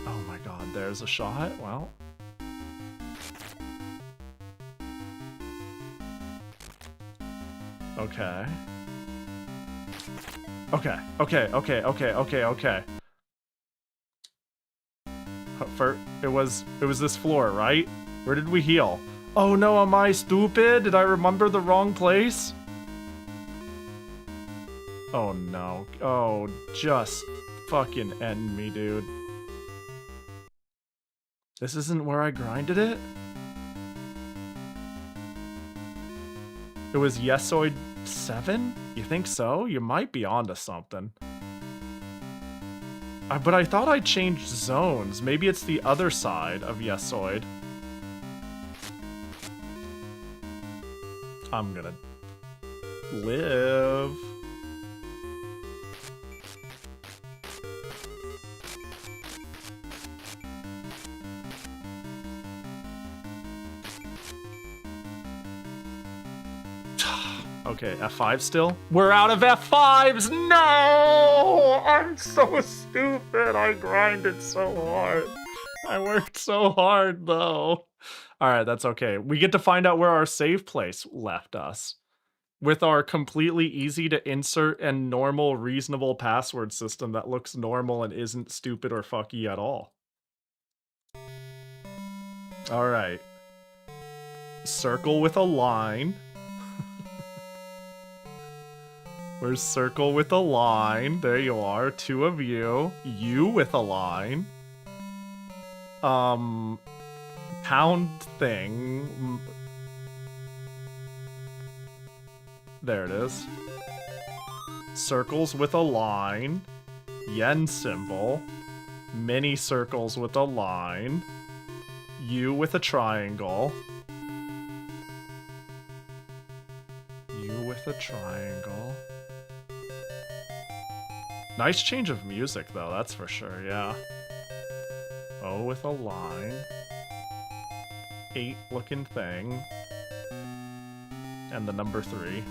Oh my god, there's a shot? Well. Okay. Okay. It was this floor, right? Where did we heal? Oh no, am I stupid? Did I remember the wrong place? Oh no. Oh, just fucking end me, dude. This isn't where I grinded it? It was Yesoid 7? You think so? You might be onto something. But I thought I changed zones. Maybe it's the other side of Yesoid. I'm gonna live. Okay, F5 still? We're out of F5s! No! I'm so stupid. I grinded so hard. I worked so hard, though. Alright, that's okay. We get to find out where our save place left us. With our completely easy to insert and normal, reasonable password system that looks normal and isn't stupid or fucky at all. Alright. Circle with a line. Where's circle with a line? There you are, 2 of you. You with a line. Pound thing. There it is. Circles with a line. Yen symbol. Mini circles with a line. You with a triangle. You with a triangle. Nice change of music, though, that's for sure, yeah. O with a line. 8 looking thing. And the number 3.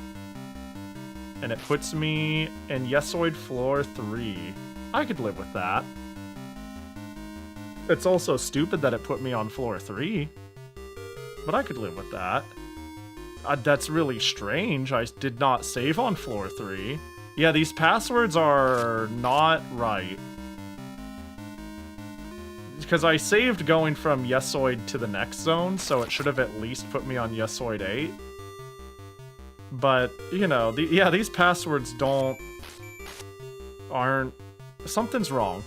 And it puts me in Yesoid floor 3. I could live with that. It's also stupid that it put me on floor 3. But I could live with that. That's really strange. I did not save on floor 3. Yeah, these passwords are not right. Because I saved going from Yesoid to the next zone, so it should have at least put me on Yesoid 8. But, you know, yeah, these passwords aren't... Something's wrong.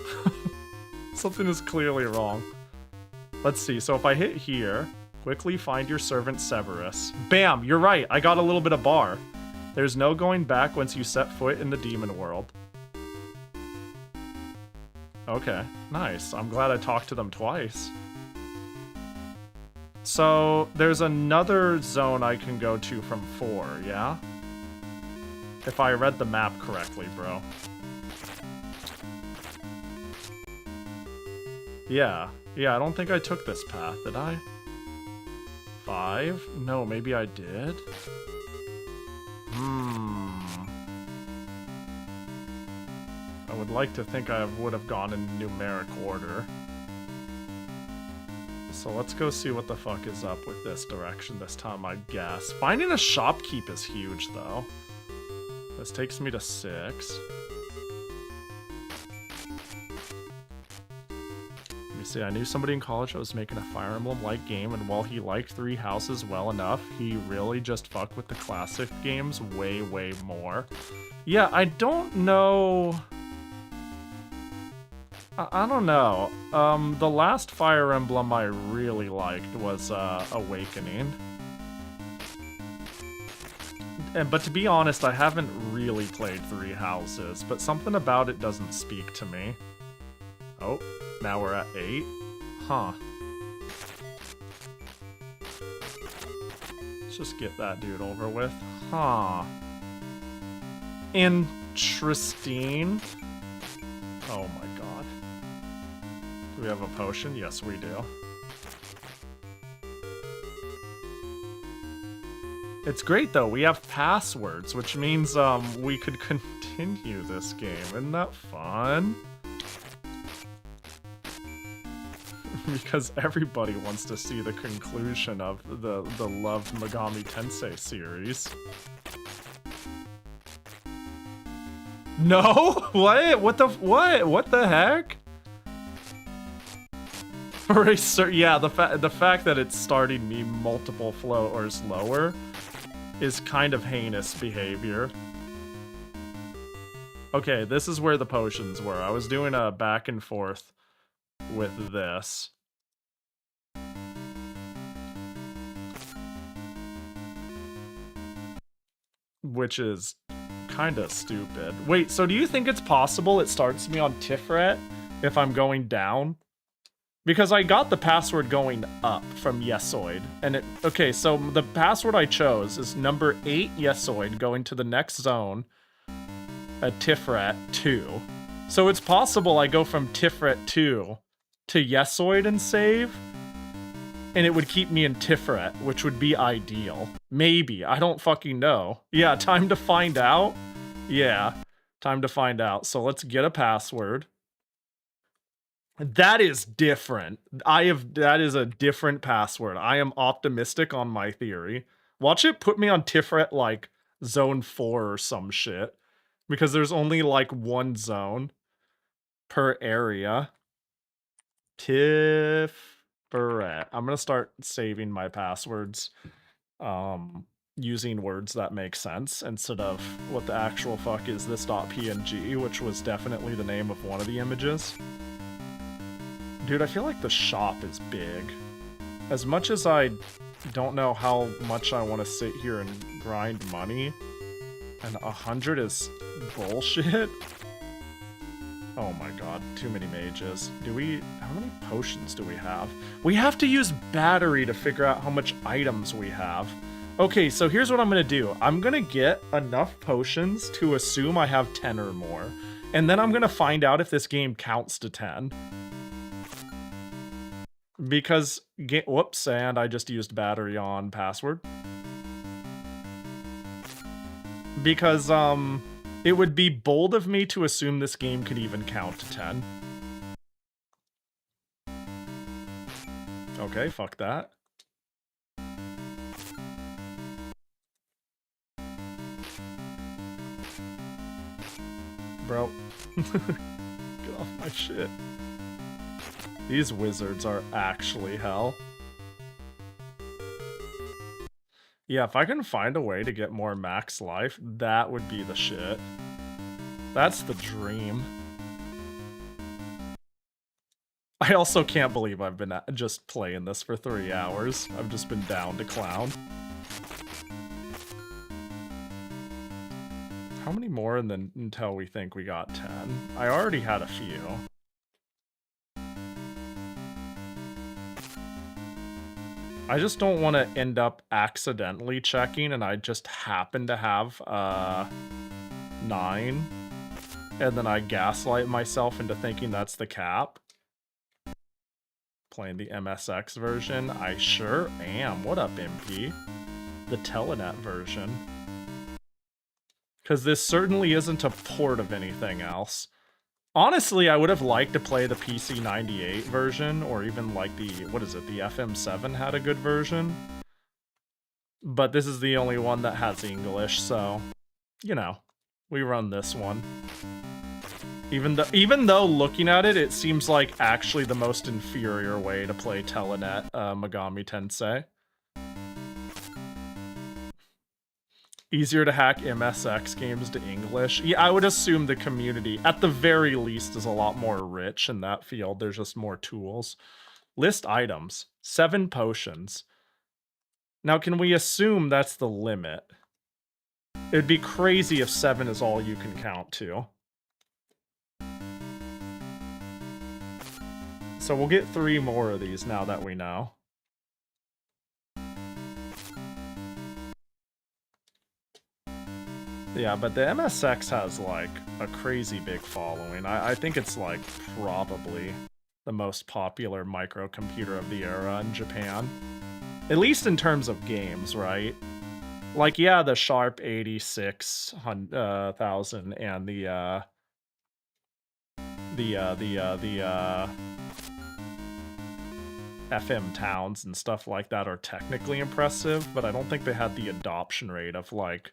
Something is clearly wrong. Let's see, so if I hit here, quickly find your servant Severus. Bam, you're right, I got a little bit of bar. There's no going back once you set foot in the demon world. Okay, nice. I'm glad I talked to them twice. So, there's another zone I can go to from 4, yeah? If I read the map correctly, bro. Yeah, I don't think I took this path, did I? 5? No, maybe I did? I would like to think I would have gone in numeric order. So let's go see what the fuck is up with this direction this time, I guess. Finding a shopkeep is huge, though. This takes me to 6. Let me see, I knew somebody in college that was making a Fire Emblem-like game, and while he liked 3 Houses well enough, he really just fucked with the classic games way, way more. Yeah, I don't know... I don't know. The last Fire Emblem I really liked was Awakening. But to be honest, I haven't really played 3 Houses, but something about it doesn't speak to me. Oh, now we're at 8? Huh. Let's just get that dude over with. Huh. Interesting. Oh my god. Do we have a potion? Yes, we do. It's great, though. We have passwords, which means we could continue this game. Isn't that fun? Because everybody wants to see the conclusion of the loved Megami Tensei series. No? What? What the what? What the heck? Yeah, the fact that it's starting me multiple floors lower is kind of heinous behavior. Okay, this is where the potions were. I was doing a back and forth with this. Which is kind of stupid. Wait, so do you think it's possible it starts me on Tiferet if I'm going down? Because I got the password going up from Yesoid. And it, okay, so the password I chose is number 8 Yesoid going to the next zone at Tiferet 2. So it's possible I go from Tiferet 2 to Yesoid and save, and it would keep me in Tiferet, which would be ideal. Maybe, I don't fucking know. Yeah, time to find out. Yeah, time to find out. So let's get a password. That is different. That is a different password. I am optimistic on my theory. Watch it put me on Tiferet like zone 4 or some shit. Because there's only like one zone per area. Tiferet. I'm gonna start saving my passwords using words that make sense instead of what the actual fuck is this .png, which was definitely the name of one of the images. Dude, I feel like the shop is big. As much as I don't know how much I want to sit here and grind money, and 100 is bullshit. Oh my god, too many mages. How many potions do we have? We have to use battery to figure out how much items we have. Okay, so here's what I'm gonna do. I'm gonna get enough potions to assume I have 10 or more. And then I'm gonna find out if this game counts to 10. Because, whoops, and I just used battery on password. Because, it would be bold of me to assume this game could even count to 10. Okay, fuck that. Bro. Get off my shit. These wizards are actually hell. Yeah, if I can find a way to get more max life, that would be the shit. That's the dream. I also can't believe I've been just playing this for 3 hours. I've just been down to clown. How many more until we think we got 10? I already had a few. I just don't want to end up accidentally checking and I just happen to have 9. And then I gaslight myself into thinking that's the cap. Playing the MSX version? I sure am. What up, MP? The Telenet version. Because this certainly isn't a port of anything else. Honestly, I would have liked to play the PC98 version, or even like the, what is it, the FM7 had a good version. But this is the only one that has English, so, you know, we run this one. Even though looking at it, it seems like actually the most inferior way to play Telenet Megami Tensei. Easier to hack MSX games to English. Yeah, I would assume the community, at the very least, is a lot more rich in that field. There's just more tools. List items. 7 potions. Now, can we assume that's the limit? It'd be crazy if 7 is all you can count to. So we'll get 3 more of these now that we know. Yeah, but the MSX has, like, a crazy big following. I think it's, like, probably the most popular microcomputer of the era in Japan. At least in terms of games, right? Like, yeah, the Sharp 86,000 and the FM Towns and stuff like that are technically impressive, but I don't think they had the adoption rate of, like,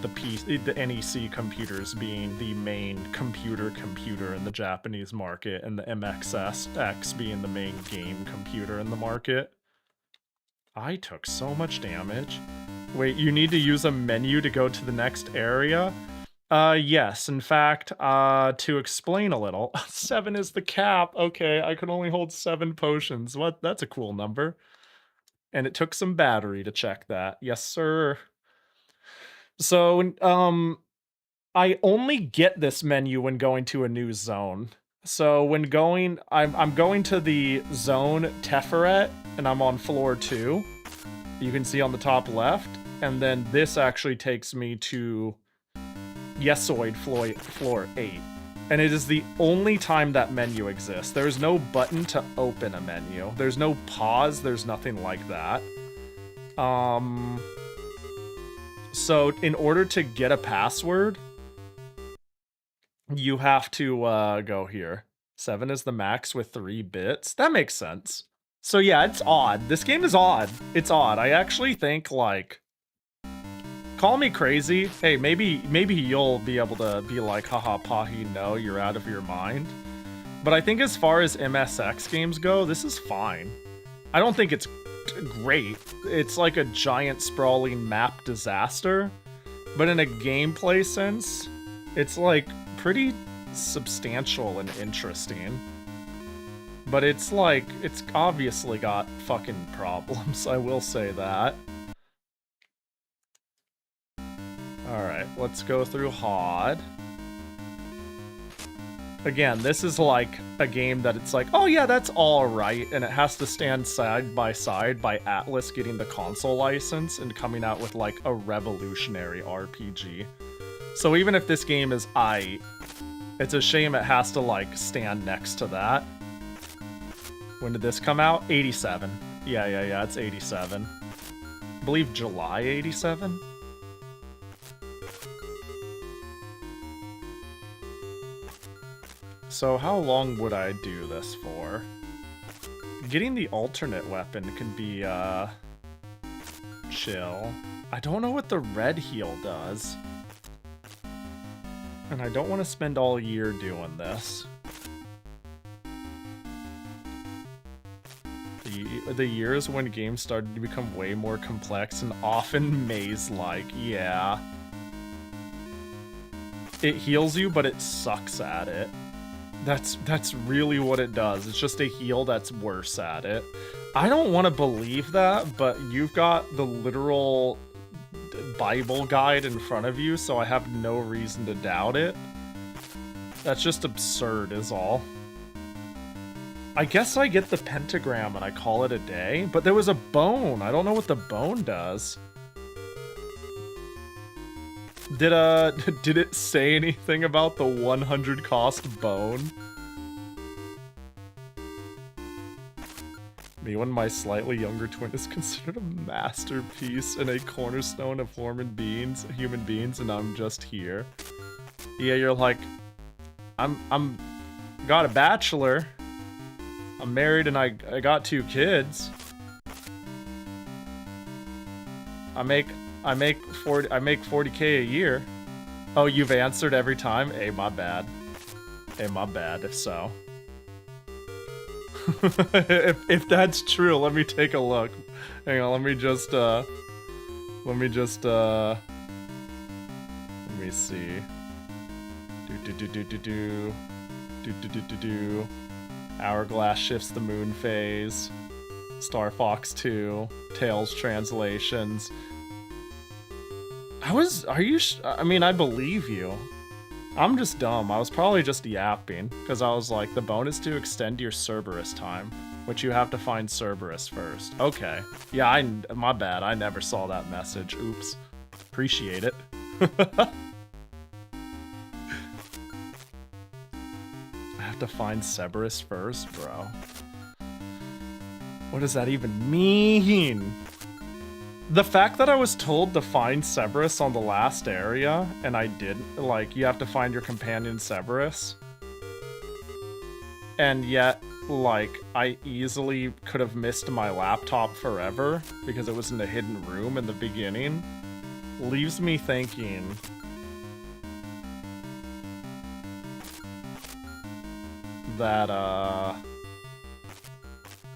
the NEC computers being the main computer in the Japanese market, and the MSX being the main game computer in the market. I took so much damage. Wait, you need to use a menu to go to the next area? Yes, in fact, to explain a little, 7 is the cap. Okay, I can only hold 7 potions. What? That's a cool number. And it took some battery to check that. Yes, sir. So, I only get this menu when going to a new zone. So when going, I'm going to the zone Teferet, and I'm on floor 2. You can see on the top left. And then this actually takes me to Yesoid floor 8. And it is the only time that menu exists. There's no button to open a menu. There's no pause, there's nothing like that. So in order to get a password, you have to go here. 7 is the max with 3 bits. That makes sense. So yeah, it's odd. This game is odd. It's odd. I actually think, like, call me crazy. Hey, maybe you'll be able to be like, haha, Pahi, no, you're out of your mind. But I think as far as MSX games go, this is fine. I don't think it's great. It's like a giant sprawling map disaster. But in a gameplay sense, it's like pretty substantial and interesting. But it's like, it's obviously got fucking problems, I will say that. Alright, let's go through HOD. Again, this is like a game that it's like, oh yeah, that's alright, and it has to stand side by Atlas getting the console license and coming out with like a revolutionary RPG. So even if this game is aight, it's a shame it has to like stand next to that. When did this come out? 87. Yeah, it's 87. I believe July 87? So how long would I do this for? Getting the alternate weapon can be, chill. I don't know what the red heal does. And I don't want to spend all year doing this. The years when games started to become way more complex and often maze-like, yeah. It heals you, but it sucks at it. That's really what it does. It's just a heal that's worse at it. I don't want to believe that, but you've got the literal Bible guide in front of you, so I have no reason to doubt it. That's just absurd is all. I guess I get the pentagram and I call it a day, but there was a bone. I don't know what the bone does. Did it say anything about the 100 cost bone? Me and my slightly younger twin is considered a masterpiece and a cornerstone of human beings, and I'm just here. Yeah, you're like, I'm got a bachelor. I'm married and I got 2 kids. I make 40K a year. Oh, you've answered every time? Hey, my bad. Hey, my bad, if so. if that's true, let me take a look. Hang on, let me see. Hourglass shifts the moon phase. Star Fox 2. Tales translations. I mean, I believe you. I'm just dumb. I was probably just yapping, because I was like, the bonus to extend your Cerberus time, which you have to find Cerberus first. Okay. Yeah, my bad. I never saw that message. Oops. Appreciate it. I have to find Cerberus first, bro. What does that even mean? The fact that I was told to find Cerberus on the last area, and I didn't, like, you have to find your companion Cerberus. And yet, like, I easily could have missed my laptop forever, because it was in a hidden room in the beginning. leaves me thinking that,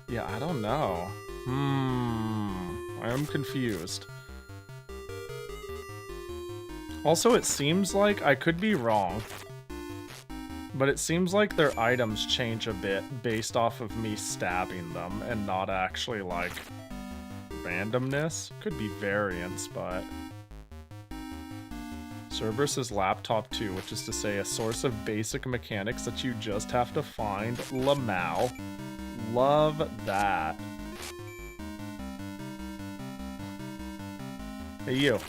yeah, I don't know. I am confused. Also, it seems like, I could be wrong, but it seems like their items change a bit based off of me stabbing them and not actually, like, randomness. Could be variance, but... Cerberus's laptop 2, which is to say a source of basic mechanics that you just have to find. Lamau. Love that. Hey, you.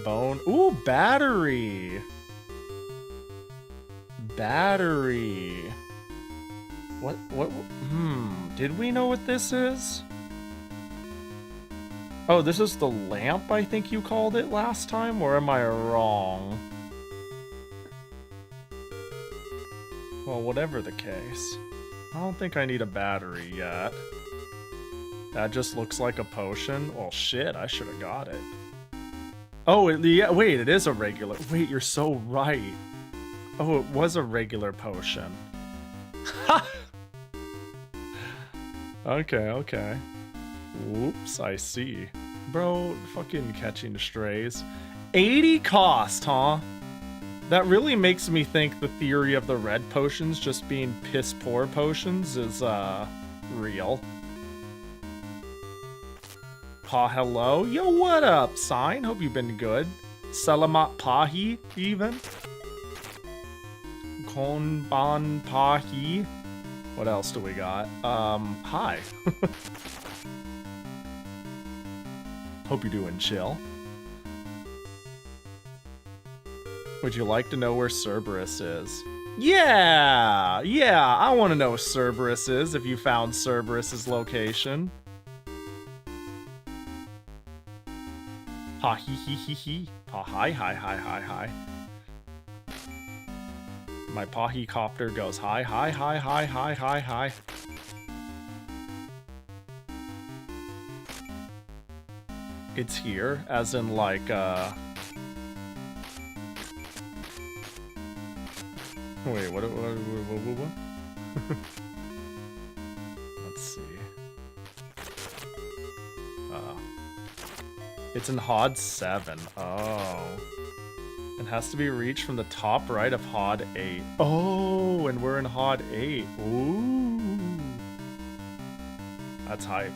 Bone. Ooh, battery. Battery. What, did we know what this is? Oh, this is the lamp, I think you called it last time, or am I wrong? Well, whatever the case. I don't think I need a battery yet. That just looks like a potion. Well, shit, I should have got it. Oh, yeah, wait, it is a regular... Wait, you're so right. Oh, it was a regular potion. Ha! Okay, okay. Whoops, I see. Bro, fucking catching strays. 80 cost, huh? That really makes me think the theory of the red potions just being piss-poor potions is, real. Pa, hello? Yo, what up, Sign? Hope you've been good. Salamat Pahi, even. Konban Pahi. What else do we got? Hi. Hope you're doing chill. Would you like to know where Cerberus is? Yeah! Yeah, I want to know where Cerberus is if you found Cerberus's location. Ha hee hee hee hee. Pa hi hi hi hi hi. My Pahi copter goes hi hi hi hi hi hi hi. It's here, as in like, Wait, what? Let's see. It's in HOD 7. Oh. It has to be reached from the top right of HOD 8. Oh, and we're in HOD 8. Ooh. That's hype.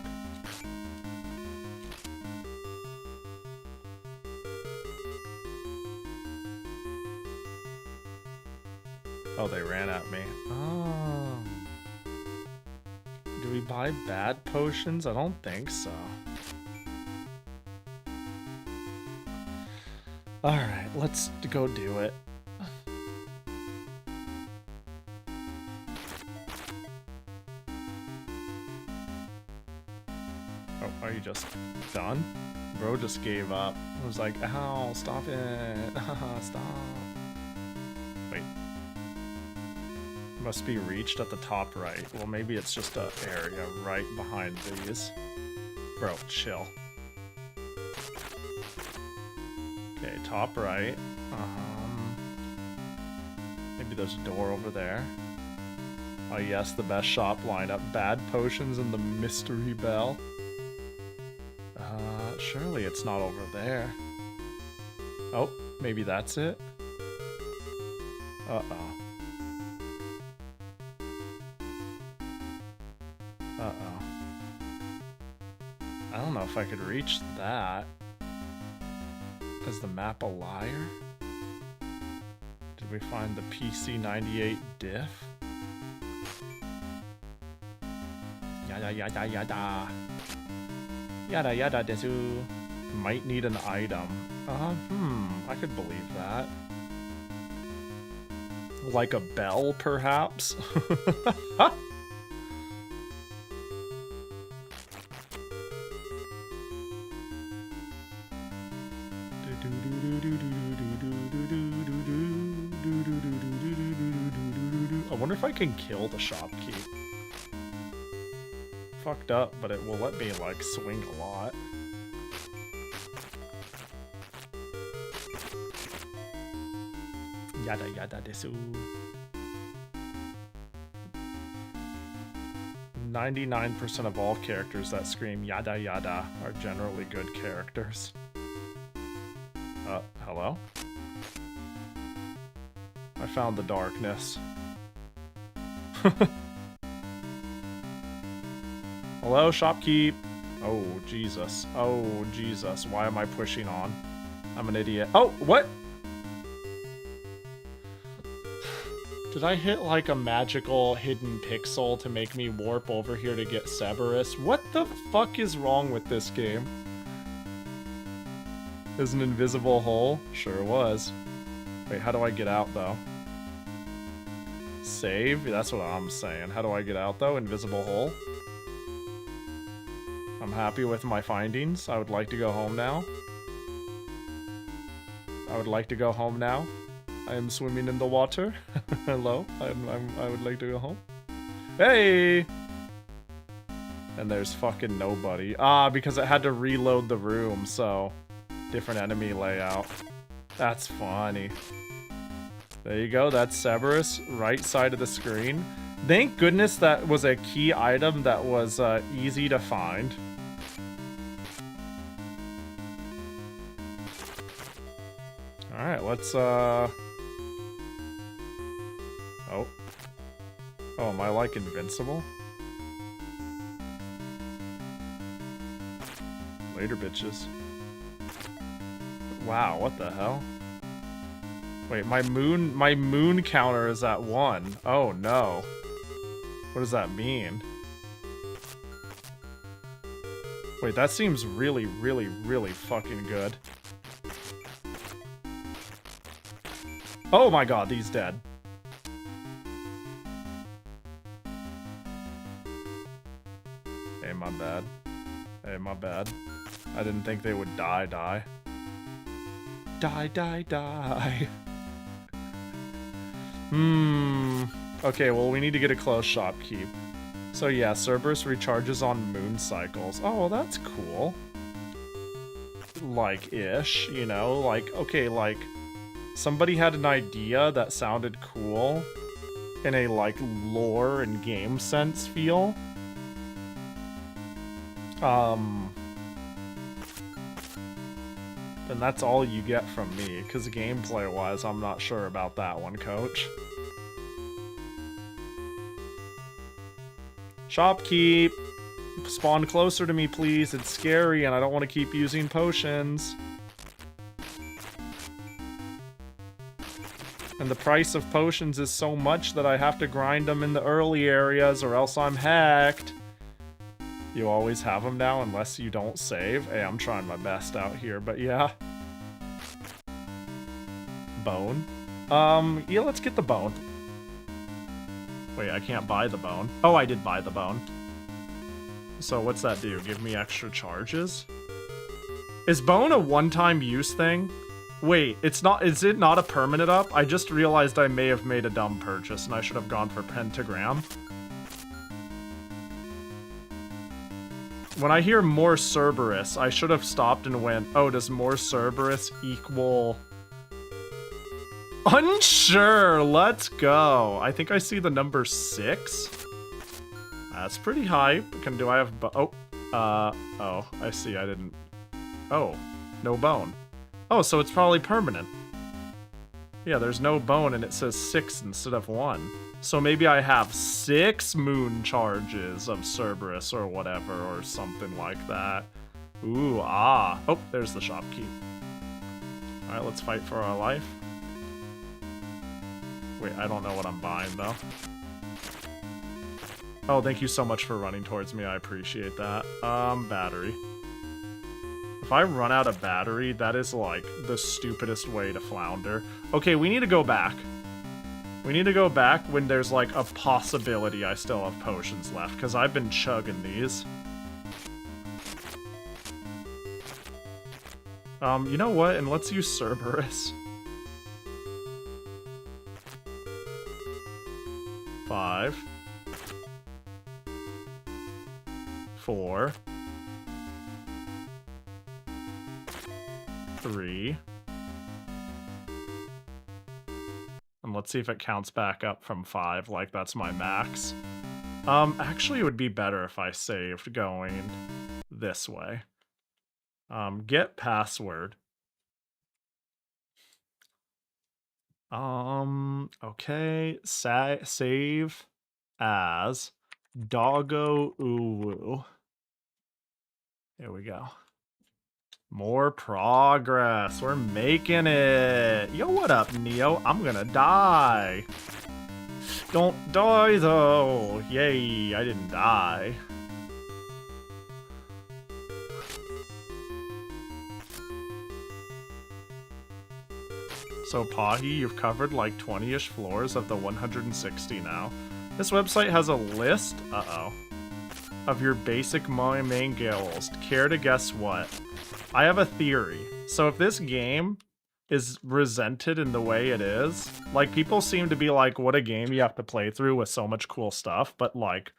Oh, they ran at me. Oh. Do we buy bad potions? I don't think so. Alright, let's go do it. Oh, are you just done? Bro just gave up. I was like, ow, stop it. Stop. Wait. Must be reached at the top right. Well, maybe it's just an area right behind these. Bro, chill. Okay, top right. Maybe there's a door over there. Oh yes, the best shop lineup. Bad potions and the mystery bell. Surely it's not over there. Oh, maybe that's it? Uh-oh. Uh-oh. I don't know if I could reach that. Is the map a liar? Did we find the PC98 diff? Yada yada yada. Yada yada desu. Might need an item. I could believe that. Like a bell, perhaps? I wonder if I can kill the shopkeep. If fucked up, but it will let me, like, swing a lot. Yada yada desu. 99% of all characters that scream yada yada are generally good characters. Hello? I found the darkness. Hello, shopkeep. Oh, Jesus. Oh, Jesus. Why am I pushing on? I'm an idiot. Oh, what? Did I hit like a magical hidden pixel to make me warp over here to get Cerberus? What the fuck is wrong with this game? Is an invisible hole? Sure was. Wait, how do I get out though? Save? That's what I'm saying. How do I get out though? Invisible hole? I'm happy with my findings. I would like to go home now. I would like to go home now. I am swimming in the water. Hello, I would like to go home. Hey! And there's fucking nobody. Ah, because it had to reload the room, so different enemy layout. That's funny. There you go, that's Cerberus, right side of the screen. Thank goodness that was a key item that was easy to find. Alright, let's Oh, am I like invincible? Later, bitches. Wow, what the hell? Wait, my moon counter is at 1. Oh no. What does that mean? Wait, that seems really, really, really fucking good. Oh my god, he's dead. Hey, my bad. Hey, my bad. I didn't think they would die. Die, die, die. Okay, well, we need to get a close shopkeep. So yeah, Cerberus recharges on moon cycles. Oh, well, that's cool. Like-ish, you know? Like, okay, like, somebody had an idea that sounded cool in a, like, lore and game sense feel. And that's all you get from me, because gameplay-wise, I'm not sure about that one, coach. Shopkeep! Spawn closer to me, please. It's scary, and I don't want to keep using potions. And the price of potions is so much that I have to grind them in the early areas, or else I'm hacked. You always have them now, unless you don't save. Hey, I'm trying my best out here, but yeah. Bone? Yeah, let's get the bone. Wait, I can't buy the bone. Oh, I did buy the bone. So what's that do? Give me extra charges? Is bone a one-time use thing? Wait, it's not. Is it not a permanent up? I just realized I may have made a dumb purchase and I should have gone for pentagram. When I hear more Cerberus, I should have stopped and went, oh, does more Cerberus equal... Unsure, let's go. I think I see the number 6. That's pretty high. Do I have... oh, I see, I didn't... Oh, no bone. Oh, so it's probably permanent. Yeah, there's no bone and it says 6 instead of 1. So maybe I have 6 moon charges of Cerberus or whatever, or something like that. Ooh, ah. Oh, there's the shopkeep. Alright, let's fight for our life. Wait, I don't know what I'm buying, though. Oh, thank you so much for running towards me. I appreciate that. Battery. If I run out of battery, that is, like, the stupidest way to flounder. Okay, we need to go back. We need to go back when there's, like, a possibility I still have potions left, because I've been chugging these. You know what? And let's use Cerberus. 5. 3. And let's see if it counts back up from 5, like that's my max. Actually, it would be better if I saved going this way. Get password. Okay, save as Doggo Uwu. Here we go. More progress. We're making it. Yo, what up, Neo? I'm gonna die. Don't die, though. Yay, I didn't die. So, Pahi, you've covered like 20-ish floors of the 160 now. This website has a list, of your basic main goals. Care to guess what? I have a theory. So if this game is resented in the way it is, like, people seem to be like, what a game you have to play through with so much cool stuff, but like,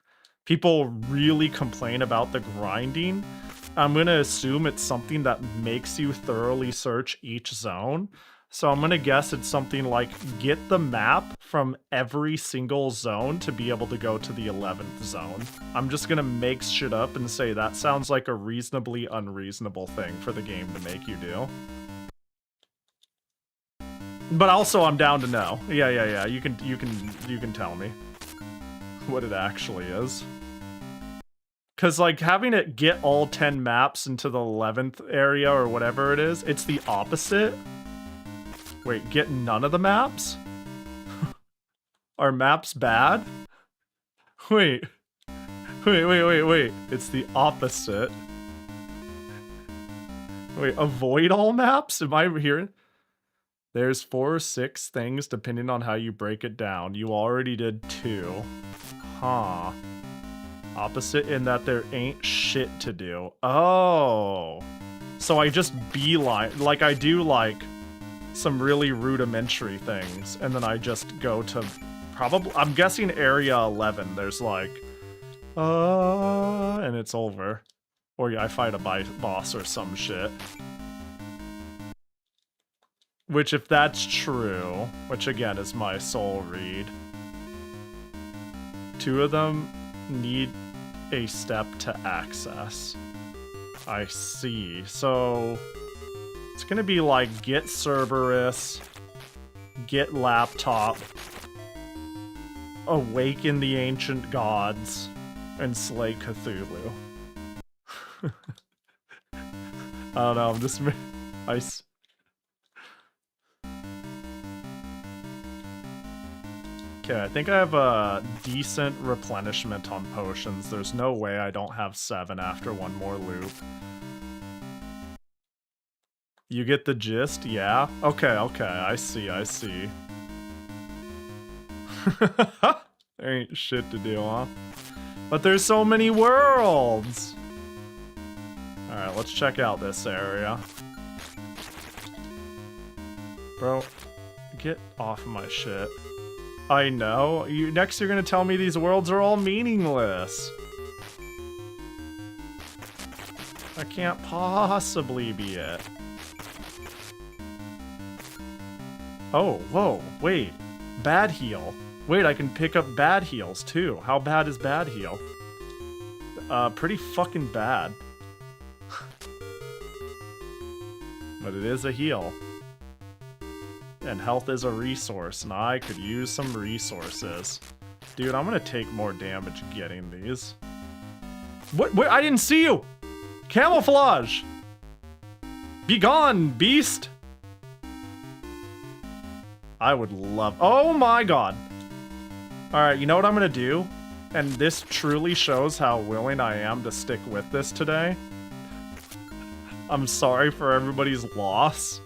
people really complain about the grinding. I'm gonna assume it's something that makes you thoroughly search each zone. So I'm gonna guess it's something like get the map from every single zone to be able to go to the 11th zone. I'm just gonna make shit up and say that sounds like a reasonably unreasonable thing for the game to make you do. But also I'm down to know. Yeah. You can tell me what it actually is. Cause like having it get all 10 maps into the 11th area or whatever it is, it's the opposite. Wait, get none of the maps? Are maps bad? Wait. It's the opposite. Wait, avoid all maps? Am I hearing? There's 4 or 6 things depending on how you break it down. You already did 2. Huh. Opposite in that there ain't shit to do. Oh. So I just beeline, like I do like some really rudimentary things, and then I just go to probably, I'm guessing area 11, there's like, and it's over. Or yeah, I fight a boss or some shit. Which, if that's true, which again is my soul read, 2 of them need a step to access. I see. So it's gonna be like get Cerberus, get laptop, awaken the ancient gods, and slay Cthulhu. I don't know, I'm just... Okay, I think I have a decent replenishment on potions. There's no way I don't have 7 after one more loop. You get the gist? Yeah? Okay, I see. There ain't shit to do, huh? But there's so many worlds! Alright, let's check out this area. Bro, get off my shit. I know. Next you're gonna tell me these worlds are all meaningless. That can't possibly be it. Oh, whoa, wait. Bad heal. Wait, I can pick up bad heals too. How bad is bad heal? Pretty fucking bad. But it is a heal. And health is a resource, and I could use some resources. Dude, I'm gonna take more damage getting these. What? I didn't see you! Camouflage! Be gone, beast! I would love... Oh my god! Alright, you know what I'm gonna do? And this truly shows how willing I am to stick with this today. I'm sorry for everybody's loss.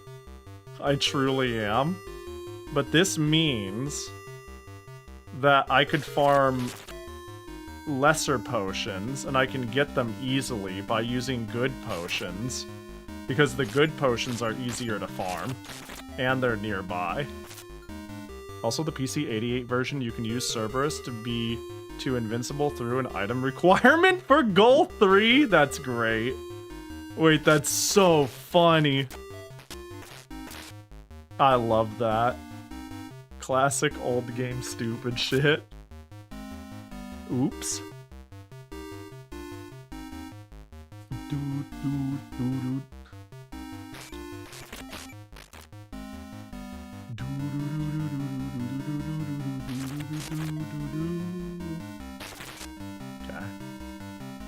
I truly am. But this means that I could farm lesser potions, and I can get them easily by using good potions, because the good potions are easier to farm, and they're nearby. Also, the PC-88 version, you can use Cerberus to be invincible through an item requirement for goal 3? That's great. Wait, that's so funny. I love that. Classic old game stupid shit. Oops. Okay.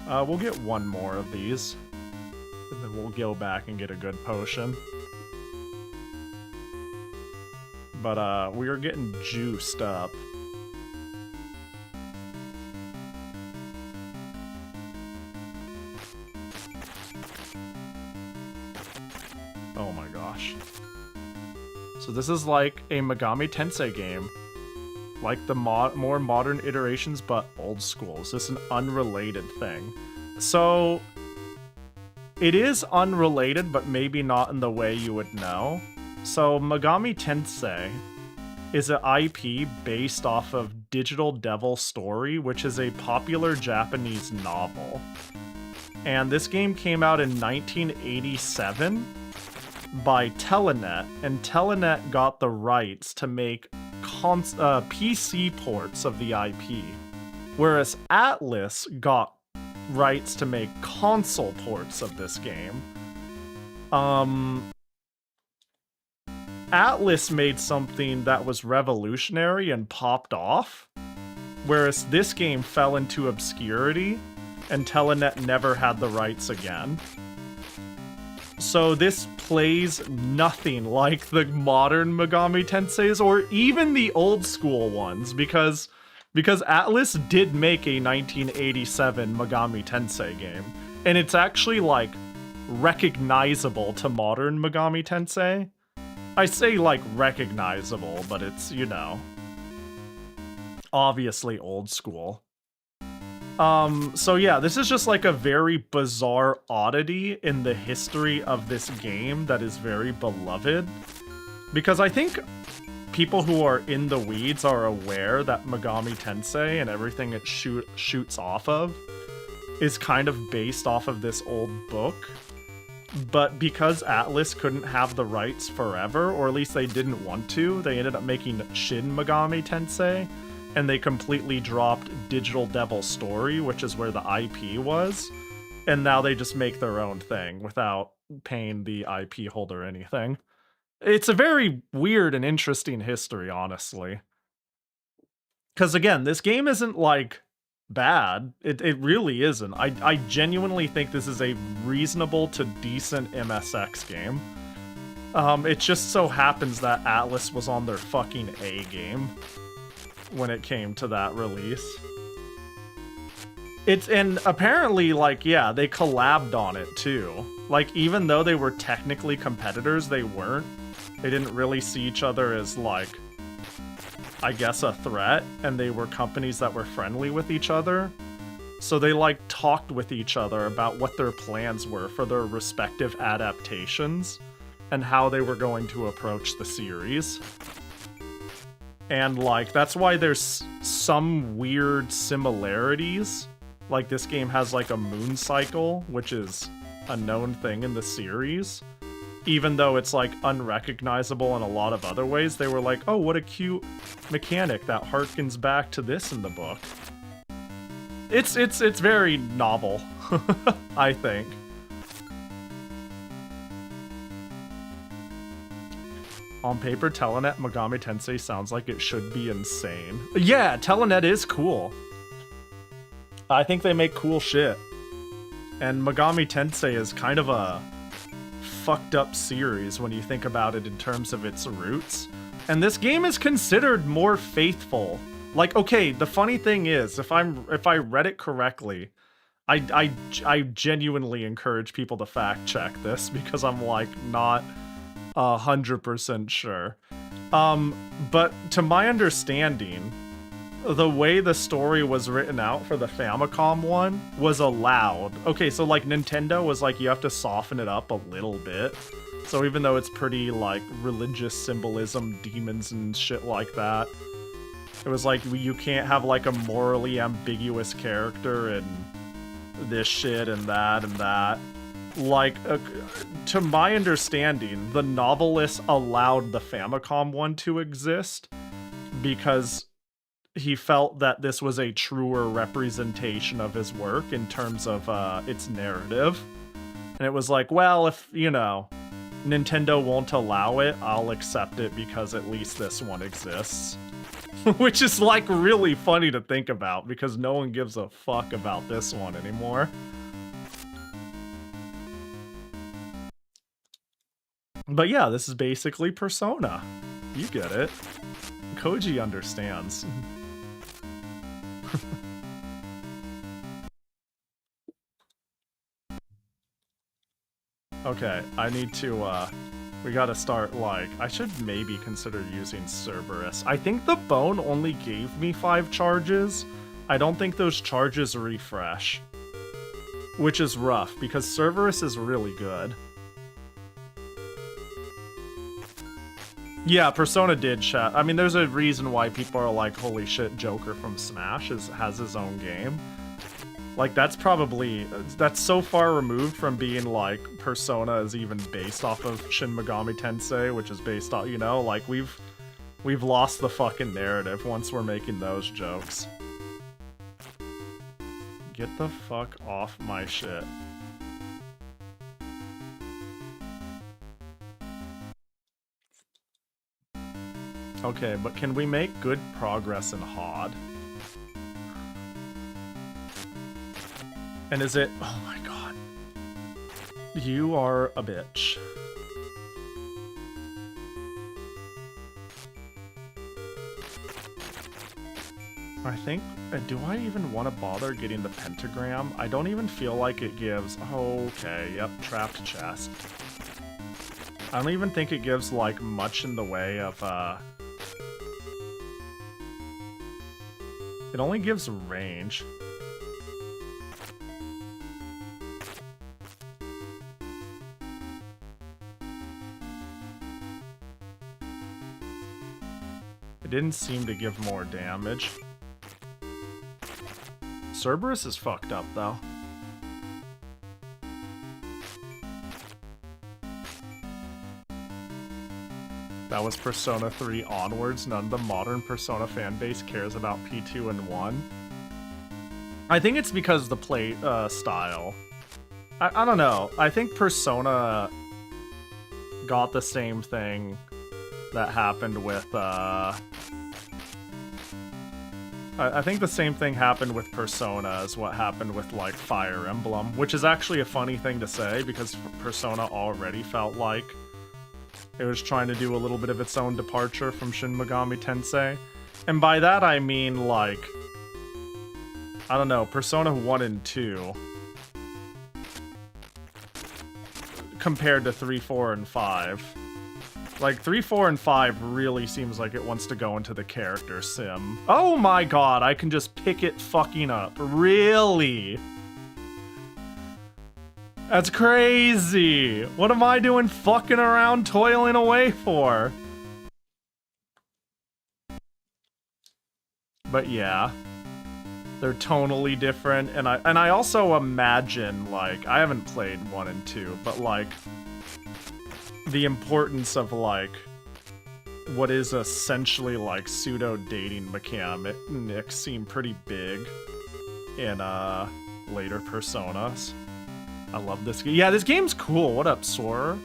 We'll get one more of these. And then we'll go back and get a good potion. But we are getting juiced up. Oh my gosh. So this is like a Megami Tensei game. Like the more modern iterations, but old school. Is this an unrelated thing? So it is unrelated, but maybe not in the way you would know. So Megami Tensei is an IP based off of Digital Devil Story, which is a popular Japanese novel. And this game came out in 1987 by Telenet, and Telenet got the rights to make PC ports of the IP, whereas Atlas got rights to make console ports of this game. Atlas made something that was revolutionary and popped off, whereas this game fell into obscurity, and Telenet never had the rights again. So this plays nothing like the modern Megami Tenseis or even the old school ones, because Atlas did make a 1987 Megami Tensei game, and it's actually like recognizable to modern Megami Tensei. I say like recognizable, but it's, you know, obviously old school. So yeah, this is just like a very bizarre oddity in the history of this game that is very beloved. Because I think people who are in the weeds are aware that Megami Tensei and everything it shoots off of is kind of based off of this old book. But because Atlas couldn't have the rights forever, or at least they didn't want to, they ended up making Shin Megami Tensei, and they completely dropped Digital Devil Story, which is where the IP was, and now they just make their own thing without paying the IP holder anything. It's a very weird and interesting history, honestly. Because again, this game isn't like bad. It really isn't. I genuinely think this is a reasonable to decent MSX game. It just so happens that Atlas was on their fucking A game when it came to that release. And apparently, like, yeah, they collabed on it too. Like, even though they were technically competitors, they weren't. They didn't really see each other as, like, I guess a threat, and they were companies that were friendly with each other. So they, like, talked with each other about what their plans were for their respective adaptations and how they were going to approach the series. And, like, that's why there's some weird similarities. Like, this game has, like, a moon cycle, which is a known thing in the series. Even though it's, like, unrecognizable in a lot of other ways, they were like, oh, what a cute mechanic that harkens back to this in the book. It's very novel, I think. On paper, Telenet Megami Tensei sounds like it should be insane. Yeah, Telenet is cool. I think they make cool shit. And Megami Tensei is kind of a fucked up series when you think about it in terms of its roots. And this game is considered more faithful. Like, okay, the funny thing is, if I read it correctly, I genuinely encourage people to fact check this because I'm like not 100% sure. But to my understanding, the way the story was written out for the Famicom one was allowed. Okay, so like Nintendo was like, you have to soften it up a little bit. So even though it's pretty like religious symbolism, demons and shit like that, it was like, you can't have like a morally ambiguous character and this shit and that and that. Like, to my understanding, the novelist allowed the Famicom one to exist because he felt that this was a truer representation of his work in terms of its narrative. And it was like, well, if, you know, Nintendo won't allow it, I'll accept it because at least this one exists. Which is, like, really funny to think about because no one gives a fuck about this one anymore. But yeah, this is basically Persona. You get it. Koji understands. Okay, I need to, we gotta start, like, I should maybe consider using Cerberus. I think the bone only gave me 5 charges. I don't think those charges refresh. Which is rough, because Cerberus is really good. Yeah, Persona did chat. I mean, there's a reason why people are like, holy shit, Joker from Smash has his own game. Like, that's so far removed from being like, Persona is even based off of Shin Megami Tensei, which is based on, you know, like, we've lost the fucking narrative once we're making those jokes. Get the fuck off my shit. Okay, but can we make good progress in HOD? And is it... Oh my god. You are a bitch. I think... Do I even want to bother getting the pentagram? I don't even feel like it gives... Okay, yep, trapped chest. I don't even think it gives, like, much in the way of, It only gives range. It didn't seem to give more damage. Cerberus is fucked up, though. That was Persona 3 onwards. None of the modern Persona fanbase cares about P2 and 1. I think it's because the play style. I don't know. I think Persona got the same thing that happened with... I think the same thing happened with Persona as what happened with, like, Fire Emblem, which is actually a funny thing to say because Persona already felt like it was trying to do a little bit of its own departure from Shin Megami Tensei. And by that I mean, like, I don't know, Persona 1 and 2 compared to 3, 4, and 5. Like, 3, 4, and 5 really seems like it wants to go into the character sim. Oh my god, I can just pick it fucking up. Really? That's crazy! What am I doing fucking around toiling away for? But yeah. They're tonally different, and I also imagine, like, I haven't played 1 and 2, but, like, the importance of, like, what is essentially, like, pseudo-dating mechanics seem pretty big in, later Personas. I love this game. Yeah, this game's cool. What up, Soarer?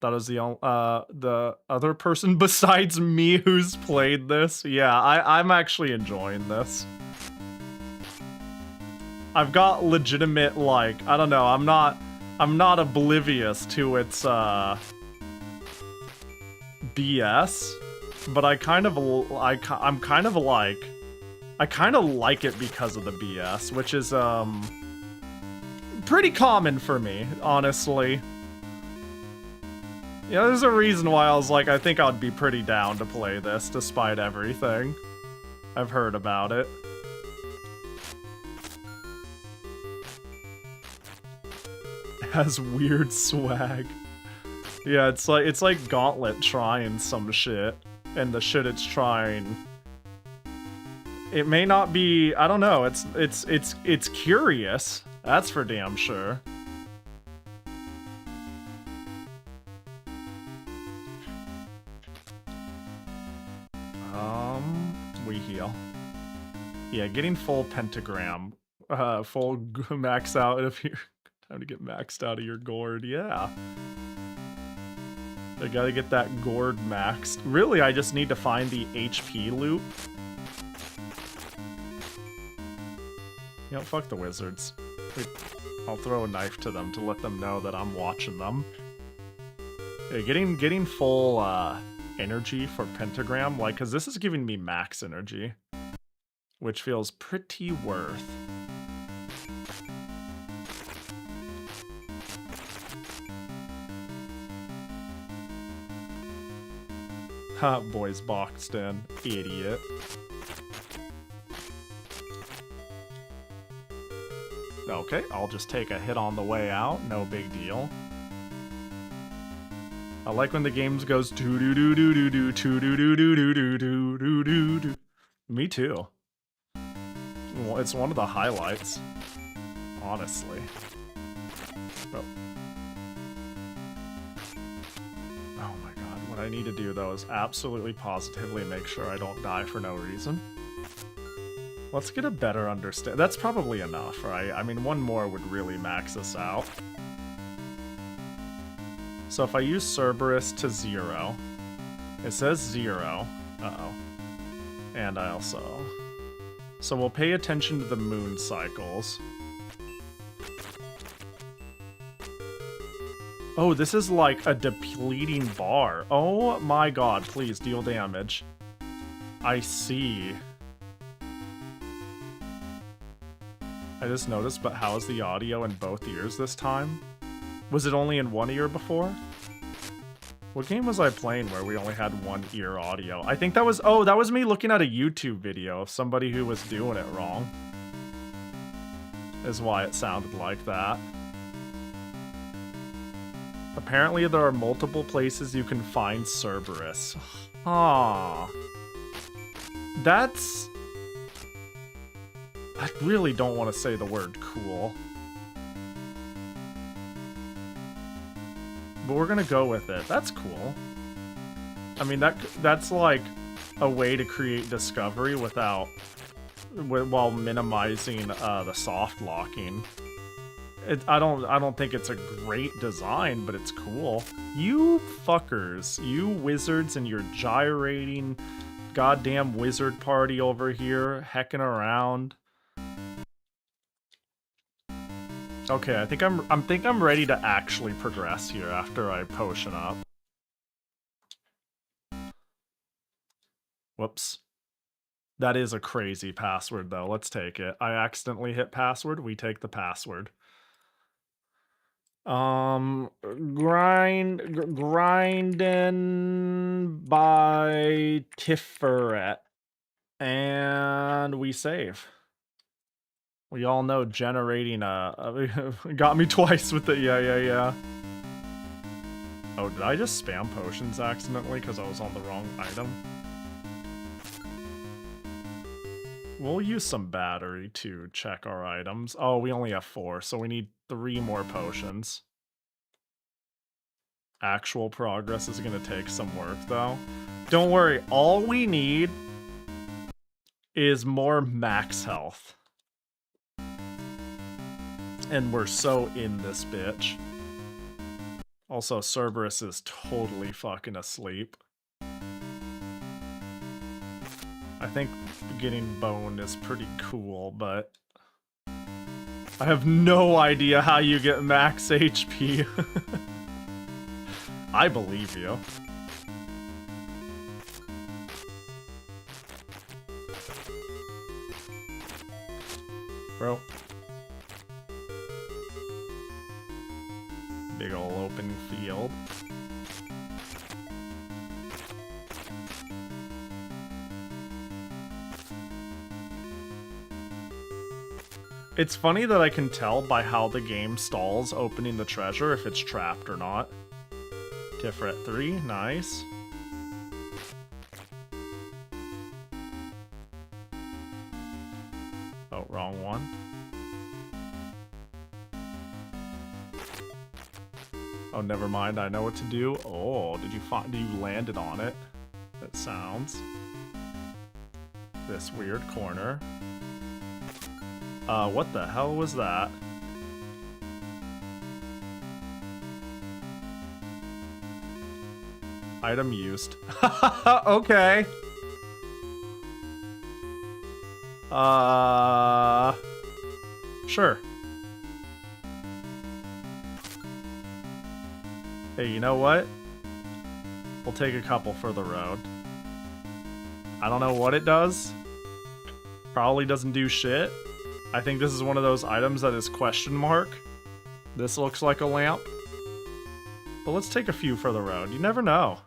That was the other person besides me who's played this. Yeah, I'm actually enjoying this. I've got legitimate, like, I don't know, I'm not oblivious to its BS, but I kind of like it because of the BS, which is pretty common for me, honestly. You know, there's a reason why I was like, I think I'd be pretty down to play this, despite everything I've heard about it. It has weird swag. Yeah, it's like Gauntlet trying some shit, and the shit it's trying, it may not be, I don't know, it's curious. That's for damn sure. we heal. Yeah, getting full pentagram. Full max out if you're... Time to get maxed out of your gourd, yeah. I gotta get that gourd maxed. Really, I just need to find the HP loop. You know, fuck the wizards. I'll throw a knife to them to let them know that I'm watching them. Yeah, getting full energy for pentagram, like, cause this is giving me max energy, which feels pretty worth. Ha, boys boxed in, idiot. Okay, I'll just take a hit on the way out, no big deal. I like when the game goes doo doo doo doo doo doo doo doo doo doo doo doo doo doo doo. Me too. Well, it's one of the highlights, honestly. Oh. Oh my god, what I need to do though is absolutely positively make sure I don't die for no reason. Let's get a better understand. That's probably enough, right? I mean, one more would really max us out. So if I use Cerberus to 0, it says 0. Uh-oh. And I also... So we'll pay attention to the moon cycles. Oh, this is like a depleting bar. Oh my god, please deal damage. I see. I just noticed, but how's the audio in both ears this time? Was it only in one ear before? What game was I playing where we only had one ear audio? I think that was... Oh, that was me looking at a YouTube video of somebody who was doing it wrong. Is why it sounded like that. Apparently there are multiple places you can find Cerberus. Ah, that's... I really don't want to say the word cool. But we're gonna go with it. That's cool. I mean, that's like a way to create discovery without... while minimizing the soft locking. I don't think it's a great design, but it's cool. You fuckers, you wizards and your gyrating goddamn wizard party over here hecking around. Okay, I think I'm ready to actually progress here after I potion up. Whoops. That is a crazy password though. Let's take it. I accidentally hit password. We take the password. Grindin by Tiferet. And we save. We all know generating got me twice with the yeah. Oh, did I just spam potions accidentally because I was on the wrong item? We'll use some battery to check our items. Oh, we only have 4, so we need 3 more potions. Actual progress is gonna take some work, though. Don't worry, all we need is more max health. And we're so in this bitch. Also, Cerberus is totally fucking asleep. I think getting boned is pretty cool, but I have no idea how you get max HP. I believe you. Bro. Big ol' open field. It's funny that I can tell by how the game stalls opening the treasure if it's trapped or not. Tiferet 3, nice. Oh, wrong one. Oh, never mind, I know what to do. Oh, did you landed on it? That sounds. this weird corner. What the hell was that? Item used. Okay. Sure. Hey, you know what? We'll take a couple for the road. I don't know what it does. Probably doesn't do shit. I think this is one of those items that is question mark. This looks like a lamp. But let's take a few for the road. You never know.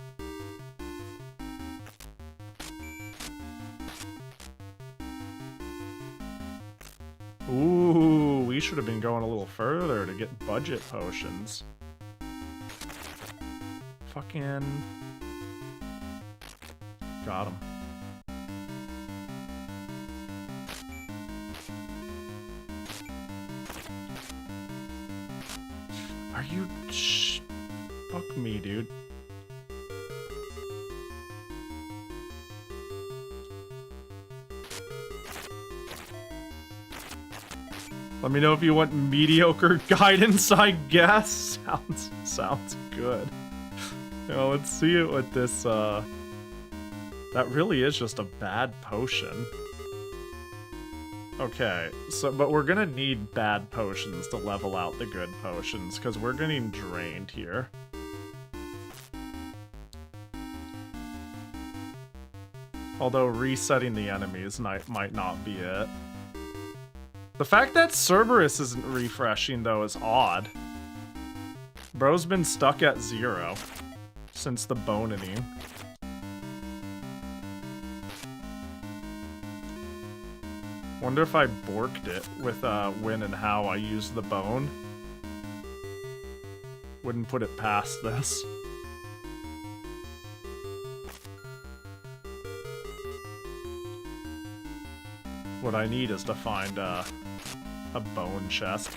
Ooh, we should have been going a little further to get budget potions. Fucking... Got him. Are you... Fuck me, dude. Let me know if you want mediocre guidance, I guess. Sounds good. Now let's see it with this, that really is just a bad potion. Okay, so, but we're gonna need bad potions to level out the good potions, because we're getting drained here. Although resetting the enemies might not be it. The fact that Cerberus isn't refreshing, though, is odd. Bro's been stuck at 0 since the boning. Wonder if I borked it with when and how I used the bone. Wouldn't put it past this. What I need is to find a bone chest.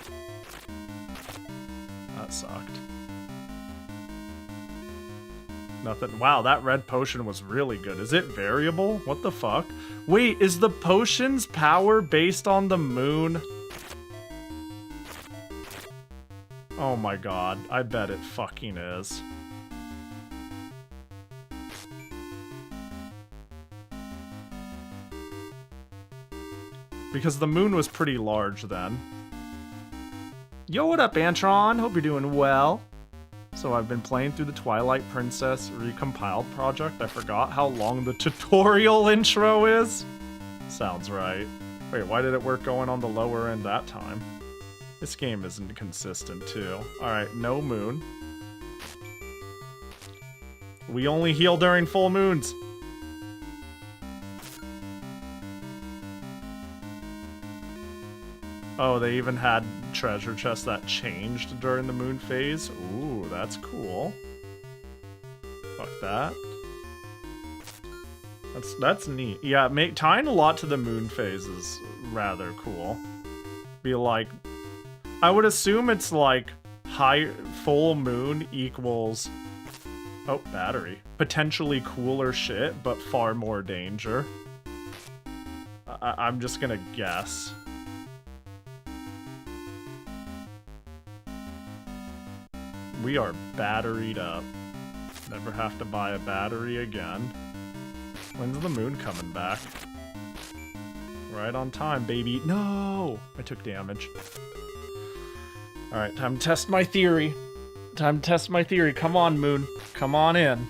That sucked. Nothing. Wow, that red potion was really good. Is it variable? What the fuck? Wait, is the potion's power based on the moon? Oh my god, I bet it fucking is. Because the moon was pretty large then. Yo, what up, Antron? Hope you're doing well. So I've been playing through the Twilight Princess Recompiled project. I forgot how long the tutorial intro is. Sounds right. Wait, why did it work going on the lower end that time? This game isn't consistent, too. Alright, no moon. We only heal during full moons. Oh, they even had treasure chests that changed during the moon phase? Ooh, that's cool. Fuck that. That's neat. Yeah, tying a lot to the moon phase is rather cool. Be like... I would assume it's like full moon equals... Oh, battery. Potentially cooler shit, but far more danger. I'm just gonna guess. We are batteried up. Never have to buy a battery again. When's the moon coming back? Right on time, baby. No! I took damage. Alright, time to test my theory. Time to test my theory. Come on, moon. Come on in.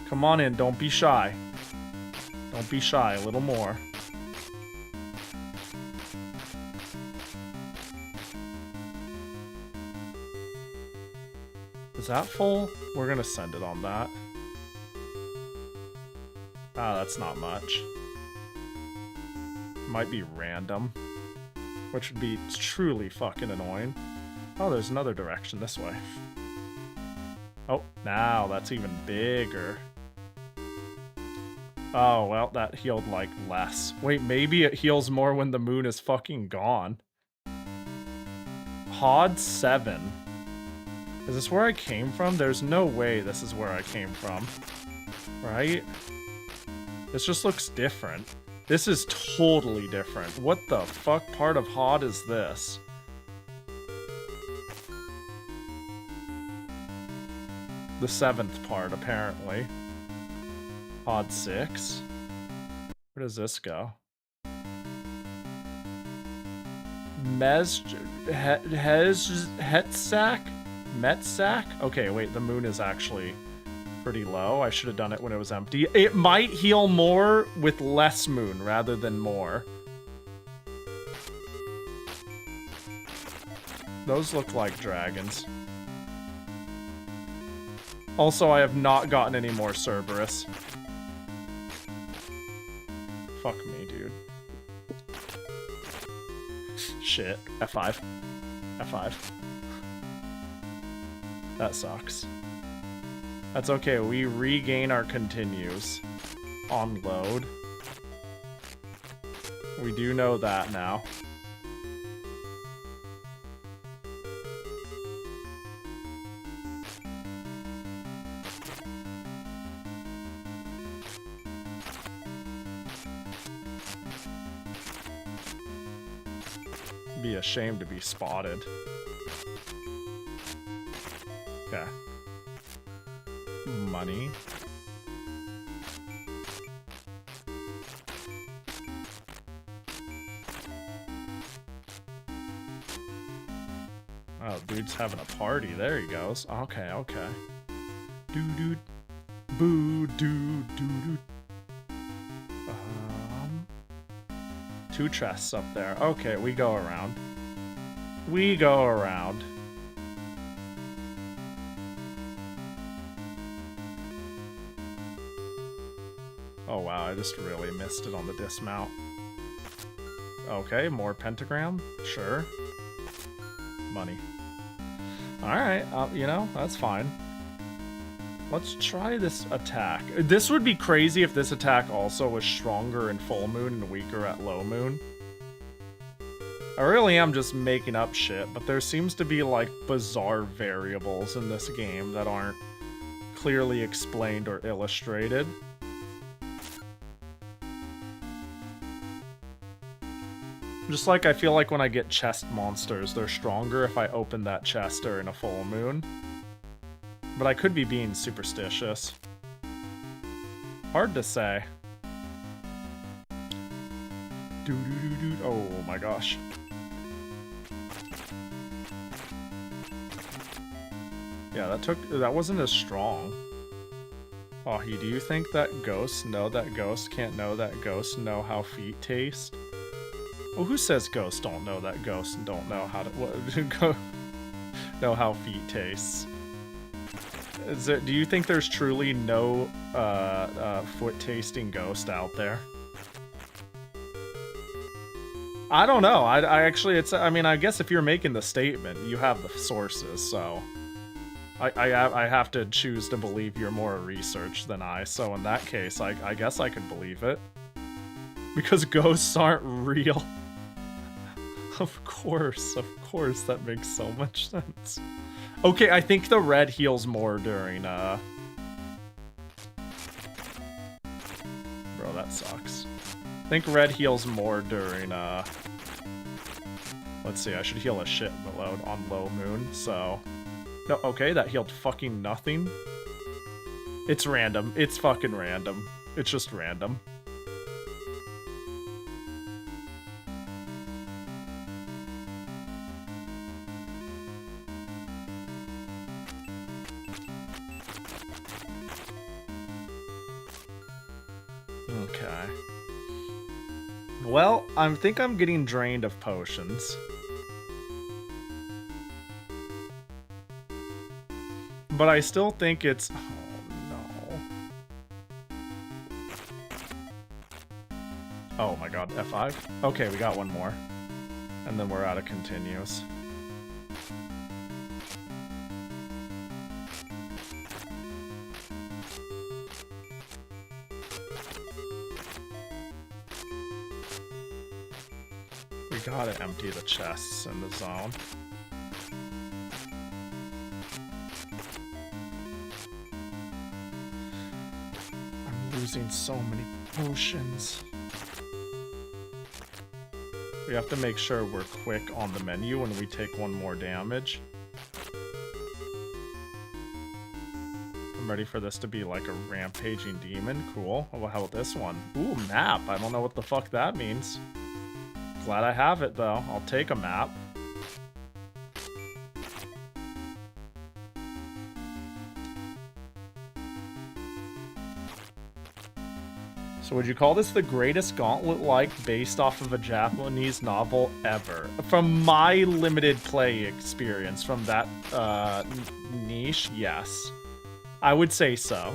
Come on in. Don't be shy. Don't be shy. A little more. Is that full? We're gonna send it on that. Ah, that's not much. Might be random. Which would be truly fucking annoying. Oh, there's another direction this way. Oh, now that's even bigger. Oh, well, that healed, like, less. Wait, maybe it heals more when the moon is fucking gone. Hod 7. Is this where I came from? There's no way this is where I came from. Right? This just looks different. This is totally different. What the fuck part of HOD is this? The 7th part, apparently. HOD 6. Where does this go? Metsack? Okay, wait, the moon is actually pretty low. I should have done it when it was empty. It might heal more with less moon rather than more. Those look like dragons. Also, I have not gotten any more Cerberus. Fuck me, dude. Shit. F5. F5. That sucks. That's okay, we regain our continues on load. We do know that now. Be ashamed to be spotted. Okay. Money. Oh, dude's having a party. There he goes. Okay, okay. Doo-doo. Boo-doo-doo-doo. 2 chests up there. Okay, we go around. We go around. Oh wow, I just really missed it on the dismount. Okay, more pentagram? Sure. Money. Alright, you know, that's fine. Let's try this attack. This would be crazy if this attack also was stronger in full moon and weaker at low moon. I really am just making up shit, but there seems to be like bizarre variables in this game that aren't clearly explained or illustrated. Just like I feel like when I get chest monsters, they're stronger if I open that chest or in a full moon. But I could be being superstitious. Hard to say. Doo-doo-doo-doo. Oh my gosh. Yeah, that wasn't as strong. Pahi, do you think that ghosts know that ghosts can't know that ghosts know how feet taste? Well, who says ghosts don't know that ghosts don't know how to know how feet tastes? Do you think there's truly no foot tasting ghost out there? I don't know. I actually, I mean, I guess if you're making the statement, you have the sources, so I have to choose to believe you're more researched than I. So in that case, I guess I could believe it because ghosts aren't real. Of course, that makes so much sense. Okay, I think the red heals more during, Bro, that sucks. I think red heals more during, Let's see, I should heal a shit load on low moon, so... No, okay, that healed fucking nothing. It's random. It's fucking random. It's just random. Okay. Well, I think I'm getting drained of potions. But I still think it's... Oh, no. Oh my god, F5? Okay, we got one more. And then we're out of continues. We gotta empty the chests in the zone. I'm losing so many potions. We have to make sure we're quick on the menu when we take one more damage. I'm ready for this to be like a rampaging demon. Cool. Oh, how about this one? Ooh, map. I don't know what the fuck that means. Glad I have it, though. I'll take a map. So would you call this the greatest gauntlet-like based off of a Japanese novel ever? From my limited play experience from that niche, yes. I would say so.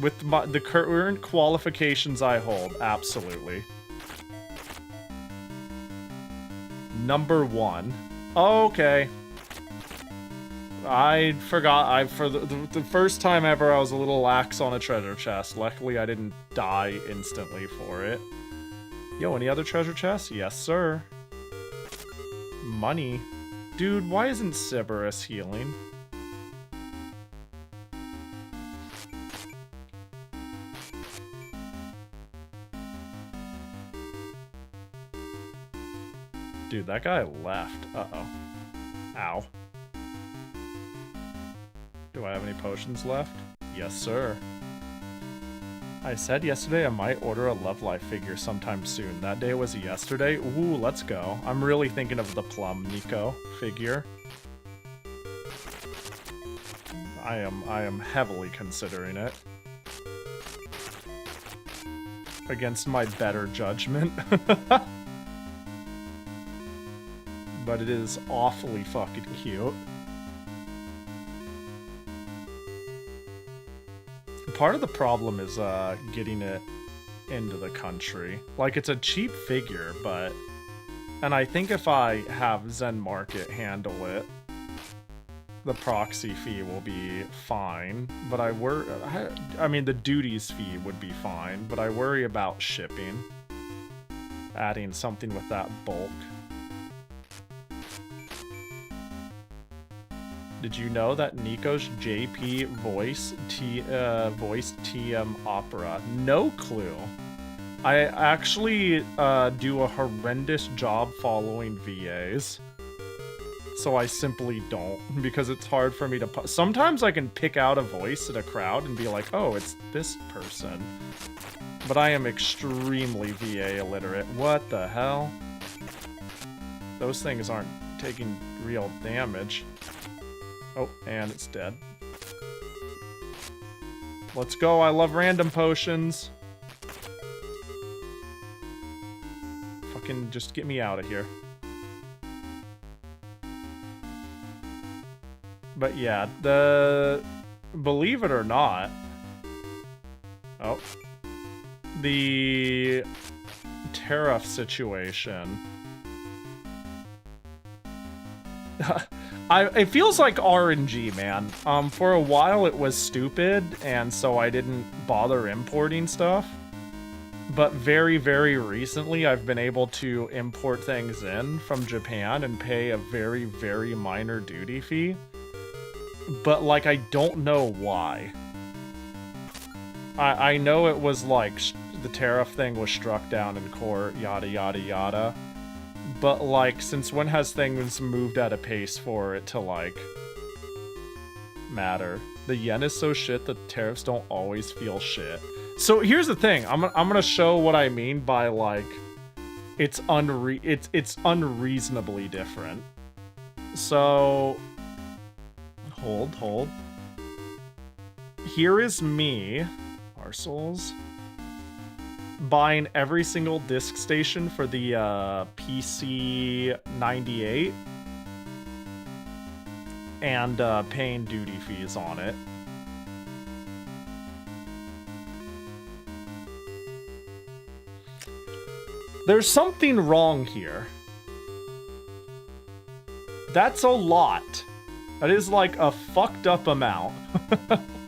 With the current qualifications I hold, absolutely. Number 1. Okay. I forgot. For the first time ever, I was a little lax on a treasure chest. Luckily, I didn't die instantly for it. Yo, any other treasure chests? Yes, sir. Money. Dude, why isn't Sybaris healing? Dude, that guy left. Uh-oh. Ow. Do I have any potions left? Yes, sir. I said yesterday I might order a Love Life figure sometime soon. That day was yesterday? Ooh, let's go. I'm really thinking of the Plum Nico figure. I am heavily considering it. Against my better judgment. But it is awfully fucking cute. Part of the problem is getting it into the country. Like, it's a cheap figure, but... And I think if I have Zen Market handle it, the proxy fee will be fine. But I mean, the duties fee would be fine, but I worry about shipping. Adding something with that bulk. Did you know that Nico's JP voiced TM Opera? No clue. I actually do a horrendous job following VAs. So I simply don't, because it's hard for me to... Sometimes I can pick out a voice in a crowd and be like, oh, it's this person. But I am extremely VA illiterate. What the hell? Those things aren't taking real damage. Oh, and it's dead. Let's go, I love random potions. Fucking just get me out of here. But yeah, believe it or not... Oh. The tariff situation... it feels like RNG, man. For a while it was stupid, and so I didn't bother importing stuff. But very, very recently, I've been able to import things in from Japan and pay a very, very minor duty fee. But, like, I don't know why. I know it was, like, the tariff thing was struck down in court, yada, yada, yada. But, like, since when has things moved at a pace for it to, like, matter? The yen is so shit that tariffs don't always feel shit. So here's the thing. I'm gonna show what I mean by, like, it's unreasonably different. So, hold. Here is me, parcels, buying every single disc station for the PC 98 and paying duty fees on it. There's something wrong here. That's a lot. That is like a fucked up amount.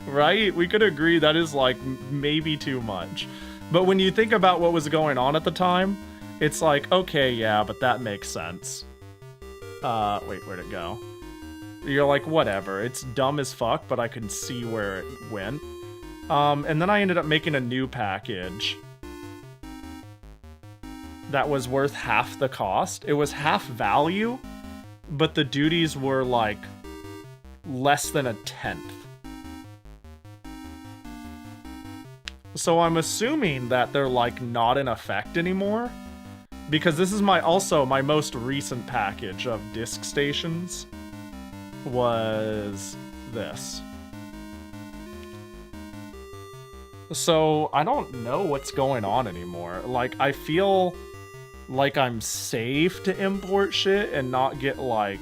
Right? We could agree that is like maybe too much. But when you think about what was going on at the time, it's like, okay, yeah, but that makes sense. Wait, where'd it go? You're like, whatever, it's dumb as fuck, but I can see where it went. And then I ended up making a new package. that was worth half the cost. It was half value, but the duties were like less than a tenth. So I'm assuming that they're like not in effect anymore, because this is my most recent package of disc stations was this. So I don't know what's going on anymore. Like, I feel like I'm safe to import shit and not get like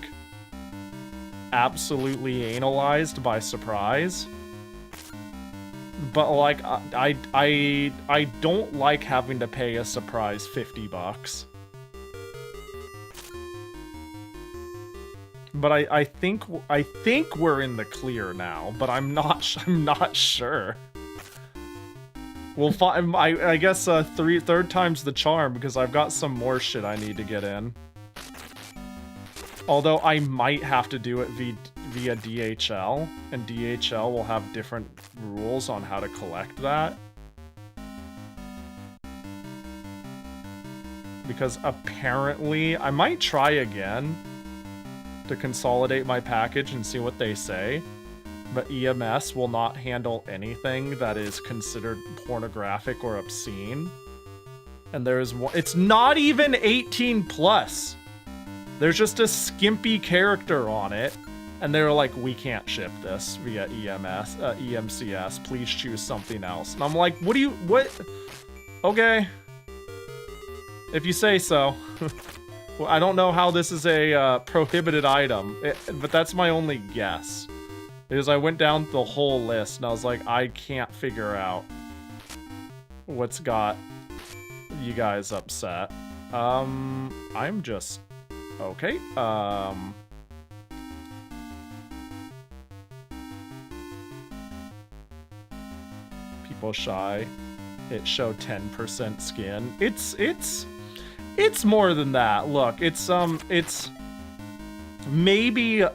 absolutely analyzed by surprise. But like, I don't like having to pay a surprise $50. But I think we're in the clear now, but I'm not sure. We'll find. I guess third time's the charm, because I've got some more shit I need to get in. Although I might have to do it via DHL, and DHL will have different rules on how to collect that. Because apparently, I might try again to consolidate my package and see what they say. But EMS will not handle anything that is considered pornographic or obscene. And there's one, it's not even 18 plus. There's just a skimpy character on it. And they're like, we can't ship this via EMCS. Please choose something else. And I'm like, what? Okay. If you say so. Well, I don't know how this is a prohibited item, but that's my only guess. Because I went down the whole list and I was like, I can't figure out what's got you guys upset. I'm just okay. People shy. It showed 10% skin. It's more than that. Look, it's maybe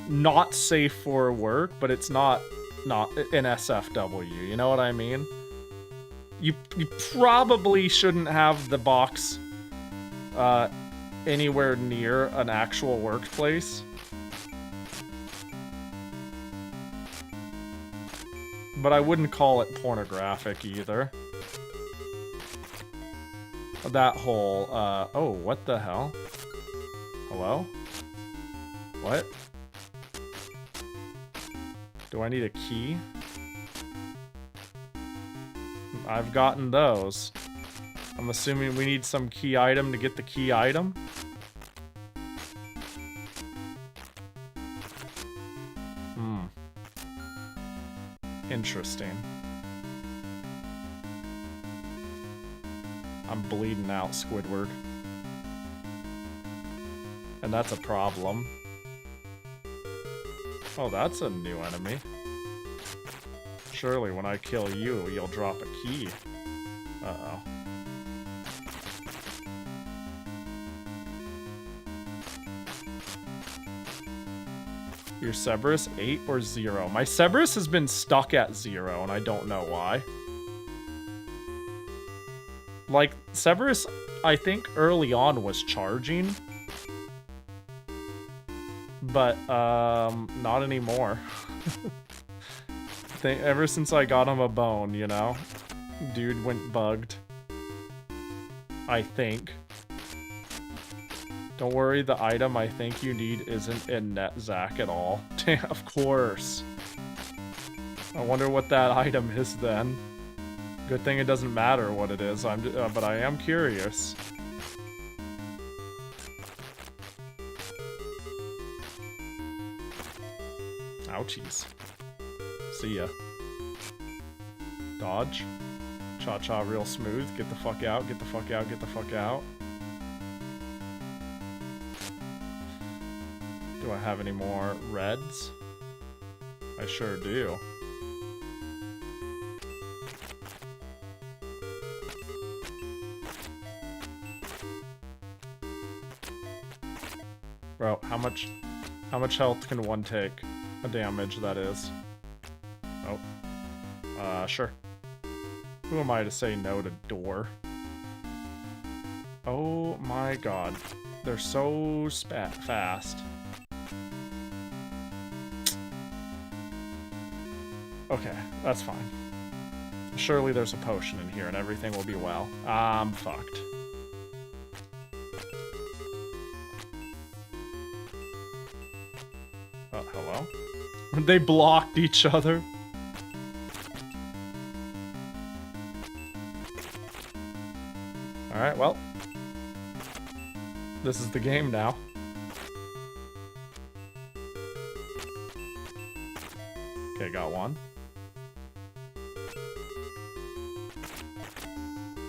not safe for work, but it's not an SFW, you know what I mean? You probably shouldn't have the box anywhere near an actual workplace. But I wouldn't call it pornographic either. That whole, oh, what the hell? Hello? What? Do I need a key? I've gotten those. I'm assuming we need some key item to get the key item. Interesting. I'm bleeding out, Squidward. And that's a problem. Oh, that's a new enemy. Surely when I kill you, you'll drop a key. Uh-oh. Your Cerberus 8 or 0? My Cerberus has been stuck at 0, and I don't know why. Like, Cerberus, I think early on was charging. But, not anymore. Ever since I got him a bone, you know? Dude went bugged. I think. Don't worry, the item I think you need isn't in NetZac at all. Of course. I wonder what that item is then. Good thing it doesn't matter what it is, but I am curious. Ouchies. See ya. Dodge. Cha-cha real smooth. Get the fuck out, get the fuck out, get the fuck out. Do I have any more reds? I sure do. Bro, how much health can one take? A damage, that is. Oh. Sure. Who am I to say no to door? Oh my god. They're so fast. Okay, that's fine. Surely there's a potion in here and everything will be well. I'm fucked. Oh, hello? They blocked each other. Alright, well. This is the game now. Okay, got one.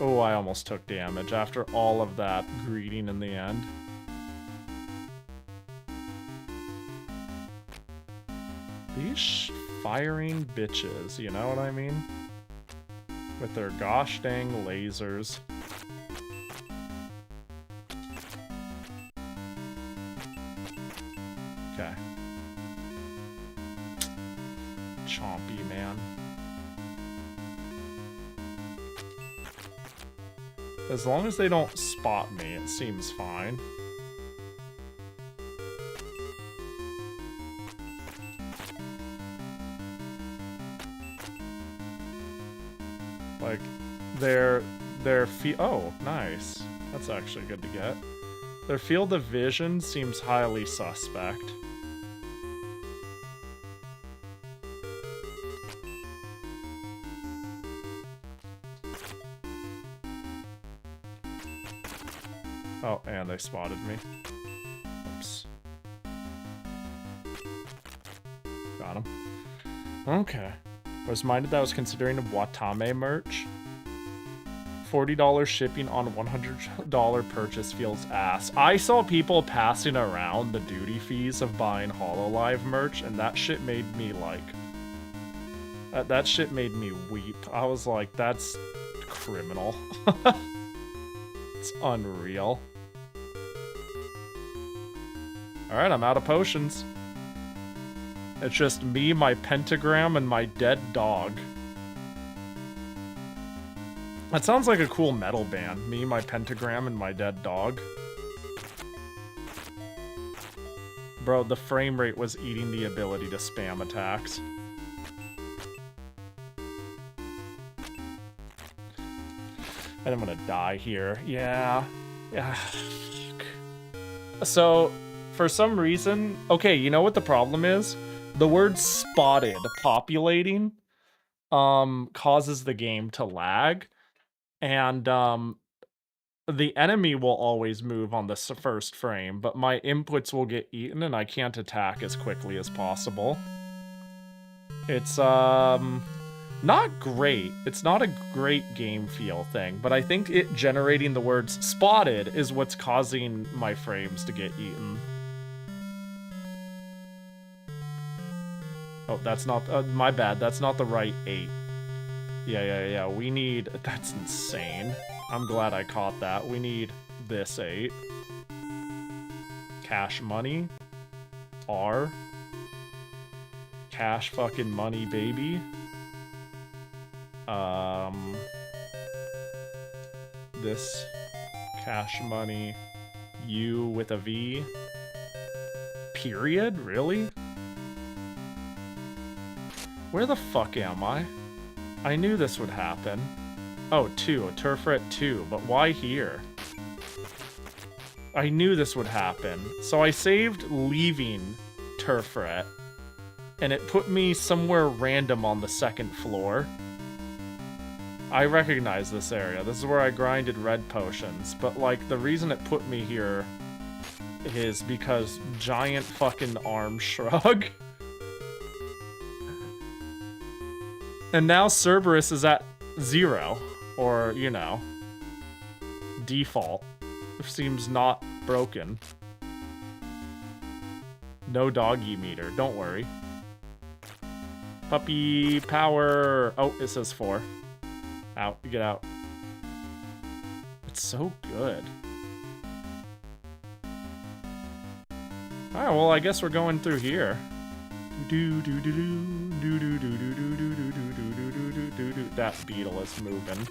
Oh, I almost took damage after all of that greeting in the end. These firing bitches, you know what I mean? With their gosh dang lasers. Okay. Chompy, man. As long as they don't spot me, it seems fine. Like, their oh, nice. That's actually good to get. Their field of vision seems highly suspect. Oh, and they spotted me. Oops. Got him. Okay. I was minded that I was considering a Watame merch. $40 shipping on $100 purchase feels ass. I saw people passing around the duty fees of buying HoloLive merch, and that shit made me like... that shit made me weep. I was like, that's criminal. It's unreal. Alright, I'm out of potions. It's just me, my pentagram, and my dead dog. That sounds like a cool metal band. Me, my pentagram, and my dead dog. Bro, the frame rate was eating the ability to spam attacks. And I'm gonna die here. Yeah. Yeah. So, for some reason... Okay, you know what the problem is? The word spotted populating causes the game to lag. And the enemy will always move on the first frame, but my inputs will get eaten and I can't attack as quickly as possible. It's not great. It's not a great game feel thing, but I think it generating the words spotted is what's causing my frames to get eaten. Oh, that's not... my bad. That's not the right 8. Yeah. We need... That's insane. I'm glad I caught that. We need this 8. Cash money. R. Cash fucking money, baby. This. Cash money. U with a V. Period? Really? Where the fuck am I? I knew this would happen. Oh, 2. A turfret 2. But why here? I knew this would happen. So I saved leaving turfret. And it put me somewhere random on the second floor. I recognize this area. This is where I grinded red potions. But, like, the reason it put me here is because giant fucking arm shrug. And now Cerberus is at 0, or, you know, default. Seems not broken. No doggy meter, don't worry. Puppy power. Oh, it says 4. Out, get out. It's so good. Alright, well, I guess we're going through here. That beetle is moving.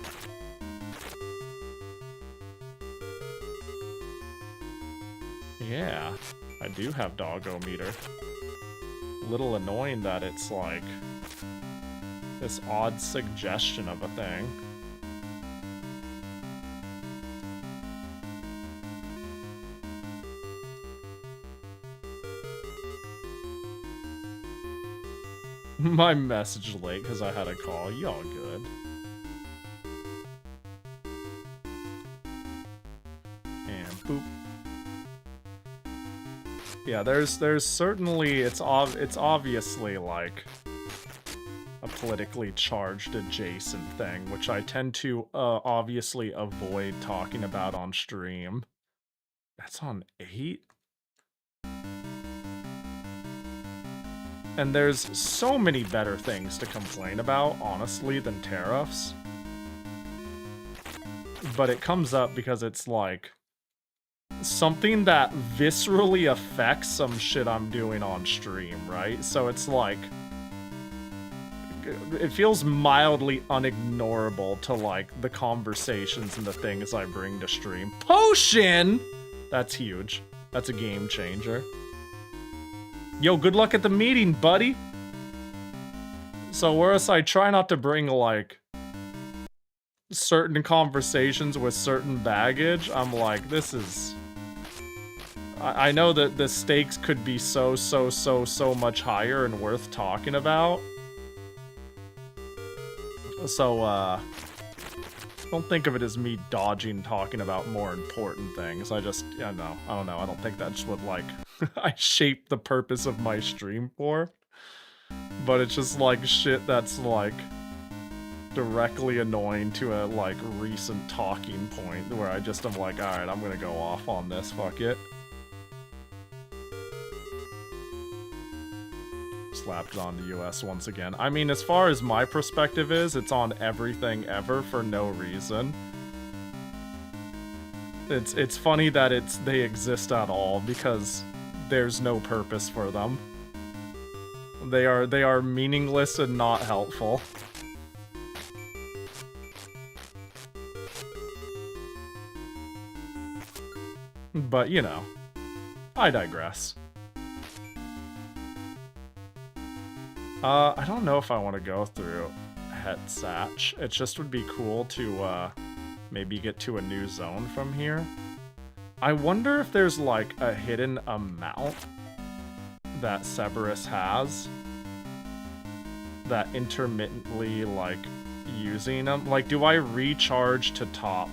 Yeah, I do have doggo meter. Little annoying that it's like this odd suggestion of a thing. My message late because I had a call. Y'all good. And boop. Yeah, there's certainly it's obviously like a politically charged adjacent thing, which I tend to obviously avoid talking about on stream. That's on 8? And there's so many better things to complain about, honestly, than tariffs. But it comes up because it's like something that viscerally affects some shit I'm doing on stream, right? So it's like it feels mildly unignorable to like the conversations and the things I bring to stream. Potion! That's huge. That's a game changer. Yo, good luck at the meeting, buddy. So whereas I try not to bring like certain conversations with certain baggage, I'm like, this is... I know that the stakes could be so much higher and worth talking about. So, don't think of it as me dodging talking about more important things. I don't know. I don't think that's what, like, I shape the purpose of my stream for. But it's just, like, shit that's, like, directly annoying to a, like, recent talking point where I just am like, alright, I'm gonna go off on this, fuck it. Slapped it on the US once again. I mean, as far as my perspective is, it's on everything ever for no reason. It's funny that they exist at all because there's no purpose for them. They are meaningless and not helpful. But, you know, I digress. I don't know if I want to go through Het Satch. It just would be cool to, maybe get to a new zone from here. I wonder if there's, like, a hidden amount that Cerberus has that intermittently, like, using them. Like, do I recharge to top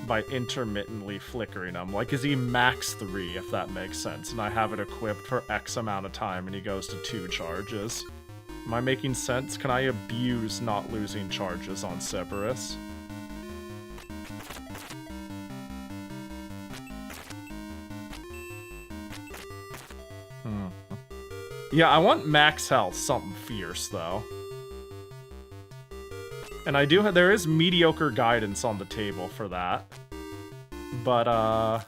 by intermittently flickering him? Like, is he max 3, if that makes sense, and I have it equipped for X amount of time and he goes to 2 charges? Am I making sense? Can I abuse not losing charges on Cerberus? Yeah, I want max health, something fierce, though. And there is mediocre guidance on the table for that. But,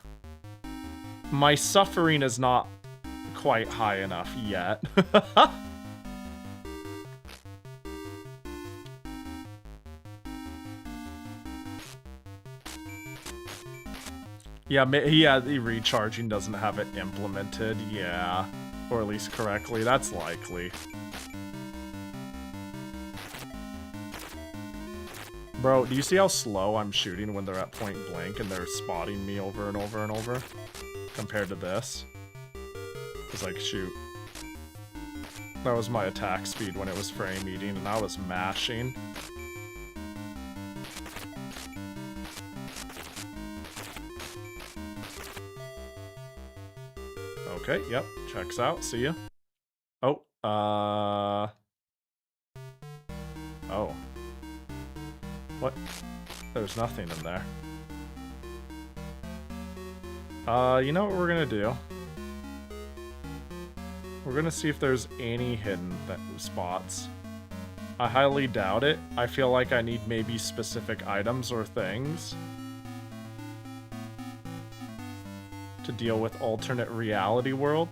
my suffering is not quite high enough yet. Yeah, the recharging doesn't have it implemented, yeah. Or at least correctly, that's likely. Bro, do you see how slow I'm shooting when they're at point blank and they're spotting me over and over and over? Compared to this? It's like, shoot. That was my attack speed when it was frame eating and I was mashing. Okay, yep, checks out, see ya. Oh, oh. What? There's nothing in there. You know what we're gonna do? We're gonna see if there's any hidden spots. I highly doubt it. I feel like I need maybe specific items or things to deal with alternate reality world.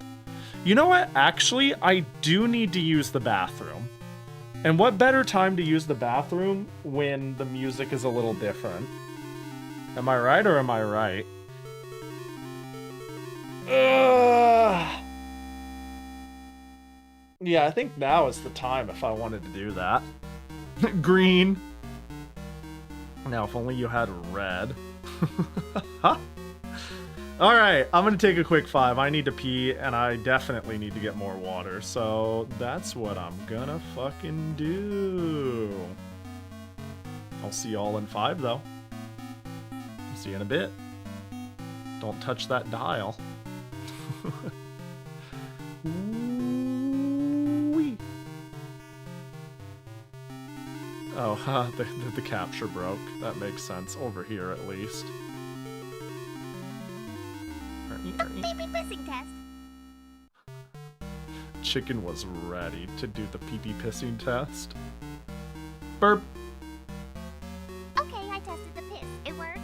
You know what? Actually, I do need to use the bathroom. And what better time to use the bathroom when the music is a little different? Am I right or am I right? Yeah, I think now is the time if I wanted to do that. Green. Now, if only you had red. Huh? Alright, I'm gonna take a quick 5. I need to pee, and I definitely need to get more water. So, that's what I'm gonna fucking do. I'll see y'all in 5, though. See you in a bit. Don't touch that dial. Ooh-wee. Oh, the capture broke. That makes sense. Over here, at least. The pee-pee pissing test. Chicken was ready to do the pee-pee pissing test. Burp. Okay, I tested the piss. It works.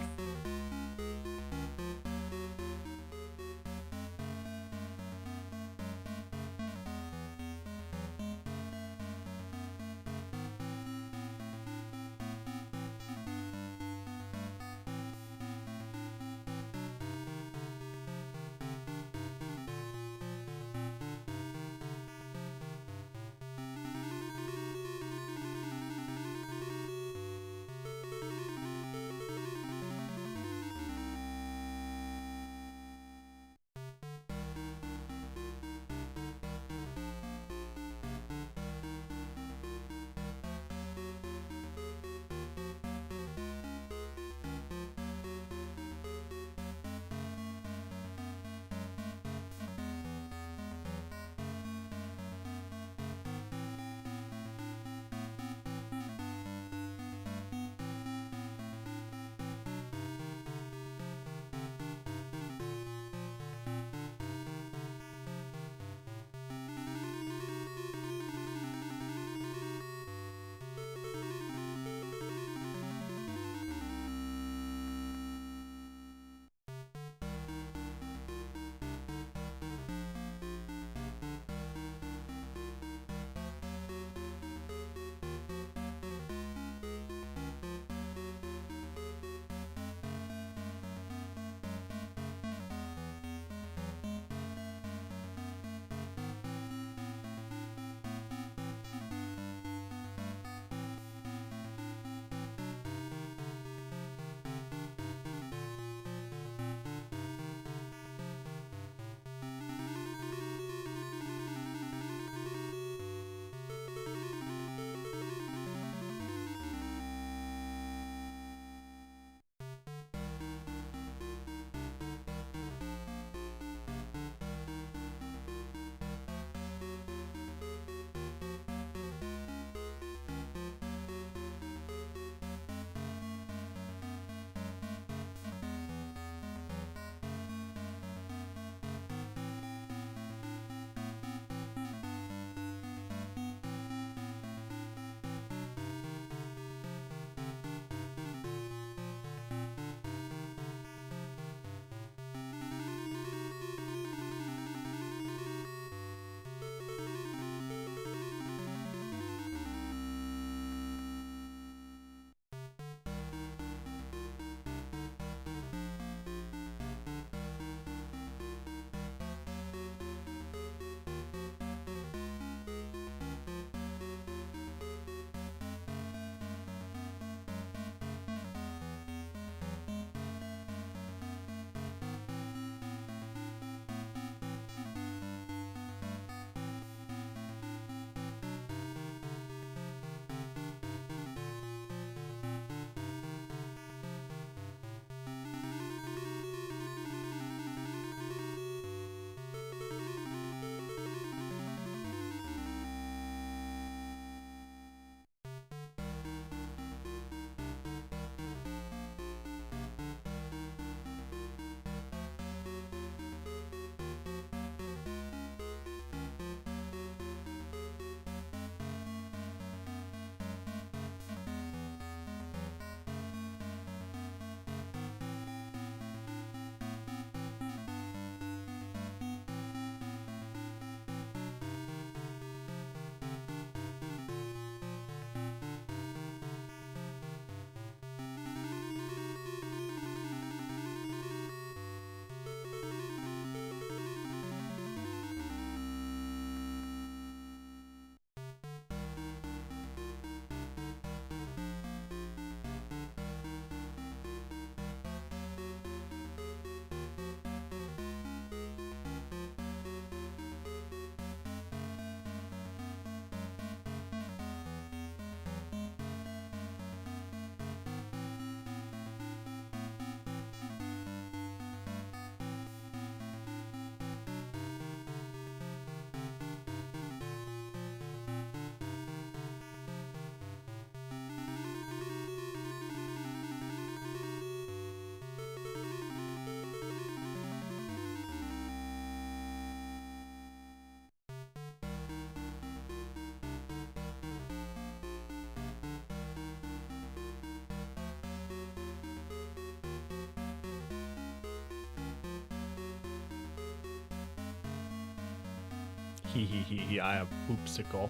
Hee hee hee hee, I have poopsicle.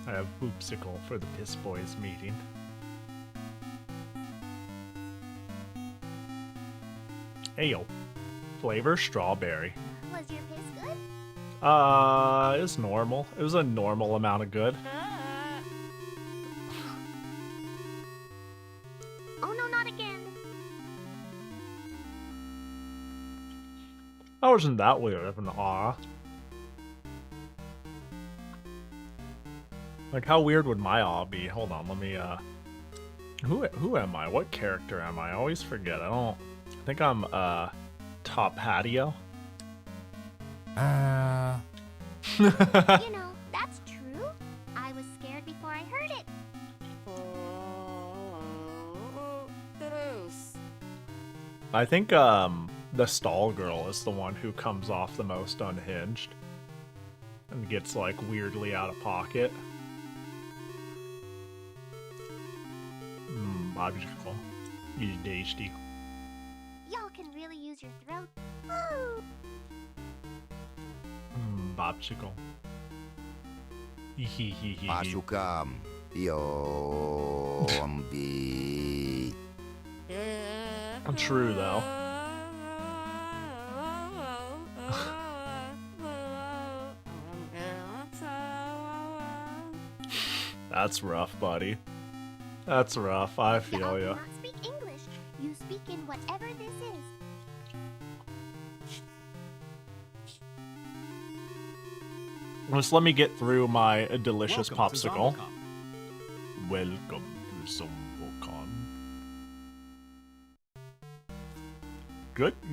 I have poopsicle for the Piss Boys meeting. Ayo. Flavor strawberry. Was your piss good? It was normal. It was a normal amount of good. Oh no, not again. That wasn't that weird of an awe. Like, how weird would my awe be? Hold on, let me, Who am I? What character am I? I always forget. I think I'm, Top Patio. You know, that's true. I was scared before I heard it. I think, the stall girl is the one who comes off the most unhinged. And gets, like, weirdly out of pocket. Magical. He's tasty. Y'all can really use your throat. Woo! Popsicle. Pasukam. Yo, ambi. True, though. That's rough, buddy. That's rough. I feel Y'all ya. cannot speak English. You speak in whatever this is. Just let me get through my delicious Welcome to popsicle. Zombocom. Welcome to Zensei-kun.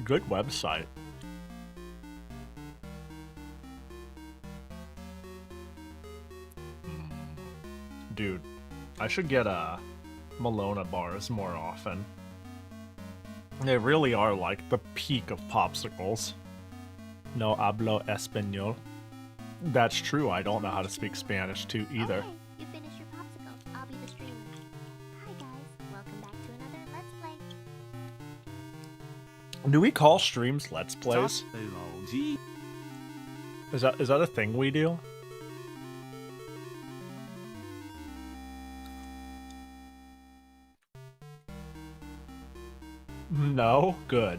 Good website. Dude, I should get Malona bars more often. They really are like the peak of popsicles. No hablo español. That's true, I don't know how to speak Spanish too either. Okay, you finish your popsicles. I'll be the streamer. Hi guys, welcome back to another Let's Play. Do we call streams Let's Plays? Technology. Is that a thing we do? No? Good.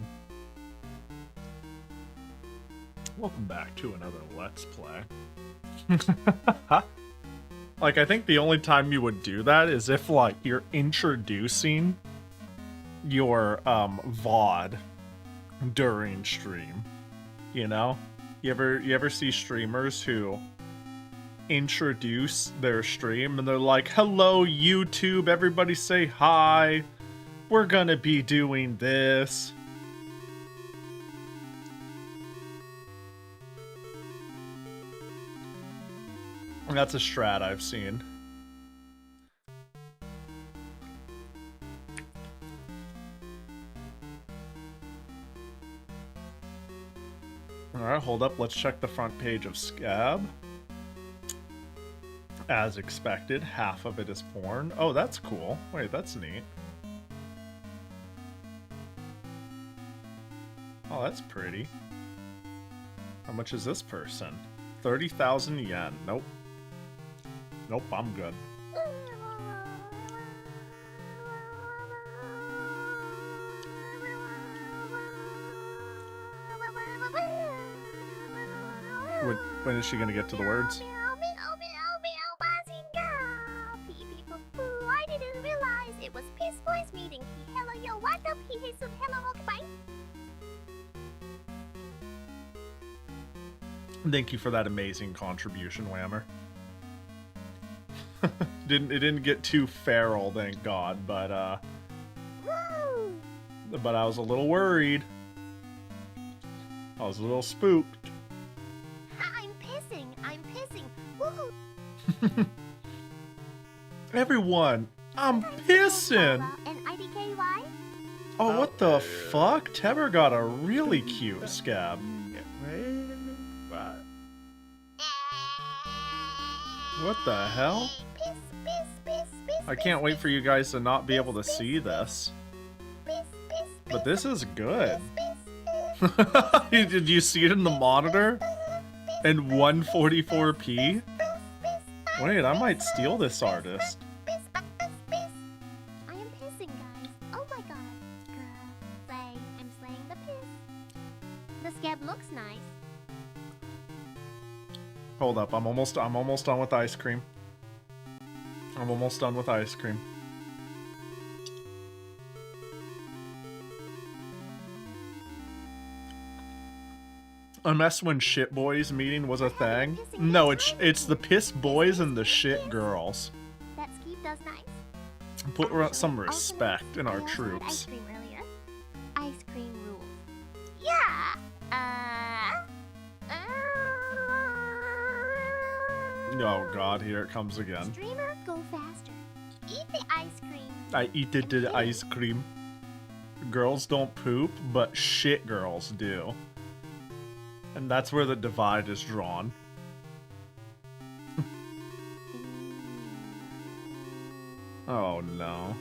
Welcome back to another Let's Play. Like, I think the only time you would do that is if, like, you're introducing your, VOD during stream. You know? You ever see streamers who introduce their stream and they're like, hello, YouTube, everybody say hi. We're gonna be doing this. That's a strat I've seen. Alright, hold up. Let's check the front page of Scab. As expected, half of it is porn. Oh, that's cool. Wait, that's neat. Oh, that's pretty. How much is this person? 30,000 yen. Nope. Nope, I'm good. When is she gonna get to the words? I didn't realize it was Piss Boys meeting. Hello, yo, what up? Hello, bye. Thank you for that amazing contribution, Whammer. It didn't get too feral, thank God, but I was a little worried. I was a little spooked. I'm pissing. Woohoo! Everyone, I'm pissing. And IDKY? Oh, what the fuck? Teber got a really cute Scab. What the hell? Piss. I can't wait for you guys to not be able to see this. But this is good. Did you see it in the monitor? And 144p? Wait, I might steal this artist. I am pissing, guys. Oh my god. Girl, slay. I'm slaying the piss. The scab looks nice. Hold up, I'm almost done with ice cream. I'm almost done with ice cream. I mess when shit boys meeting was a thing. No, it's the piss boys and the shit girls. That skeeve does nice. Put some respect in our I also had troops. ice cream earlier. Ice cream rules. Yeah. Oh god, here it comes again. Streamer, go faster. Eat the ice cream. I eat the ice cream. Girls don't poop, but shit girls do. And that's where the divide is drawn. Oh no.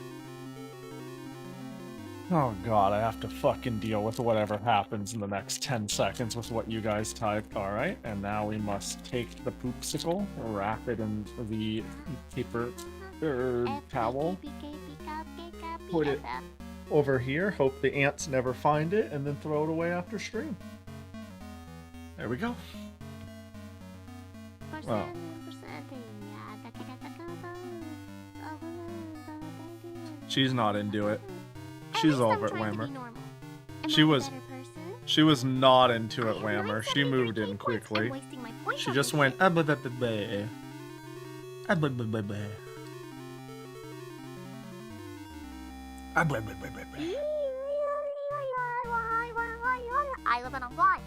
Oh god, I have to fucking deal with whatever happens in the next 10 seconds with what you guys typed. Alright, and now we must take the poopsicle, wrap it in the paper towel, put it over here, hope the ants never find it, and then throw it away after stream. There we go. Well. She's not into it. She's over it, Whammer. She was not into it, Whammer. She moved in quickly. She just went I live on a why.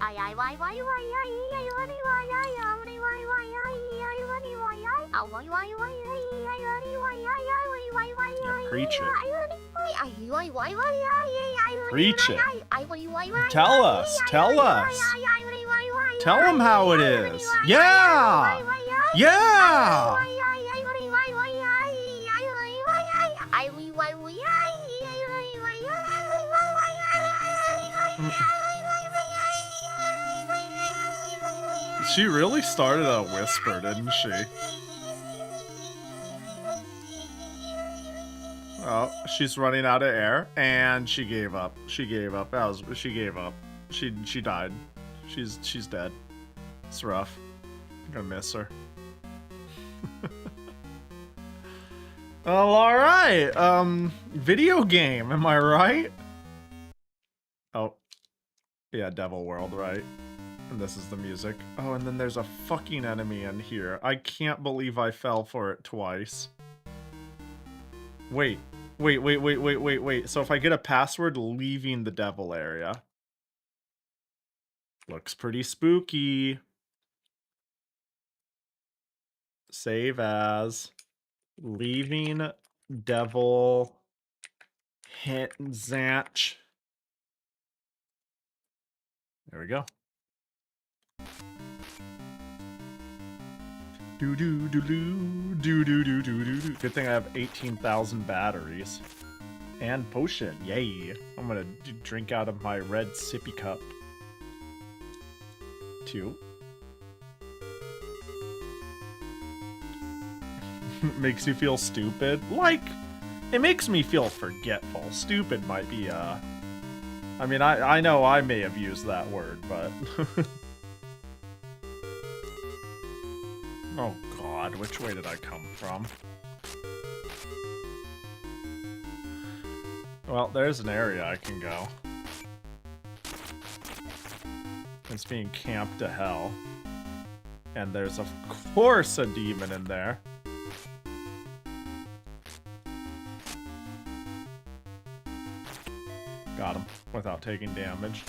Preach it. Preach it. Tell us. Tell us. Tell them how it is. Yeah. Yeah. She really started a whisper, didn't she? Oh, she's running out of air, and she gave up. She gave up. She gave up. She died. She's dead. It's rough. I'm gonna miss her. Well, alright. Video game, am I right? Oh. Yeah, Devil World, right? And this is the music. Oh, and then there's a fucking enemy in here. I can't believe I fell for it twice. Wait. So if I get a password leaving the devil area. Looks pretty spooky. Save as. Leaving devil. Hit Zanch. There we go. Do do do do do do do do do do. Good thing I have 18,000 batteries and potion. Yay! I'm gonna drink out of my red sippy cup. 2. Makes you feel stupid. Like, it makes me feel forgetful. Stupid might be I mean, I know I may have used that word, but. Oh god, which way did I come from? Well, there's an area I can go. It's being camped to hell. And there's of course a demon in there. Got him, without taking damage.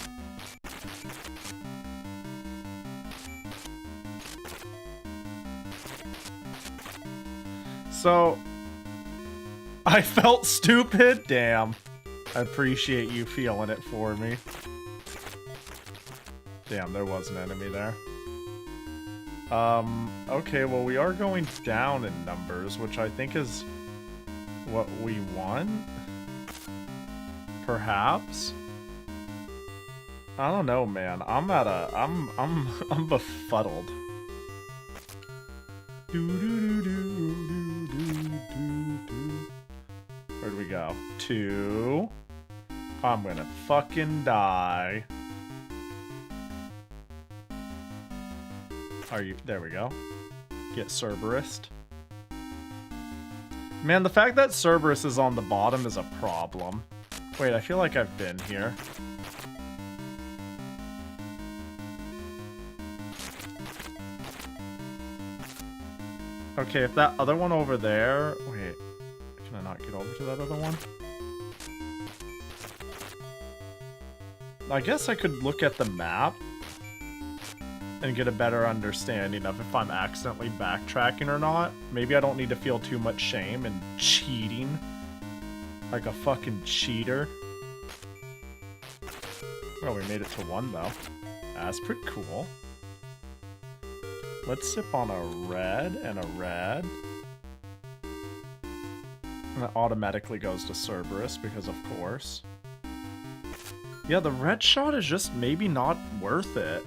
So, I felt stupid? Damn. I appreciate you feeling it for me. Damn, there was an enemy there. Okay, well we are going down in numbers, which I think is what we want? Perhaps? I don't know, man. I'm befuddled. Where'd we go? 2. I'm gonna fucking die. Are you? There we go. Get Cerberus. Man, the fact that Cerberus is on the bottom is a problem. Wait, I feel like I've been here. Okay, if that other one over there... Wait, can I not get over to that other one? I guess I could look at the map and get a better understanding of if I'm accidentally backtracking or not. Maybe I don't need to feel too much shame and cheating like a fucking cheater. Well, we made it to 1 though. That's pretty cool. Let's sip on a red and a red. And that automatically goes to Cerberus because of course. Yeah, the red shot is just maybe not worth it.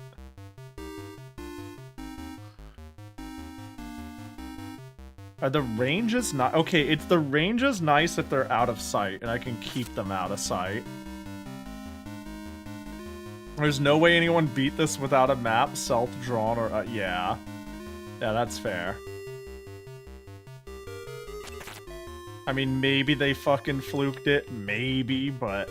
Are the ranges not... Okay, it's the range is nice if they're out of sight, and I can keep them out of sight. There's no way anyone beat this without a map, self-drawn, or... yeah. Yeah, that's fair. I mean, maybe they fucking fluked it, maybe, but...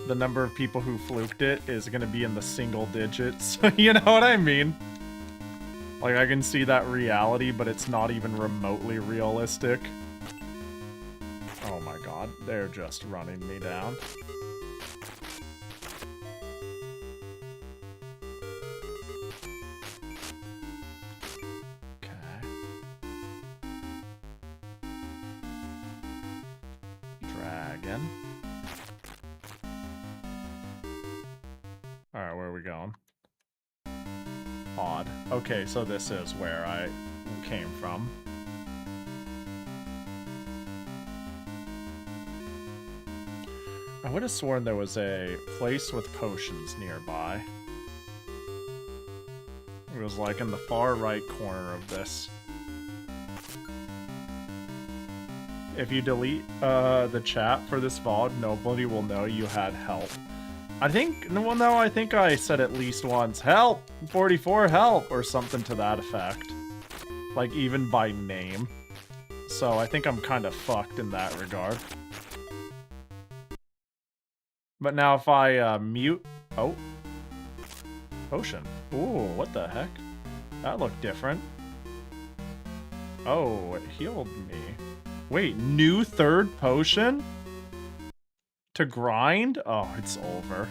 the number of people who fluked it is gonna be in the single digits. You know what I mean? Like, I can see that reality, but it's not even remotely realistic. Oh my god, they're just running me down. Okay. Dragon. Alright, where are we going? Odd. Okay, so this is where I came from. I would have sworn there was a place with potions nearby. It was like in the far right corner of this. If you delete the chat for this VOD, nobody will know you had help. I think, well, no, I think I said at least once, help! 44, help! Or something to that effect. Like, even by name. So I think I'm kind of fucked in that regard. But now if I mute... Oh. Potion. Ooh, what the heck? That looked different. Oh, it healed me. Wait, new third potion? To grind? Oh, it's over.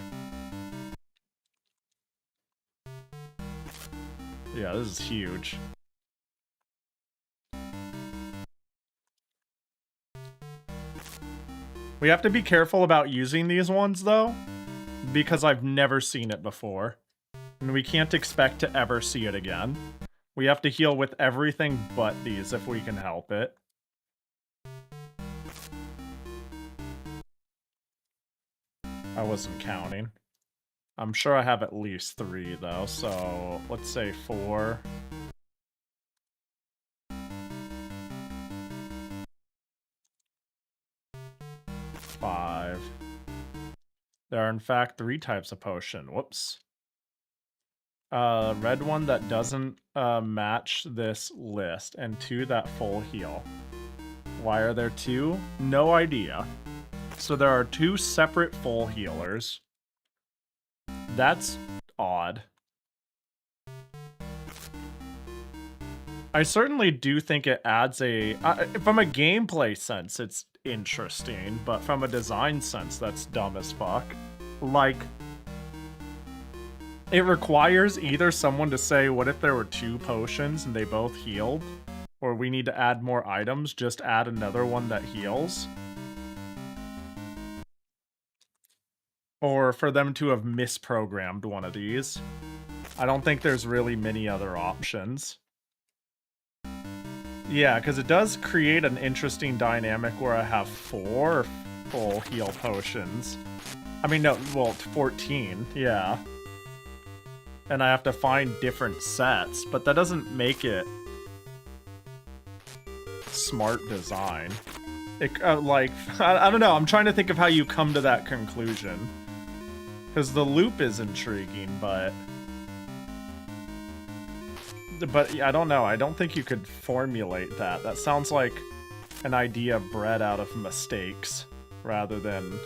Yeah, this is huge. We have to be careful about using these ones, though, because I've never seen it before. And we can't expect to ever see it again. We have to heal with everything but these if we can help it. I wasn't counting. I'm sure I have at least 3, though, so let's say 4. 5. There are, in fact, 3 types of potion. Whoops. Red one that doesn't match this list, and 2 that full heal. Why are there 2? No idea. So there are 2 separate full healers. That's odd. I certainly do think it adds a... from a gameplay sense, it's interesting, but from a design sense, that's dumb as fuck. Like, it requires either someone to say, what if there were 2 potions and they both healed? Or we need to add more items, just add another one that heals? Or for them to have misprogrammed one of these. I don't think there's really many other options. Yeah, because it does create an interesting dynamic where I have 4 full heal potions. I mean, no, well, 14, yeah. And I have to find different sets, but that doesn't make it smart design. It, like, I don't know, I'm trying to think of how you come to that conclusion. Because the loop is intriguing, but I don't know, I don't think you could formulate that. That sounds like an idea bred out of mistakes, rather than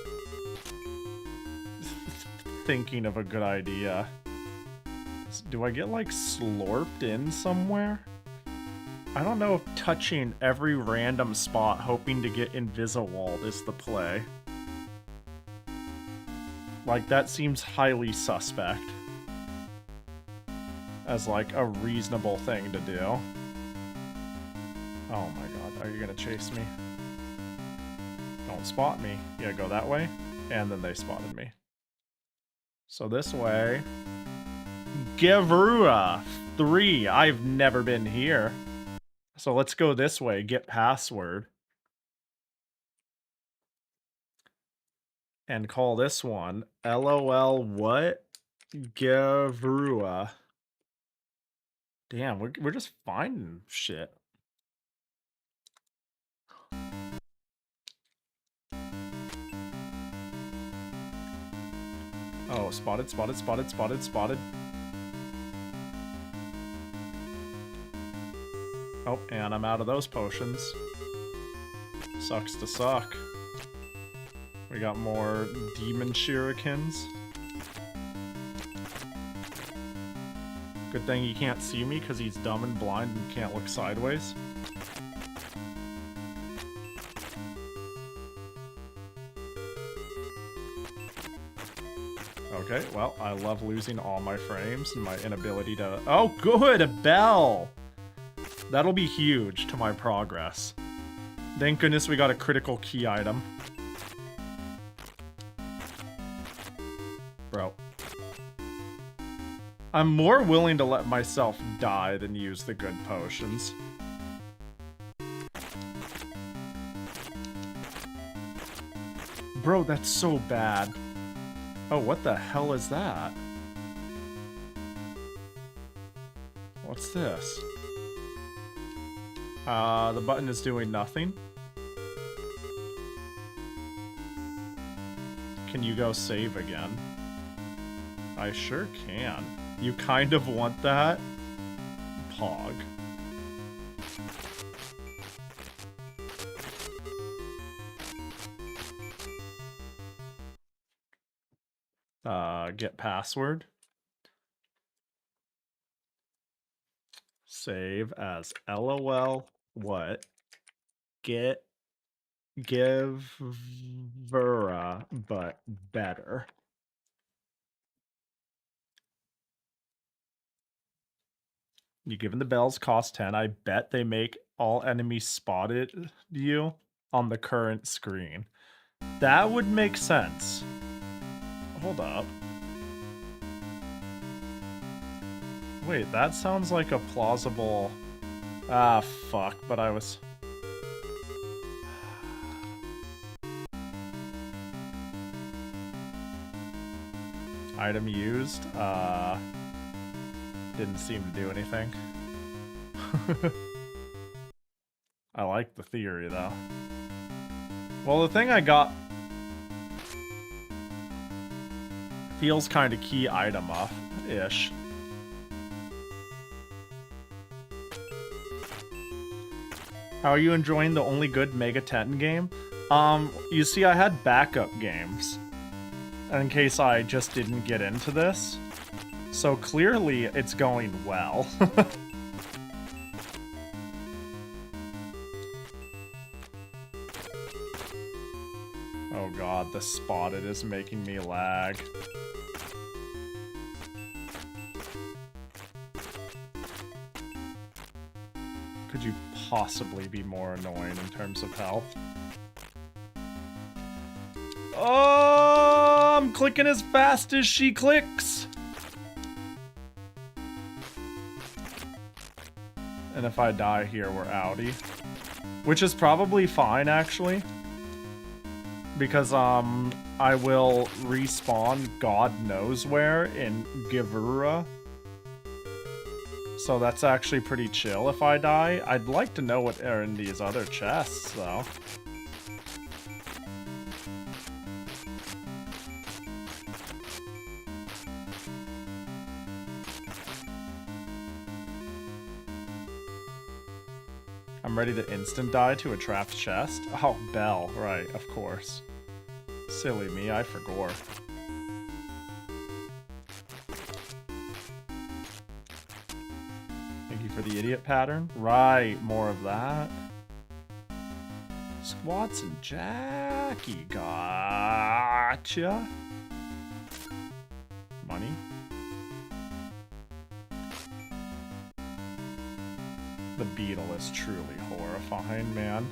thinking of a good idea. Do I get, like, slurped in somewhere? I don't know if touching every random spot hoping to get Invisawalled is the play. Like, that seems highly suspect. As, like, a reasonable thing to do. Oh my god, are you gonna chase me? Don't spot me. Yeah, go that way. And then they spotted me. So this way... Gevura 3. I've never been here. So let's go this way. Get password. And call this one LOL what? Gevura. Damn, we're just finding shit. Oh, spotted, spotted, spotted, spotted, spotted. Oh, and I'm out of those potions. Sucks to suck. We got more demon shurikens. Good thing he can't see me because he's dumb and blind and can't look sideways. Okay, well, I love losing all my frames and my inability to... Oh, good! A bell! That'll be huge to my progress. Thank goodness we got a critical key item. Bro. I'm more willing to let myself die than use the good potions. Bro, that's so bad. Oh, what the hell is that? What's this? The button is doing nothing. Can you go save again? I sure can. You kind of want that? Pog. Get password. Save as LOL what? Get Gevura, but better. You given the bells cost 10. I bet they make all enemies spotted you on the current screen. That would make sense. Hold up. Wait, that sounds like a plausible... Ah, fuck, but I was... Item used? Didn't seem to do anything. I like the theory, though. Well, the thing I got... feels kind of key item off-ish. How are you enjoying the only good Mega 10 game? You see, I had backup games in case I just didn't get into this. So clearly, it's going well. Oh god, the spotted is making me lag. Could you possibly be more annoying in terms of health? Oh, I'm clicking as fast as she clicks. And if I die here, we're outie. Which is probably fine, actually. Because, I will respawn God knows where in Gevura. So that's actually pretty chill if I die. I'd like to know what are in these other chests, though. I'm ready to instant die to a trapped chest. Oh, Bell, right, of course. Silly me, I forgot. Thank you for the idiot pattern. Right, more of that. Squats and Jackie, gotcha. Money. The beetle is truly horrifying, man.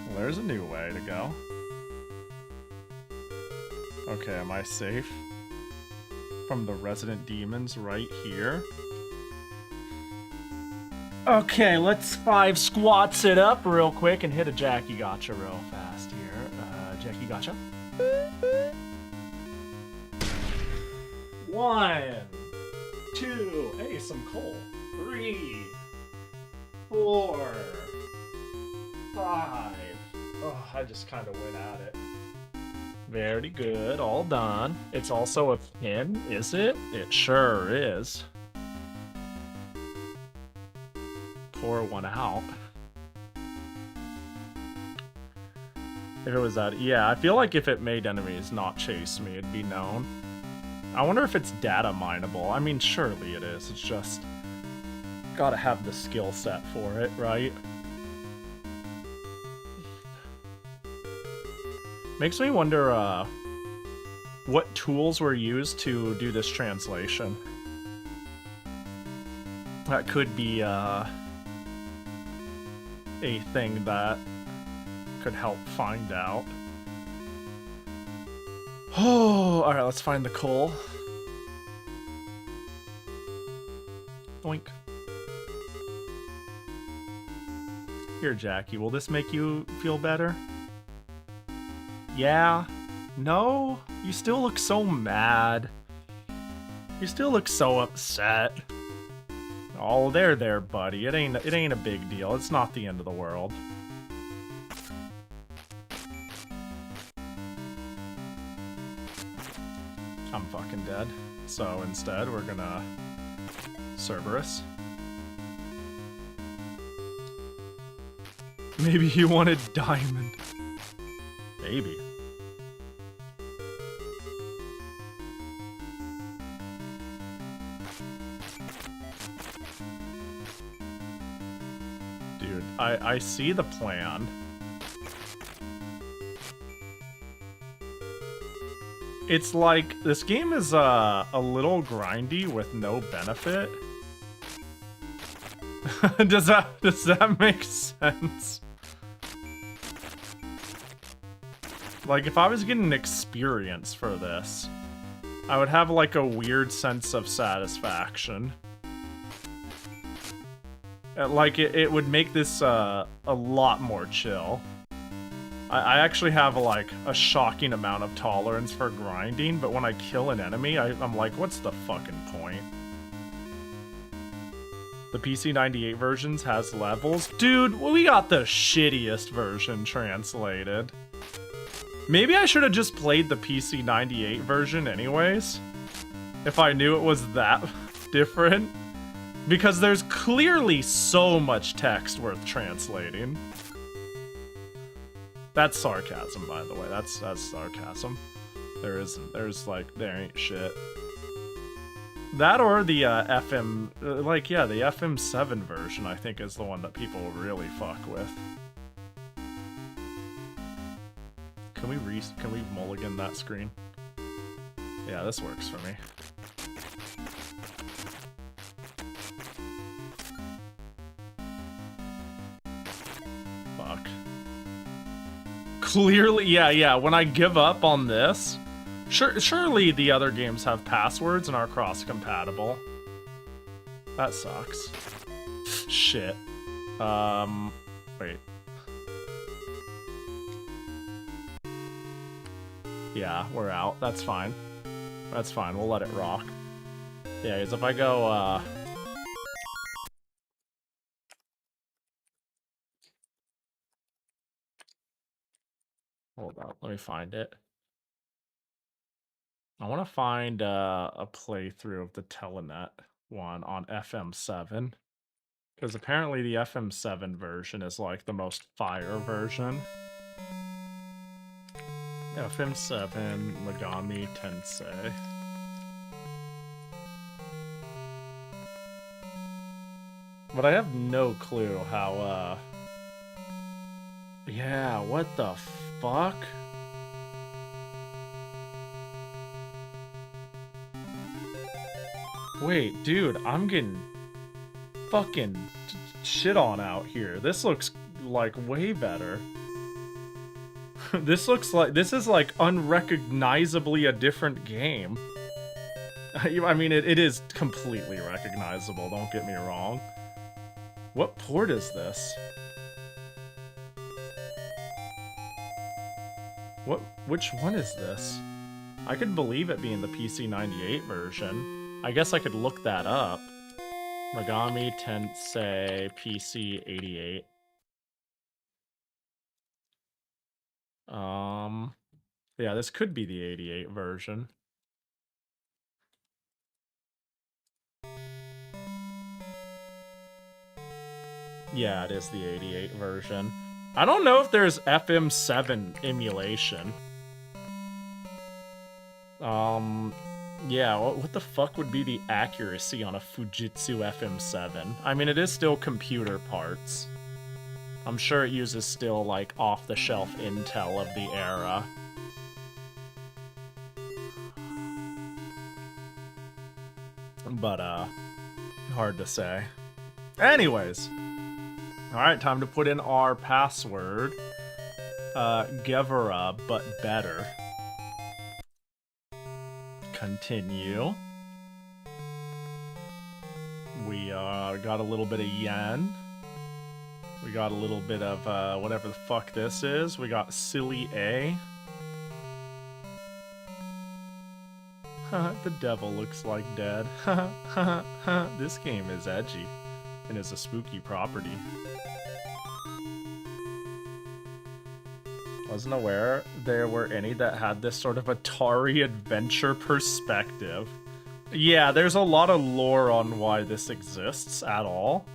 Well, there's a new way to go. Okay, am I safe from the resident demons right here? Okay, let's 5 squats it up real quick and hit a Jackie Gotcha real fast here. Jackie Gotcha. 1, 2, hey, some coal. 3, 4, 5. Oh, I just kind of went at it. Very good, all done. It's also a pin, is it? It sure is. Pour one out. If it was that, yeah, I feel like if it made enemies not chase me, it'd be known. I wonder if it's data mineable. I mean, surely it is. It's just gotta have the skill set for it, right? Makes me wonder what tools were used to do this translation. That could be a thing that could help find out. Oh, alright, let's find the coal. Oink. Here, Jackie, will this make you feel better? Yeah? No? You still look so mad. You still look so upset. Oh, there, buddy. It ain't a big deal. It's not the end of the world. I'm fucking dead. So instead, we're gonna Cerberus. Maybe he wanted diamond. Maybe. Dude, I see the plan. It's like, this game is a little grindy with no benefit. Does that make sense? Like, if I was getting experience for this, I would have like a weird sense of satisfaction. Like, it would make this a lot more chill. I actually have like a shocking amount of tolerance for grinding, but when I kill an enemy, I'm like, what's the fucking point? The PC98 versions has levels. Dude, we got the shittiest version translated. Maybe I should have just played the PC98 version anyways, if I knew it was that different. Because there's clearly so much text worth translating. That's sarcasm, by the way. That's sarcasm. There ain't shit. That or the FM, yeah, the FM7 version, I think, is the one that people really fuck with. Can we mulligan that screen? Yeah, this works for me. Fuck. Clearly, yeah, when I give up on this, surely the other games have passwords and are cross-compatible. That sucks. Shit. Wait. Yeah, we're out. That's fine. That's fine, we'll let it rock. Yeah, because if I go, hold on, let me find it. I want to find a playthrough of the Telenet one on FM7. Because apparently the FM7 version is like the most fire version. FM7 Megami Tensei. But I have no clue how, yeah, what the fuck? Wait, dude, I'm getting fucking shit on out here. This looks like way better. This is like unrecognizably a different game. I mean, it is completely recognizable, don't get me wrong. What port is this? Which one is this? I could believe it being the PC98 version. I guess I could look that up. Megami Tensei PC88. Yeah, this could be the 88 version. Yeah, it is the 88 version. I don't know if there's FM7 emulation. Yeah, what the fuck would be the accuracy on a Fujitsu FM7? I mean, it is still computer parts. I'm sure it uses still, like, off-the-shelf Intel of the era. But, hard to say. Anyways. Alright, time to put in our password. Gevura, but better. Continue. We got a little bit of yen. We got a little bit of whatever the fuck this is. We got silly A. The devil looks like dead. This game is edgy and is a spooky property. Wasn't aware there were any that had this sort of Atari adventure perspective. Yeah, there's a lot of lore on why this exists at all.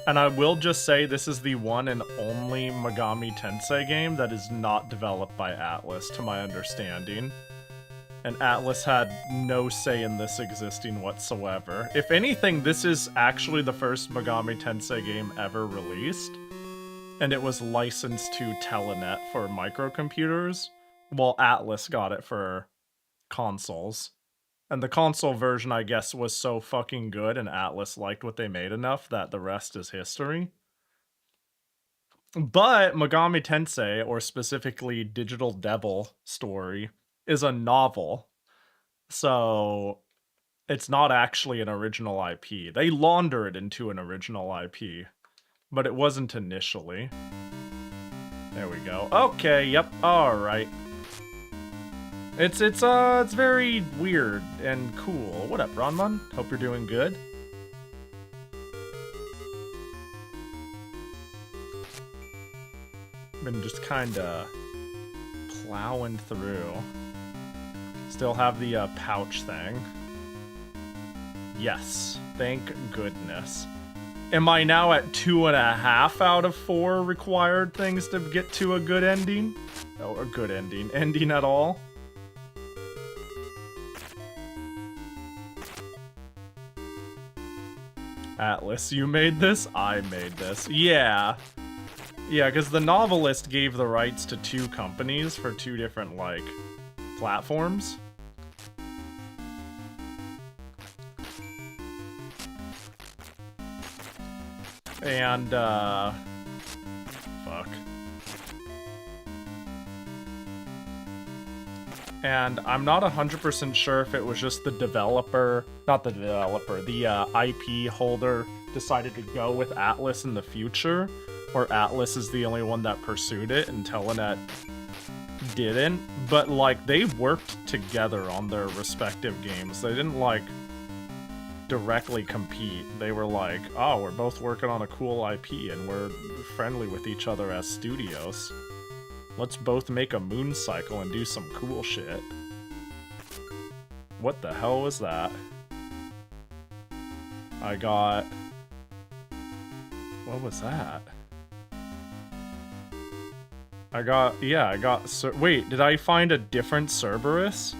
And I will just say this is the one and only Megami Tensei game that is not developed by Atlus, to my understanding. And Atlus had no say in this existing whatsoever. If anything, this is actually the first Megami Tensei game ever released. And it was licensed to Telenet for microcomputers, while Atlus got it for consoles. And the console version, I guess, was so fucking good and Atlus liked what they made enough that the rest is history. But Megami Tensei, or specifically Digital Devil Story, is a novel. So it's not actually an original IP. They launder it into an original IP. But it wasn't initially. There we go. Okay, yep, alright. It's very weird and cool. What up, Ronman? Hope you're doing good. Been just kinda plowing through. Still have the pouch thing. Yes, thank goodness. Am I now at 2.5 out of 4 required things to get to a good ending? Or a good ending. Ending at all? Atlus, you made this? I made this. Yeah. Yeah, because the novelist gave the rights to 2 companies for 2 different, like, platforms. And, fuck. And I'm not 100% sure if it was just the developer, not the developer, the IP holder decided to go with Atlus in the future, or Atlus is the only one that pursued it and Telenet didn't, but like they worked together on their respective games. They didn't like directly compete. They were like, oh, we're both working on a cool IP and we're friendly with each other as studios. Let's both make a moon cycle and do some cool shit. What the hell was that? I got... What was that? I got... Wait, did I find a different Cerberus?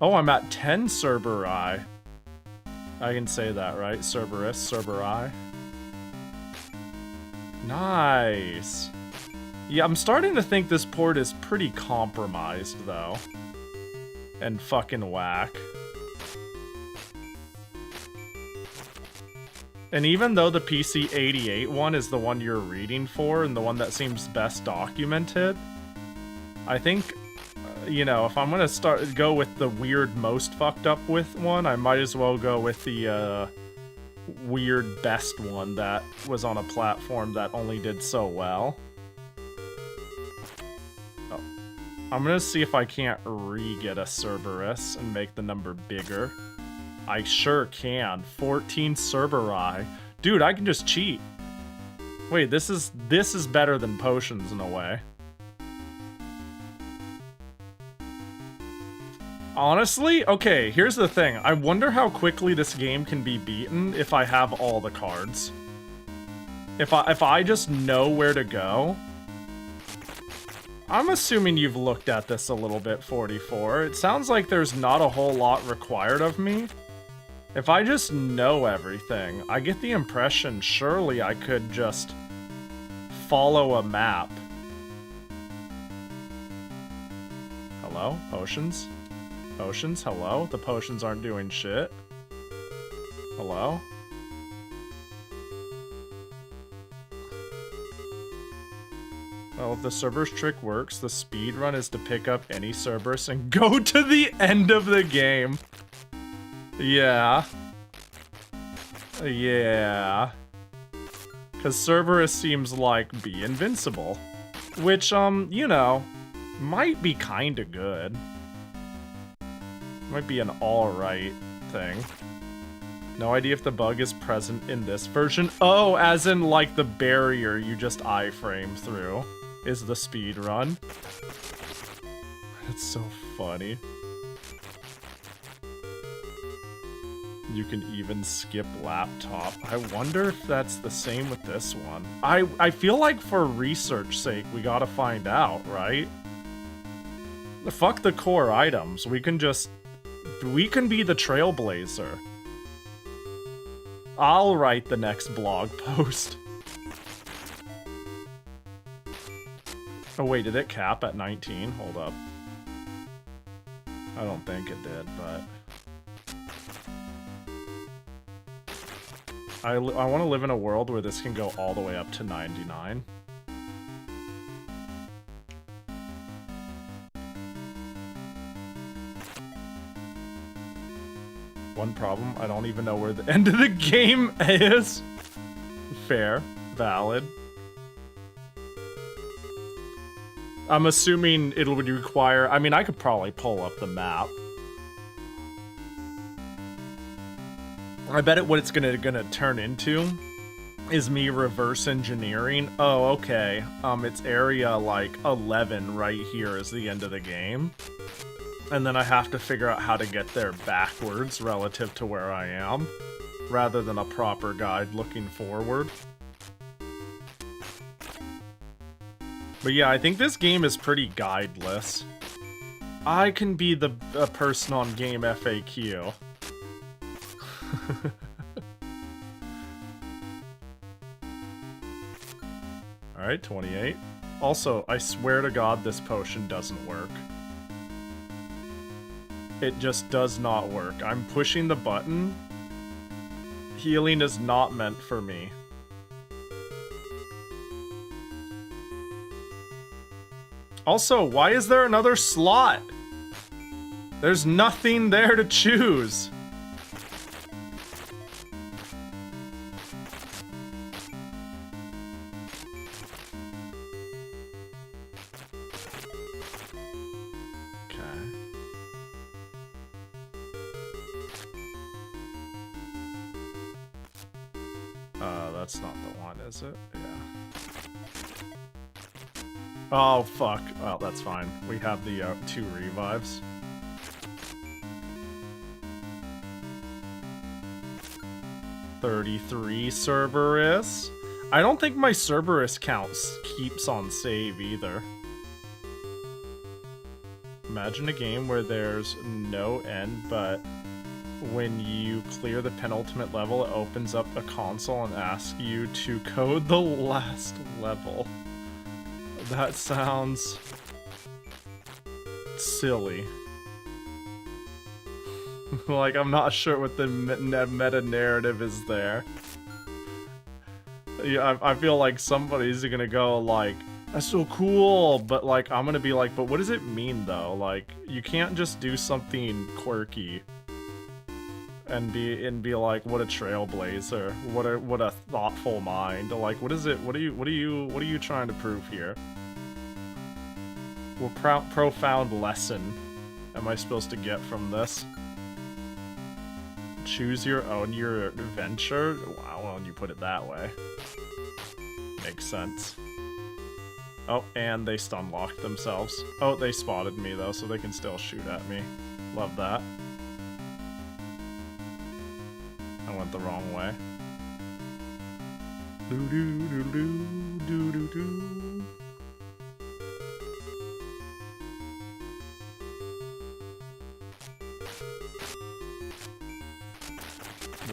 Oh, I'm at 10 Cerberi. I can say that, right? Cerberus, Cerberi. Nice. Yeah, I'm starting to think this port is pretty compromised, though. And fucking whack. And even though the PC-88 one is the one you're reading for and the one that seems best documented, I think, you know, if I'm gonna go with the weird most fucked up with one, I might as well go with the weird best one that was on a platform that only did so well. Oh. I'm gonna see if I can't re-get a Cerberus and make the number bigger. I sure can. 14 Cerberi. Dude, I can just cheat. Wait, this is better than potions in a way. Honestly, okay, here's the thing. I wonder how quickly this game can be beaten if I have all the cards. If I just know where to go. I'm assuming you've looked at this a little bit, 44. It sounds like there's not a whole lot required of me. If I just know everything, I get the impression surely I could just follow a map. Hello? Potions? Potions? Hello? The potions aren't doing shit. Hello? Well, if the Cerberus trick works, the speed run is to pick up any Cerberus and go to the end of the game. Yeah. Yeah. Because Cerberus seems like be invincible. Which, you know, might be kinda good. Might be an alright thing. No idea if the bug is present in this version. Oh, as in like the barrier you just iframe through is the speed run. It's so funny. You can even skip laptop. I wonder if that's the same with this one. I feel like for research sake, we gotta find out, right? Fuck the core items. We can be the trailblazer. I'll write the next blog post. Oh wait, did it cap at 19? Hold up. I don't think it did, but... I want to live in a world where this can go all the way up to 99. One problem, I don't even know where the end of the game is. Fair. Valid. I'm assuming it would require... I mean, I could probably pull up the map. I bet what it's gonna turn into is me reverse engineering. Oh, okay. It's area like 11 right here is the end of the game. And then I have to figure out how to get there backwards relative to where I am, rather than a proper guide looking forward. But yeah, I think this game is pretty guideless. I can be the person on Game FAQ. Alright, 28. Also, I swear to God this potion doesn't work. It just does not work. I'm pushing the button. Healing is not meant for me. Also, why is there another slot? There's nothing there to choose. that's not the one, is it? Yeah. Oh, fuck. Well, that's fine. We have the 2 revives. $33 Cerberus. I don't think my Cerberus count keeps on save either. Imagine a game where there's no end, but when you clear the penultimate level, it opens up a console and asks you to code the last level. That sounds silly. Like, I'm not sure what the meta narrative is there. Yeah, I feel like somebody's gonna go like, that's so cool, but like, I'm gonna be like, but what does it mean though? Like, you can't just do something quirky and be like, what a trailblazer, what a thoughtful mind. Like, what is it? What are you trying to prove here? What profound lesson am I supposed to get from this? Choose your own adventure? Wow, well, when you put it that way. Makes sense. Oh, and they stun locked themselves. Oh, they spotted me though, so they can still shoot at me. Love that. I went the wrong way. Do do do do do do do.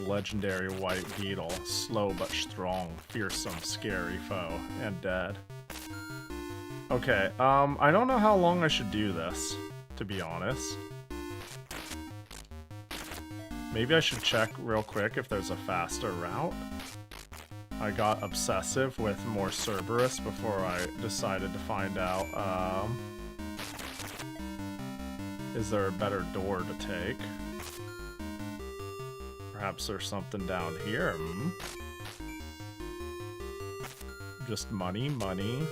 Legendary white beetle, slow but strong, fearsome, scary foe, and dead. Okay, I don't know how long I should do this, to be honest. Maybe I should check real quick if there's a faster route. I got obsessive with more Cerberus before I decided to find out, is there a better door to take? Perhaps there's something down here, hmm? Just money, money.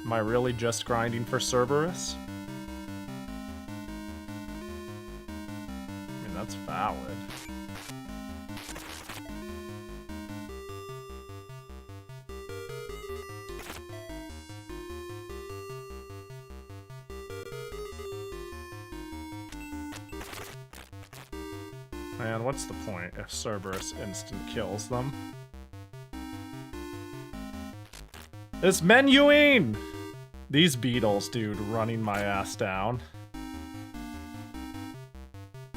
Am I really just grinding for Cerberus? I mean, that's valid. Man, what's the point if Cerberus instant kills them? It's menuing! These beetles, dude, running my ass down.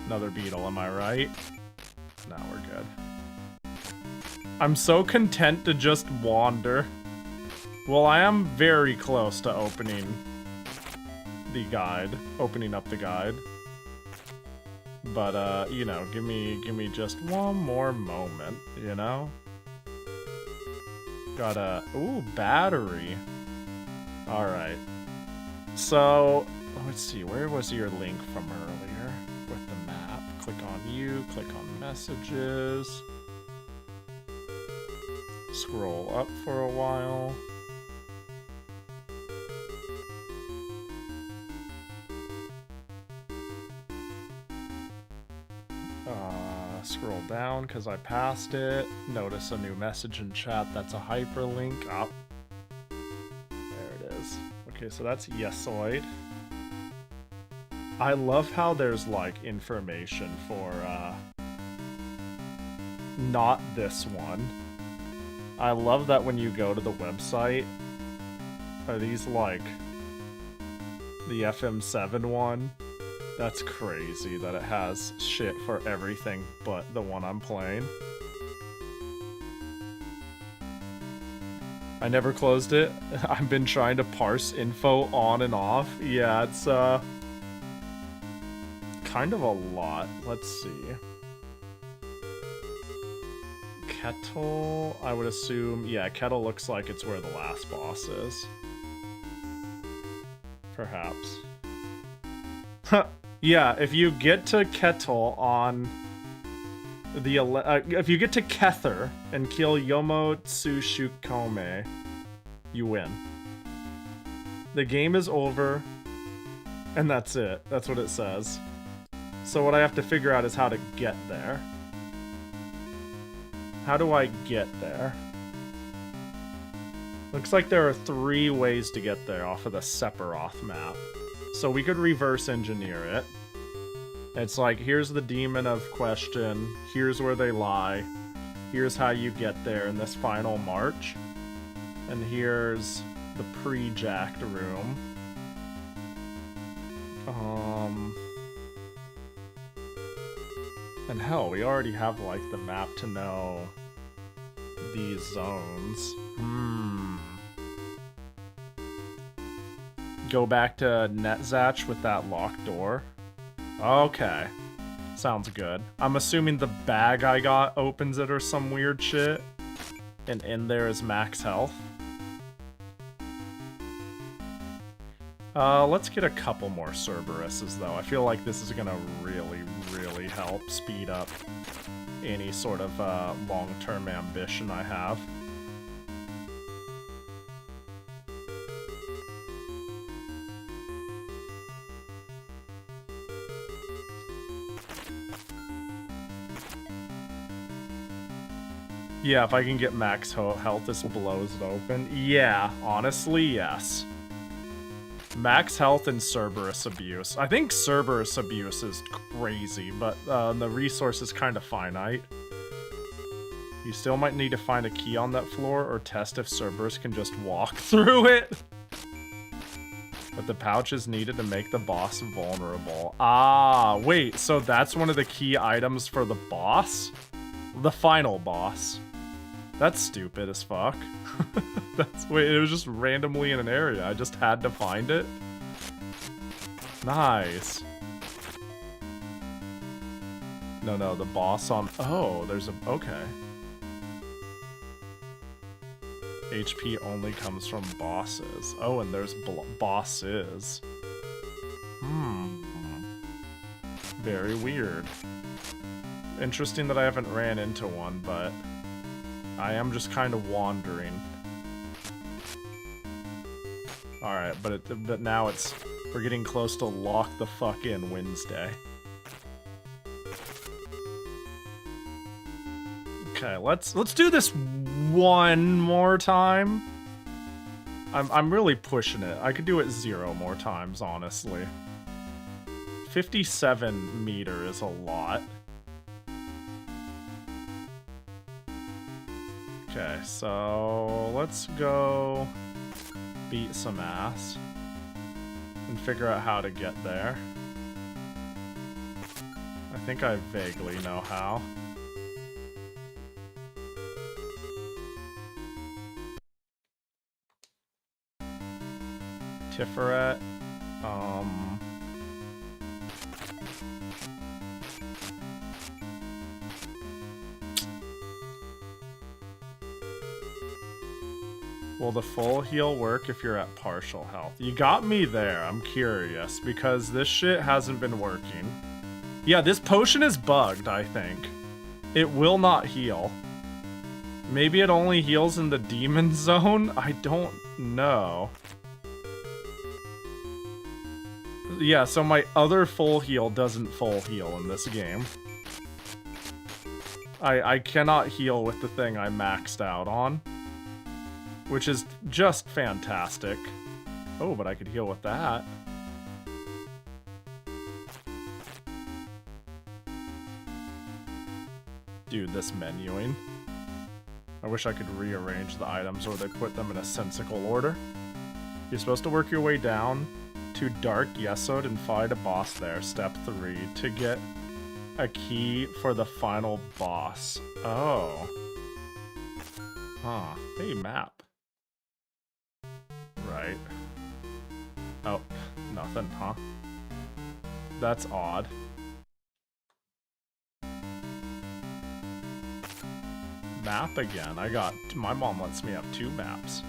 Another beetle, am I right? No, we're good. I'm so content to just wander. Well, I am very close to opening the guide. Opening up the guide. But, you know, give me just one more moment, you know? Got a... Ooh, battery. Alright. So, let's see, where was your link from earlier? With the map. Click on you, click on messages. Scroll up for a while. Scroll down because I passed it. Notice a new message in chat. That's a hyperlink. Up. There it is. Okay, so that's Yesoid. I love how there's like information for not this one. I love that when you go to the website, are these like the FM7 one? That's crazy that it has shit for everything but the one I'm playing. I never closed it. I've been trying to parse info on and off. Yeah, it's kind of a lot. Let's see. Kettle, I would assume. Yeah, Kettle looks like it's where the last boss is. Perhaps. Yeah, if you get to Kettle on the if you get to Kether and kill Yomotsushikome, you win. The game is over, and that's it. That's what it says. So what I have to figure out is how to get there. How do I get there? Looks like there are 3 ways to get there off of the Sephiroth map. So we could reverse engineer it. It's like, here's the demon of question, here's where they lie, here's how you get there in this final march, and here's the pre-jacked room. And hell, we already have, like, the map to know these zones. Go back to Netzach with that locked door. Okay. Sounds good. I'm assuming the bag I got opens it or some weird shit. And in there is max health. Let's get a couple more Cerberuses, though. I feel like this is gonna really, really help speed up any sort of long-term ambition I have. Yeah, if I can get max health, this blows it open. Yeah, honestly, yes. Max health and Cerberus abuse. I think Cerberus abuse is crazy, but the resource is kind of finite. You still might need to find a key on that floor or test if Cerberus can just walk through it. But the pouch is needed to make the boss vulnerable. Ah, wait, so that's one of the key items for the boss? The final boss. That's stupid as fuck. Wait, it was just randomly in an area. I just had to find it. Nice. No, the boss on... Oh, there's a... Okay. HP only comes from bosses. Oh, and there's bosses. Very weird. Interesting that I haven't ran into one, but I am just kind of wandering. Alright, but now we're getting close to lock the fuck in Wednesday. Okay, let's do this one more time. I'm really pushing it. I could do it 0 more times, honestly. 57 meter is a lot. Okay, so let's go beat some ass and figure out how to get there. I think I vaguely know how. Tiferet, will the full heal work if you're at partial health? You got me there. I'm curious because this shit hasn't been working. Yeah, this potion is bugged, I think. It will not heal. Maybe it only heals in the demon zone? I don't know. Yeah, so my other full heal doesn't full heal in this game. I cannot heal with the thing I maxed out on. Which is just fantastic. Oh, but I could heal with that. Dude, this menuing. I wish I could rearrange the items or they put them in a sensical order. You're supposed to work your way down to Dark Yesod and fight a boss there, step 3, to get a key for the final boss. Oh. Huh. Hey, map. Right. Oh, nothing, huh? That's odd. Map again. My mom lets me have 2 maps.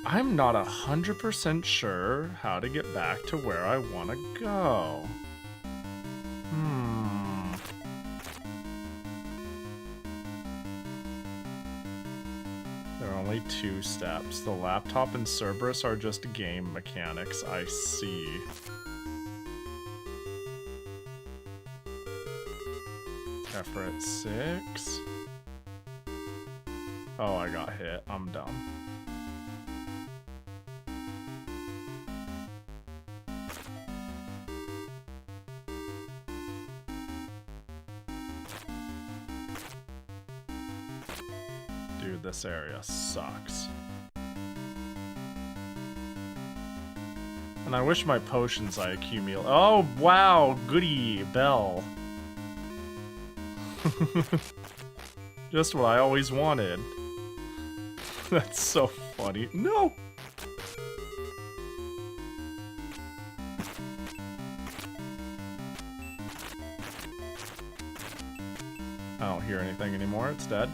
I'm not 100% sure how to get back to where I want to go. There are only 2 steps. The laptop and Cerberus are just game mechanics. I see. Effort 6. Oh, I got hit. I'm dumb. Dude, this area sucks. And I wish my potions I accumulate. Oh, wow, goody, Bell. Just what I always wanted. That's so funny. No! I don't hear anything anymore. It's dead.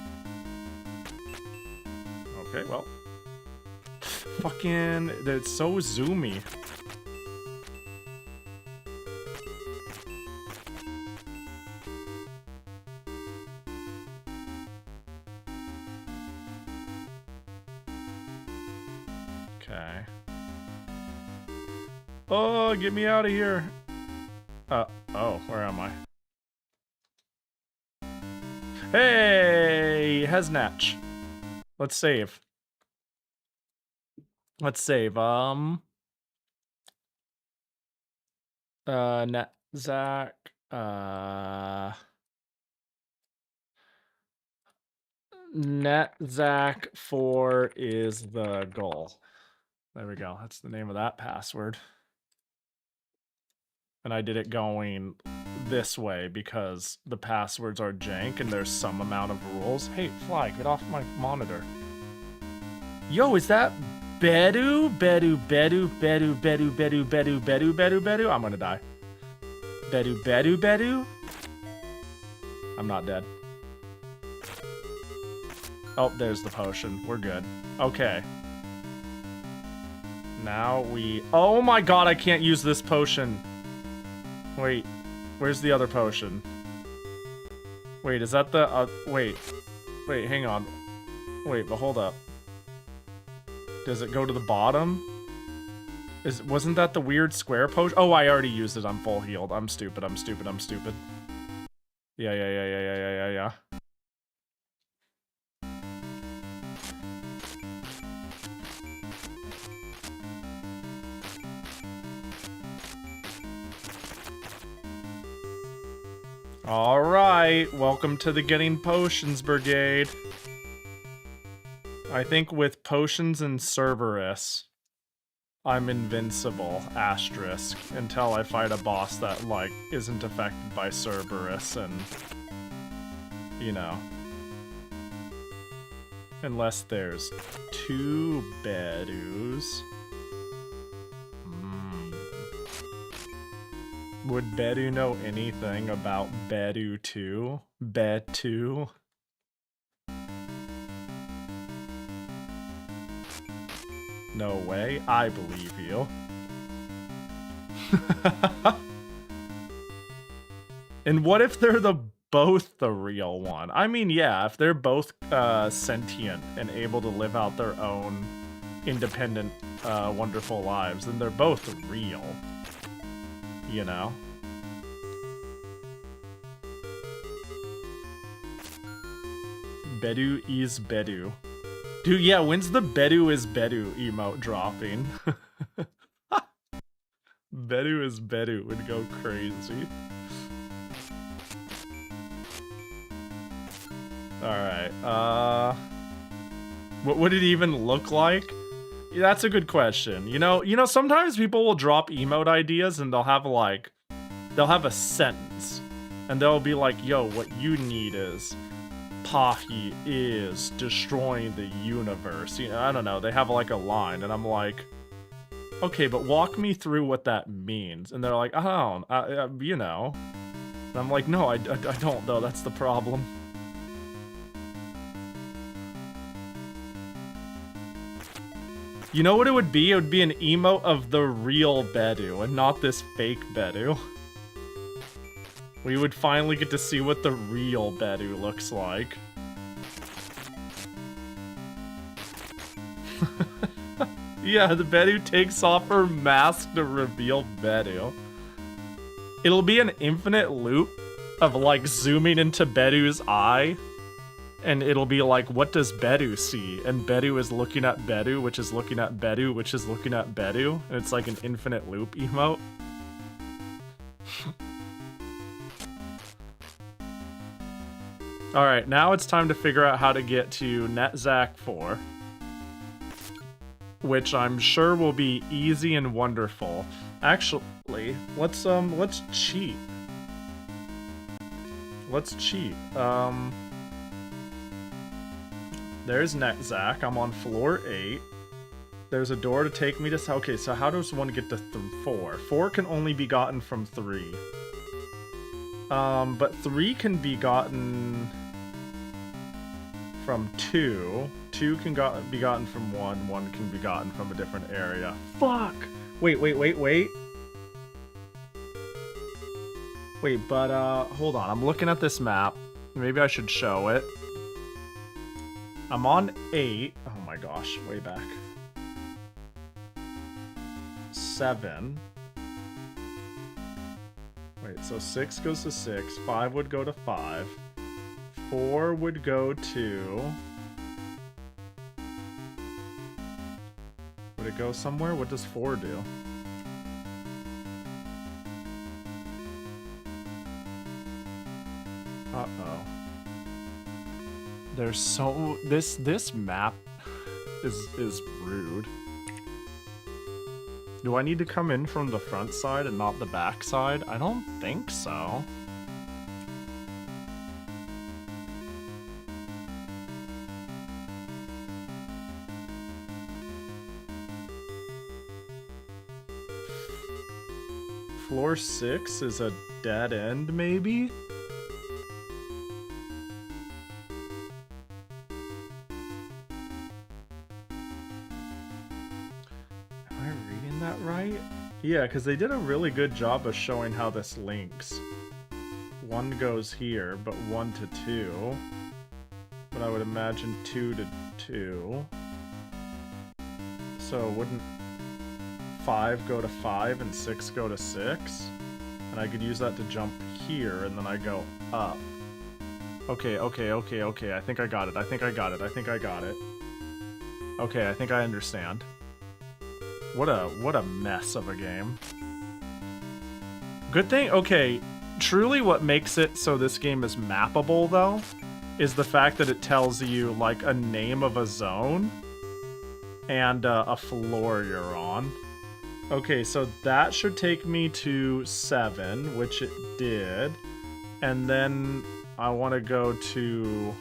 Okay, well. Fucking, it's so zoomy. Okay. Oh, get me out of here. Oh, where am I? Hey, Heznatch. Let's save. Let's save. Netzach. Netzach 4 is the goal. There we go. That's the name of that password. And I did it going this way because the passwords are jank and there's some amount of rules. Hey, Fly, get off my monitor. Yo, is that Bedu? Bedu, Bedu, Bedu, Bedu, Bedu, Bedu, Bedu, Bedu, Bedu? I'm gonna die. Bedu, Bedu, Bedu? I'm not dead. Oh, there's the potion. We're good. Okay. Now we... Oh my god, I can't use this potion. Wait, where's the other potion? Wait, is that the... wait, hang on. Wait, but hold up. Does it go to the bottom? Wasn't that the weird square potion? Oh, I already used it. I'm full healed. I'm stupid. I'm stupid. I'm stupid. Yeah. Alright, welcome to the Getting Potions Brigade. I think with Potions and Cerberus, I'm invincible, asterisk, until I fight a boss that, like, isn't affected by Cerberus and, you know. Unless there's 2 Bedus. Would Bedu know anything about Bedu 2? Bedu? No way. I believe you. And what if they're both the real one? I mean, yeah, if they're both sentient and able to live out their own independent, wonderful lives, then they're both real. You know? Bedu is Bedu. Dude, yeah, when's the Bedu is Bedu emote dropping? Bedu is Bedu would go crazy. Alright, what would it even look like? Yeah, that's a good question. You know, sometimes people will drop emote ideas and they'll have a sentence. And they'll be like, yo, what you need is Pahi is destroying the universe. You know, I don't know, they have like a line and I'm like, okay, but walk me through what that means. And they're like, I don't, you know. And I'm like, no, I don't though, that's the problem. You know what it would be? It would be an emote of the real Bedu and not this fake Bedu. We would finally get to see what the real Bedu looks like. Yeah, the Bedu takes off her mask to reveal Bedu. It'll be an infinite loop of like zooming into Bedu's eye, and it'll be like, what does Bedu see? And Bedu is looking at Bedu, which is looking at Bedu, which is looking at Bedu, and it's like an infinite loop emote. Alright, now it's time to figure out how to get to Netzach 4. Which I'm sure will be easy and wonderful. Actually, let's cheat. Let's cheat. There's Netzach. I'm on floor 8. There's a door to take me to... Okay, so how does one get to 4? 4 can only be gotten from 3. But 3 can be gotten from 2. 2 can be gotten from 1. 1 can be gotten from a different area. Fuck! Wait. Wait, but, hold on. I'm looking at this map. Maybe I should show it. I'm on 8. Oh my gosh, way back. 7. Wait, so 6 goes to 6. 5 would go to 5. 4 would go to... Would it go somewhere? What does 4 do? Uh-oh. There's so... This map is rude. Do I need to come in from the front side and not the back side? I don't think so. Floor 6 is a dead end, maybe? Yeah, because they did a really good job of showing how this links. 1 goes here, but 1 to 2. But I would imagine 2 to 2. So wouldn't 5 go to 5 and 6 go to 6? And I could use that to jump here, and then I go up. Okay. I think I got it. Okay, I think I understand. What a mess of a game. Good thing, okay, truly what makes it so this game is mappable, though, is the fact that it tells you, like, a name of a zone and a floor you're on. Okay, so that should take me to 7, which it did. And then I want to go to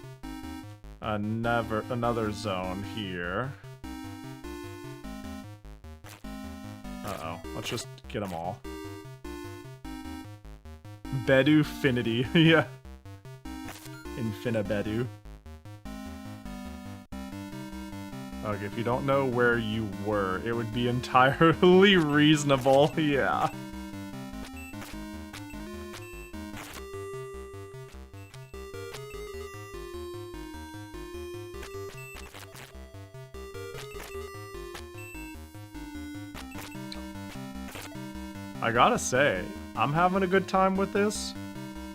another zone here. Uh-oh. Let's just get them all. Bedu-finity. Yeah. Infinibedu. Okay, if you don't know where you were, it would be entirely reasonable. Yeah. I gotta say, I'm having a good time with this,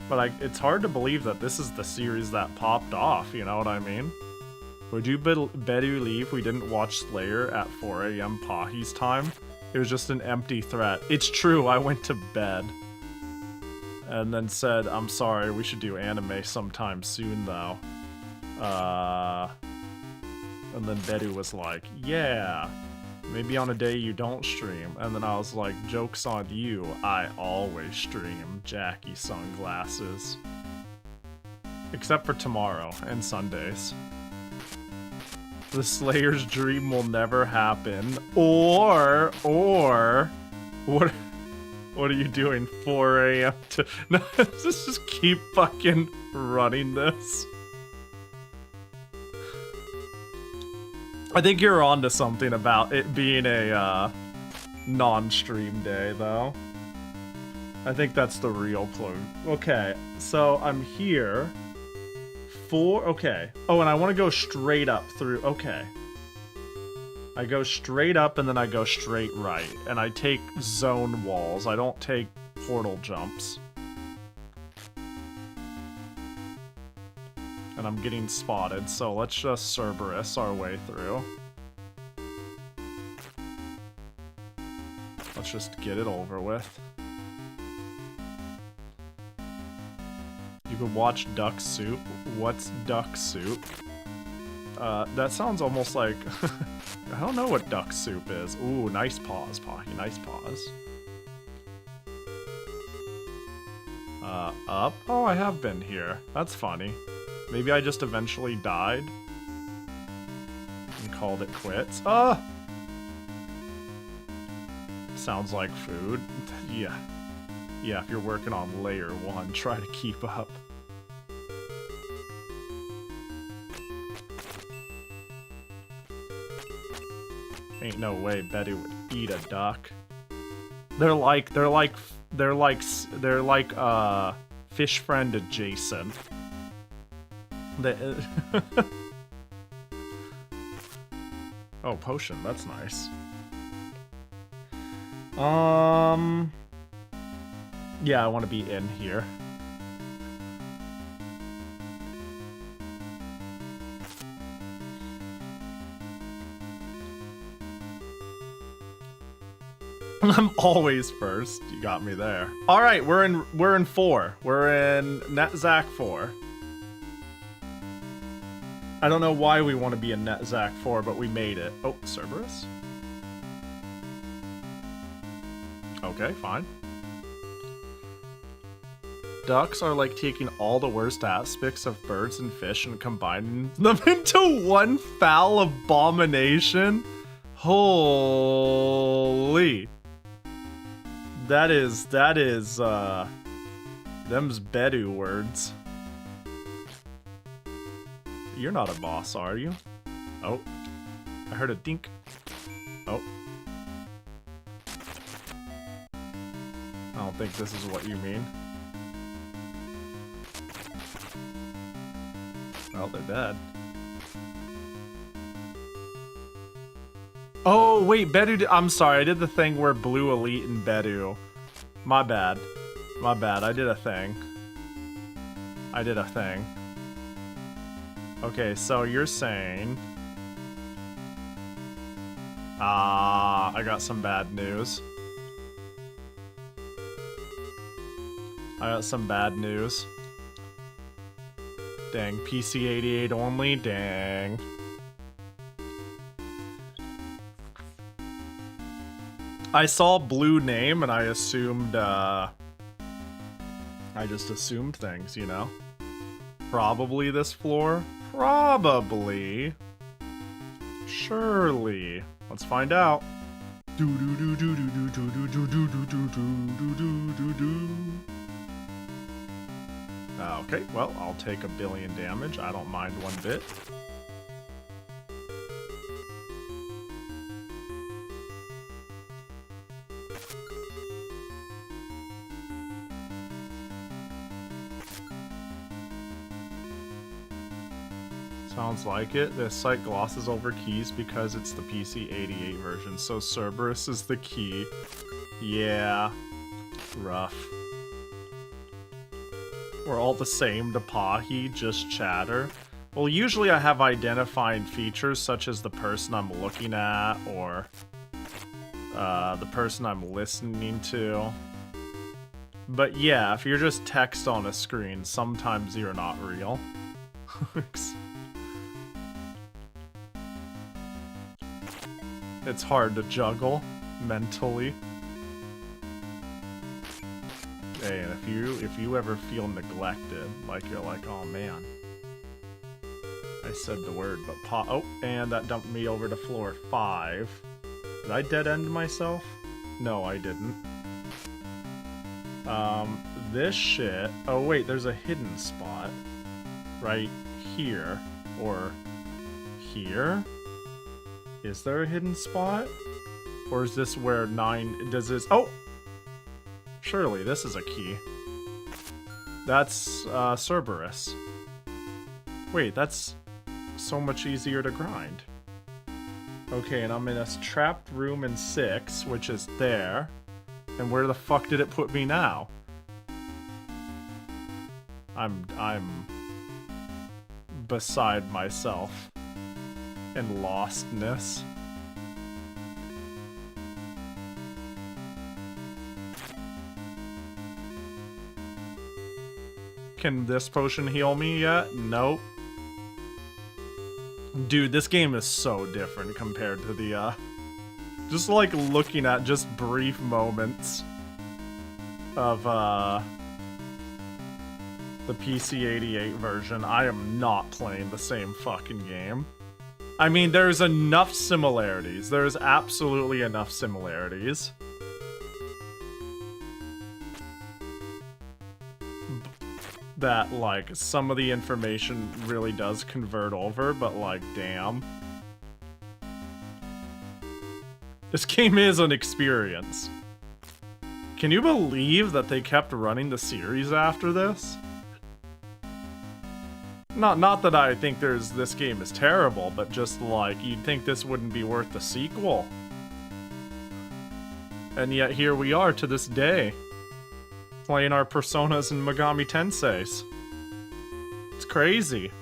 but it's hard to believe that this is the series that popped off, you know what I mean? Would you believe we didn't watch Slayer at 4 AM Pahi's time? It was just an empty threat. It's true, I went to bed. And then said, I'm sorry, we should do anime sometime soon though. And then Bedu was like, yeah. Maybe on a day you don't stream. And then I was like, joke's on you, I always stream. Jackie sunglasses. Except for tomorrow and Sundays. The Slayer's dream will never happen. Or, what are you doing 4 AM to... No, let's just keep fucking running this. I think you're onto something about it being a non-stream day, though. I think that's the real clue. Okay, so I'm here. Okay. Oh, and I want to go straight up through. Okay. I go straight up and then I go straight right. And I take zone walls. I don't take portal jumps. And I'm getting spotted, so let's just Cerberus our way through. Let's just get it over with. You could watch Duck Soup. What's Duck Soup? That sounds almost like... I don't know what Duck Soup is. Ooh, nice pause, Pahi. Nice pause. Up? Oh, I have been here. That's funny. Maybe I just eventually died and called it quits. Ah! Sounds like food. Yeah. Yeah, if you're working on layer 1, try to keep up. Ain't no way Betty would eat a duck. They're like fish friend adjacent. Oh, potion, that's nice. Yeah, I want to be in here. I'm always first. You got me there. All right, we're in 4. We're in NetZac 4. I don't know why we want to be in NetZac 4, but we made it. Oh, Cerberus? Okay, fine. Ducks are like taking all the worst aspects of birds and fish and combining them into one foul abomination? Holy. That is, them's Bedu words. You're not a boss, are you? Oh. I heard a dink. Oh. I don't think this is what you mean. Well, they're dead. Oh, wait, Bedu I'm sorry, I did the thing where Blue Elite and Bedu. My bad. My bad, I did a thing. Okay, so you're saying... I got some bad news. Dang, PC88 only? Dang. I saw blue name and I assumed, I just assumed things, you know? Probably this floor? Probably. Surely. Let's find out. Okay, well, I'll take 1 billion damage. I don't mind one bit. Sounds like it. This site glosses over keys because it's the PC88 version, so Cerberus is the key. Yeah. Rough. We're all the same to Pahi, just chatter. Well, usually I have identifying features such as the person I'm looking at or the person I'm listening to. But yeah, if you're just text on a screen, sometimes you're not real. It's hard to juggle mentally. Hey, and if you ever feel neglected, like you're like, oh man, I said the word, but oh, and that dumped me over to floor 5. Did I dead end myself? No, I didn't. This shit. Oh wait, there's a hidden spot right here or here. Is there a hidden spot? Or is this where 9... Does this... Oh! Surely, this is a key. That's, Cerberus. Wait, that's so much easier to grind. Okay, and I'm in a trapped room in 6, which is there. And where the fuck did it put me now? I'm beside myself in lostness. Can this potion heal me yet? Nope. Dude, this game is so different compared to the, just like looking at just brief moments of, the PC-88 version, I am not playing the same fucking game. I mean, there's enough similarities. There's absolutely enough similarities. That, like, some of the information really does convert over, but, like, damn. This game is an experience. Can you believe that they kept running the series after this? Not that I think this game is terrible, but just like, you'd think this wouldn't be worth the sequel. And yet here we are to this day, playing our Personas and Megami Tenseis. It's crazy.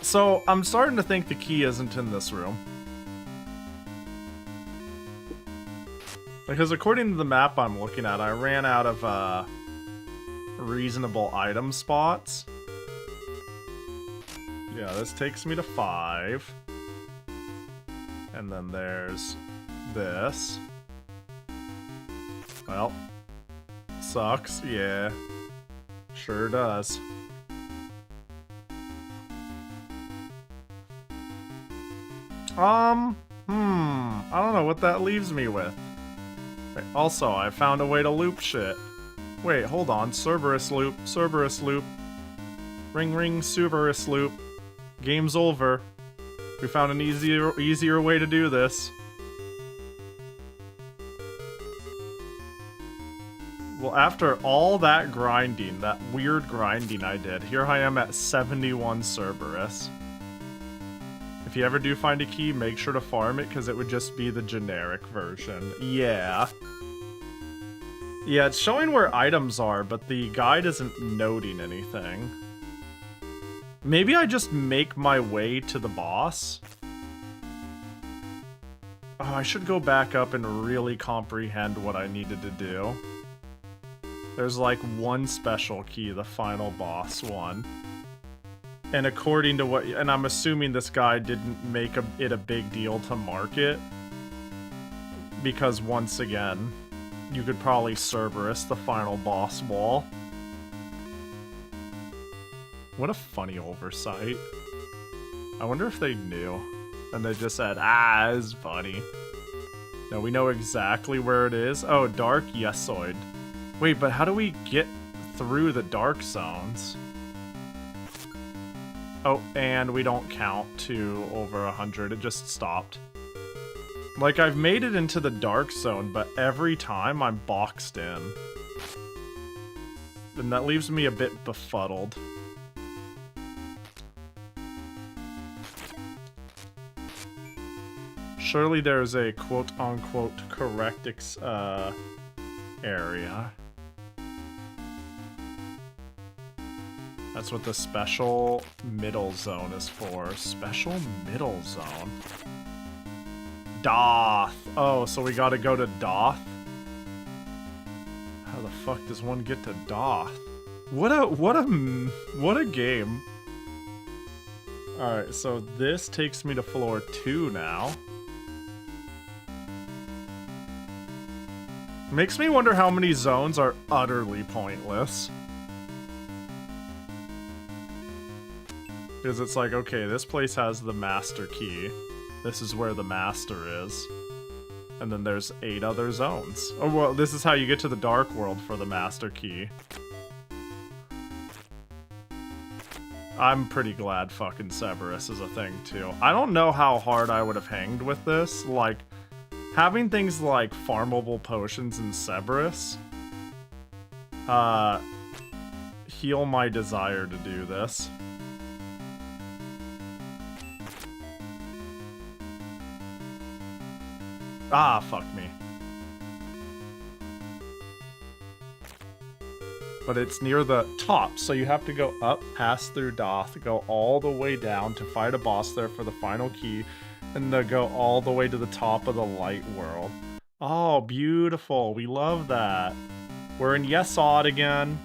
So, I'm starting to think the key isn't in this room. Because according to the map I'm looking at, I ran out of, reasonable item spots. Yeah, this takes me to 5. And then there's this. Well, sucks, yeah. Sure does. I don't know what that leaves me with. Wait, also, I found a way to loop shit. Wait, hold on. Cerberus loop, Cerberus loop. Ring ring, Cerberus loop. Game's over. We found an easier way to do this. Well, after all that grinding, that weird grinding I did, here I am at 71 Cerberus. If you ever do find a key, make sure to farm it, because it would just be the generic version. Yeah. Yeah, it's showing where items are, but the guide isn't noting anything. Maybe I just make my way to the boss? Oh, I should go back up and really comprehend what I needed to do. There's like one special key, the final boss one. And according to what, and I'm assuming this guy didn't make it a big deal to mark it, because once again, you could probably Cerberus the final boss wall. What a funny oversight. I wonder if they knew, and they just said, ah, it's funny. No, we know exactly where it is. Oh, Dark Yesoid. Wait, but how do we get through the dark zones? Oh, and we don't count to over 100, it just stopped. Like, I've made it into the dark zone, but every time I'm boxed in. And that leaves me a bit befuddled. Surely there's a quote-unquote correct area. That's what the special middle zone is for. Special middle zone. Doth. Oh, so we gotta go to Doth? How the fuck does one get to Doth? What a game. Alright, so this takes me to floor 2 now. Makes me wonder how many zones are utterly pointless. Because it's like, okay, this place has the master key. This is where the master is. And then there's 8 other zones. Oh, well, this is how you get to the Dark World for the master key. I'm pretty glad fucking Cerberus is a thing, too. I don't know how hard I would have hanged with this. Like, having things like farmable potions in Cerberus heal my desire to do this. Ah, fuck me. but it's near the top, so you have to go up, pass through Doth, go all the way down to fight a boss there for the final key, and then go all the way to the top of the light world. Oh, beautiful. We love that. We're in Yesod again.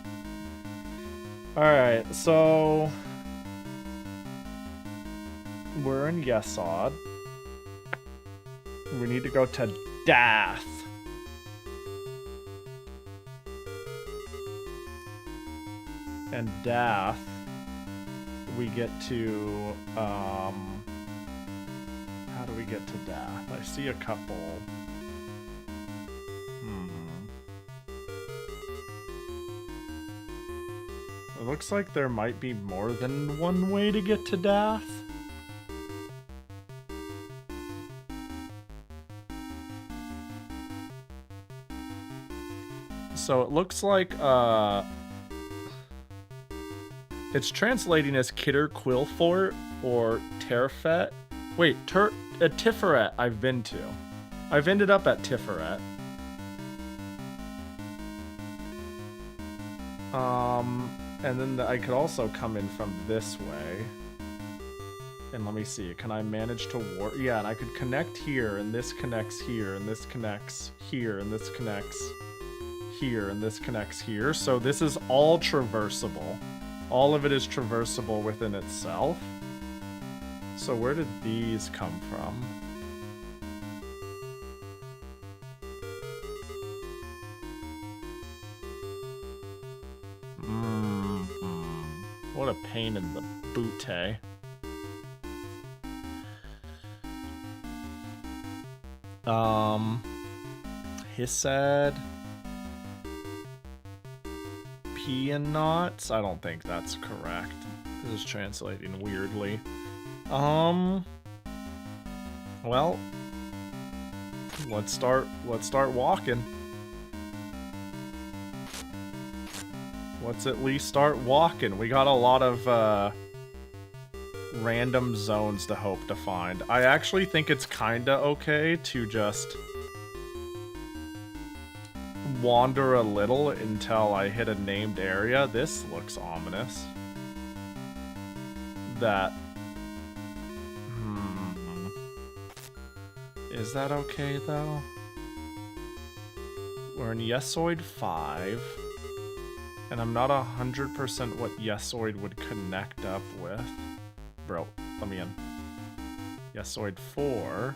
Alright, so we're in Yesod. We need to go to Dath. And Dath, we get to, how do we get to Dath? I see a couple. It looks like there might be more than one way to get to Dath. So it looks like, it's translating as Kidder Quillfort or Terfet. Wait, Tiferet I've been to. I've ended up at Tiferet. And then I could also come in from this way. And let me see, can I manage to warp? Yeah, and I could connect here, and this connects here, and this connects here, and this connects here, and this connects here. So this is all traversable. All of it is traversable within itself. So where did these come from? What a pain in the booty. Hissed. Peonots? I don't think that's correct. This is translating weirdly. Well, let's start walking. Let's at least start walking. We got a lot of random zones to hope to find. I actually think it's kinda okay to just wander a little until I hit a named area. This looks ominous. That... Is that okay, though? We're in Yesoid 5. And I'm not 100% what Yesoid would connect up with. Bro, let me in. Yesoid 4.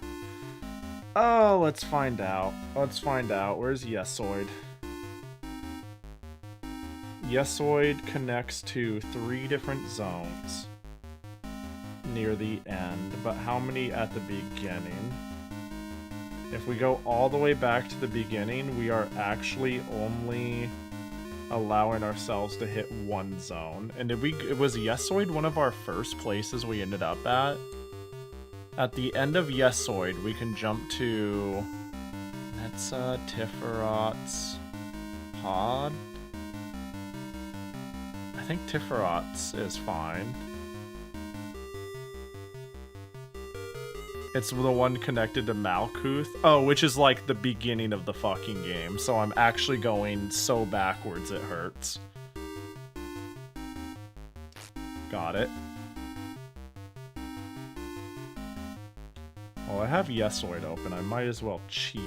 Oh, let's find out. Let's find out. Where's Yesoid? Yesoid connects to 3 different zones near the end, but how many at the beginning? If we go all the way back to the beginning, we are actually only allowing ourselves to hit 1 zone. And was Yesoid one of our first places we ended up at? At the end of Yesoid, we can jump to Netza, Tifferot's Pod. I think Tifferot's is fine. It's the one connected to Malkuth. Oh, which is like the beginning of the fucking game. So I'm actually going so backwards it hurts. Got it. Well, I have Yesoid open. I might as well cheat.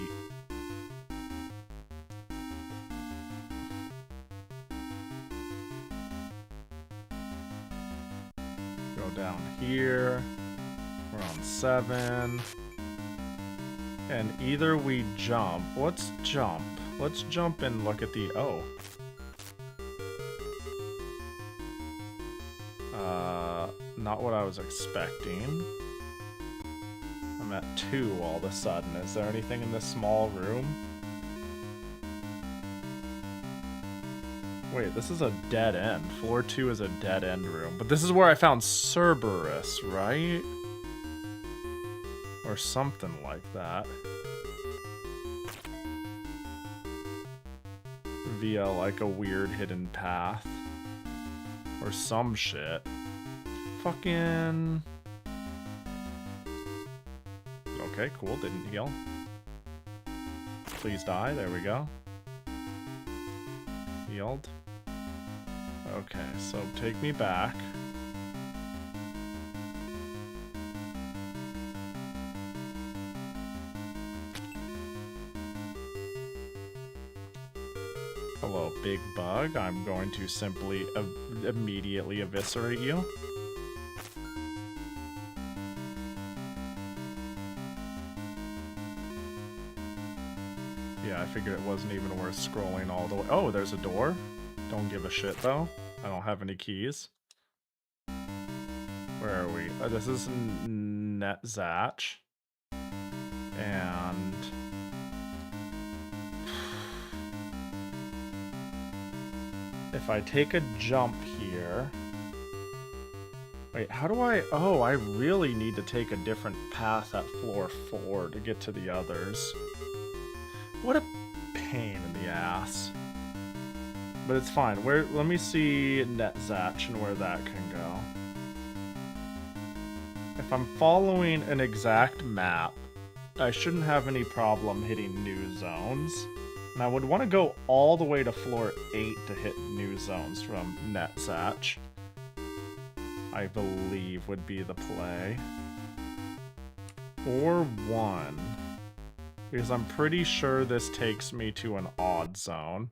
Go down here. We're on 7. And either we jump. Let's jump. Let's jump and look at the... Oh. Not what I was expecting. I'm at 2 all of a sudden. Is there anything in this small room? Wait, this is a dead end. Floor 2 is a dead end room. But this is where I found Cerberus, right? Or something like that. Via like a weird hidden path. Or some shit. Fucking... Okay, cool, didn't heal. Please die, there we go. Healed. Okay, so take me back. Hello, big bug. I'm going to simply immediately eviscerate you. Yeah, I figured it wasn't even worth scrolling all the way. Oh, there's a door. Don't give a shit, though. I don't have any keys. Where are we? Oh, this is Netzach. And... if I take a jump here... Wait, how do I... Oh, I really need to take a different path at floor 4 to get to the others. What a pain in the ass. But it's fine. Let me see Netzach and where that can go. If I'm following an exact map, I shouldn't have any problem hitting new zones. And I would want to go all the way to floor 8 to hit new zones from Netzach. I believe would be the play. Or 1. Because I'm pretty sure this takes me to an odd zone.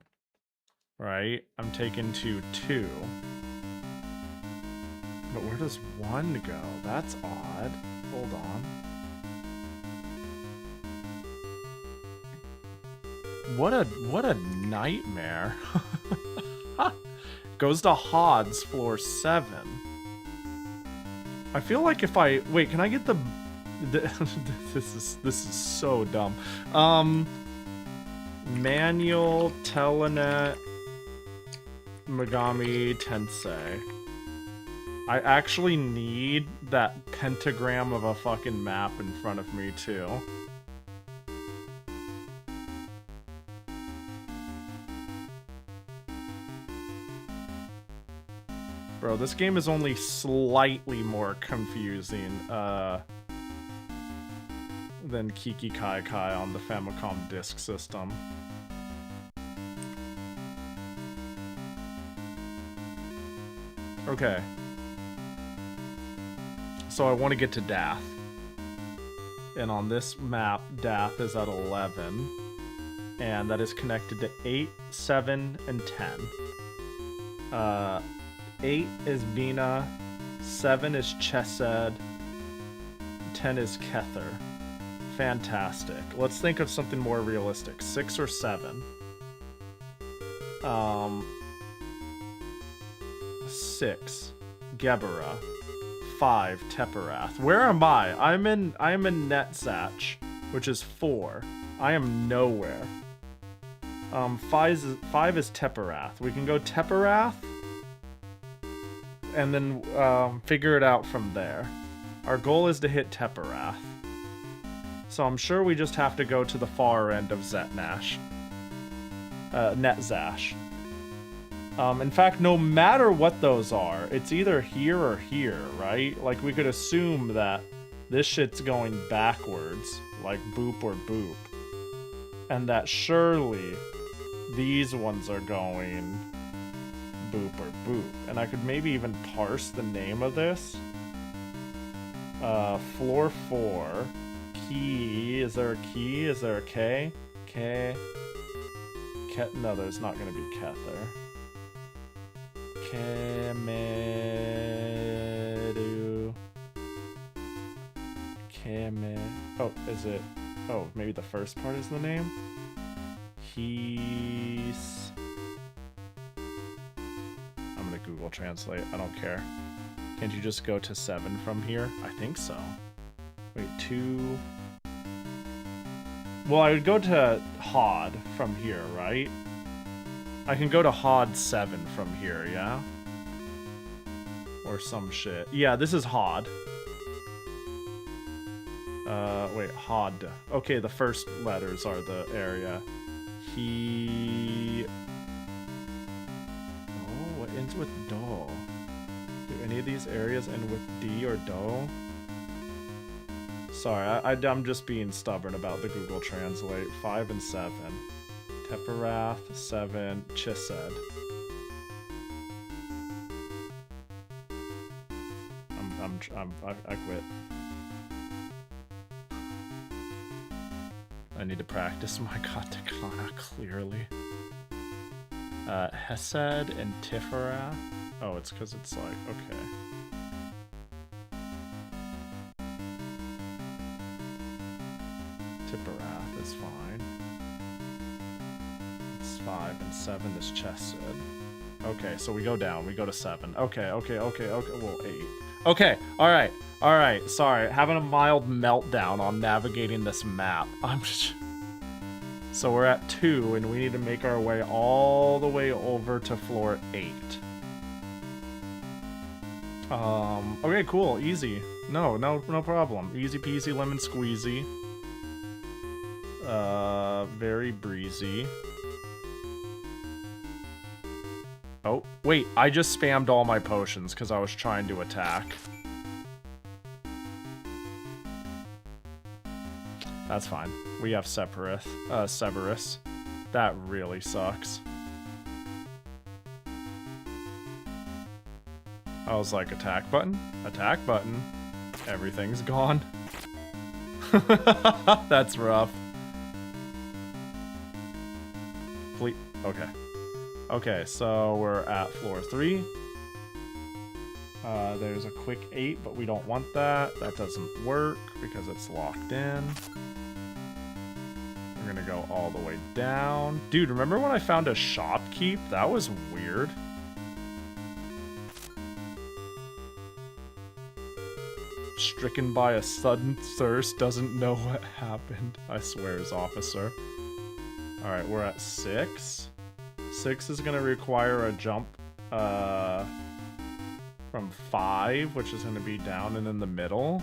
Right? I'm taken to 2. But where does 1 go? That's odd. Hold on. What a nightmare. Goes to Hod's floor 7. I feel like if I... Wait, can I get the this is so dumb. Manual Telenet Megami Tensei. I actually need that pentagram of a fucking map in front of me too. Bro, this game is only slightly more confusing than Kiki Kai Kai on the Famicom Disk System. Okay. So I want to get to Dath. And on this map, Dath is at 11. And that is connected to 8, 7, and 10. 8 is Bina, 7 is Chesed, 10 is Kether. Fantastic. Let's think of something more realistic. 6 or 7. 6, Gebera. 5, Teperath. Where am I? I'm in Netzach, which is 4. I am nowhere. 5 is Teperath. We can go Teperath and then figure it out from there. Our goal is to hit Teperath. So I'm sure we just have to go to the far end of Netzach. In fact, no matter what those are, it's either here or here, right? Like, we could assume that this shit's going backwards, like boop or boop. And that surely these ones are going boop or boop. And I could maybe even parse the name of this. Floor 4. Key. Is there a key? Is there a K? K. No, there's not going to be Kether. Kemeru. Oh, is it? Oh, maybe the first part is the name? He's... I'm gonna Google Translate. I don't care. Can't you just go to 7 from here? I think so. Wait, 2... Well, I would go to Hod from here, right? I can go to Hod 7 from here, yeah? Or some shit. Yeah, this is Hod. Wait, Hod. Okay, the first letters are the area. Oh, what ends with Do? Do any of these areas end with D or Do? Sorry, I'm just being stubborn about the Google Translate. 5 and 7. Teperath, 7, Chised. I quit. I need to practice my katakana clearly. Hesed and Tifera. Oh, it's because it's like, okay. Tipperath is fine. It's 5 and 7 is chesed. Okay, so we go down. We go to 7. Okay. Well, 8. Okay, alright. Sorry, having a mild meltdown on navigating this map. So we're at 2, and we need to make our way all the way over to floor 8. Okay, cool, easy. No problem. Easy peasy lemon squeezy. Very breezy. Oh, wait, I just spammed all my potions because I was trying to attack. That's fine. We have Severus. That really sucks. I was like, attack button? Attack button. Everything's gone. That's rough. Okay. Okay, so we're at floor 3. There's a quick 8, but we don't want that. That doesn't work because it's locked in. We're gonna go all the way down. Dude, remember when I found a shopkeep? That was weird. Stricken by a sudden thirst, doesn't know what happened. I swear, his officer. Alright, we're at 6. 6 is gonna require a jump from 5, which is gonna be down and in the middle.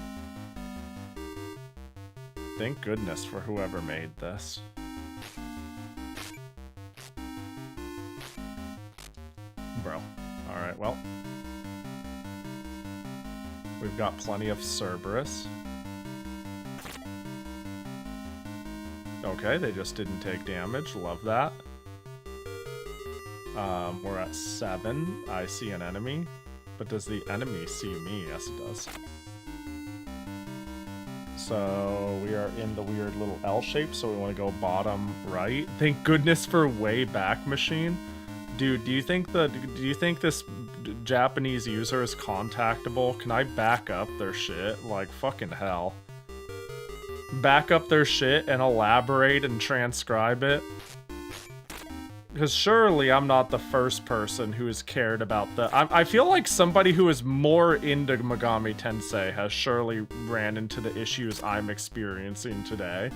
Thank goodness for whoever made this. Bro. Alright, well. We've got plenty of Cerberus. Okay, they just didn't take damage. Love that. We're at 7. I see an enemy. But does the enemy see me? Yes, it does. So we are in the weird little L shape, so we want to go bottom right. Thank goodness for way back machine. Dude, do you think this Japanese user is contactable? Can I back up their shit? Like, fucking hell. Back up their shit and elaborate and transcribe it? Because surely I'm not the first person who has cared about the... I feel like somebody who is more into Megami Tensei has surely ran into the issues I'm experiencing today.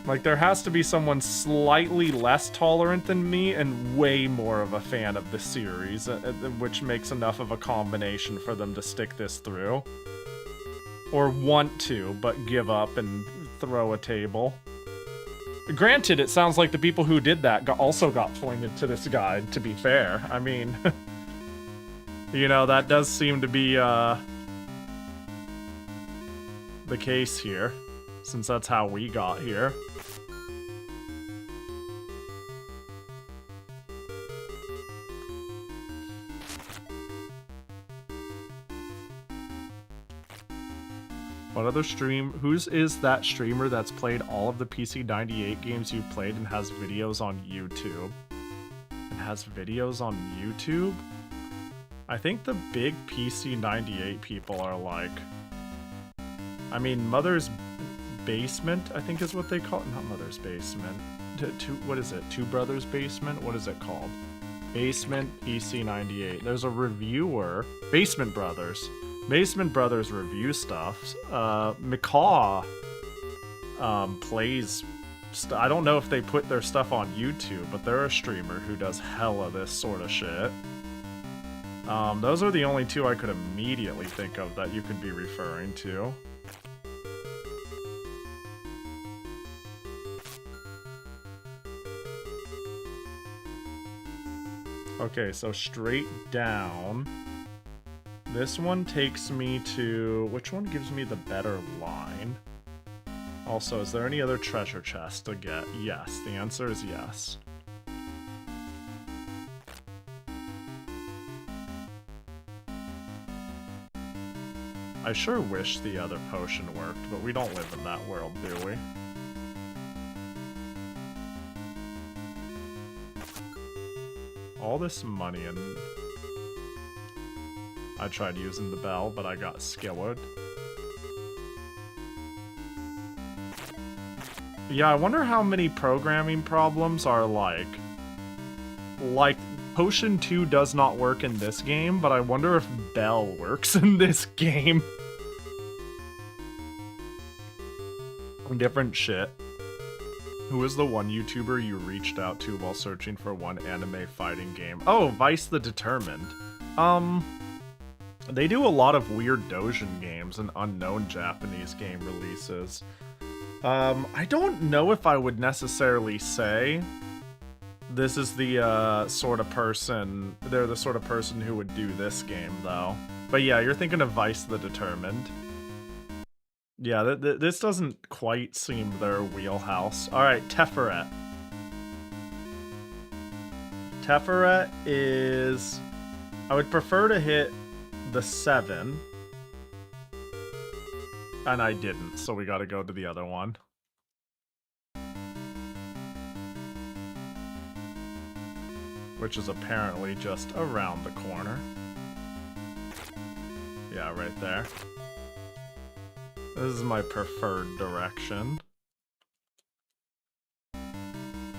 Like, there has to be someone slightly less tolerant than me and way more of a fan of the series, which makes enough of a combination for them to stick this through. Or want to, but give up and throw a table. Granted, it sounds like the people who did that also got pointed to this guide, to be fair. I mean, you know, that does seem to be the case here, since that's how we got here. What other whose is that streamer that's played all of the PC98 games you've played and has videos on YouTube? I think the big PC98 people are like... I mean, Mother's Basement, I think is what they call it. Not Mother's Basement. What is it? Two Brothers Basement? What is it called? Basement PC98. There's a reviewer. Basement Brothers review stuff. Macaw plays... I don't know if they put their stuff on YouTube, but they're a streamer who does hella this sort of shit. Those are the only two I could immediately think of that you could be referring to. Okay, so straight down. This one takes me to... Which one gives me the better line? Also, is there any other treasure chest to get? Yes, the answer is yes. I sure wish the other potion worked, but we don't live in that world, do we? All this money and... I tried using the bell, but I got skillered. Yeah, I wonder how many programming problems are like... Potion 2 does not work in this game, but I wonder if Bell works in this game. Different shit. Who is the one YouTuber you reached out to while searching for one anime fighting game? Oh, Vice the Determined. They do a lot of weird Dojin games and unknown Japanese game releases. I don't know if I would necessarily say this is the sort of person, they're the sort of person who would do this game, though. But yeah, you're thinking of Vice the Determined. Yeah, this doesn't quite seem their wheelhouse. Alright, Teferet. Teferet is... I would prefer to hit the 7. And I didn't, so we gotta go to the other one. Which is apparently just around the corner. Yeah, right there. This is my preferred direction.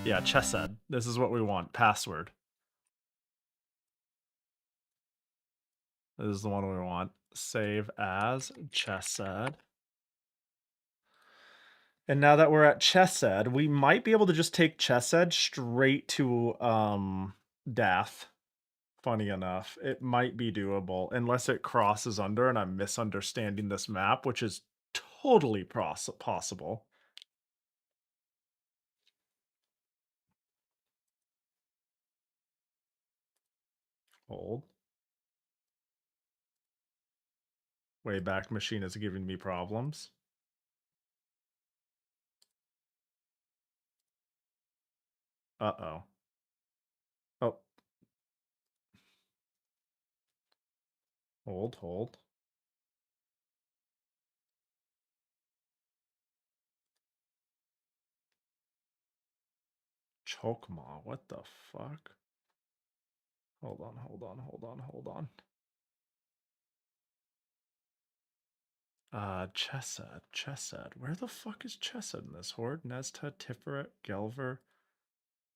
Yeah, Chesed. This is what we want. Password. This is the one we want. Save as Chesed. And now that we're at Chesed, we might be able to just take Chesed straight to Dath. Funny enough, it might be doable unless it crosses under and I'm misunderstanding this map, which is totally possible. Hold. Wayback Machine is giving me problems. Uh-oh. Oh. Hold. Chokma, what the fuck? Hold on. Chesed. Where the fuck is Chesed in this? Horde, Nezta, Tiferet, Gelver.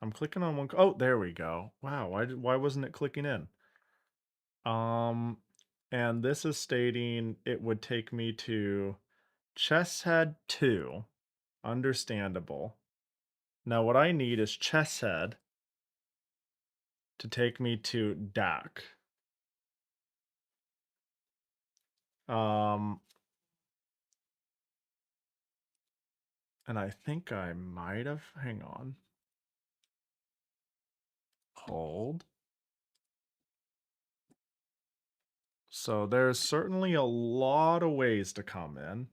I'm clicking on one. Oh, there we go. Wow, why wasn't it clicking in? And this is stating it would take me to Chesed 2. Understandable. Now what I need is Chesed to take me to Dak. And I think I might have... Hang on. Hold. So there's certainly a lot of ways to come in.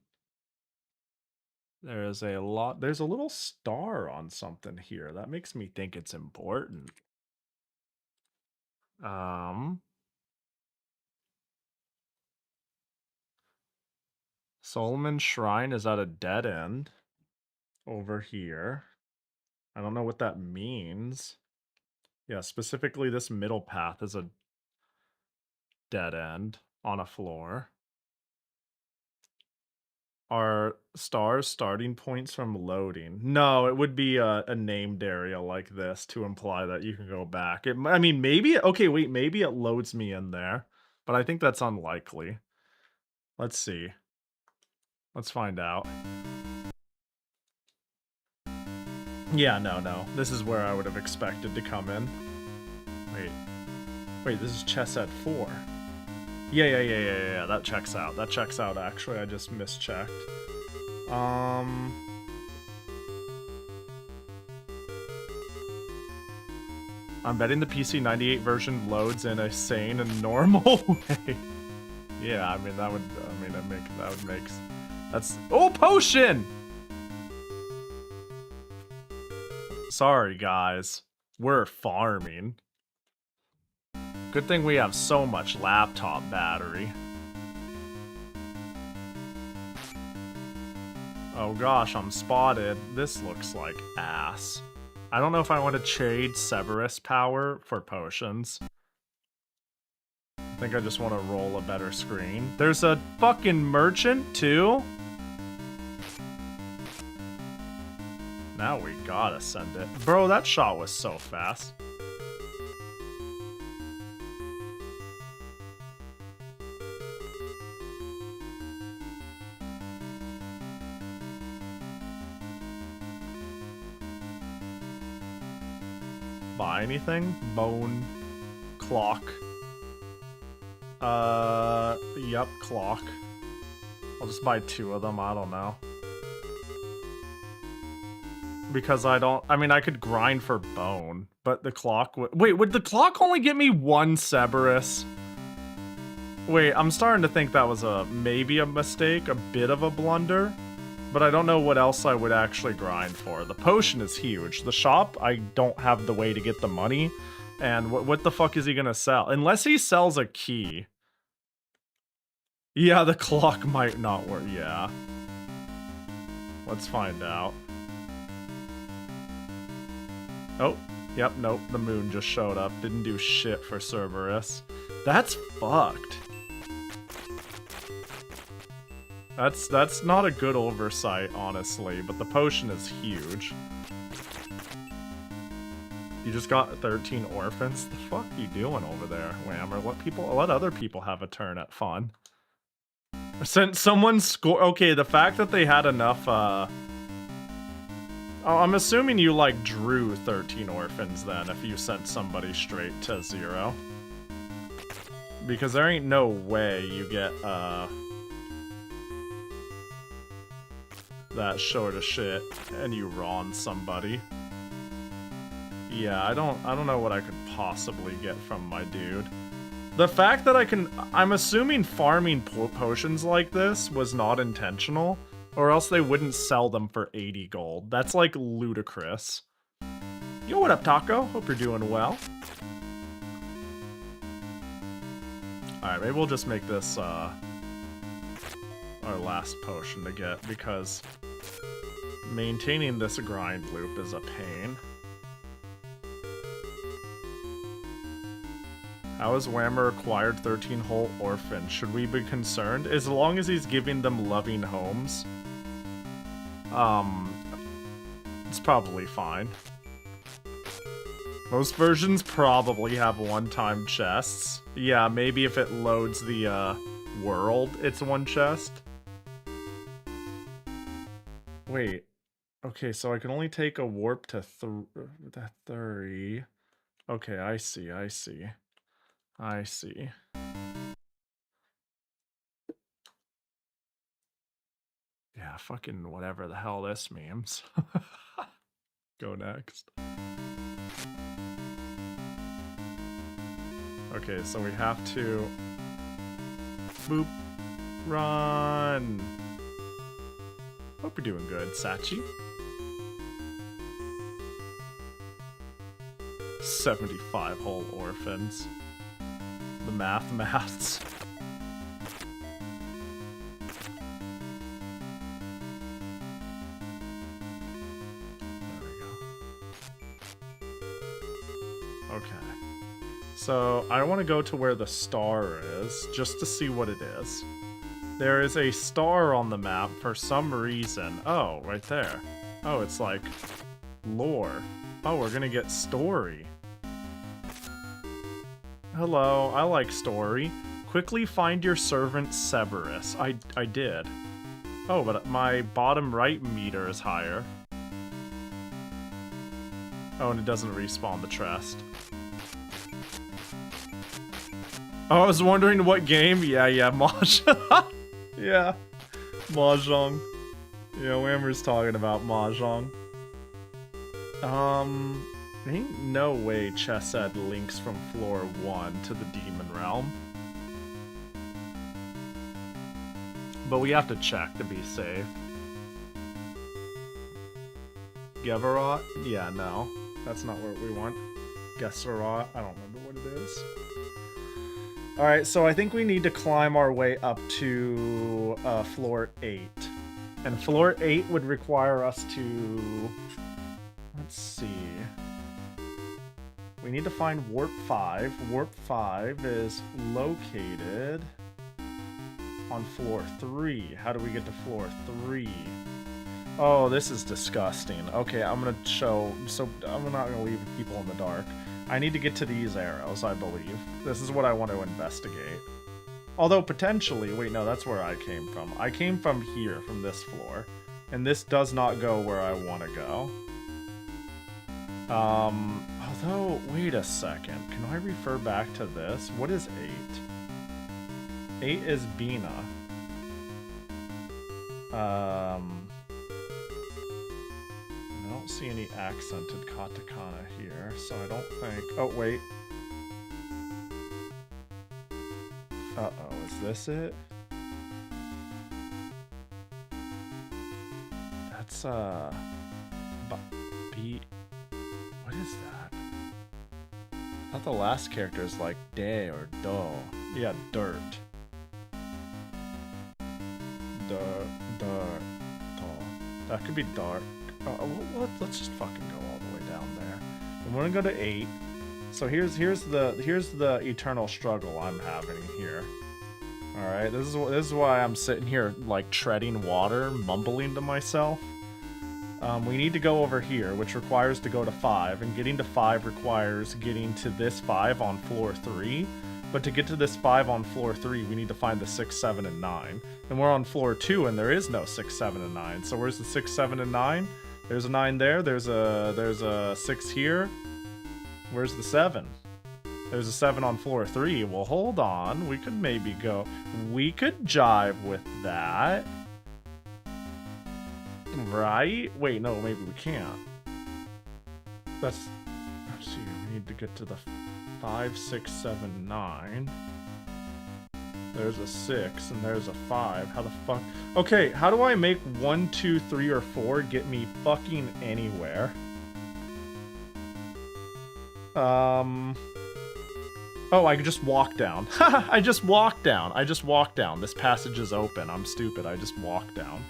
There's a little star on something here. That makes me think it's important. Solomon's Shrine is at a dead end over here. I don't know what that means. Yeah, specifically this middle path is a dead end on a floor. Are stars starting points from loading? No, it would be a named area like this to imply that you can go back. I mean, maybe... Okay, wait, maybe it loads me in there. But I think that's unlikely. Let's see. Let's find out. Yeah, no. This is where I would have expected to come in. Wait, this is Chesed 4. Yeah, that checks out. That checks out, actually. I just mischecked. I'm betting the PC 98 version loads in a sane and normal way. Yeah, I mean, that would make... That's... Oh, potion! Sorry, guys. We're farming. Good thing we have so much laptop battery. Oh gosh, I'm spotted. This looks like ass. I don't know if I want to trade Cerberus power for potions. I think I just want to roll a better screen. There's a fucking merchant too? Now we gotta send it. Bro, that shot was so fast. Buy anything? Bone. Clock. Yep, clock. I'll just buy 2 of them, I don't know. Because I mean, I could grind for bone, but the clock would... Wait, would the clock only get me 1 Cerberus? Wait, I'm starting to think that was maybe a mistake, a bit of a blunder. But I don't know what else I would actually grind for. The potion is huge. The shop, I don't have the way to get the money. And what the fuck is he gonna sell? Unless he sells a key. Yeah, the clock might not work. Yeah. Let's find out. Oh, yep, nope. The moon just showed up. Didn't do shit for Cerberus. That's fucked. That's not a good oversight, honestly, but the potion is huge. You just got 13 orphans? The fuck you doing over there, Whammer? Let other people have a turn at fun. Since someone okay, the fact that they had enough, oh, I'm assuming you, like, drew 13 orphans then, if you sent somebody straight to 0. Because there ain't no way you get, that short of shit and you ron somebody. Yeah, I don't know what I could possibly get from my dude. The fact that I'm assuming farming potions like this was not intentional, or else they wouldn't sell them for 80 gold. That's like ludicrous. Yo, what up, Taco? Hope you're doing well. Alright, maybe we'll just make this our last potion to get, because maintaining this grind loop is a pain. How has Whammer acquired 13 whole orphans? Should we be concerned? As long as he's giving them loving homes. It's probably fine. Most versions probably have one-time chests. Yeah, maybe if it loads the world, it's 1 chest. Wait. Okay, so I can only take a warp to 30. Okay, I see. Yeah, fucking whatever the hell this means. Go next. Okay, so we have to... Boop. Run! Hope you're doing good, Sachi. 75 whole orphans. The maths. There we go. Okay. So, I want to go to where the star is, just to see what it is. There is a star on the map for some reason. Oh, right there. Oh, it's like lore. Oh, we're gonna get story. Hello, I like story. Quickly find your servant Cerberus. I did. Oh, but my bottom right meter is higher. Oh, and it doesn't respawn the chest. Oh, I was wondering what game? Yeah, Mahjong. Yeah, Mahjong. Yeah, Whammer's talking about Mahjong. Ain't no way Chesed links from floor 1 to the Demon Realm. But we have to check to be safe. Gevarot? Yeah, no. That's not what we want. Gesserat? I don't remember what it is. Alright, so I think we need to climb our way up to floor 8. And floor 8 would require us to... Let's see. We need to find warp 5. Warp 5 is located on floor 3. How do we get to floor 3? Oh, this is disgusting. Okay, I'm gonna show... So, I'm not gonna leave people in the dark. I need to get to these arrows, I believe. This is what I want to investigate. Although, potentially... Wait, no, that's where I came from. I came from here, from this floor. And this does not go where I want to go. Although, wait a second. Can I refer back to this? What is 8? 8 is Bina. I don't see any accented katakana here, so I don't think... Oh, wait. Uh-oh, is this it? That's, B... What is that? I thought the last character is like de or do. Yeah, dirt. Dirt. That could be dark. Let's just fucking go all the way down there. I'm gonna go to 8. So here's the eternal struggle I'm having here. All right, this is why I'm sitting here like treading water, mumbling to myself. We need to go over here, which requires to go to 5, and getting to 5 requires getting to this 5 on floor 3. But to get to this 5 on floor 3, we need to find the 6, 7, and 9. And we're on floor 2, and there is no 6, 7, and 9. So where's the 6, 7, and 9? There's a 9 there. There's a 6 here. Where's the 7? There's a 7 on floor 3. Well, hold on. We could maybe go... We could jive with that. Right? Wait, no, maybe we can't. Let's see. We need to get to the 5, 6, 7, 9. There's a 6 and there's a 5. How the fuck? Okay, how do I make 1, 2, 3, or 4 get me fucking anywhere? Oh, I could just walk down. I just walked down. This passage is open. I'm stupid. I just walked down.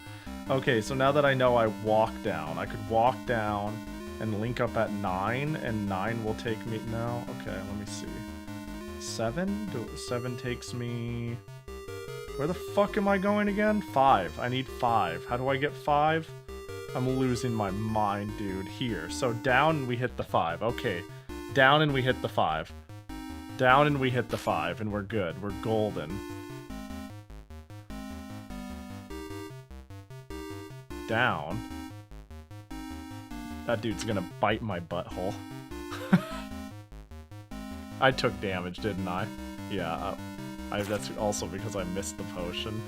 Okay, so now that I know I walked down, I could walk down and link up at 9, and 9 will take me... No? Okay, let me see. 7? 7 takes me... Where the fuck am I going again? 5. I need 5. How do I get 5? I'm losing my mind, dude. Here. So down, we hit the 5. Okay. Down and we hit the 5. Down and we hit the 5, and we're good. We're golden. Down. That dude's gonna bite my butthole. I took damage, didn't I? Yeah, that's also because I missed the potion.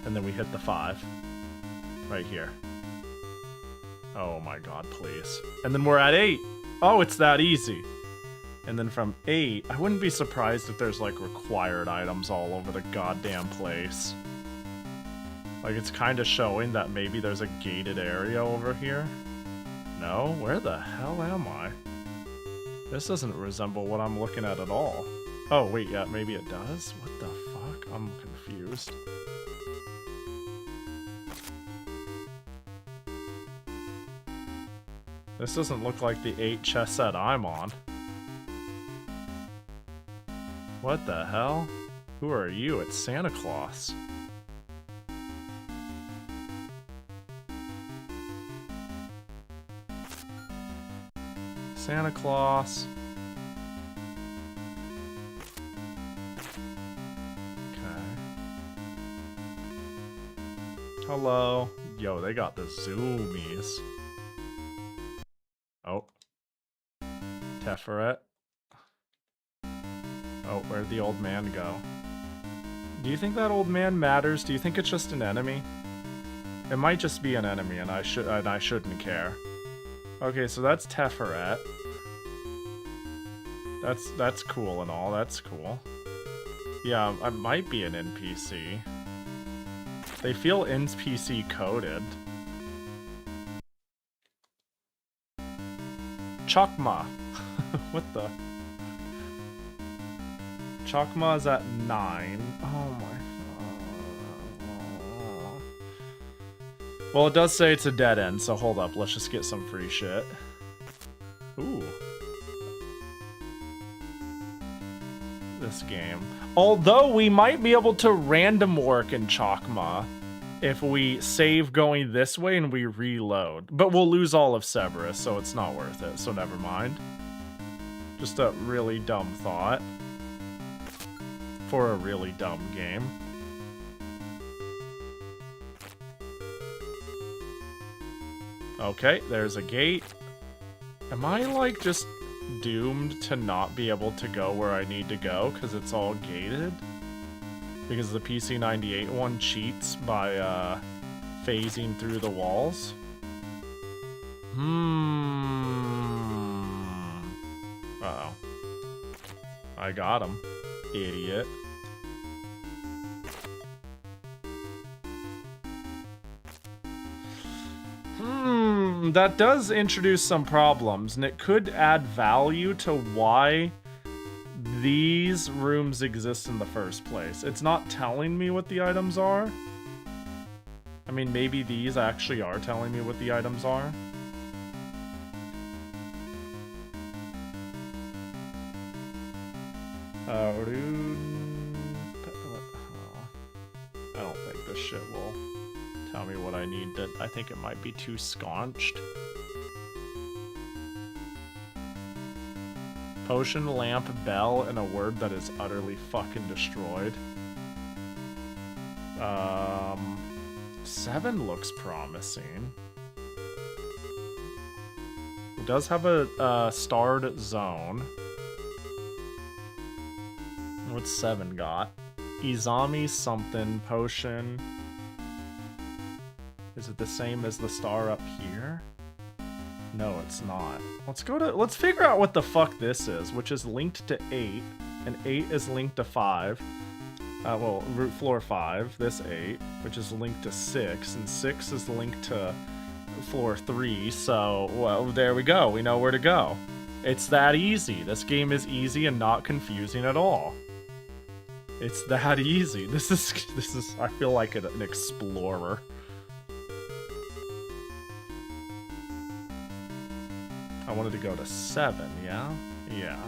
And then we hit the 5. Right here. Oh my god, please. And then we're at 8! Oh, it's that easy! And then from 8, I wouldn't be surprised if there's like required items all over the goddamn place. Like, it's kind of showing that maybe there's a gated area over here. No? Where the hell am I? This doesn't resemble what I'm looking at all. Oh, wait, yeah, maybe it does? What the fuck? I'm confused. This doesn't look like the 8 chess set I'm on. What the hell? Who are you? It's Santa Claus. Santa Claus. Okay. Hello. Yo, they got the zoomies. Oh. Teferet. Oh, where'd the old man go? Do you think that old man matters? Do you think it's just an enemy? It might just be an enemy, and I shouldn't care. Okay, so that's Teferet. That's cool and all. That's cool. Yeah, I might be an NPC. They feel NPC coded. Chakma. What the? Chakma is at 9. Oh my god. Well, it does say it's a dead end, so hold up. Let's just get some free shit. Ooh. This game. Although we might be able to random work in Chakma if we save going this way and we reload. But we'll lose all of Severus, so it's not worth it, so never mind. Just a really dumb thought. For a really dumb game. Okay, there's a gate. Am I, like, just doomed to not be able to go where I need to go because it's all gated? Because the PC98 one cheats by, phasing through the walls? Uh-oh. I got him. Idiot. That does introduce some problems, and it could add value to why these rooms exist in the first place. It's not telling me what the items are. I mean, maybe these actually are telling me what the items are. I don't think this shit will tell me what I need to... I think it might be too scaunched. Potion, lamp, bell, and a word that is utterly fucking destroyed. 7 looks promising. It does have a starred zone. What's 7 got? Izami something, potion. Is it the same as the star up here? No, it's not. Let's figure out what the fuck this is, which is linked to 8, and 8 is linked to 5. Well, root floor 5, this 8, which is linked to 6, and 6 is linked to floor 3, so, well, there we go. We know where to go. It's that easy. This game is easy and not confusing at all. It's that easy. This is, I feel like an explorer. I wanted to go to 7, yeah? Yeah.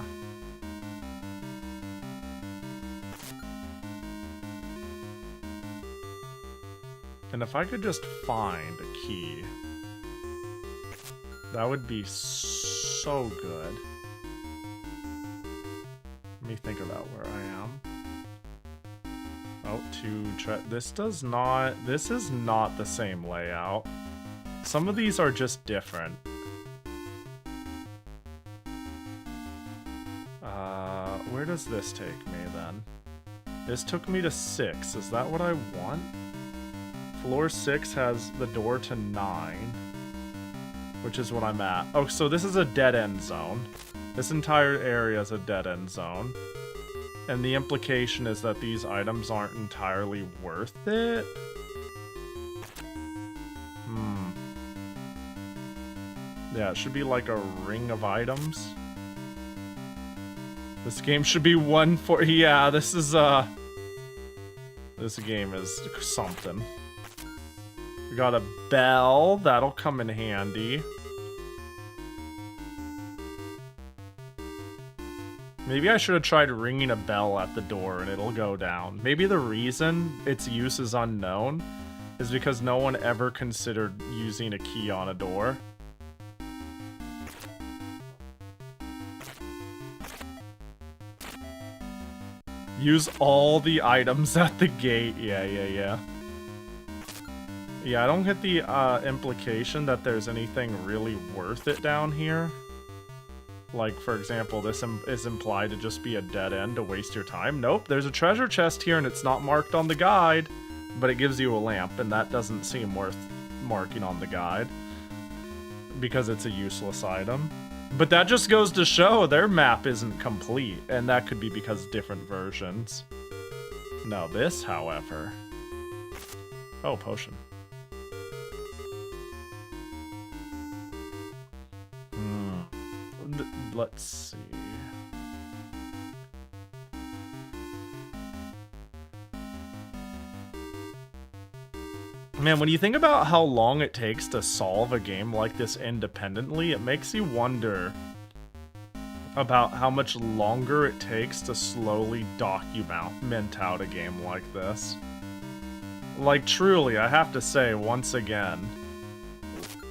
And if I could just find a key, that would be so good. Let me think about where I am. Oh, this is not the same layout. Some of these are just different. Where does this take me then? This took me to 6. Is that what I want? Floor 6 has the door to 9, which is what I'm at. Oh, so this is a dead-end zone. This entire area is a dead-end zone. And the implication is that these items aren't entirely worth it? Yeah, it should be like a ring of items. This game should be one for... Yeah, this is, this game is something. We got a bell. That'll come in handy. Maybe I should have tried ringing a bell at the door and it'll go down. Maybe the reason its use is unknown is because no one ever considered using a key on a door. Use all the items at the gate. Yeah. Yeah, I don't get the implication that there's anything really worth it down here. Like, for example, this is implied to just be a dead end to waste your time. Nope, there's a treasure chest here and it's not marked on the guide, but it gives you a lamp, and that doesn't seem worth marking on the guide because it's a useless item. But that just goes to show their map isn't complete, and that could be because different versions. No, this, however... Oh, potion. Let's see. Man, when you think about how long it takes to solve a game like this independently, it makes you wonder about how much longer it takes to slowly document out a game like this. Like, truly, I have to say, once again,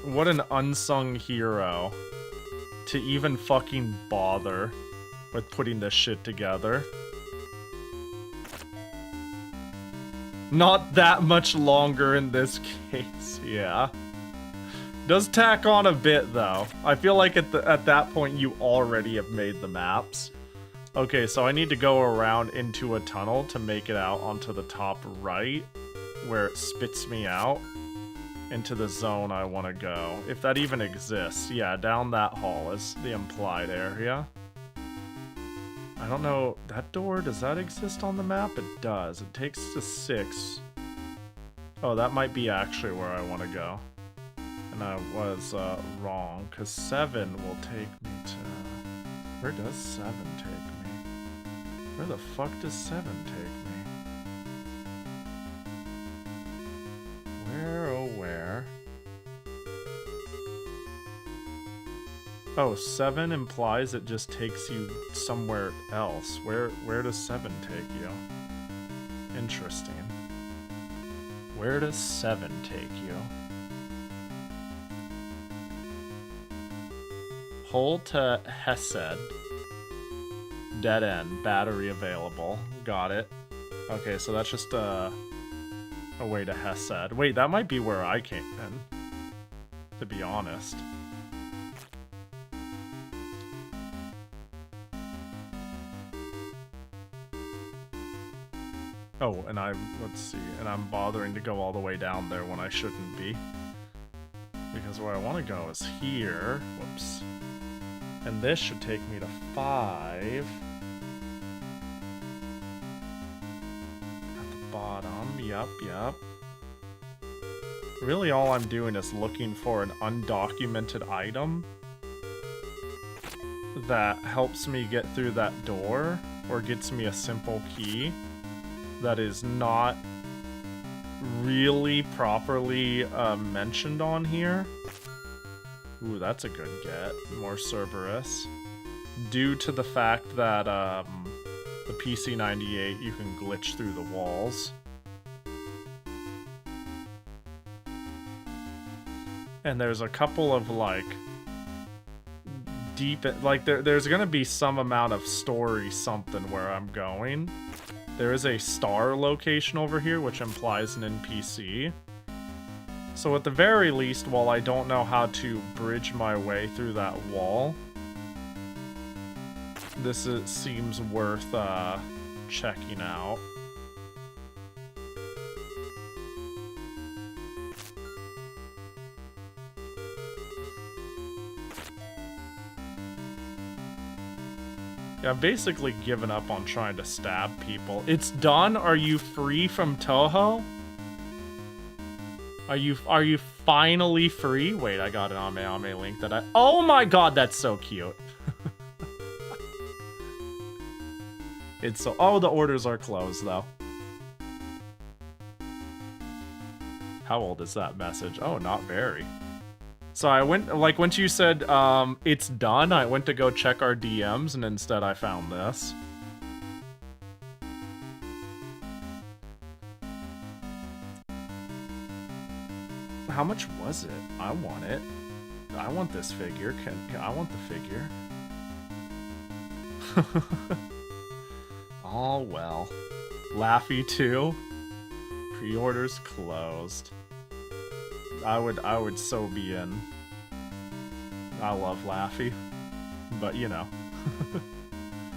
what an unsung hero to even fucking bother with putting this shit together. Not that much longer in this case, yeah. Does tack on a bit, though. I feel like at that point you already have made the maps. Okay, so I need to go around into a tunnel to make it out onto the top right, where it spits me out into the zone I want to go. If that even exists. Yeah, down that hall is the implied area. I don't know, that door, does that exist on the map? It does. It takes to 6. Oh, that might be actually where I want to go. And I was wrong, because 7 will take me to... Where does 7 take me? Where the fuck does 7 take me? Where, oh where? Oh, 7 implies it just takes you somewhere else. Where does 7 take you? Interesting. Where does 7 take you? Hole to Hesed. Dead end. Battery available. Got it. Okay, so that's just a way to Hesed. Wait, that might be where I came in, to be honest. Oh, and let's see, and I'm bothering to go all the way down there when I shouldn't be. Because where I want to go is here. Whoops. And this should take me to 5. At the bottom, yep. Really all I'm doing is looking for an undocumented item that helps me get through that door, or gets me a simple key that is not really properly mentioned on here. Ooh, that's a good get. More Cerberus. Due to the fact that the PC-98, you can glitch through the walls. And there's a couple of, like, deep... Like, there's gonna be some amount of story something where I'm going. There is a star location over here, which implies an NPC. So at the very least, while I don't know how to bridge my way through that wall, this seems worth checking out. Yeah, I've basically given up on trying to stab people. It's done? Are you free from Toho? Are you finally free? Wait, I got an Ame link that oh my god, that's so cute. It's so... Oh, the orders are closed, though. How old is that message? Oh, not very. So I went... Like, once you said, it's done, I went to go check our DMs, and instead I found this. How much was it? I want it. I want this figure. I want the figure. Oh, well. Laffy 2. Pre-orders closed. I would so be in. I love Laffy. But, you know.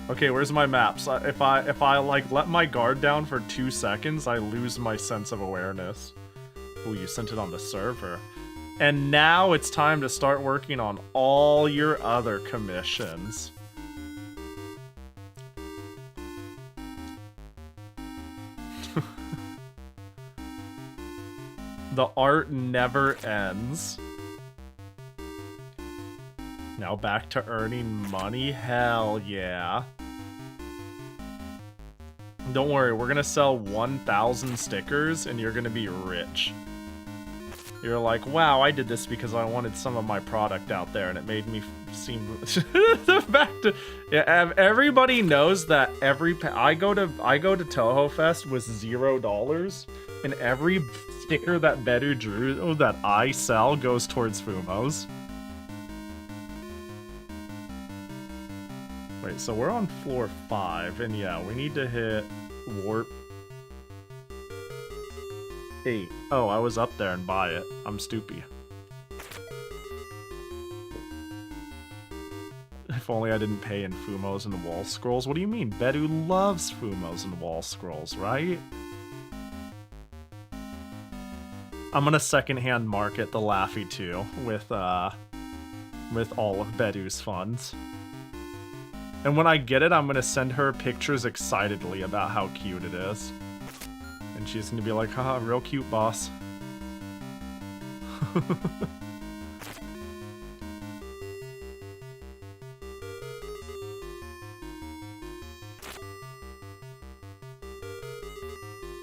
Okay, where's my maps? If I like let my guard down for 2 seconds, I lose my sense of awareness. Ooh, you sent it on the server. And now it's time to start working on all your other commissions. The art never ends. Now back to earning money? Hell yeah. Don't worry, we're gonna sell 1,000 stickers and you're gonna be rich. You're like, wow, I did this because I wanted some of my product out there, and it made me seem. The fact that everybody knows that I go to Toho Fest with $0, and every sticker that Bedu drew that I sell goes towards Fumos. Wait, so we're on floor 5, and yeah, we need to hit warp 8. Oh, I was up there and buy it. I'm stupid. If only I didn't pay in Fumos and wall scrolls. What do you mean? Bedu loves Fumos and wall scrolls, right? I'm gonna secondhand market the Laffy 2 with all of Bedu's funds. And when I get it, I'm gonna send her pictures excitedly about how cute it is. And she's gonna be like, haha, real cute, boss.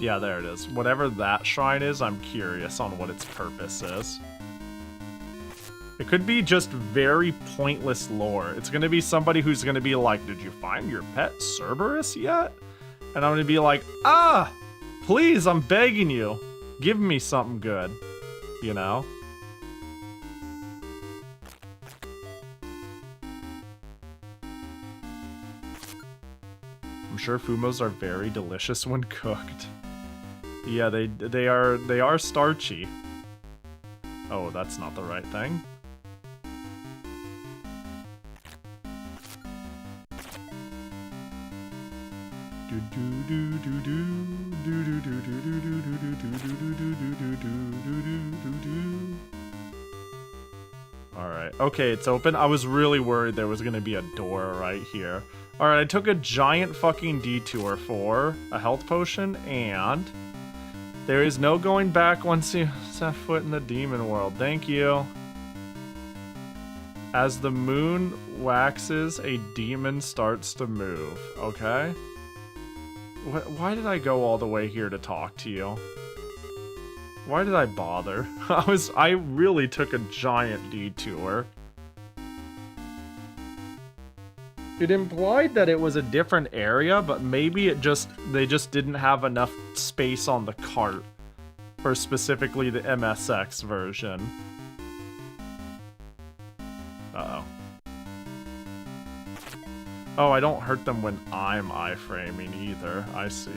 Yeah, there it is. Whatever that shrine is, I'm curious on what its purpose is. It could be just very pointless lore. It's gonna be somebody who's gonna be like, did you find your pet Cerberus yet? And I'm gonna be like, ah! Please, I'm begging you. Give me something good. You know? I'm sure Fumos are very delicious when cooked. Yeah, they are starchy. Oh, that's not the right thing. Alright, okay, it's open. I was really worried there was gonna be a door right here. Alright, I took a giant fucking detour for a health potion, and there is no going back once you set foot in the demon world. Thank you. As the moon waxes, a demon starts to move. Okay. Why did I go all the way here to talk to you? Why did I bother? I really took a giant detour. It implied that it was a different area, but maybe they just didn't have enough space on the cart for specifically the MSX version. Uh-oh. Oh, I don't hurt them when I'm iframing either. I see.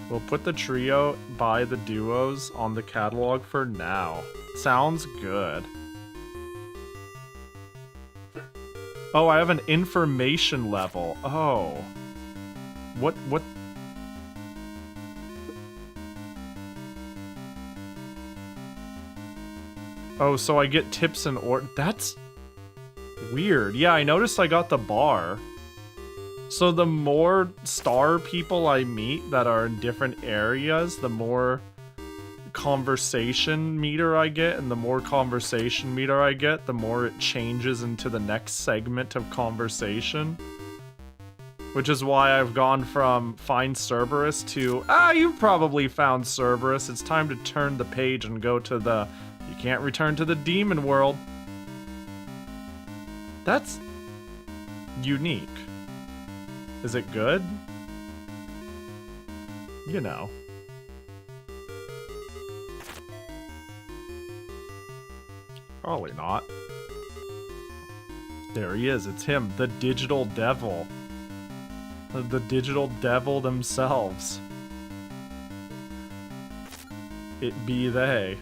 We'll put the trio by the duos on the catalog for now. Sounds good. Oh, I have an information level. Oh. What? Oh, so I get tips and that's weird. Yeah, I noticed I got the bar. So the more star people I meet that are in different areas, the more conversation meter I get, and the more conversation meter I get, the more it changes into the next segment of conversation. Which is why I've gone from find Cerberus to, you've probably found Cerberus, it's time to turn the page and go to the, you can't return to the demon world. That's unique. Is it good? You know. Probably not. There he is, it's him, the digital devil. The digital devil themselves. It be they.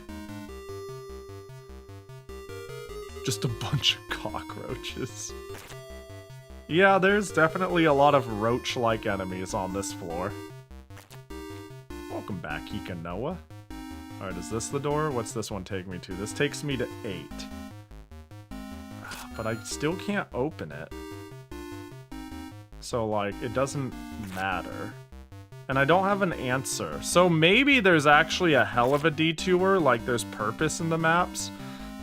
Just a bunch of cockroaches. Yeah, there's definitely a lot of roach-like enemies on this floor. Welcome back, Ikanoa. Alright, is this the door? What's this one take me to? This takes me to 8. But I still can't open it. So, like, it doesn't matter. And I don't have an answer. So maybe there's actually a hell of a detour, like there's purpose in the maps.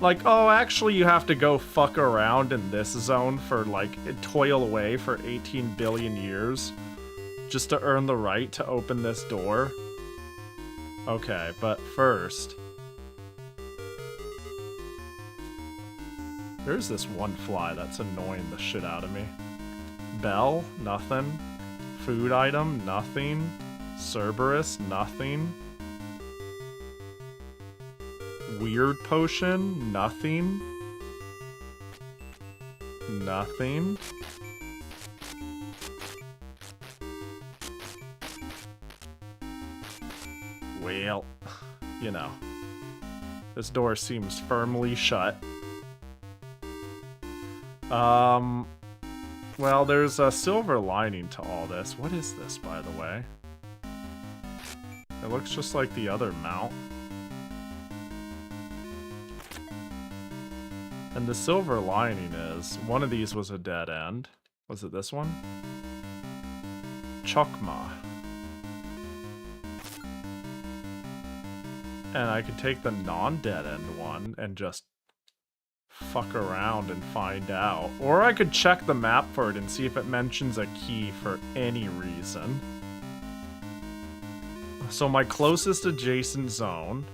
Like, oh, actually you have to go fuck around in this zone for, like, toil away for 18 billion years just to earn the right to open this door. Okay, but first, There's this one fly that's annoying the shit out of me. Bell, nothing. Food item, nothing. Cerberus, nothing. Weird potion, nothing. Nothing. Well, you know. This door seems firmly shut. Well, there's a silver lining to all this. What is this, by the way? It looks just like the other mount. And the silver lining is, one of these was a dead end. Was it this one? Chokma. And I could take the non-dead end one and just fuck around and find out. Or I could check the map for it and see if it mentions a key for any reason. So my closest adjacent zone.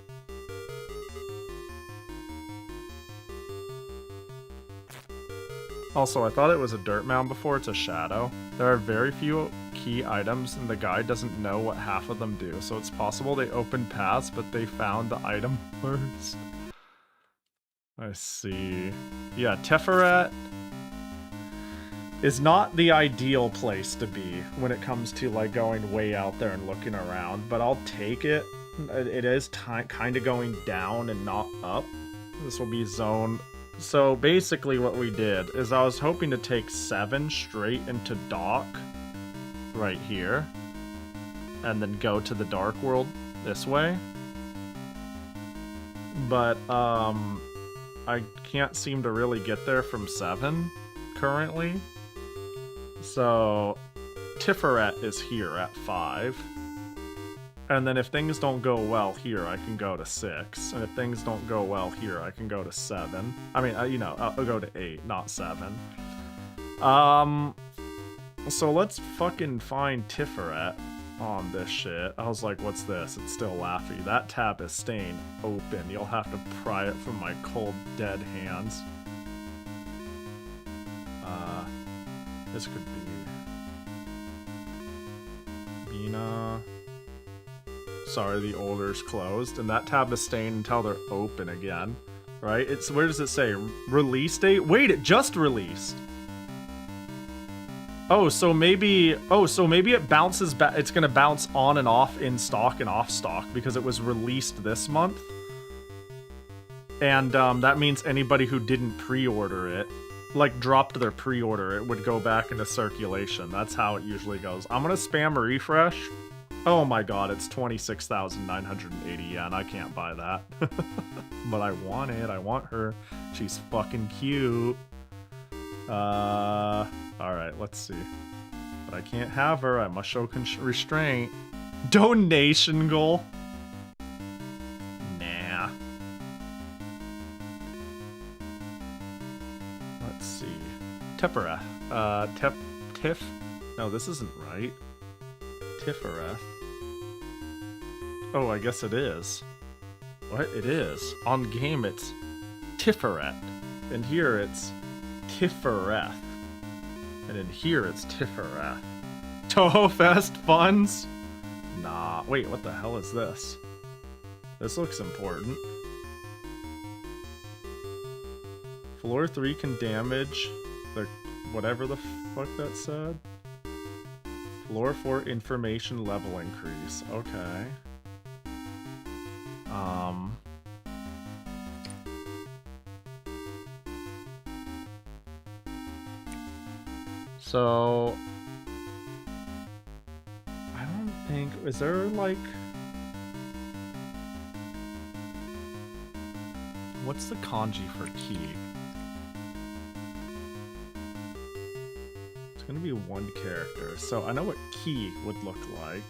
Also, I thought it was a dirt mound before. It's a shadow. There are very few key items, and the guide doesn't know what half of them do, so it's possible they opened paths, but they found the item first. I see. Yeah, Teferet is not the ideal place to be when it comes to, like, going way out there and looking around, but I'll take it. It is kind of going down and not up. This will be zone... So basically what we did is I was hoping to take 7 straight into dock right here and then go to the dark world this way. But I can't seem to really get there from 7 currently. So Tiferet is here at 5. And then if things don't go well here, I can go to 6. And if things don't go well here, I can go to 7. I mean, you know, I'll go to 8, not 7. So let's fucking find Tiferet on this shit. I was like, what's this? It's still Laffy. That tab is staying open. You'll have to pry it from my cold, dead hands. This could be... Bina... Sorry, the order's closed, and that tab is staying until they're open again, right? It's, where does it say? Release date? Wait, it just released. Oh, so maybe it bounces back. It's gonna bounce on and off in stock and off stock because it was released this month. And that means anybody who didn't pre-order it, like dropped their pre-order, it would go back into circulation. That's how it usually goes. I'm gonna spam a refresh. Oh my god, it's 26,980 yen. I can't buy that. But I want it. I want her. She's fucking cute. Alright, let's see. But I can't have her. I must show restraint. Donation goal? Nah. Let's see. Tepera. Tiff? No, this isn't right. Tiferet. Oh, I guess it is. What? It is. On game, it's Tiferet. And here, it's Tifereth. And in here, it's Tifereth. Toho Fest funds? Nah. Wait, what the hell is this? This looks important. Floor 3 can damage the... whatever the fuck that said. Floor 4 information level increase. Okay. So I don't think, is there like, what's the kanji for key? It's gonna be one character, so I know what key would look like.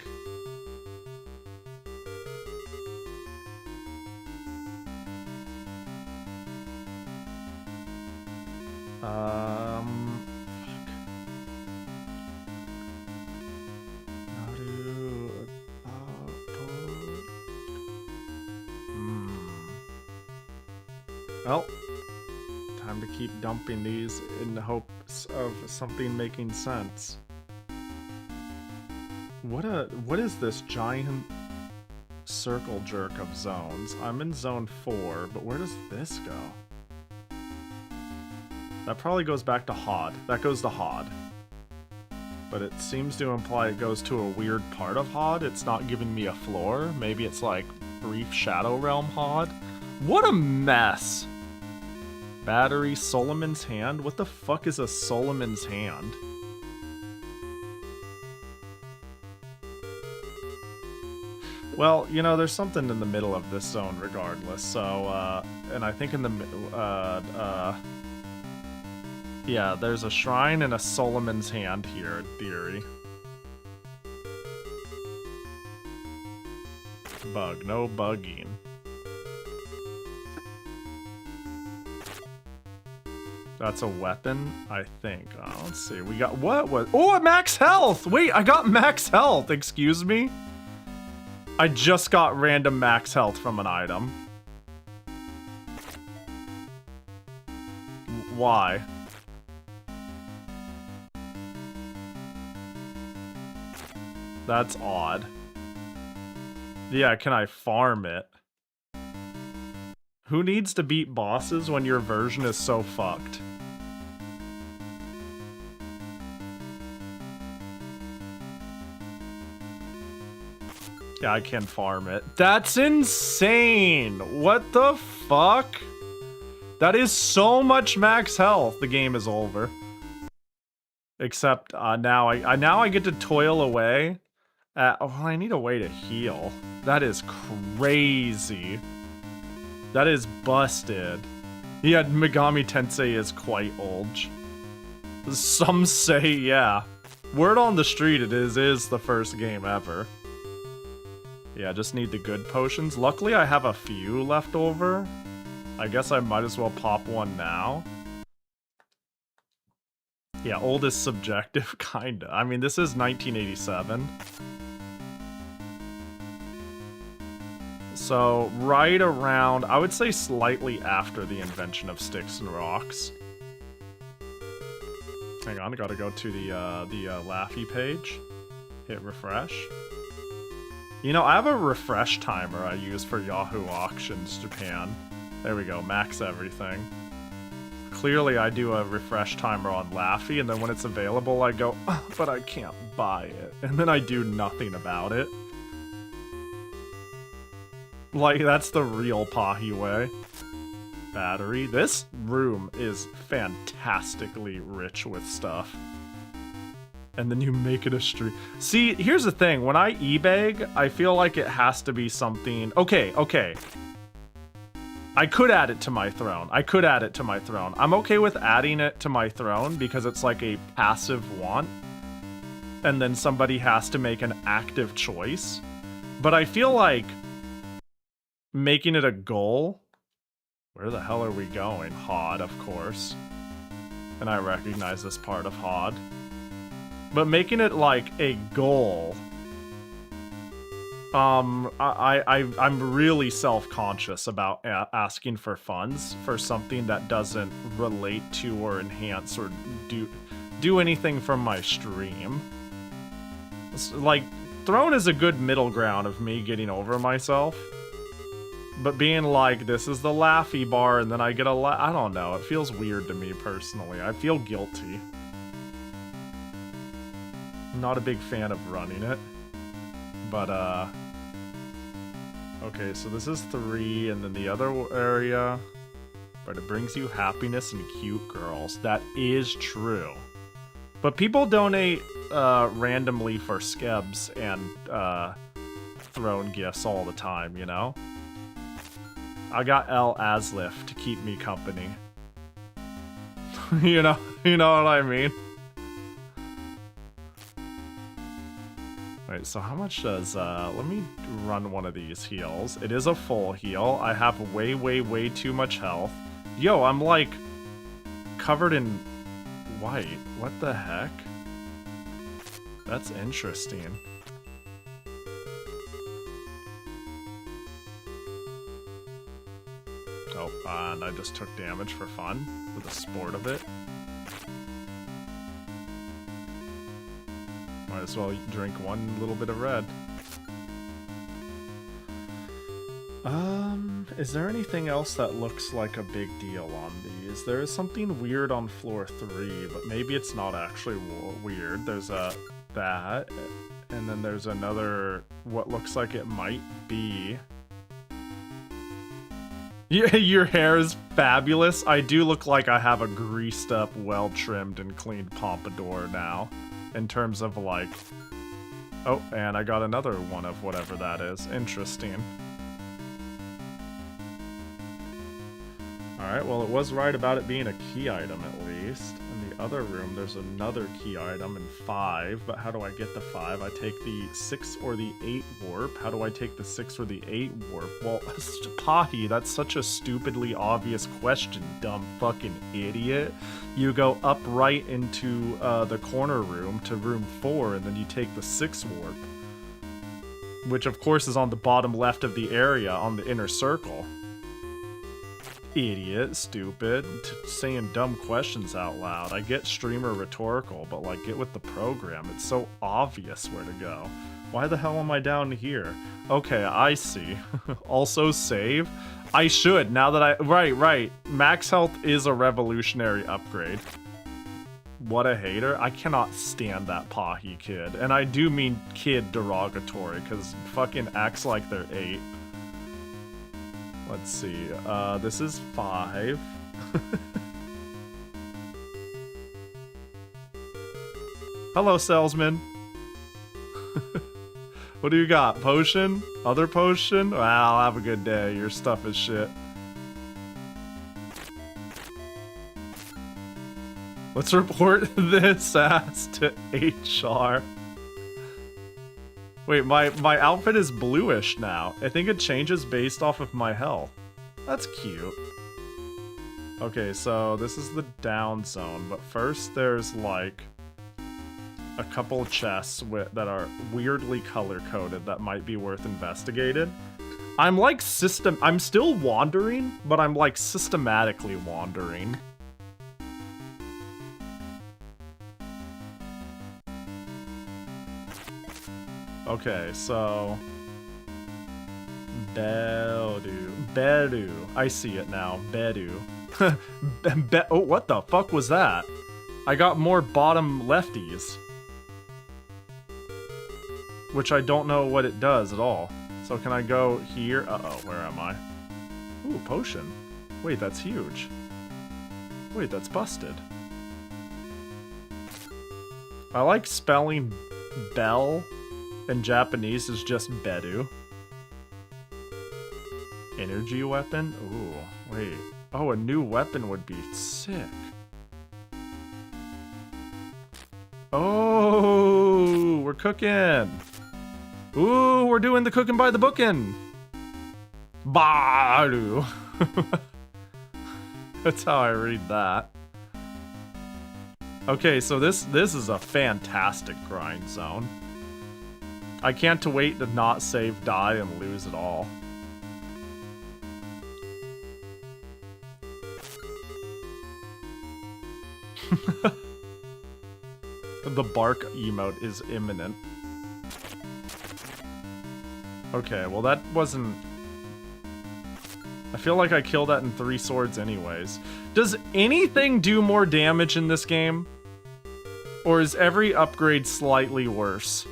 Well, time Time to keep dumping these in the hopes of something making sense. What is this giant circle jerk of zones? I'm in zone 4, but where does this go? That probably goes back to Hod. That goes to Hod. But it seems to imply it goes to a weird part of Hod. It's not giving me a floor. Maybe it's like Brief Shadow Realm Hod. What a mess! Battery, Solomon's Hand? What the fuck is a Solomon's Hand? Well, you know, there's something in the middle of this zone regardless, so, and I think in the, yeah, there's a shrine and a Solomon's Hand here, in theory. Bug, no bugging. That's a weapon, I think. Let's see, we got, what was, oh, max health! Wait, I got max health, excuse me? I just got random max health from an item. Why? That's odd. Yeah, can I farm it? Who needs to beat bosses when your version is so fucked? Yeah, I can farm it. That's insane! What the fuck? That is so much max health. The game is over. Except now I get to toil away. Oh, I need a way to heal. That is crazy. That is busted. Yeah, Megami Tensei is quite old. Some say, yeah. Word on the street it is the first game ever. Yeah, just need the good potions. Luckily, I have a few left over. I guess I might as well pop one now. Yeah, old is subjective, kinda. I mean, this is 1987. So, right around, I would say slightly after the invention of sticks and rocks. Hang on, I gotta go to the Laffy page. Hit refresh. You know, I have a refresh timer I use for Yahoo Auctions Japan. There we go, max everything. Clearly I do a refresh timer on Laffy, and then when it's available I go, oh, but I can't buy it. And then I do nothing about it. Like, that's the real Pahi way. Battery. This room is fantastically rich with stuff. And then you make it a stream. See, here's the thing. When I e-bag, I feel like it has to be something... Okay. I could add it to my throne. I'm okay with adding it to my throne because it's like a passive want. And then somebody has to make an active choice. But I feel like making it a goal... Where the hell are we going? Hod, of course. And I recognize this part of Hod. But making it like a goal, I'm really self-conscious about asking for funds for something that doesn't relate to or enhance or do anything from my stream. Like, Throne is a good middle ground of me getting over myself. But being like, this is the Laffy bar, and then I get I don't know, it feels weird to me personally. I feel guilty. Not a big fan of running it, but okay, so this is 3, and then the other area, but it brings you happiness and cute girls. That is true, but people donate randomly for skebs and throne gifts all the time, you know. I got El Aslif to keep me company. you know what I mean. Wait, so how much does, let me run one of these heals. It is a full heal. I have way too much health. Yo, I'm like, covered in white. What the heck? That's interesting. Oh, and I just took damage for fun, for the sport of it. Might as well drink one little bit of red. Is there anything else that looks like a big deal on these? There is something weird on floor 3, but maybe it's not actually weird. There's that, and then there's another, what looks like it might be. Yeah, your hair is fabulous. I do look like I have a greased up, well-trimmed and cleaned pompadour now, in terms of like... Oh, and I got another one of whatever that is. Interesting. Alright, well it was right about it being a key item at least. In the other room there's another key item in 5, but how do I get the 5? I take the 6 or the 8 warp. How do I take the 6 or the 8 warp? Well, Pahi, that's such a stupidly obvious question, dumb fucking idiot. You go up right into the corner room to room 4, and then you take the 6 warp. Which of course is on the bottom left of the area on the inner circle. Idiot, stupid, saying dumb questions out loud. I get streamer rhetorical, but like, get with the program. It's so obvious where to go. Why the hell am I down here? Okay, I see. Also save? I should, now that I... Right. Max health is a revolutionary upgrade. What a hater. I cannot stand that Pahi kid. And I do mean kid derogatory, because fucking acts like they're 8. Let's see, this is 5. Hello, salesman. What do you got? Potion? Other potion? Well, have a good day. Your stuff is shit. Let's report this ass to HR. Wait, my outfit is bluish now. I think it changes based off of my health. That's cute. Okay, so this is the down zone, but first there's like a couple chests that are weirdly color-coded that might be worth investigated. I'm like I'm still wandering, but I'm like systematically wandering. Okay, so... Bedu. I see it now. Bedu. Oh, what the fuck was that? I got more bottom lefties. Which I don't know what it does at all. So can I go here? Uh-oh, where am I? Ooh, potion. Wait, that's huge. Wait, that's busted. I like spelling bell. In Japanese is just Bedu. Energy weapon? Ooh, wait. Oh, a new weapon would be sick. Oh, we're cooking. Ooh, we're doing the cooking by the booking. Baru. That's how I read that. Okay, so this is a fantastic grind zone. I can't wait to not save, die, and lose it all. The bark emote is imminent. Okay, well that wasn't... I feel like I killed that in 3 swords anyways. Does anything do more damage in this game? Or is every upgrade slightly worse?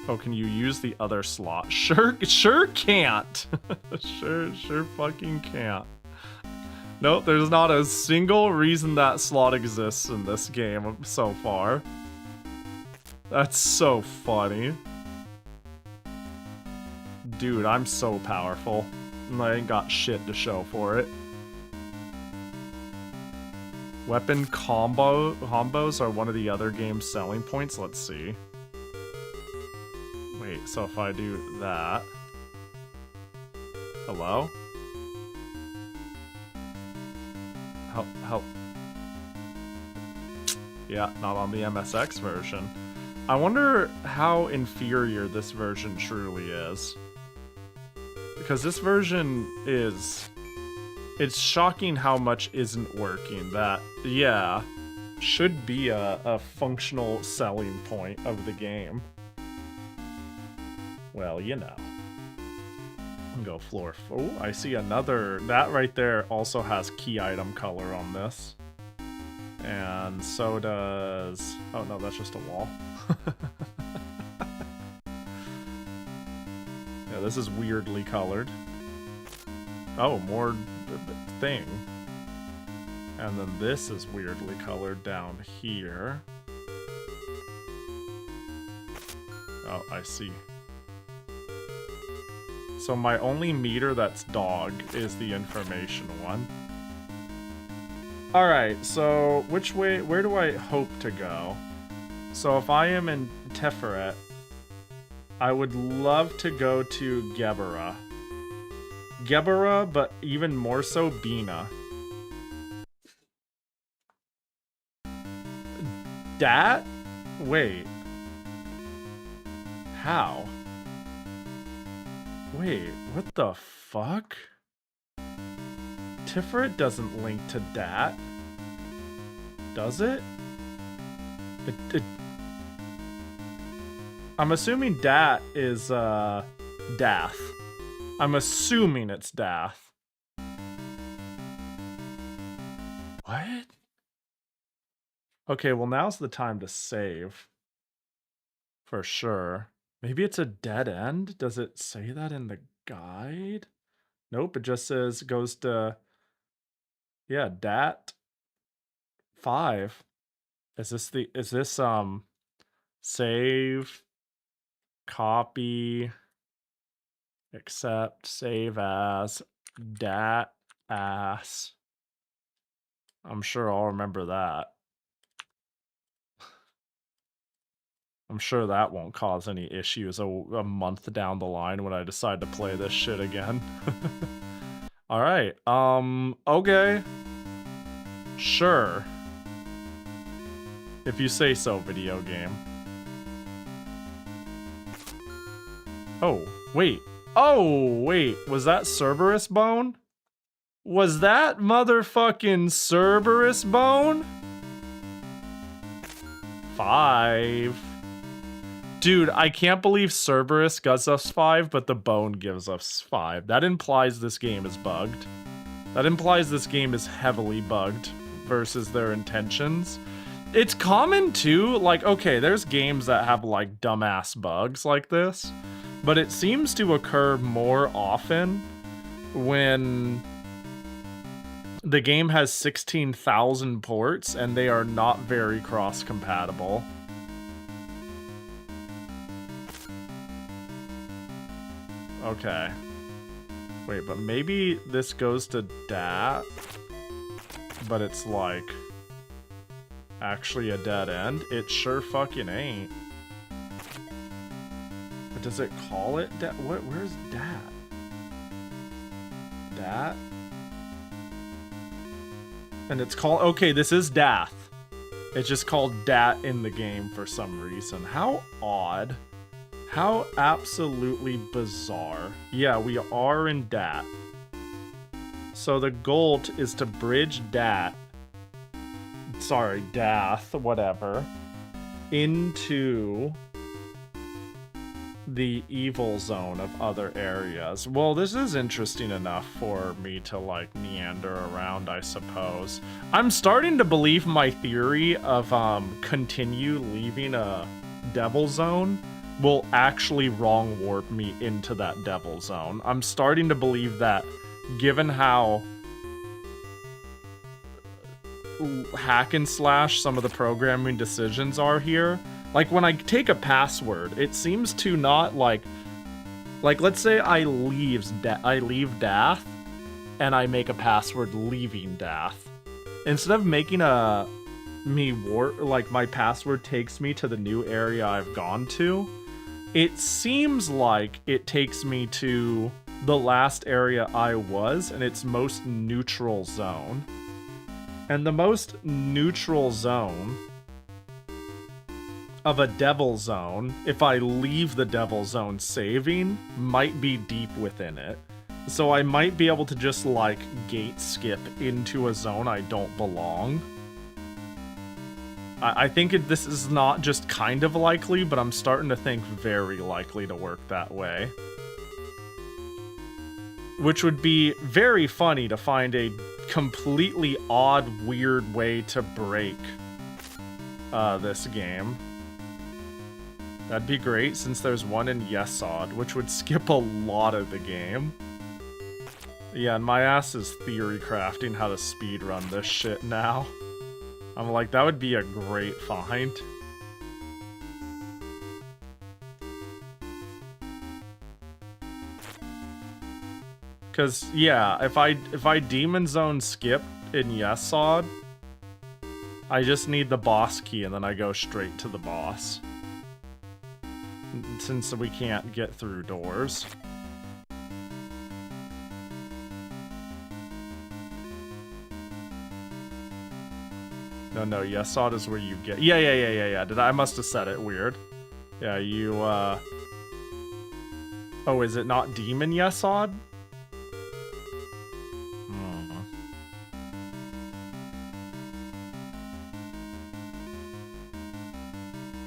Oh, can you use the other slot? Sure can't. sure fucking can't. Nope, there's not a single reason that slot exists in this game so far. That's so funny. Dude, I'm so powerful. And I ain't got shit to show for it. Weapon combos are one of the other game's selling points. Let's see. Wait, so if I do that... Hello? Help. Yeah, not on the MSX version. I wonder how inferior this version truly is. Because this version is... It's shocking how much isn't working. That, yeah, should be a functional selling point of the game. Well, you know. Go floor. Oh, I see another. That right there also has key item color on this. And so does... Oh no, that's just a wall. Yeah, this is weirdly colored. Oh, more thing. And then this is weirdly colored down here. Oh, I see. So my only meter that's dog is the information one. Alright, so which way, where do I hope to go? So if I am in Teferet, I would love to go to Gebera. Gebera, but even more so Bina. Dat? Wait. How? Wait, what the fuck? Tiferet doesn't link to Dat. Does it? I'm assuming Dat is, Dath. I'm assuming it's Dath. What? Okay, well now's the time to save. For sure. Maybe it's a dead end? Does it say that in the guide? Nope, it just says goes to... Yeah, Dat 5. Is this save, copy, accept, save as, Dat ass. I'm sure I'll remember that. I'm sure that won't cause any issues a month down the line when I decide to play this shit again. Alright, okay. Sure. If you say so, video game. Oh, wait. Oh, wait. Was that Cerberus Bone? Was that motherfucking Cerberus Bone? 5. Dude, I can't believe Cerberus gives us 5, but the bone gives us 5. That implies this game is bugged. That implies this game is heavily bugged versus their intentions. It's common too, like, okay, there's games that have like dumbass bugs like this, but it seems to occur more often when the game has 16,000 ports and they are not very cross-compatible. Okay. Wait, but maybe this goes to Dat, but it's like actually a dead end? It sure fucking ain't. But does it call it Dat? Where's Dat? Dat? And it's called... Okay, this is Dath. It's just called Dat in the game for some reason. How odd. How absolutely bizarre. Yeah, we are in Dat. So the goal is to bridge Dat, sorry, Dath, whatever, into the evil zone of other areas. Well, this is interesting enough for me to, like, meander around, I suppose. I'm starting to believe my theory of, continue leaving a devil zone will actually wrong warp me into that devil zone. I'm starting to believe that, given how hack and slash some of the programming decisions are here. Like when I take a password, it seems to not like let's say I leave Dath and I make a password leaving Dath. Instead of making my password takes me to the new area I've gone to, it seems like it takes me to the last area I was in its most neutral zone. And the most neutral zone of a devil zone, if I leave the devil zone saving, might be deep within it. So I might be able to just, like, gate skip into a zone I don't belong. I think this is not just kind of likely, but I'm starting to think very likely to work that way. Which would be very funny to find a completely odd, weird way to break this game. That'd be great, since there's one in Yesod, which would skip a lot of the game. Yeah, and my ass is theory crafting how to speedrun this shit now. I'm like, that would be a great find. Cause yeah, if I demon zone skip in Yesod, I just need the boss key and then I go straight to the boss. Since we can't get through doors. No, Yesod is where you get... Yeah. I must have said it weird. Yeah, you, Oh, is it not Demon Yesod?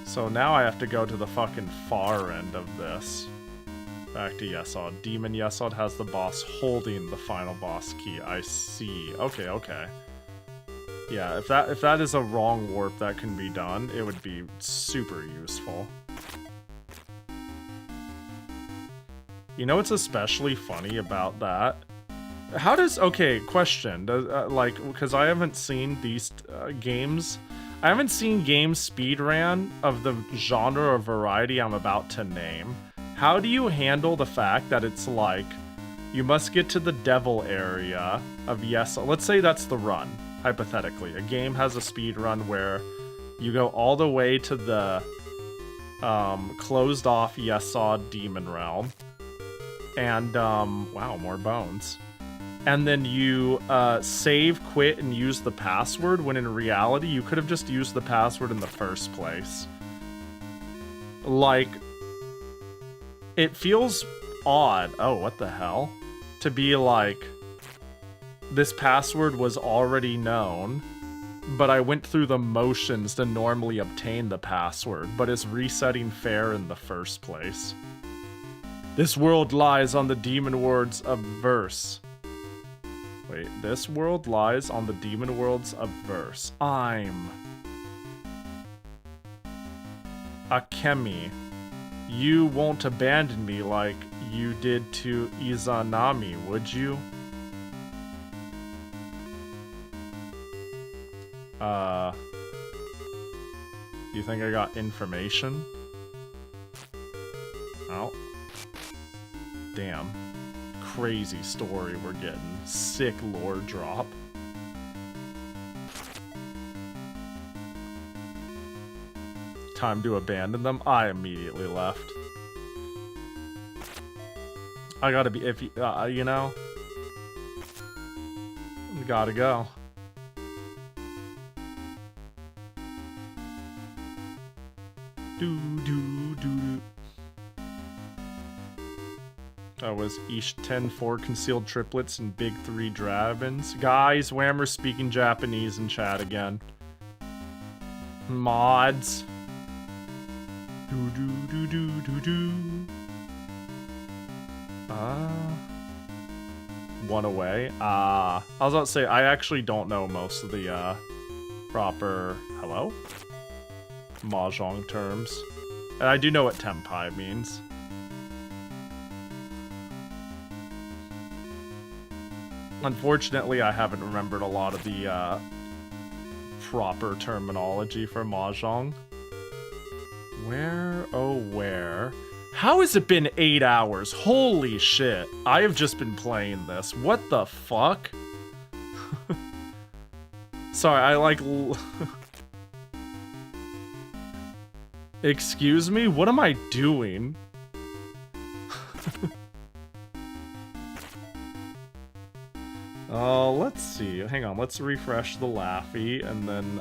So now I have to go to the fucking far end of this. Back to Yesod. Demon Yesod has the boss holding the final boss key. I see. Okay. Yeah, if that is a wrong warp that can be done, it would be super useful. You know what's especially funny about that? How does... Okay, question. Like, because I haven't seen these games... I haven't seen games speedrun of the genre or variety I'm about to name. How do you handle the fact that it's like, you must get to the devil area of Yesod? Let's say that's the run, hypothetically. A game has a speedrun where you go all the way to the closed off Yesod Demon Realm. And, wow, more bones. And then you save, quit, and use the password, when in reality, you could have just used the password in the first place. Like, it feels odd. Oh, what the hell? To be like, this password was already known, but I went through the motions to normally obtain the password, but it's resetting fair in the first place. This world lies on the demon words of verse. Wait, this world lies on the demon worlds of verse. I'm Akemi. You won't abandon me like you did to Izanami, would you? You think I got information? Oh. Damn. Crazy story we're getting. Sick lore drop. Time to abandon them? I immediately left. I gotta be iffy, you know? Gotta go. That was Ish 10 4 concealed triplets and big 3 dragons. Guys, Whammer's speaking Japanese in chat again. Mods. One away. I was about to say, I actually don't know most of the proper Mahjong terms. And I do know what Tenpai means. Unfortunately, I haven't remembered a lot of the proper terminology for Mahjong. Where, oh where? How has it been 8 hours? Holy shit. I have just been playing this. What the fuck? Sorry, I like... Excuse me? What am I doing? Let's see. Hang on, let's refresh the Laffy, and then,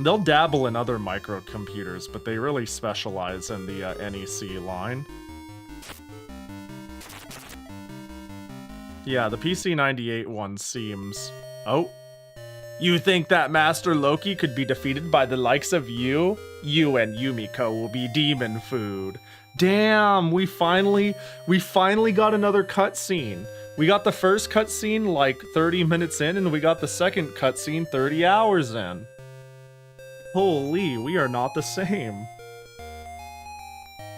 They'll dabble in other microcomputers, but they really specialize in the NEC line. Yeah, the PC-98 one seems... Oh. You think that Master Loki could be defeated by the likes of you? You and Yumiko will be demon food. Damn, we finally got another cutscene. We got the first cutscene like 30 minutes in, and we got the second cutscene 30 hours in. Holy, we are not the same.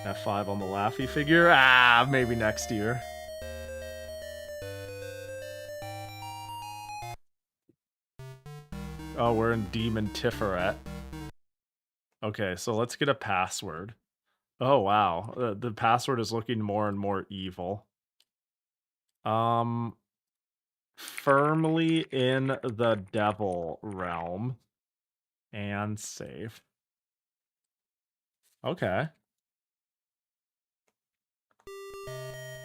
F5 on the Laffy figure? Ah, maybe next year. Oh, we're in Demon Tiferet. Okay, so let's get a password. Oh, wow. The password is looking more and more evil. Firmly in the devil realm. And save. Okay.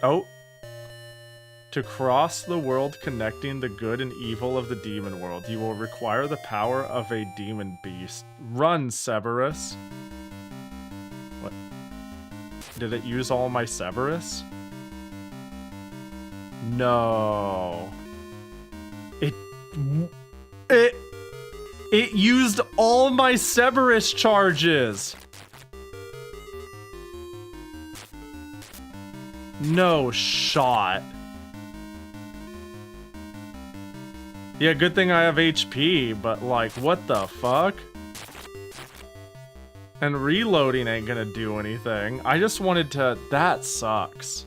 Oh. To cross the world connecting the good and evil of the demon world, you will require the power of a demon beast. Run, Cerberus. What? Did it use all my Cerberus? No. It used all my Cerberus charges. No shot. Yeah, good thing I have HP, but like, what the fuck? And reloading ain't gonna do anything. I just wanted to... That sucks.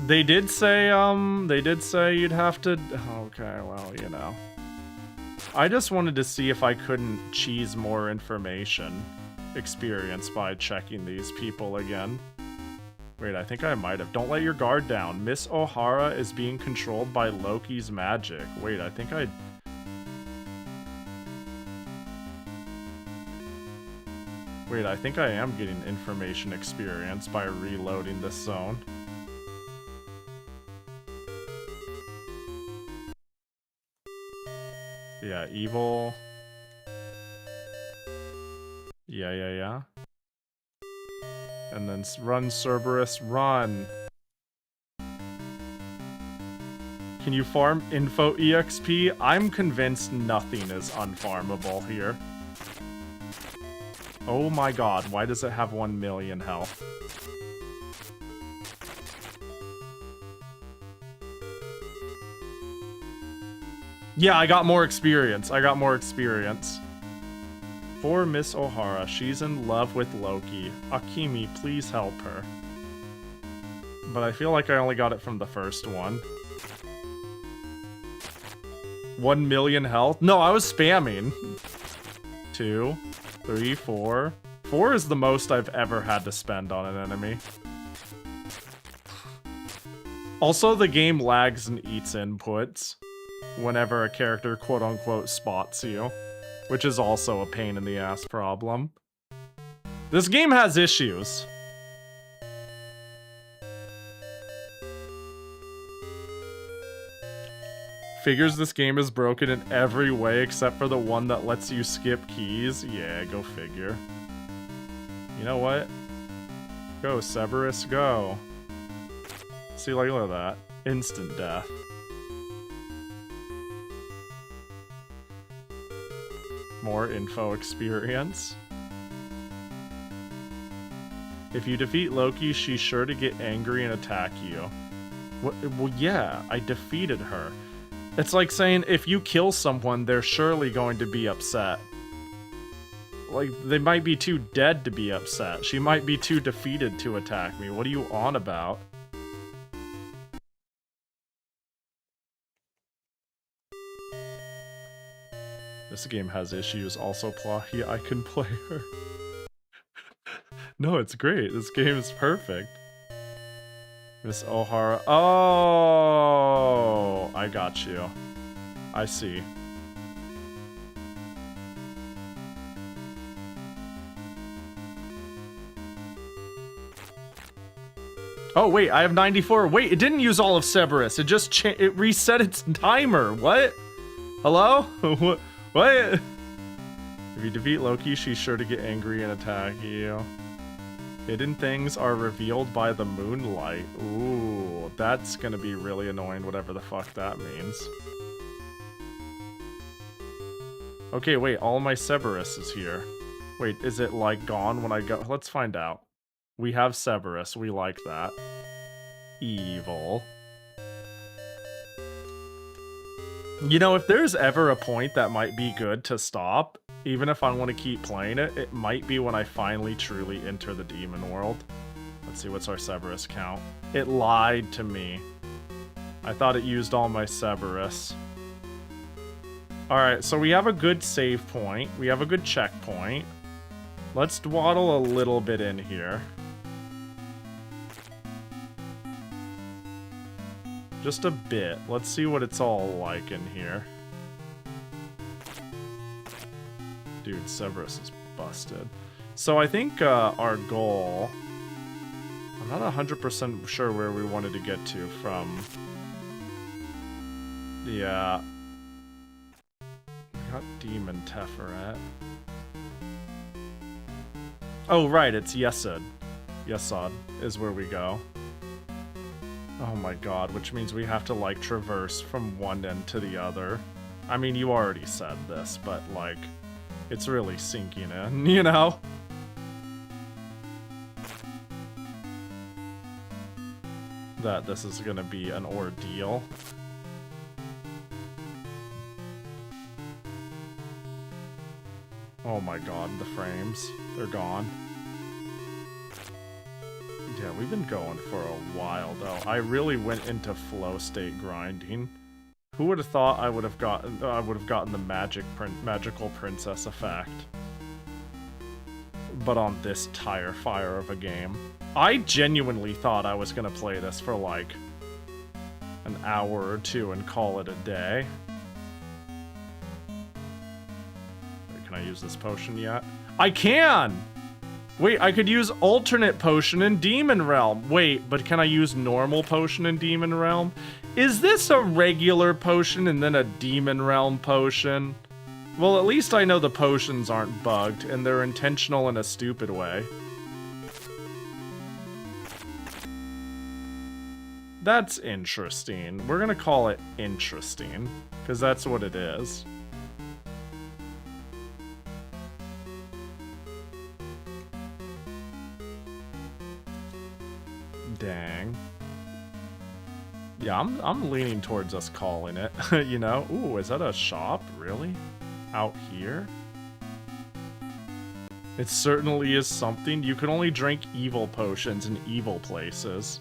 They did say you'd have to... Okay, well, you know. I just wanted to see if I couldn't cheese more information experience by checking these people again. Wait, I think I might have. Don't let your guard down. Miss O'Hara is being controlled by Loki's magic. Wait, I think I... Wait, I think I am getting information experience by reloading this zone. Yeah, evil. Yeah. And then run, Cerberus, run. Can you farm info EXP? I'm convinced nothing is unfarmable here. Oh my god, why does it have 1 million health? Yeah, I got more experience. For Miss O'Hara, she's in love with Loki. Akimi, please help her. But I feel like I only got it from the first one. 1 million health? No, I was spamming. 2, 3, 4. 4 is the most I've ever had to spend on an enemy. Also, the game lags and eats inputs whenever a character quote-unquote spots you, which is also a pain in the ass problem. This game has issues. Figures this game is broken in every way except for the one that lets you skip keys. Yeah, go figure. You know what? Go, Cerberus, go. See, like, look at that. Instant death. More info experience. If you defeat Loki, she's sure to get angry and attack you. What? Well, yeah, I defeated her. It's like saying if you kill someone, they're surely going to be upset. Like, they might be too dead to be upset. She might be too defeated to attack me. What are you on about? This game has issues. Also, Pahi, I can play her. No, it's great. This game is perfect. Miss O'Hara. Oh, I got you. I see. Oh, wait, I have 94. Wait, it didn't use all of Cerberus. It just it reset its timer. What? Hello? What? If you defeat Loki, she's sure to get angry and attack you. Hidden things are revealed by the moonlight. Ooh, that's gonna be really annoying, whatever the fuck that means. Okay, wait, all my Cerberus is here. Wait, is it, like, gone when I go? Let's find out. We have Cerberus, we like that. Evil. You know, if there's ever a point that might be good to stop, even if I want to keep playing it, it might be when I finally truly enter the demon world. Let's see, what's our Cerberus count? It lied to me. I thought it used all my Cerberus. Alright, so we have a good save point. We have a good checkpoint. Let's dwaddle a little bit in here. Just a bit. Let's see what it's all like in here. Dude, Cerberus is busted. So I think our goal... I'm not 100% sure where we wanted to get to from... Yeah. We got Demon Teferet. Oh, right, it's Yesod. Yesod is where we go. Oh my god, which means we have to, like, traverse from one end to the other. I mean, you already said this, but, like, it's really sinking in, you know? That this is gonna be an ordeal. Oh my god, the frames. They're gone. Yeah, we've been going for a while, though. I really went into flow state grinding. Who would have thought I would have gotten the magical princess effect? But on this tire fire of a game. I genuinely thought I was gonna play this for like an hour or two and call it a day. Wait, can I use this potion yet? I can! Wait, I could use alternate potion in Demon Realm. Wait, but can I use normal potion in Demon Realm? Is this a regular potion and then a Demon Realm potion? Well, at least I know the potions aren't bugged and they're intentional in a stupid way. That's interesting. We're gonna call it interesting, because that's what it is. Dang. Yeah, I'm leaning towards us calling it, you know? Ooh, is that a shop? Really? Out here? It certainly is something. You can only drink evil potions in evil places.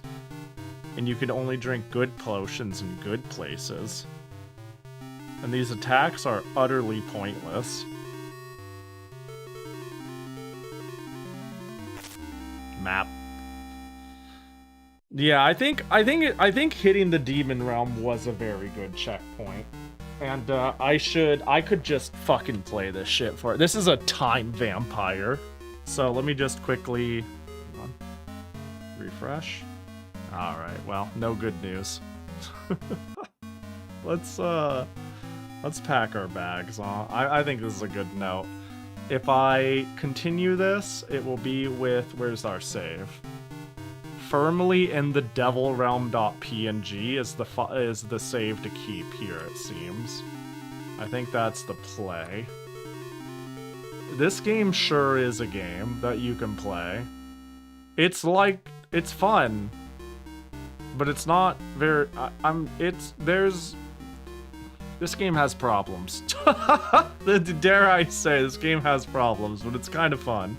And you can only drink good potions in good places. And these attacks are utterly pointless. Map. Yeah, I think hitting the Demon Realm was a very good checkpoint. And I could just fucking play this shit for it. This is a time vampire. So let me just quickly hang on. Refresh. Alright, well, no good news. Let's pack our bags on. I think this is a good note. If I continue this, it will be with, where's our save? Firmly in the devilrealm.png is the save to keep here, it seems. I think that's the play. This game sure is a game that you can play. It's like, it's fun, but it's not very, this game has problems. Dare I say, this game has problems, but it's kind of fun.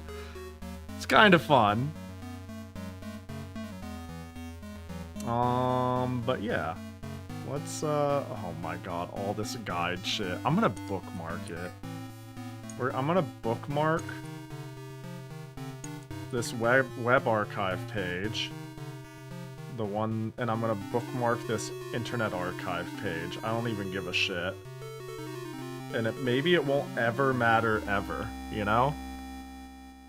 It's kind of fun. But yeah. Let's, oh my god, all this guide shit. I'm gonna bookmark it. I'm gonna bookmark this web archive page. The one, and I'm gonna bookmark this Internet Archive page. I don't even give a shit. And maybe it won't ever matter ever, you know?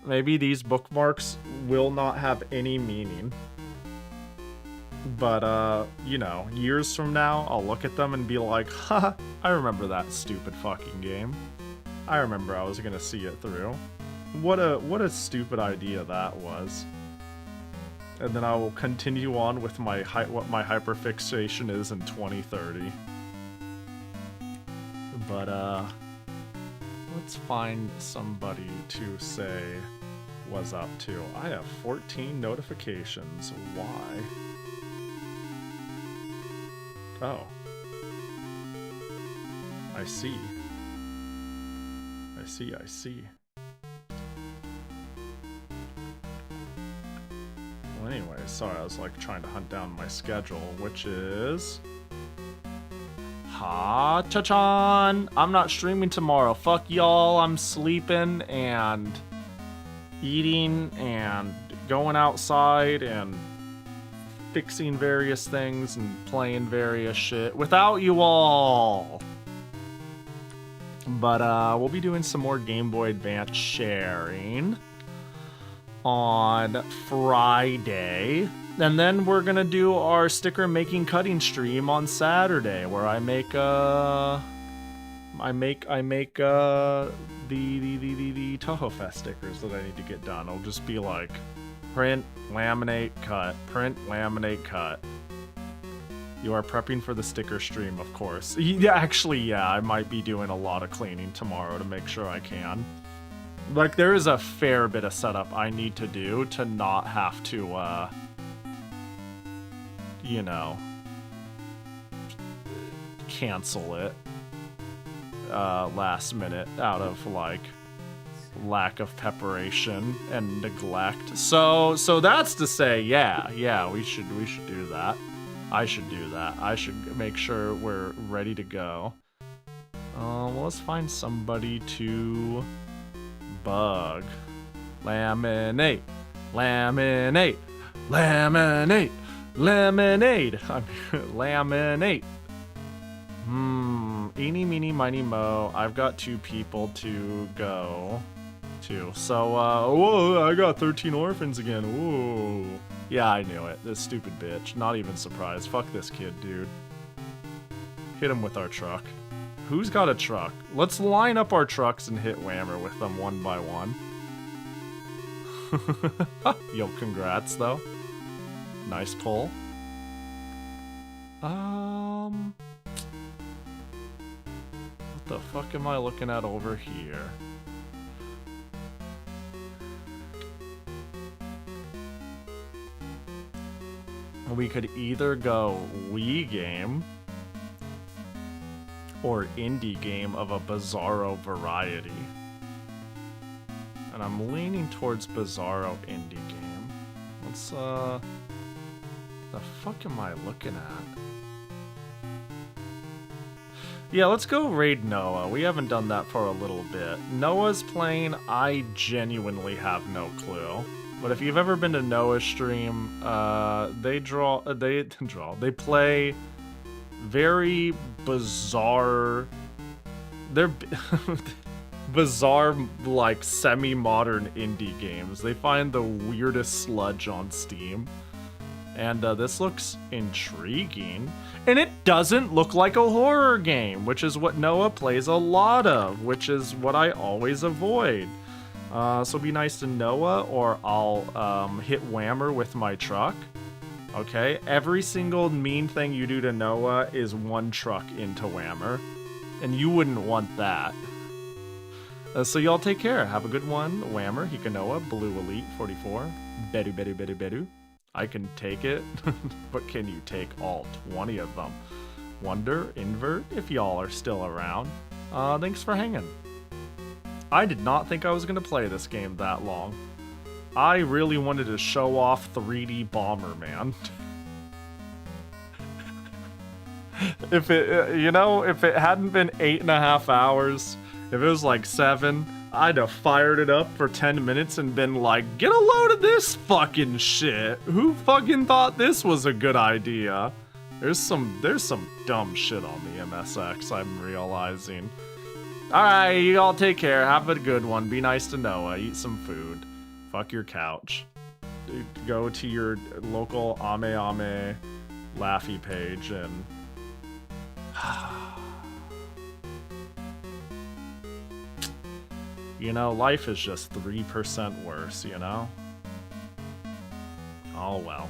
Maybe these bookmarks will not have any meaning. But, you know, years from now, I'll look at them and be like, ha, I remember that stupid fucking game. I remember I was gonna see it through. What a stupid idea that was. And then I will continue on with my what my hyperfixation is in 2030. But, let's find somebody to say was up to. I have 14 notifications. Why? Oh. I see. I see. Well, anyway, sorry, I was like trying to hunt down my schedule, which is... Ha cha-chan! I'm not streaming tomorrow. Fuck y'all, I'm sleeping and eating and going outside and fixing various things and playing various shit without you all. But we'll be doing some more Game Boy Advance sharing on Friday. And then we're gonna do our sticker making cutting stream on Saturday, where I make the Toho Fest stickers that I need to get done. It'll just be like print, laminate, cut, print, laminate, cut. You are prepping for the sticker stream, of course. Yeah, actually, yeah, I might be doing a lot of cleaning tomorrow to make sure I can. Like, there is a fair bit of setup I need to do to not have to, you know, cancel it last minute out of, like, lack of preparation and neglect. So that's to say, yeah, we should do that. I should do that. I should make sure we're ready to go. Well, let's find somebody to bug. Laminate, laminate, laminate, lemonade. I mean, laminate. Eeny, meeny, miny, mo. I've got 2 people to go to. So, whoa, I got 13 orphans again. Whoa. Yeah, I knew it. This stupid bitch. Not even surprised. Fuck this kid, dude. Hit him with our truck. Who's got a truck? Let's line up our trucks and hit Whammer with them one by one. Yo, congrats, though. Nice pull. What the fuck am I looking at over here? We could either go Wii game or indie game of a Bizarro variety. And I'm leaning towards Bizarro indie game. Let's, the fuck am I looking at? Yeah, let's go raid Noah. We haven't done that for a little bit. Noah's playing, I genuinely have no clue. But if you've ever been to Noah's stream, they play very bizarre, they're bizarre, like, semi-modern indie games. They find the weirdest sludge on Steam. And this looks intriguing. And it doesn't look like a horror game, which is what Noah plays a lot of, which is what I always avoid. So be nice to Noah, or I'll hit Whammer with my truck. Okay? Every single mean thing you do to Noah is 1 truck into Whammer. And you wouldn't want that. So y'all take care. Have a good one. Whammer, Hikanoa, Blue Elite 44. Bedu, bedu, bedu, bedu. I can take it, but can you take all 20 of them? Wonder, Invert, if y'all are still around. Thanks for hanging. I did not think I was going to play this game that long. I really wanted to show off 3D Bomberman. If it hadn't been 8.5 hours, if it was like 7, I'd have fired it up for 10 minutes and been like, get a load of this fucking shit. Who fucking thought this was a good idea? There's some dumb shit on the MSX, I'm realizing. Alright, you all take care. Have a good one. Be nice to Noah. Eat some food. Fuck your couch. go to your local Ame Laffy page and you know, life is just 3% worse, you know? Oh well.